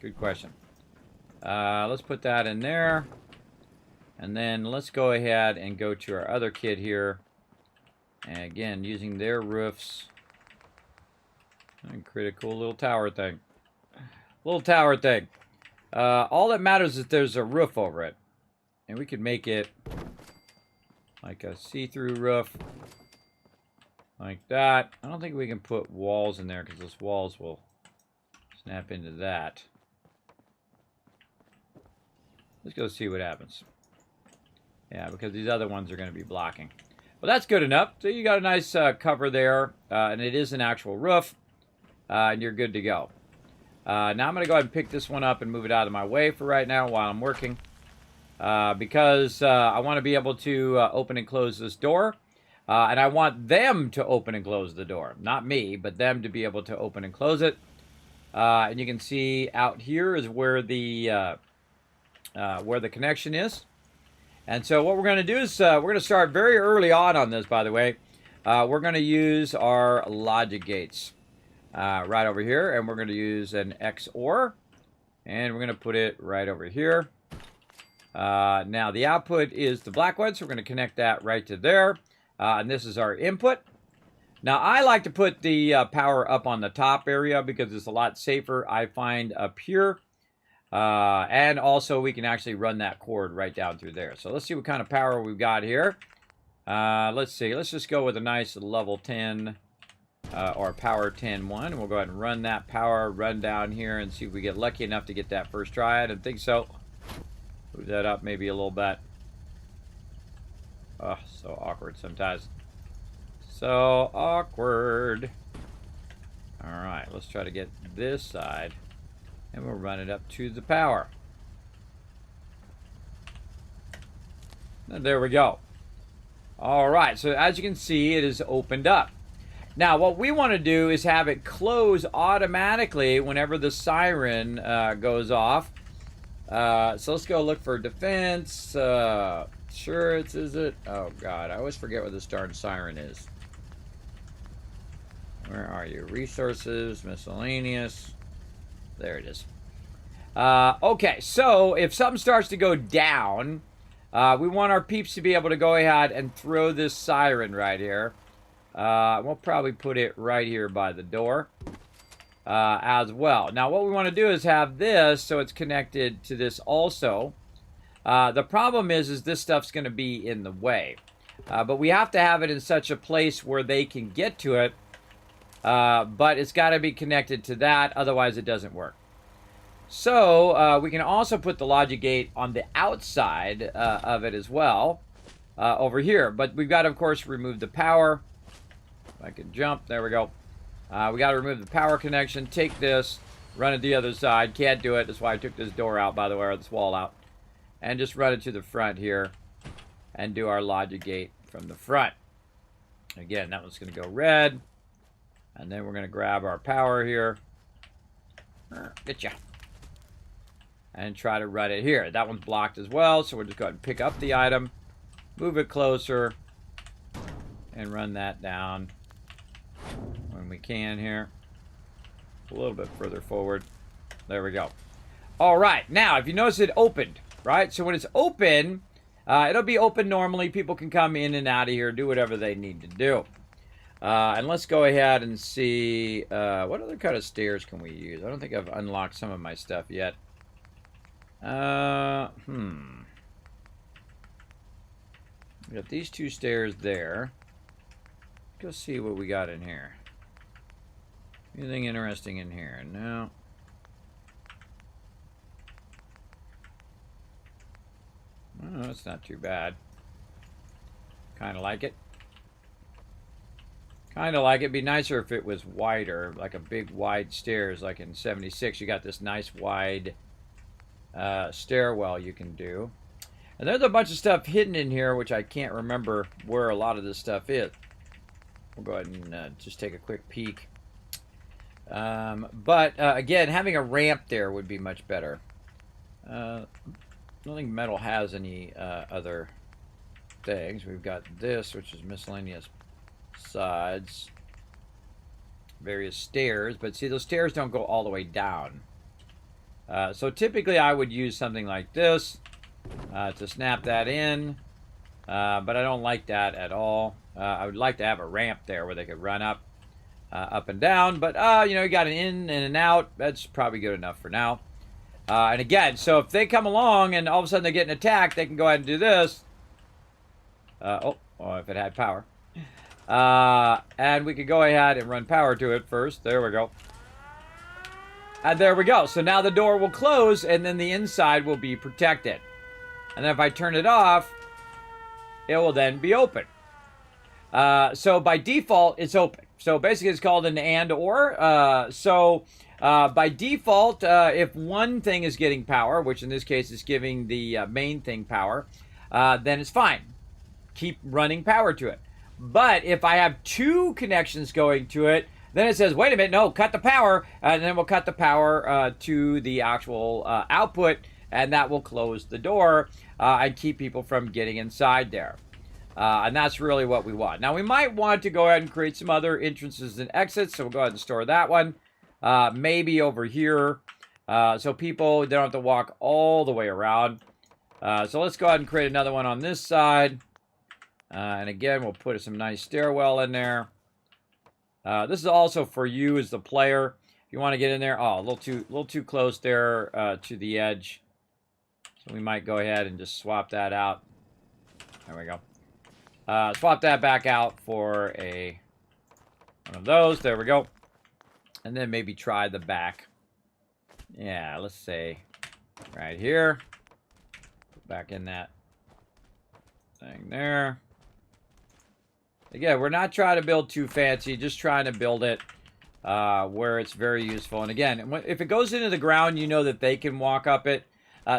Good question. Let's put that in there. And then let's go ahead and go to our other kit here. And again, using their roofs. And create a cool little tower thing. Little tower thing. All that matters is there's a roof over it. And we could make it like a see-through roof. Like that. I don't think we can put walls in there because those walls will snap into that. Let's go see what happens. Yeah, because these other ones are going to be blocking. Well, that's good enough. So you got a nice cover there. And it is an actual roof. And you're good to go. Now I'm going to go ahead and pick this one up and move it out of my way for right now while I'm working. Because I want to be able to open and close this door. And I want them to open and close the door. Not me, but them to be able to open and close it. And you can see out here is where the connection is. And so what we're going to do is we're going to start very early on this, by the way. We're going to use our logic gates right over here. And we're going to use an XOR. And we're going to put it right over here. Now, the output is the black one, so we're going to connect that right to there. And this is our input. Now, I like to put the power up on the top area because it's a lot safer, I find, up here. And also, we can actually run that cord right down through there. So let's see what kind of power we've got here. Let's see. Let's just go with a nice level 10 or power 10 one. And we'll go ahead and run that power, run down here, and see if we get lucky enough to get that first try. I don't think so. Move that up maybe a little bit. Oh, so awkward sometimes. So awkward. Alright, let's try to get this side. And we'll run it up to the power. And there we go. Alright, so as you can see, it is opened up. Now, what we want to do is have it close automatically whenever the siren goes off. So let's go look for defense. Insurance, is it? Oh, God. I always forget what this darn siren is. Where are you? Resources, miscellaneous. There it is. Okay, so if something starts to go down, we want our peeps to be able to go ahead and throw this siren right here. We'll probably put it right here by the door as well. Now, what we want to do is have this so it's connected to this also. The problem is this stuff's going to be in the way. But we have to have it in such a place where they can get to it. But it's got to be connected to that, otherwise it doesn't work. So we can also put the logic gate on the outside of it as well, over here. But we've got to, of course, remove the power. If I can jump, there we go. We got to remove the power connection, take this, run it the other side. Can't do it, that's why I took this door out, by the way, or this wall out. And just run it to the front here and do our logic gate from the front. Again, that one's going to go red. And then we're going to grab our power here. Getcha. And try to run it here. That one's blocked as well, so we'll just go ahead and pick up the item, move it closer, and run that down when we can here. A little bit further forward. There we go. All right, now, if you notice it opened, right? So when it's open, it'll be open normally. People can come in and out of here, do whatever they need to do. And let's go ahead and see what other kind of stairs can we use. I don't think I've unlocked some of my stuff yet. We got these two stairs there. Go see what we got in here. Anything interesting in here? No. Oh, that's not too bad. Kind of like it. Kind of like it. It'd be nicer if it was wider, like a big wide stairs, like in 76. You got this nice wide stairwell you can do. And there's a bunch of stuff hidden in here, which I can't remember where a lot of this stuff is. We'll go ahead and just take a quick peek. But again, having a ramp there would be much better. I don't think metal has any other things. We've got this, which is miscellaneous sides, various stairs, but see, those stairs don't go all the way down. So typically I would use something like this to snap that in, but I don't like that at all. I would like to have a ramp there where they could run up and down, but you know, you got an in and an out. That's probably good enough for now. And again, so if they come along and all of a sudden they're getting attacked, they can go ahead and do this. Oh, if it had power. And we could go ahead and run power to it first. There we go. And there we go. So now the door will close, and then the inside will be protected. And then if I turn it off, it will then be open. So by default, it's open. So basically, it's called an and/or. By default, if one thing is getting power, which in this case is giving the main thing power, then it's fine. Keep running power to it. But if I have two connections going to it, then it says, wait a minute, no, cut the power, and then we'll cut the power to the actual output, and that will close the door and keep people from getting inside there. And that's really what we want. Now, we might want to go ahead and create some other entrances and exits, so we'll go ahead and store that one. Maybe over here, so people, they don't have to walk all the way around. So let's go ahead and create another one on this side. And again, we'll put some nice stairwell in there. This is also for you as the player. If you want to get in there, oh, a little too close there to the edge. So we might go ahead and just swap that out. There we go. Swap that back out for one of those. There we go. And then maybe try the back. Yeah, let's say right here. Put back in that thing there. Again, we're not trying to build too fancy, just trying to build it where it's very useful. And again, if it goes into the ground, you know that they can walk up it.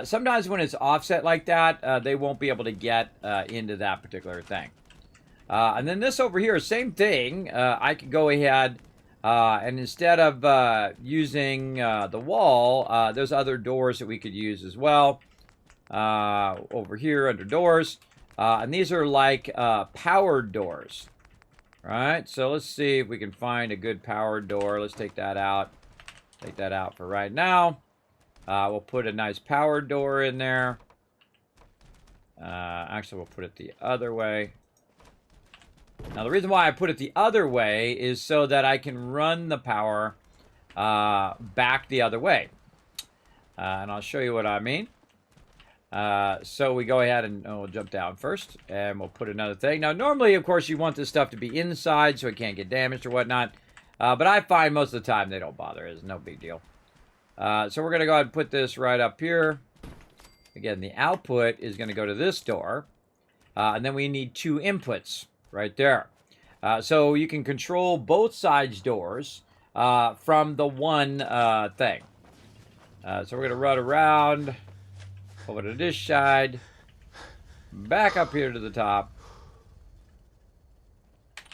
Sometimes when it's offset like that, they won't be able to get into that particular thing. And then this over here, same thing. I could go ahead and instead of using the wall, there's other doors that we could use as well. Over here under doors. And these are like powered doors. Right? So let's see if we can find a good powered door. Let's take that out. Take that out for right now. We'll put a nice powered door in there. Actually, we'll put it the other way. Now, the reason why I put it the other way is so that I can run the power back the other way. And I'll show you what I mean. So we go ahead and we'll jump down first, and we'll put another thing. Now, normally, of course, you want this stuff to be inside so it can't get damaged or whatnot. But I find most of the time they don't bother. It's no big deal. So we're going to go ahead and put this right up here. Again, the output is going to go to this door. And then we need two inputs right there. So you can control both sides doors from the one thing. So we're going to run around over to this side, back up here to the top,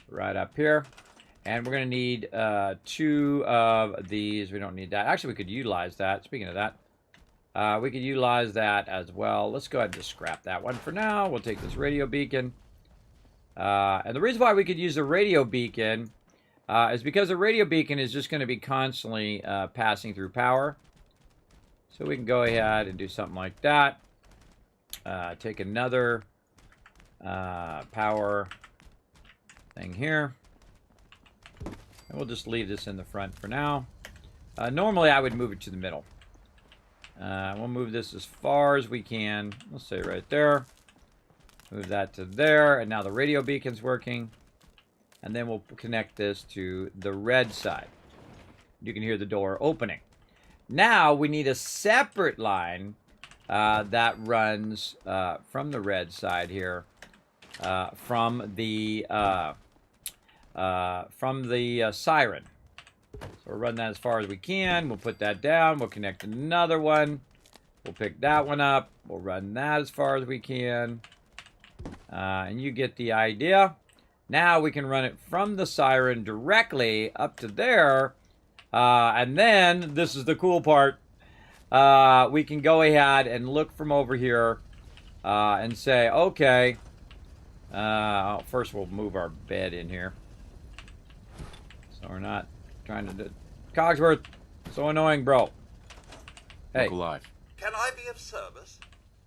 right up here. And we're going to need two of these. We don't need that. Actually, we could utilize that. Speaking of that, we could utilize that as well. Let's go ahead and just scrap that one for now. We'll take this radio beacon. And the reason why we could use a radio beacon is because a radio beacon is just going to be constantly passing through power. So we can go ahead and do something like that. Take another power thing here. And we'll just leave this in the front for now. Normally, I would move it to the middle. We'll move this as far as we can. Let's say right there. Move that to there. And now the radio beacon's working. And then we'll connect this to the red side. You can hear the door opening. Now, we need a separate line that runs from the red side here, from the siren. So we'll run that as far as we can. We'll put that down. We'll connect another one. We'll pick that one up. We'll run that as far as we can. And you get the idea. Now we can run it from the siren directly up to there. And then, this is the cool part, we can go ahead and look from over here and say, okay, first we'll move our bed in here. So we're not trying to do... Cogsworth, so annoying, bro. Hey. Look alive. Can I be of service?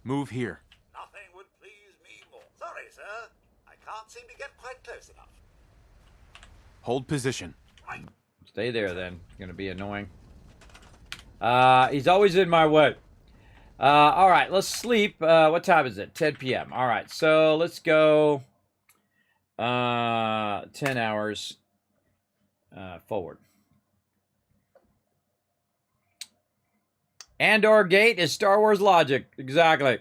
Move here. Nothing would please me more. Sorry, sir. I can't seem to get quite close enough. Hold position. Stay there then. It's gonna be annoying. He's always in my way. All right, let's sleep. What time is it? 10 p.m. All right, so let's go 10 hours forward. Andor Gate is Star Wars logic. Exactly.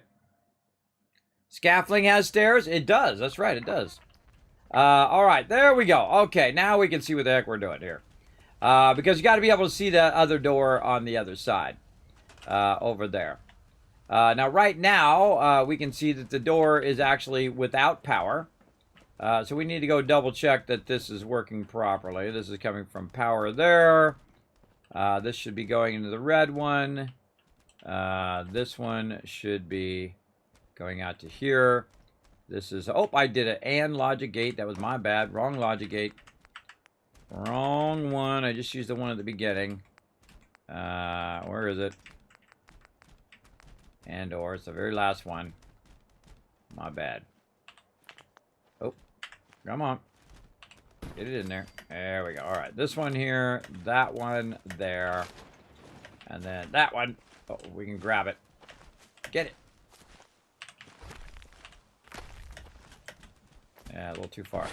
Scaffolding has stairs? It does. That's right, it does. All right, there we go. Okay, now we can see what the heck we're doing here. Because you got to be able to see that other door on the other side. Over there. Now, right now, we can see that the door is actually without power. So we need to go double check that this is working properly. This is coming from power there. This should be going into the red one. This one should be going out to here. This is... Oh, I did an and logic gate. That was my bad. Wrong logic gate. Wrong one. I just used the one at the beginning. Where is it? And/or. It's the very last one. My bad. Oh. Come on. Get it in there. There we go. All right. This one here. That one there. And then that one. Oh, we can grab it. Get it. Yeah, a little too far.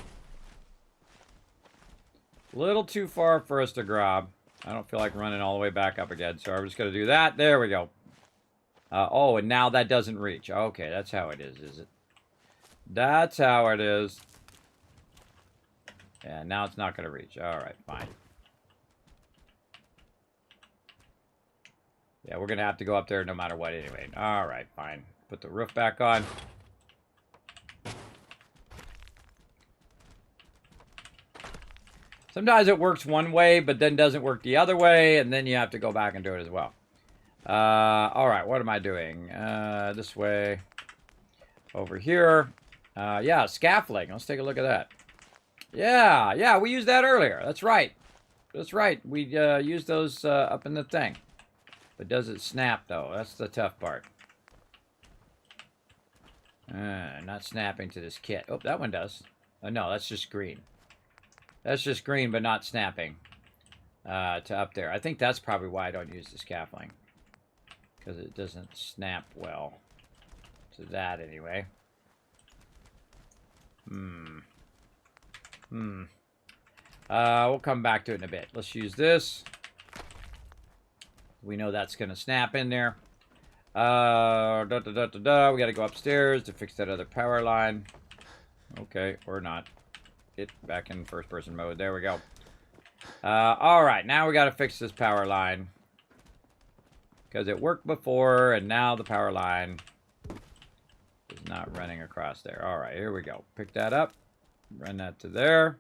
A little too far for us to grab. I don't feel like running all the way back up again, so I'm just going to do that. There we go. Oh, and now that doesn't reach. Okay, that's how it is it? That's how it is. Yeah, now it's not going to reach. All right, fine. Yeah, we're going to have to go up there no matter what anyway. All right, fine. Put the roof back on. Sometimes it works one way, but then doesn't work the other way, and then you have to go back and do it as well. All right, what am I doing? This way. Over here. Yeah, scaffolding. Let's take a look at that. Yeah, we used that earlier. That's right. That's right. We used those up in the thing. But does it snap, though? That's the tough part. Not snapping to this kit. Oh, that one does. Oh, no, that's just green. That's just green, but not snapping to up there. I think that's probably why I don't use the scaffolding. Because it doesn't snap well to that anyway. We'll come back to it in a bit. Let's use this. We know that's going to snap in there. We got to go upstairs to fix that other power line. Okay, or not. Get back in first-person mode. There we go. All right, now we got to fix this power line. Because it worked before, and now the power line is not running across there. All right, here we go. Pick that up. Run that to there.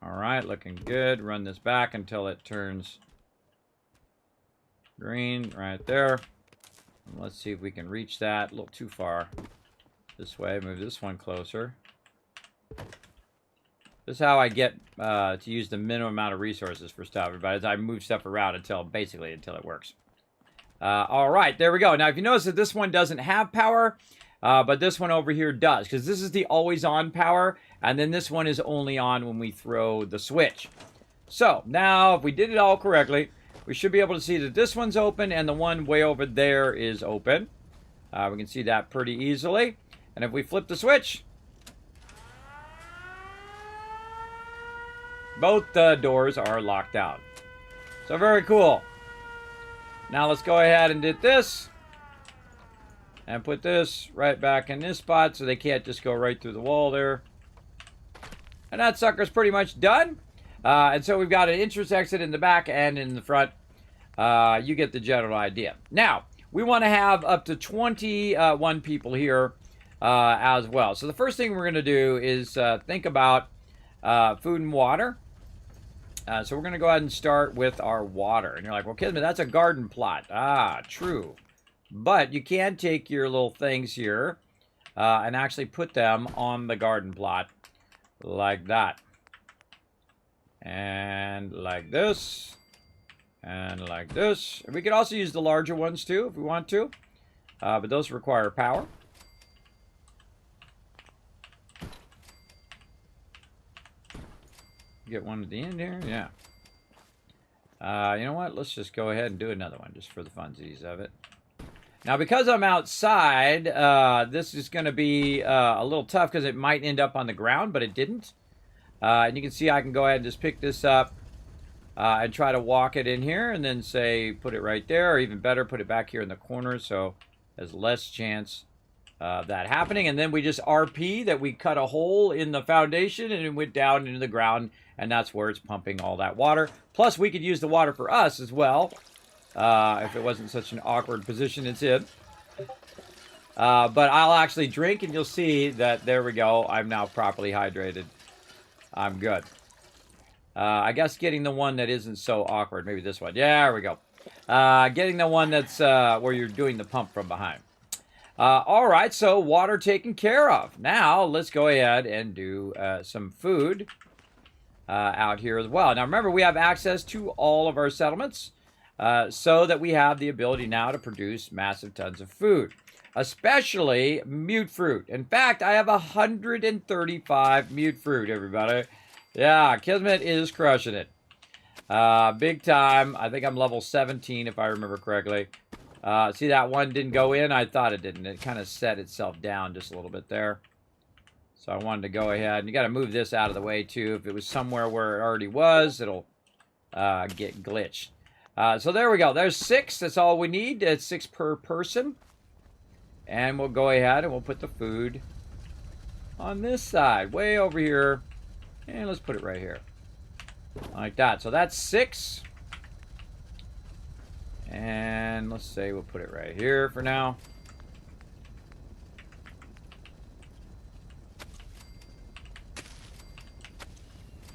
All right, looking good. Run this back until it turns green right there. And let's see if we can reach that. A little too far this way. Move this one closer. This is how I get to use the minimum amount of resources for stuff, everybody, as I move stuff around until it works. All right, there we go. Now, if you notice that this one doesn't have power, but this one over here does, because this is the always-on power, and then this one is only on when we throw the switch. So, now, if we did it all correctly, we should be able to see that this one's open, and the one way over there is open. We can see that pretty easily. And if we flip the switch, both the doors are locked out. So very cool. Now let's go ahead and do this. And put this right back in this spot so they can't just go right through the wall there. And that sucker's pretty much done. And so we've got an entrance exit in the back and in the front. You get the general idea. Now, we want to have up to 21 people here as well. So the first thing we're going to do is think about food and water. So we're going to go ahead and start with our water. And you're like, well, Kismet, that's a garden plot. Ah, true. But you can take your little things here and actually put them on the garden plot like that. And like this. And like this. We could also use the larger ones too if we want to. But those require power. Get one at the end here. Yeah. You know what? Let's just go ahead and do another one just for the funsies of it. Now, because I'm outside, this is going to be a little tough because it might end up on the ground, but it didn't. And you can see I can go ahead and just pick this up and try to walk it in here and then say put it right there, or even better, put it back here in the corner so there's less chance of that happening. And then we just RP that we cut a hole in the foundation and it went down into the ground, and that's where it's pumping all that water. Plus, we could use the water for us as well. If it wasn't such an awkward position it's in. But I'll actually drink, and you'll see that, there we go, I'm now properly hydrated. I'm good. I guess getting the one that isn't so awkward, maybe this one. Yeah, there we go. Getting the one that's where you're doing the pump from behind. All right, so water taken care of. Now, let's go ahead and do some food out here as well. Now, remember, we have access to all of our settlements. So that we have the ability now to produce massive tons of food, especially mute fruit. In fact, I have 135 mute fruit, everybody. Yeah, Kismet is crushing it. Big time. I think I'm level 17, if I remember correctly. See, that one didn't go in? I thought it didn't. It kind of set itself down just a little bit there. So I wanted to go ahead. And you got to move this out of the way, too. If it was somewhere where it already was, it'll get glitched. So there we go. There's 6. That's all we need. It's 6 per person. And we'll go ahead and we'll put the food on this side, way over here. And let's put it right here. Like that. So that's 6. And let's say we'll put it right here for now.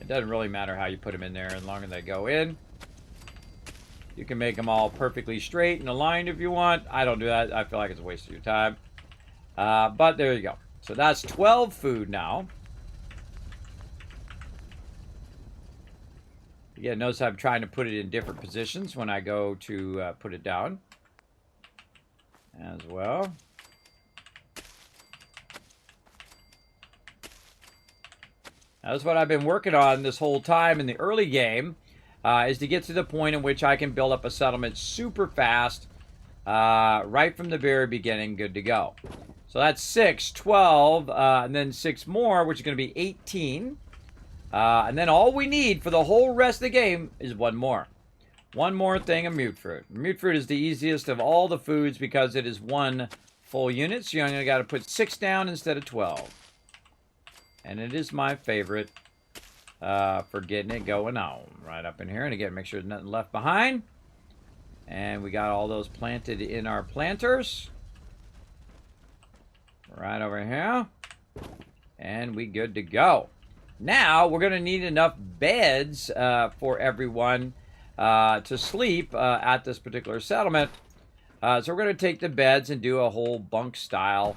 It doesn't really matter how you put them in there as long as they go in. You can make them all perfectly straight and aligned if you want. I don't do that. I feel like it's a waste of your time. But there you go. So that's 12 food now. Again, notice I'm trying to put it in different positions when I go to put it down as well. That's what I've been working on this whole time in the early game. Is to get to the point in which I can build up a settlement super fast, right from the very beginning, good to go. So that's 6, 12, and then 6 more, which is going to be 18. And then all we need for the whole rest of the game is one more. One more thing of mute fruit. Mute fruit is the easiest of all the foods because it is one full unit, so you only got to put 6 down instead of 12. And it is my favorite. For getting it going on right up in here. And again, make sure there's nothing left behind. And we got all those planted in our planters. Right over here. And we good to go. Now, we're going to need enough beds for everyone to sleep at this particular settlement. So we're going to take the beds and do a whole bunk style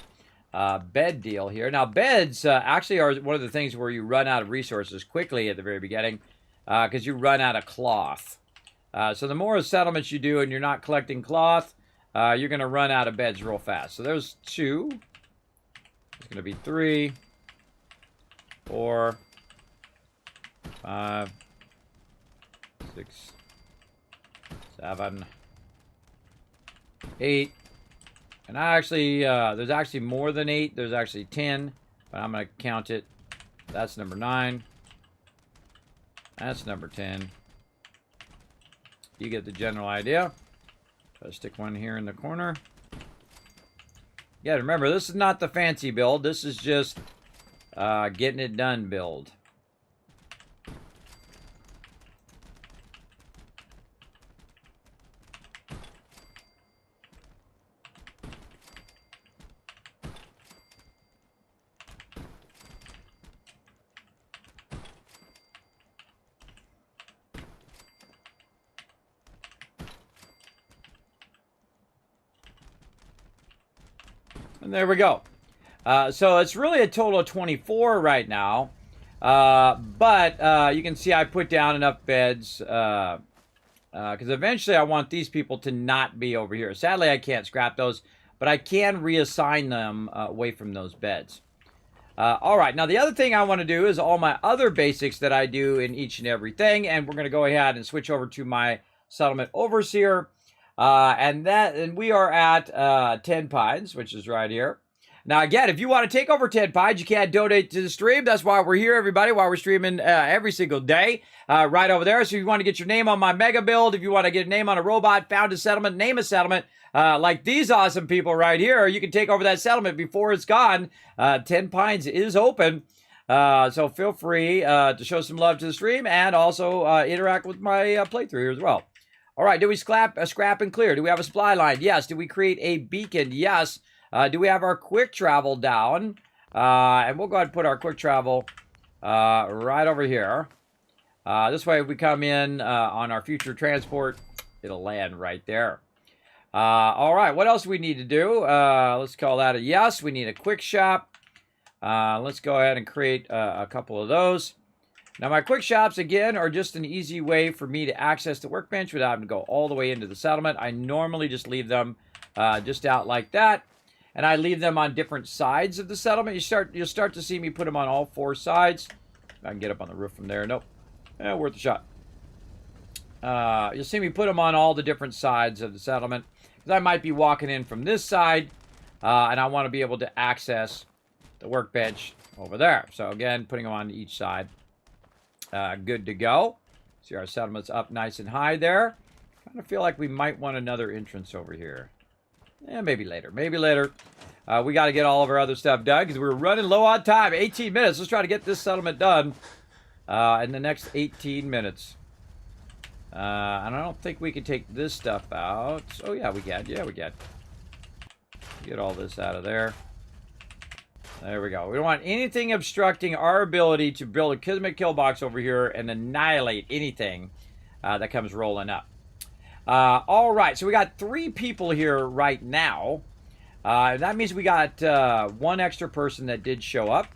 bed deal here. Now, beds actually are one of the things where you run out of resources quickly at the very beginning because you run out of cloth. So the more settlements you do and you're not collecting cloth, you're going to run out of beds real fast. So there's 2. There's going to be 3, 4, 5, 6, 7, 8. And I actually, there's actually more than 8. There's actually 10. But I'm going to count it. That's number 9. That's number 10. You get the general idea. So stick one here in the corner. Yeah, remember, this is not the fancy build. This is just getting it done build. And there we go. So it's really a total of 24 right now. But you can see I put down enough beds Because eventually I want these people to not be over here. Sadly, I can't scrap those, but I can reassign them away from those beds. All right, now the other thing I want to do is all my other basics that I do in each and every thing, and we're going to go ahead and switch over to my settlement overseer, and we are at 10 pines, which is right here. Now, again, if you want to take over 10 pines, you can't donate to the stream. That's why we're here, everybody, while we're streaming every single day, right over there. So if you want to get your name on my mega build, if you want to get a name on a robot, found a settlement, name a settlement, like these awesome people right here, you can take over that settlement before it's gone. 10 Pines is open. So feel free to show some love to the stream and also interact with my playthrough here as well. All right, did we scrap and clear? Do we have a supply line? Yes. Did we create a beacon? Yes. Do we have our quick travel down? And we'll go ahead and put our quick travel right over here. This way, if we come in on our future transport, it'll land right there. All right, what else do we need to do? Let's call that a yes. We need a quick shop. Let's go ahead and create a couple of those. Now, my quick shops, again, are just an easy way for me to access the workbench without having to go all the way into the settlement. I normally just leave them just out like that. And I leave them on different sides of the settlement. You'll start to see me put them on all 4 sides. If I can get up on the roof from there. Nope. Worth a shot. You'll see me put them on all the different sides of the settlement. Because I might be walking in from this side. And I want to be able to access the workbench over there. So again, putting them on each side. Good to go. See our settlement's up nice and high there. Kind of feel like we might want another entrance over here. Maybe later. Maybe later. We got to get all of our other stuff done because we're running low on time. 18 minutes. Let's try to get this settlement done in the next 18 minutes. And I don't think we can take this stuff out. Oh, yeah, we can. Yeah, we can. Get all this out of there. There we go. We don't want anything obstructing our ability to build a Kismet kill box over here and annihilate anything that comes rolling up. All right, so we got 3 people here right now. That means we got 1 extra person that did show up.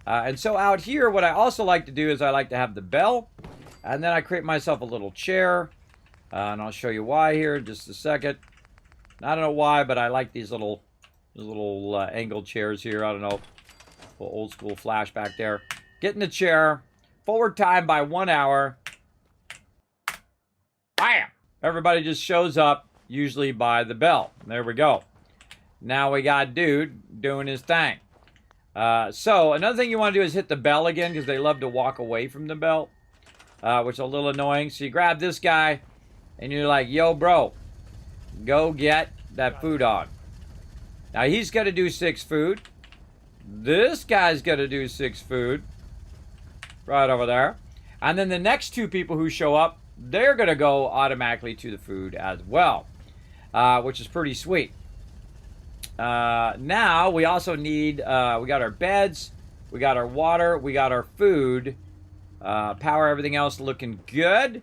And so out here, what I also like to do is I like to have the bell. And then I create myself a little chair. And I'll show you why here in just a second. I don't know why, but I like these little angled chairs here. I don't know. A little old school flashback there. Get in the chair. Forward time by 1 hour. Bam! Everybody just shows up, usually by the bell. There we go. Now we got dude doing his thing. So another thing you want to do is hit the bell again because they love to walk away from the bell, which is a little annoying. So you grab this guy and you're like, yo, bro, go get that food on. Now he's going to do 6 food. This guy's going to do 6 food. Right over there. And then the next 2 people who show up, they're going to go automatically to the food as well, which is pretty sweet. Now, we also need, we got our beds, we got our water, we got our food, power, everything else looking good.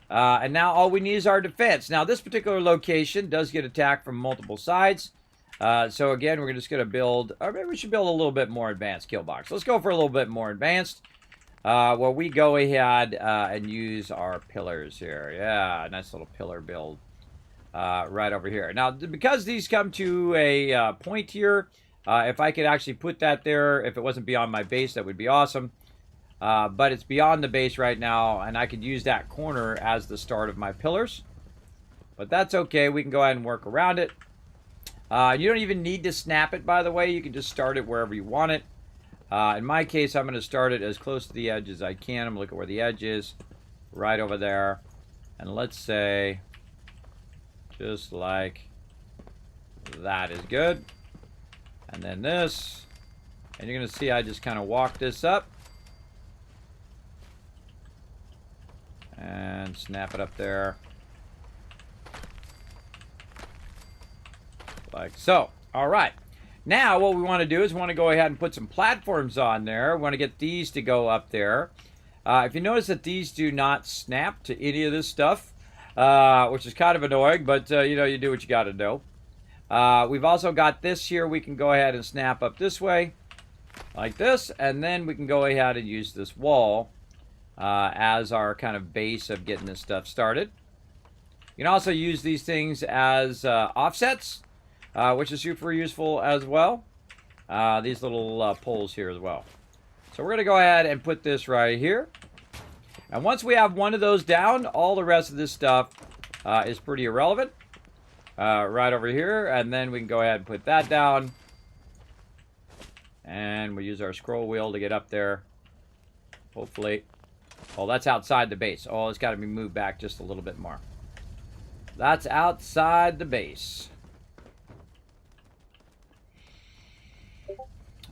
And now all we need is our defense. Now, this particular location does get attacked from multiple sides. So again, we're just going to build, or maybe we should build a little bit more advanced kill box. Let's go for a little bit more advanced. Where we go ahead and use our pillars here. Yeah, nice little pillar build right over here. Now, because these come to a point here, if I could actually put that there, if it wasn't beyond my base, that would be awesome. But it's beyond the base right now, and I could use that corner as the start of my pillars. But that's okay. We can go ahead and work around it. You don't even need to snap it, by the way. You can just start it wherever you want it. In my case, I'm going to start it as close to the edge as I can. I'm going to look at where the edge is, right over there. And let's say, just like that is good. And then this. And you're going to see I just kind of walk this up. And snap it up there. Like so. All right. Now, what we want to do is we want to go ahead and put some platforms on there. We want to get these to go up there. If you notice that these do not snap to any of this stuff, which is kind of annoying, but, you know, you do what you got to do. We've also got this here. We can go ahead and snap up this way, like this, and then we can go ahead and use this wall as our kind of base of getting this stuff started. You can also use these things as offsets, which is super useful as well. These little poles here as well. So we're going to go ahead and put this right here. And once we have one of those down, all the rest of this stuff is pretty irrelevant. Right over here. And then we can go ahead and put that down. And we use our scroll wheel to get up there. Hopefully. Oh, that's outside the base. Oh, it's got to be moved back just a little bit more. That's outside the base.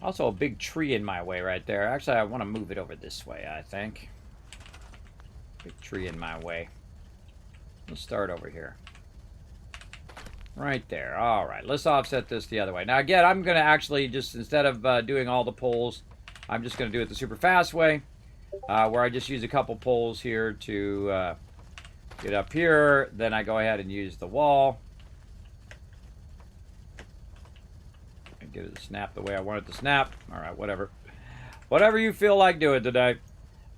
Also a big tree in my way right there. Actually, I want to move it over this way, I think. Big tree in my way. Let's start over here. Right there. All right, let's offset this the other way. Now, again, I'm going to actually just, instead of doing all the poles, I'm just going to do it the super fast way, where I just use a couple poles here to get up here. Then I go ahead and use the wall. And get it to snap the way I want it to snap. All right, whatever. Whatever you feel like doing today.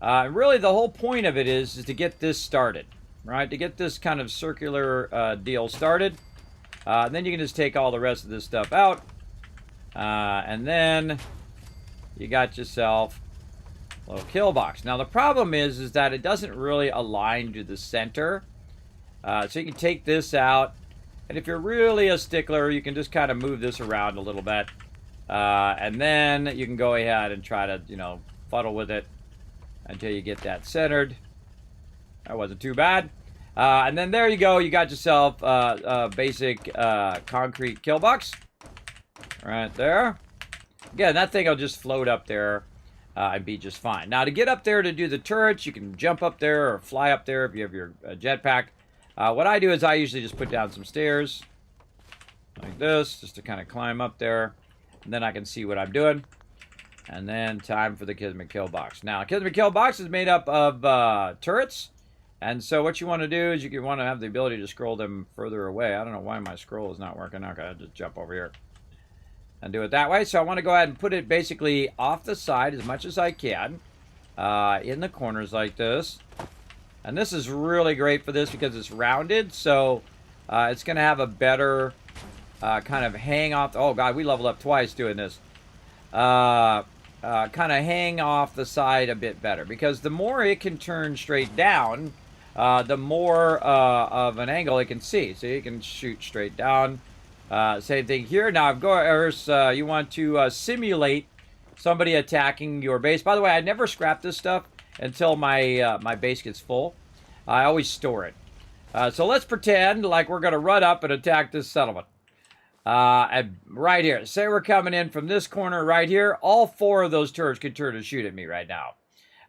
Really, the whole point of it is to get this started, right? To get this kind of circular deal started. Then you can just take all the rest of this stuff out. And then you got yourself a little kill box. Now, the problem is that it doesn't really align to the center. So you can take this out. And if you're really a stickler, you can just kind of move this around a little bit. And then you can go ahead and try to, you know, fuddle with it until you get that centered. That wasn't too bad. And then there you go. You got yourself a basic concrete kill box. Right there. Again, that thing will just float up there and be just fine. Now, to get up there to do the turrets, you can jump up there or fly up there if you have your jetpack. What I do is I usually just put down some stairs like this, just to kind of climb up there. And then I can see what I'm doing. And then time for the Kismet kill box. Now, Kismet kill box is made up of turrets. And so what you want to do is you want to have the ability to scroll them further away. I don't know why my scroll is not working. Okay, I'll just jump over here and do it that way. So I want to go ahead and put it basically off the side as much as I can in the corners like this. And this is really great for this because it's rounded. So it's going to have a better kind of hang off. Oh, God, we leveled up twice doing this. Kind of hang off the side a bit better. Because the more it can turn straight down, the more of an angle it can see. So you can shoot straight down. Same thing here. Now, of course, you want to simulate somebody attacking your base. By the way, I never scrap this stuff until my my base gets full. I always store it. So let's pretend like we're going to run up and attack this settlement. And right here. Say we're coming in from this corner right here. All four of those turrets could turn and shoot at me right now.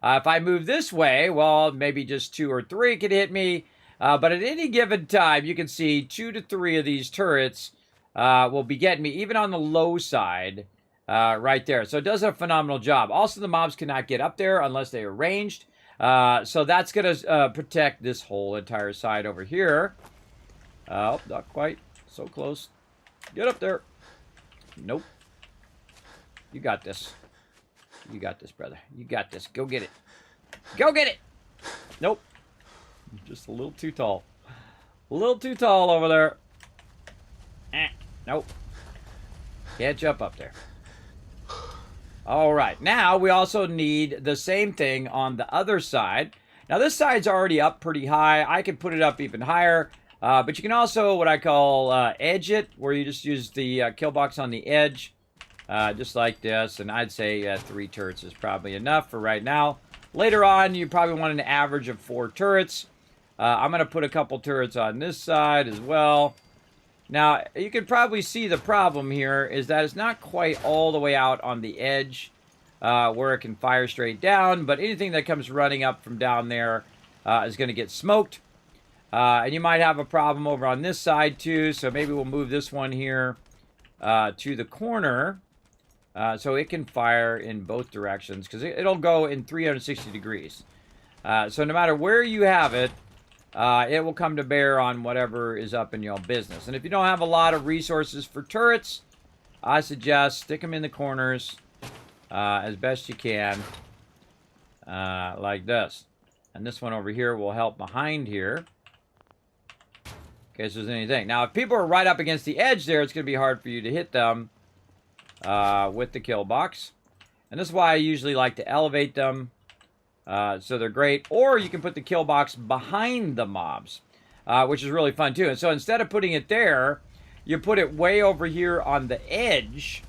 If I move this way, well, maybe just 2 or 3 could hit me. But at any given time, you can see 2 to 3 of these turrets will be getting me, even on the low side, right there. So it does a phenomenal job. Also, the mobs cannot get up there unless they are ranged. So that's going to protect this whole entire side over here. Oh, not quite. So close. Get up there. Nope. You got this. You got this, brother. You got this. Go get it. Go get it. Nope. Just a little too tall. A little too tall over there. Nope. Can't jump up there. All right. Now we also need the same thing on the other side. Now this side's already up pretty high. I can put it up even higher. But you can also, what I call, edge it, where you just use the kill box on the edge, just like this. And I'd say 3 turrets is probably enough for right now. Later on, you probably want an average of 4 turrets. I'm going to put a couple turrets on this side as well. Now, you can probably see the problem here is that it's not quite all the way out on the edge where it can fire straight down. But anything that comes running up from down there is going to get smoked. And you might have a problem over on this side too, so maybe we'll move this one here to the corner so it can fire in both directions, because it'll go in 360 degrees. So no matter where you have it, it will come to bear on whatever is up in your business. And if you don't have a lot of resources for turrets, I suggest stick them in the corners as best you can, like this. And this one over here will help behind here. in case there's anything. Now, if people are right up against the edge there, it's going to be hard for you to hit them with the kill box. And this is why I usually like to elevate them. So they're great. Or you can put the kill box behind the mobs, which is really fun too. And so instead of putting it there, you put it way over here on the edge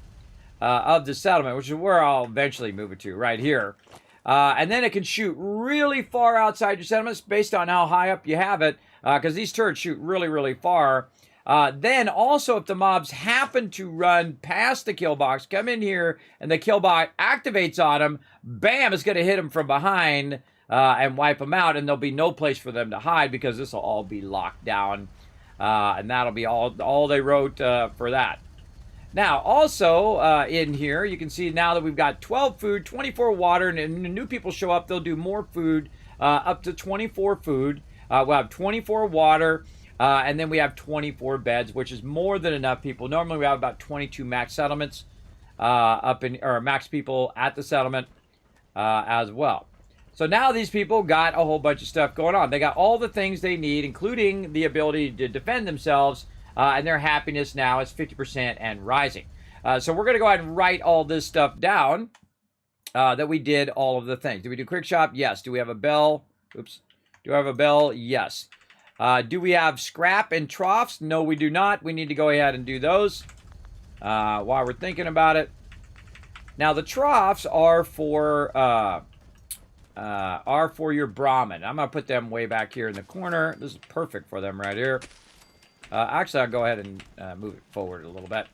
of the settlement, which is where I'll eventually move it to, right here. And then it can shoot really far outside your settlements based on how high up you have it, because these turrets shoot really, really far. Then also, if the mobs happen to run past the kill box, come in here, and the kill box activates on them, bam, it's going to hit them from behind and wipe them out, and there'll be no place for them to hide because this will all be locked down, and that'll be all they wrote for that. Now, also in here, you can see now that we've got 12 food, 24 water, and when new people show up, they'll do more food, up to 24 food. We'll have 24 water, and then we have 24 beds, which is more than enough people. Normally, we have about 22 max settlements or max people at the settlement as well. So now these people got a whole bunch of stuff going on. They got all the things they need, including the ability to defend themselves. And their happiness now is 50% and rising. So we're going to go ahead and write all this stuff down that we did all of the things. Do we do quick shop? Yes. Do we have a bell? Oops. Do I have a bell? Yes. Do we have scrap and troughs? No, we do not. We need to go ahead and do those while we're thinking about it. Now, the troughs are for your Brahmin. I'm going to put them way back here in the corner. This is perfect for them right here. Actually, I'll go ahead and move it forward a little bit,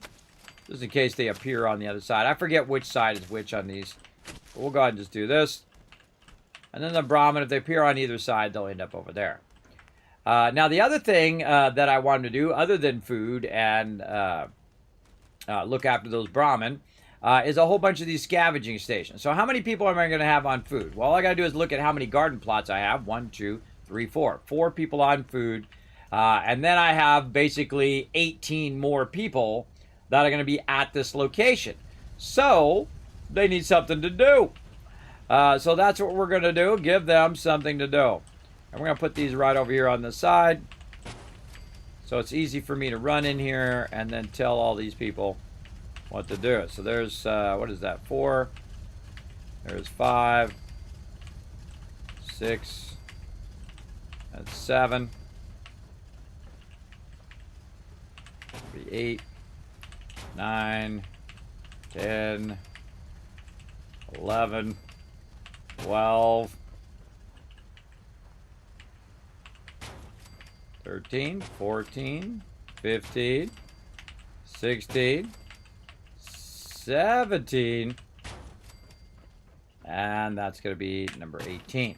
just in case they appear on the other side. I forget which side is which on these. But we'll go ahead and just do this. And then the Brahmin, if they appear on either side, they'll end up over there. Now, the other thing that I wanted to do, other than food and look after those Brahmin, is a whole bunch of these scavenging stations. So how many people am I going to have on food? Well, all I got to do is look at how many garden plots I have. 1, 2, 3, 4. 4 people on food. And then I have basically 18 more people that are going to be at this location. So they need something to do. So that's what we're going to do. Give them something to do. And we're going to put these right over here on the side. So it's easy for me to run in here and then tell all these people what to do. So there's, what is that, 4. There's 5. 6. That's 7. 8, 9, 10, 11, 12, 13, 14, 15, 16, 17, and that's going to be number 18.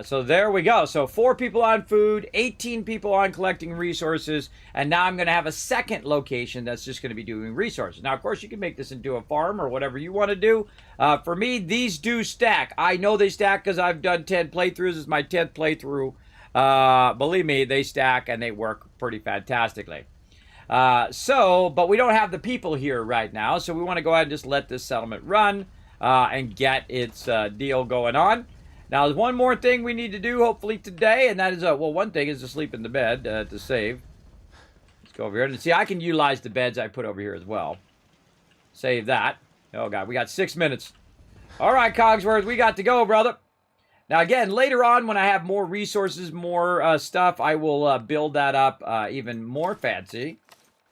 So there we go. So 4 people on food, 18 people on collecting resources, and now I'm going to have a second location that's just going to be doing resources. Now, of course, you can make this into a farm or whatever you want to do. For me, these do stack. I know they stack because I've done 10 playthroughs. This is my 10th playthrough. Believe me, they stack and they work pretty fantastically. But we don't have the people here right now, so we want to go ahead and just let this settlement run and get its deal going on. Now, there's one more thing we need to do, hopefully, today, and that is, well, one thing is to sleep in the bed to save. Let's go over here. And see, I can utilize the beds I put over here as well. Save that. Oh, God, we got 6 minutes. All right, Cogsworth, we got to go, brother. Now, again, later on, when I have more resources, more stuff, I will build that up even more fancy.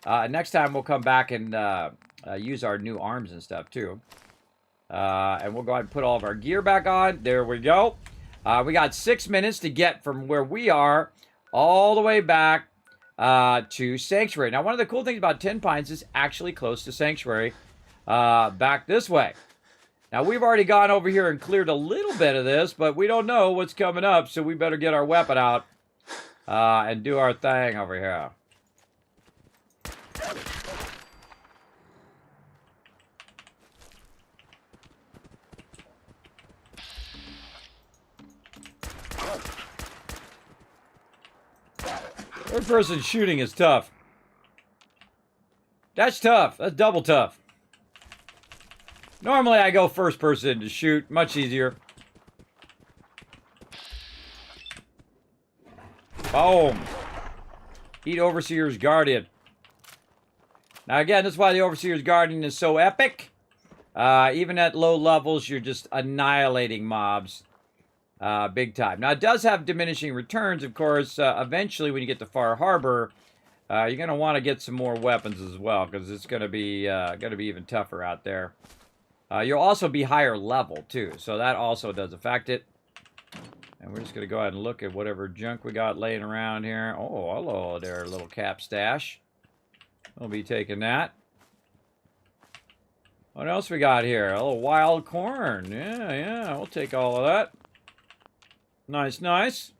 Next time, we'll come back and use our new arms and stuff, too. And we'll go ahead and put all of our gear back on. There we go. We got 6 minutes to get from where we are all the way back to Sanctuary. Now, one of the cool things about 10 Pines is actually close to Sanctuary back this way. Now, we've already gone over here and cleared a little bit of this, but we don't know what's coming up, so we better get our weapon out and do our thing over here. Third person shooting is tough. That's tough. That's double tough. Normally I go first person to shoot. Much easier. Boom. Eat Overseer's Guardian. Now again, this is why the Overseer's Guardian is so epic. Even at low levels, you're just annihilating mobs. Big time. Now, it does have diminishing returns, of course. Eventually, when you get to Far Harbor, you're going to want to get some more weapons as well, because it's going to be even tougher out there. You'll also be higher level, too, so that also does affect it. And we're just going to go ahead and look at whatever junk we got laying around here. Oh, hello there, little cap stash. We'll be taking that. What else we got here? A little wild corn. Yeah, we'll take all of that. Nice, nice.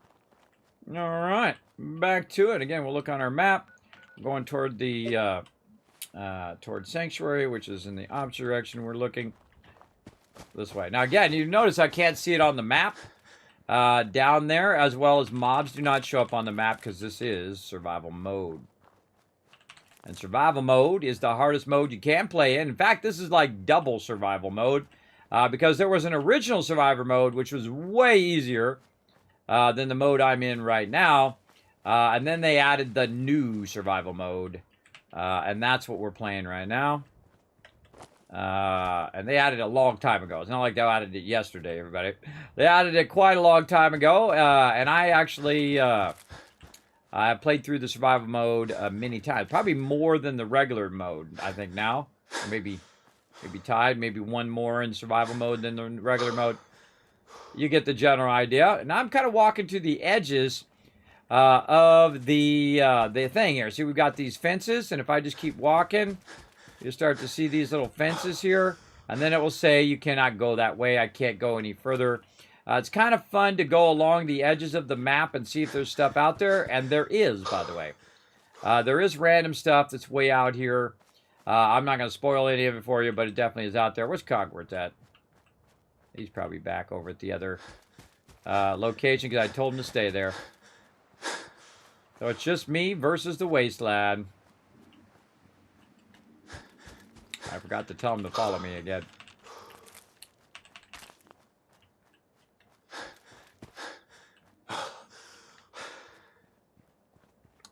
All right, back to it. Again, we'll look on our map. We're going toward the toward Sanctuary, which is in the opposite direction. We're looking this way. Now, again, you notice I can't see it on the map down there, as well as mobs do not show up on the map because this is survival mode. And survival mode is the hardest mode you can play in. In fact, this is like double survival mode because there was an original survivor mode, which was way easier than the mode I'm in right now. And then they added the new survival mode. And that's what we're playing right now. And they added it a long time ago. It's not like they added it yesterday, everybody. They added it quite a long time ago. And I actually... I've played through the survival mode many times. Probably more than the regular mode, I think, now. Or maybe tied. Maybe one more in survival mode than the regular mode. You get the general idea. And I'm kind of walking to the edges of the thing here. See, we've got these fences. And if I just keep walking, you start to see these little fences here. And then it will say, you cannot go that way. I can't go any further. It's kind of fun to go along the edges of the map and see if there's stuff out there. And there is, by the way. There is random stuff that's way out here. I'm not going to spoil any of it for you, but it definitely is out there. Where's Cogwarts at? He's probably back over at the other location because I told him to stay there. So it's just me versus the wasteland. I forgot to tell him to follow me again.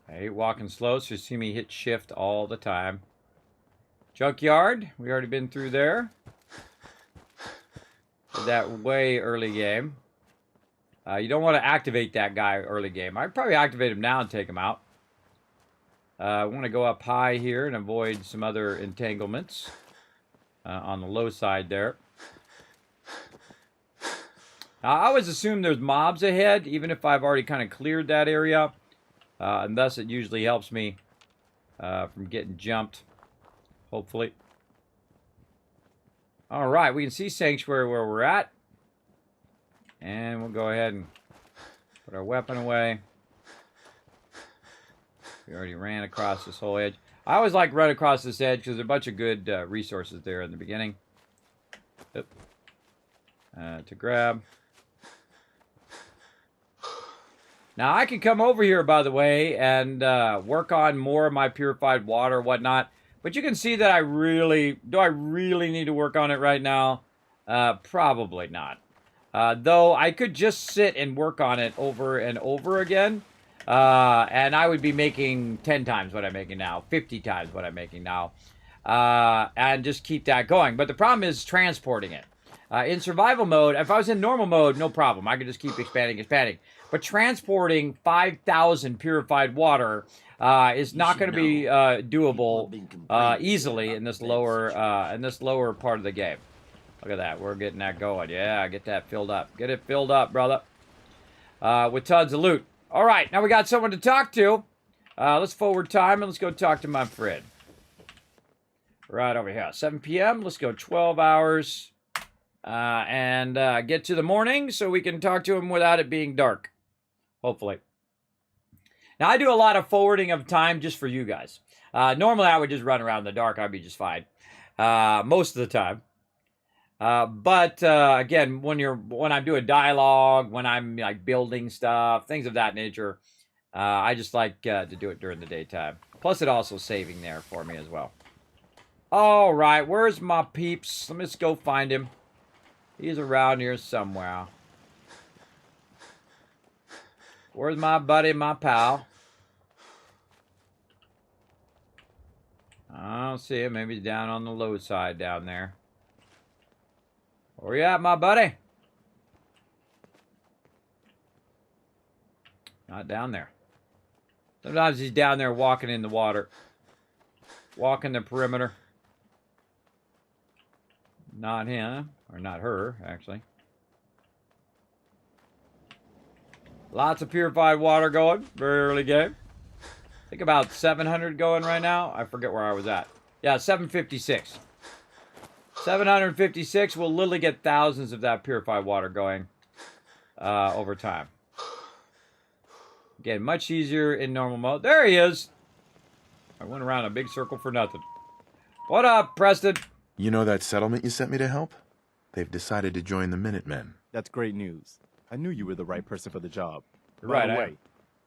I hate walking slow, so you see me hit shift all the time. Junkyard, we already been through there. Did that way early game. You don't want to activate that guy early game. I'd probably activate him now and take him out. I want to go up high here and avoid some other entanglements on the low side there. Now, I always assume there's mobs ahead, even if I've already kind of cleared that area. And thus it usually helps me from getting jumped, hopefully. All right, we can see Sanctuary where we're at. And we'll go ahead and put our weapon away. We already ran across this whole edge. I always like run across this edge because there's a bunch of good resources there in the beginning. Oop. To grab. Now, I can come over here, by the way, and work on more of my purified water, whatnot. But you can see that I really need to work on it right now? Probably not. Though I could just sit and work on it over and over again. And I would be making 10 times what I'm making now, 50 times what I'm making now. And just keep that going. But the problem is transporting it. In survival mode, if I was in normal mode, no problem. I could just keep expanding. But transporting 5,000 purified water is not going to be doable easily in this lower part of the game. Look at that. We're getting that going. Yeah, get that filled up. Get it filled up, brother. With tons of loot. All right, now we got someone to talk to. Let's forward time and let's go talk to my friend. Right over here. 7 p.m. Let's go 12 hours. And get to the morning so we can talk to him without it being dark. Hopefully. Now, I do a lot of forwarding of time just for you guys. Normally, I would just run around in the dark. I'd be just fine. Most of the time. But again, when I'm doing dialogue, when I'm like building stuff, things of that nature, I just like to do it during the daytime. Plus, it also saving there for me as well. All right, where's my peeps? Let me just go find him. He's around here somewhere. Where's my buddy, my pal? don't see him. Maybe he's down on the low side down there. Where you at, my buddy? Not down there. Sometimes he's down there walking in the water. Walking the perimeter. Not him. Or not her, actually. Lots of purified water going. Very early game. I think about 700 going right now. I forget where I was at. Yeah, 756. 756. We'll literally get thousands of that purified water going over time. Again, much easier in normal mode. There he is. I went around a big circle for nothing. What up, Preston? You know that settlement you sent me to help? They've decided to join the Minutemen. That's great news. I knew you were the right person for the job. Right, By the way,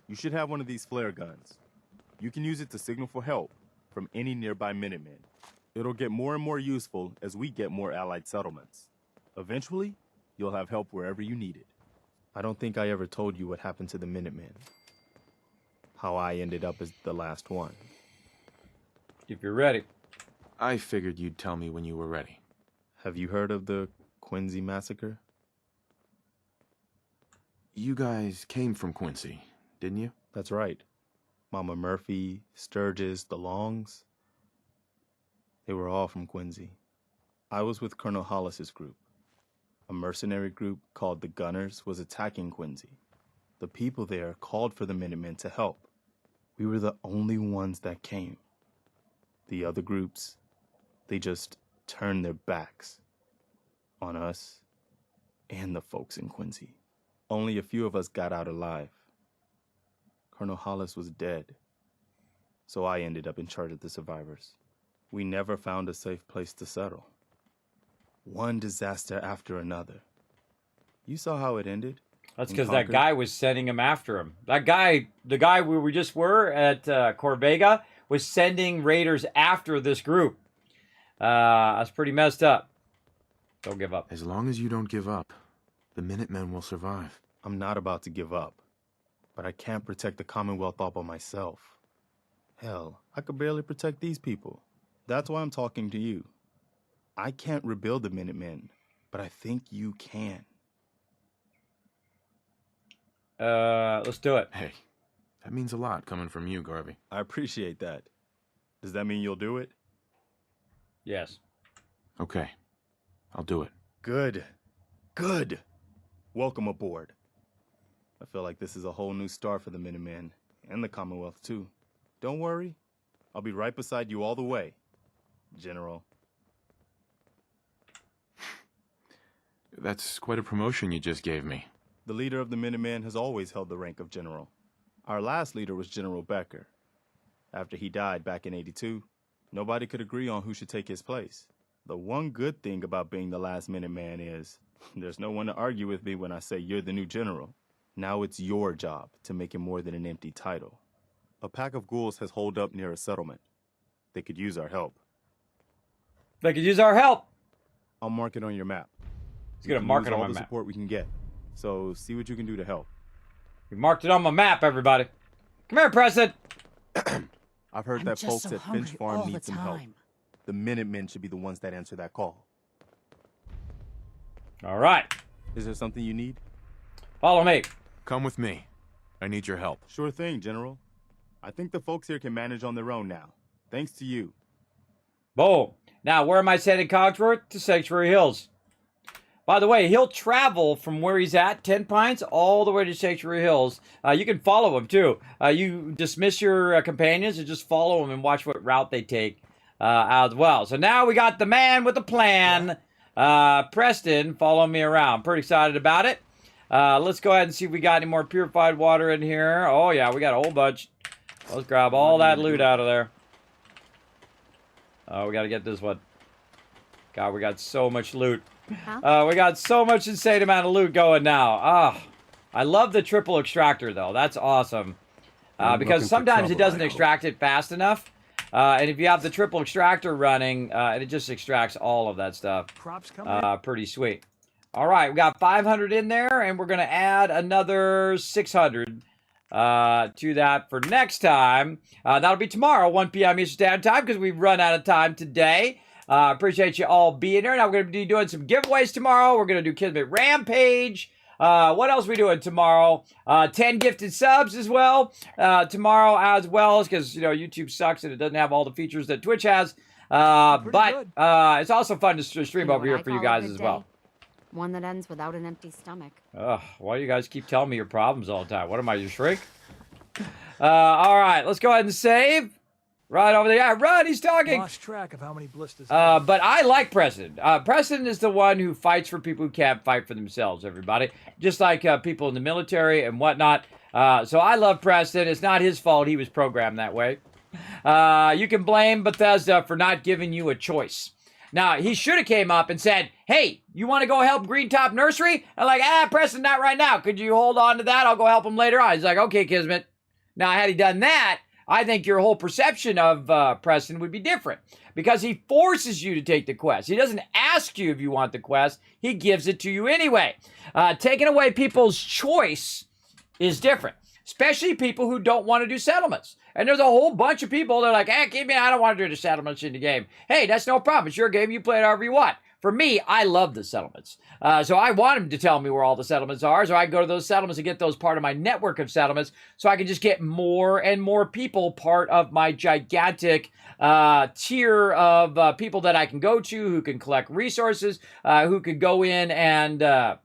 you should have one of these flare guns. You can use it to signal for help from any nearby Minutemen. It'll get more and more useful as we get more allied settlements. Eventually, you'll have help wherever you need it. I don't think I ever told you what happened to the Minutemen. How I ended up as the last one. If you're ready. I figured you'd tell me when you were ready. Have you heard of the Quincy massacre? You guys came from Quincy, didn't you? That's right. Mama Murphy, Sturgis, the Longs. They were all from Quincy. I was with Colonel Hollis's group. A mercenary group called the Gunners was attacking Quincy. The people there called for the Minutemen to help. We were the only ones that came. The other groups, they just turned their backs on us and the folks in Quincy. Only a few of us got out alive. Colonel Hollis was dead, so I ended up in charge of the survivors. We never found a safe place to settle. One disaster after another. You saw how it ended? That's because that guy was sending him after him. That guy, the guy where we just were at Corvega, was sending raiders after this group. That's pretty messed up. Don't give up. As long as you don't give up, the Minutemen will survive. I'm not about to give up, but I can't protect the Commonwealth all by myself. Hell, I could barely protect these people. That's why I'm talking to you. I can't rebuild the Minutemen, but I think you can. Let's do it. Hey, that means a lot coming from you, Garvey. I appreciate that. Does that mean you'll do it? Yes. Okay, I'll do it. Good. Good. Welcome aboard. I feel like this is a whole new start for the Minutemen, and the Commonwealth, too. Don't worry. I'll be right beside you all the way, General. That's quite a promotion you just gave me. The leader of the Minutemen has always held the rank of General. Our last leader was General Becker. After he died back in '82, nobody could agree on who should take his place. The one good thing about being the last Minuteman is there's no one to argue with me when I say you're the new general. Now it's your job to make it more than an empty title. A pack of ghouls has holed up near a settlement. They could use our help. They could use our help. I'll mark it on your map. He's gonna mark it on my all the map. support we can get. So see what you can do to help. You marked it on my map, everybody. Come here, Preston. I've heard that folks at Finch Farm need some help. The Minutemen should be the ones that answer that call. All right. Is there something you need? Follow me. Come with me. I need your help. Sure thing, General. I think the folks here can manage on their own now. Thanks to you. Boom. Now, where am I sending Cogsworth? To Sanctuary Hills. By the way, he'll travel from where he's at, 10 Pines, all the way to Sanctuary Hills. You can follow him, too. You dismiss your companions and just follow them and watch what route they take as well. So now we got the man with the plan. Preston, follow me around. Pretty excited about it. Let's go ahead and see if we got any more purified water in here. Oh, yeah, we got a whole bunch. Let's grab all that loot out of there. Oh, we got to get this one. God, we got so much loot. We got so much insane amount of loot going now. I love the triple extractor, though. That's awesome. Because sometimes it doesn't extract it fast enough. And if you have the triple extractor running, and it just extracts all of that stuff. Crops coming. Pretty sweet. All right, we got 500 in there, and we're going to add another 600 to that for next time. That'll be tomorrow, 1 p.m. Eastern Standard Time, because we've run out of time today. Appreciate you all being here. Now we're going to be doing some giveaways tomorrow. We're going to do Kismet Rampage. What else are we doing tomorrow? 10 gifted subs as well. Tomorrow as well, because, you know, YouTube sucks and it doesn't have all the features that Twitch has. But it's also fun to stream over here for you guys as well. One that ends without an empty stomach. Ugh, why do you guys keep telling me your problems all the time? What am I, your shrink? All right, let's go ahead and save. Right over there. Yeah, run, he's talking. Lost track of how many blisters. But I like Preston. Preston is the one who fights for people who can't fight for themselves, everybody. Just like people in the military and whatnot. So I love Preston. It's not his fault. He was programmed that way. You can blame Bethesda for not giving you a choice. Now, he should have came up and said, hey, you want to go help Green Top Nursery? I'm like, Preston, not right now. Could you hold on to that? I'll go help him later on. He's like, okay, Kismet. Now, had he done that, I think your whole perception of Preston would be different, because he forces you to take the quest. He doesn't ask you if you want the quest. He gives it to you anyway. Taking away people's choice is different, especially people who don't want to do settlements. And there's a whole bunch of people that are like, hey, Kimmy, I don't want to do the settlements in the game. Hey, that's no problem. It's your game. You play it however you want. For me, I love the settlements. So I want him to tell me where all the settlements are, so I can go to those settlements and get those part of my network of settlements, so I can just get more and more people part of my gigantic tier of people that I can go to, who can collect resources, who could go in and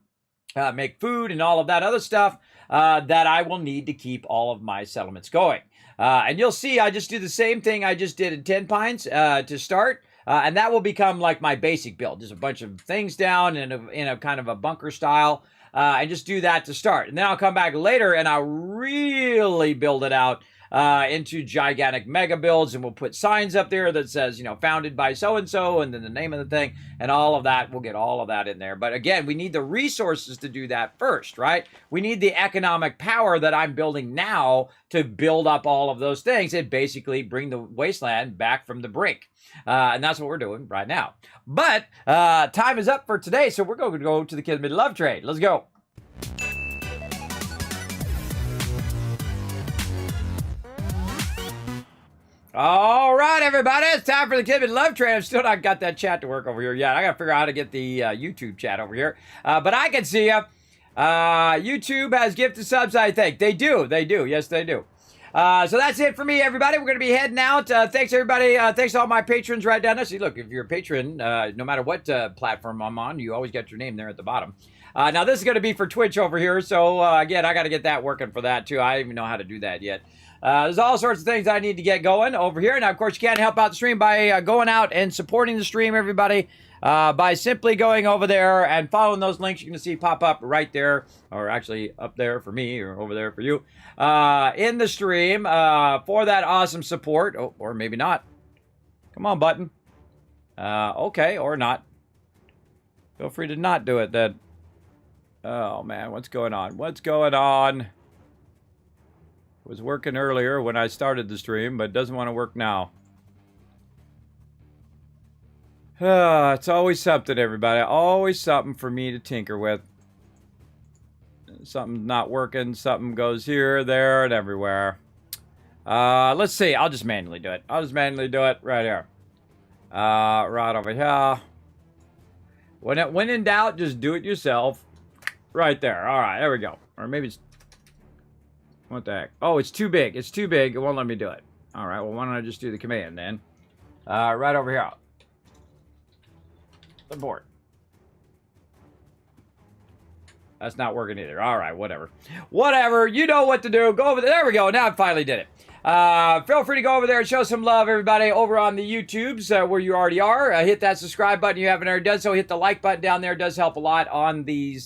make food and all of that other stuff that I will need to keep all of my settlements going. And you'll see I just do the same thing I just did in 10 Pines to start. And that will become like my basic build. Just a bunch of things down in a kind of a bunker style. And just do that to start. And then I'll come back later and I'll really build it out into gigantic mega builds. And we'll put signs up there that says, you know, founded by so-and-so, and then the name of the thing, and all of that. We'll get all of that in there. But again, we need the resources to do that first, right? We need the economic power that I'm building now to build up all of those things and basically bring the wasteland back from the brink. And that's what we're doing right now. But time is up for today, so we're going to go to the Kismet Love Trade. Let's go. All right, everybody, it's time for the Kismet Love Trade. I've still not got that chat to work over here yet. I got to figure out how to get the YouTube chat over here. But I can see you. YouTube has gifted subs, I think. They do. Yes, they do. So that's it for me, everybody. We're going to be heading out. Thanks, everybody. Thanks to all my patrons right down there. See, look, if you're a patron, no matter what platform I'm on, you always get your name there at the bottom. Now, this is going to be for Twitch over here. So, again, I got to get that working for that, too. I don't even know how to do that yet. There's all sorts of things I need to get going over here. Now, of course, you can't help out the stream by going out and supporting the stream, everybody. By simply going over there and following those links you're going to see pop up right there, or actually up there for me, or over there for you, in the stream for that awesome support. Oh, or maybe not. Come on, button. Okay, or not. Feel free to not do it then. Oh, man, what's going on? What's going on? It was working earlier when I started the stream, but it doesn't want to work now. It's always something, everybody. Always something for me to tinker with. Something's not working. Something goes here, there, and everywhere. Let's see. I'll just manually do it. I'll just manually do it right here. Right over here. When in doubt, just do it yourself. Right there. All right, there we go. Or maybe it's... What the heck? Oh, it's too big. It's too big. It won't let me do it. All right, well, why don't I just do the command then? Right over here. The board. That's not working either. All right, whatever. Whatever. You know what to do. Go over there. There we go. Now I finally did it. Feel free to go over there and show some love, everybody, over on the YouTubes where you already are. Hit that subscribe button if you haven't already done so. Hit the like button down there. It does help a lot on these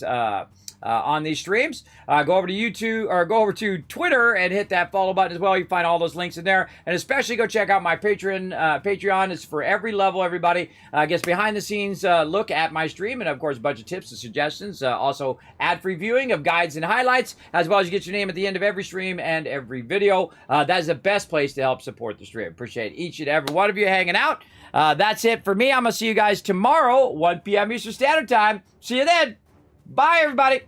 streams. Go over to YouTube, or go over to Twitter and hit that follow button as well. You can find all those links in there. And especially go check out my Patreon. It's for every level, everybody. Gets behind the scenes look at my stream, and of course a bunch of tips and suggestions. Also ad-free viewing of guides and highlights, as well as you get your name at the end of every stream and every video. That is the best place to help support the stream. Appreciate each and every one of you hanging out. That's it for me. I'm going to see you guys tomorrow, 1 p.m. Eastern Standard Time. See you then. Bye, everybody.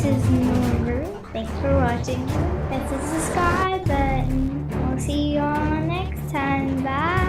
this is Noru. Thanks for watching. Hit the subscribe button. We'll see you all next time. Bye.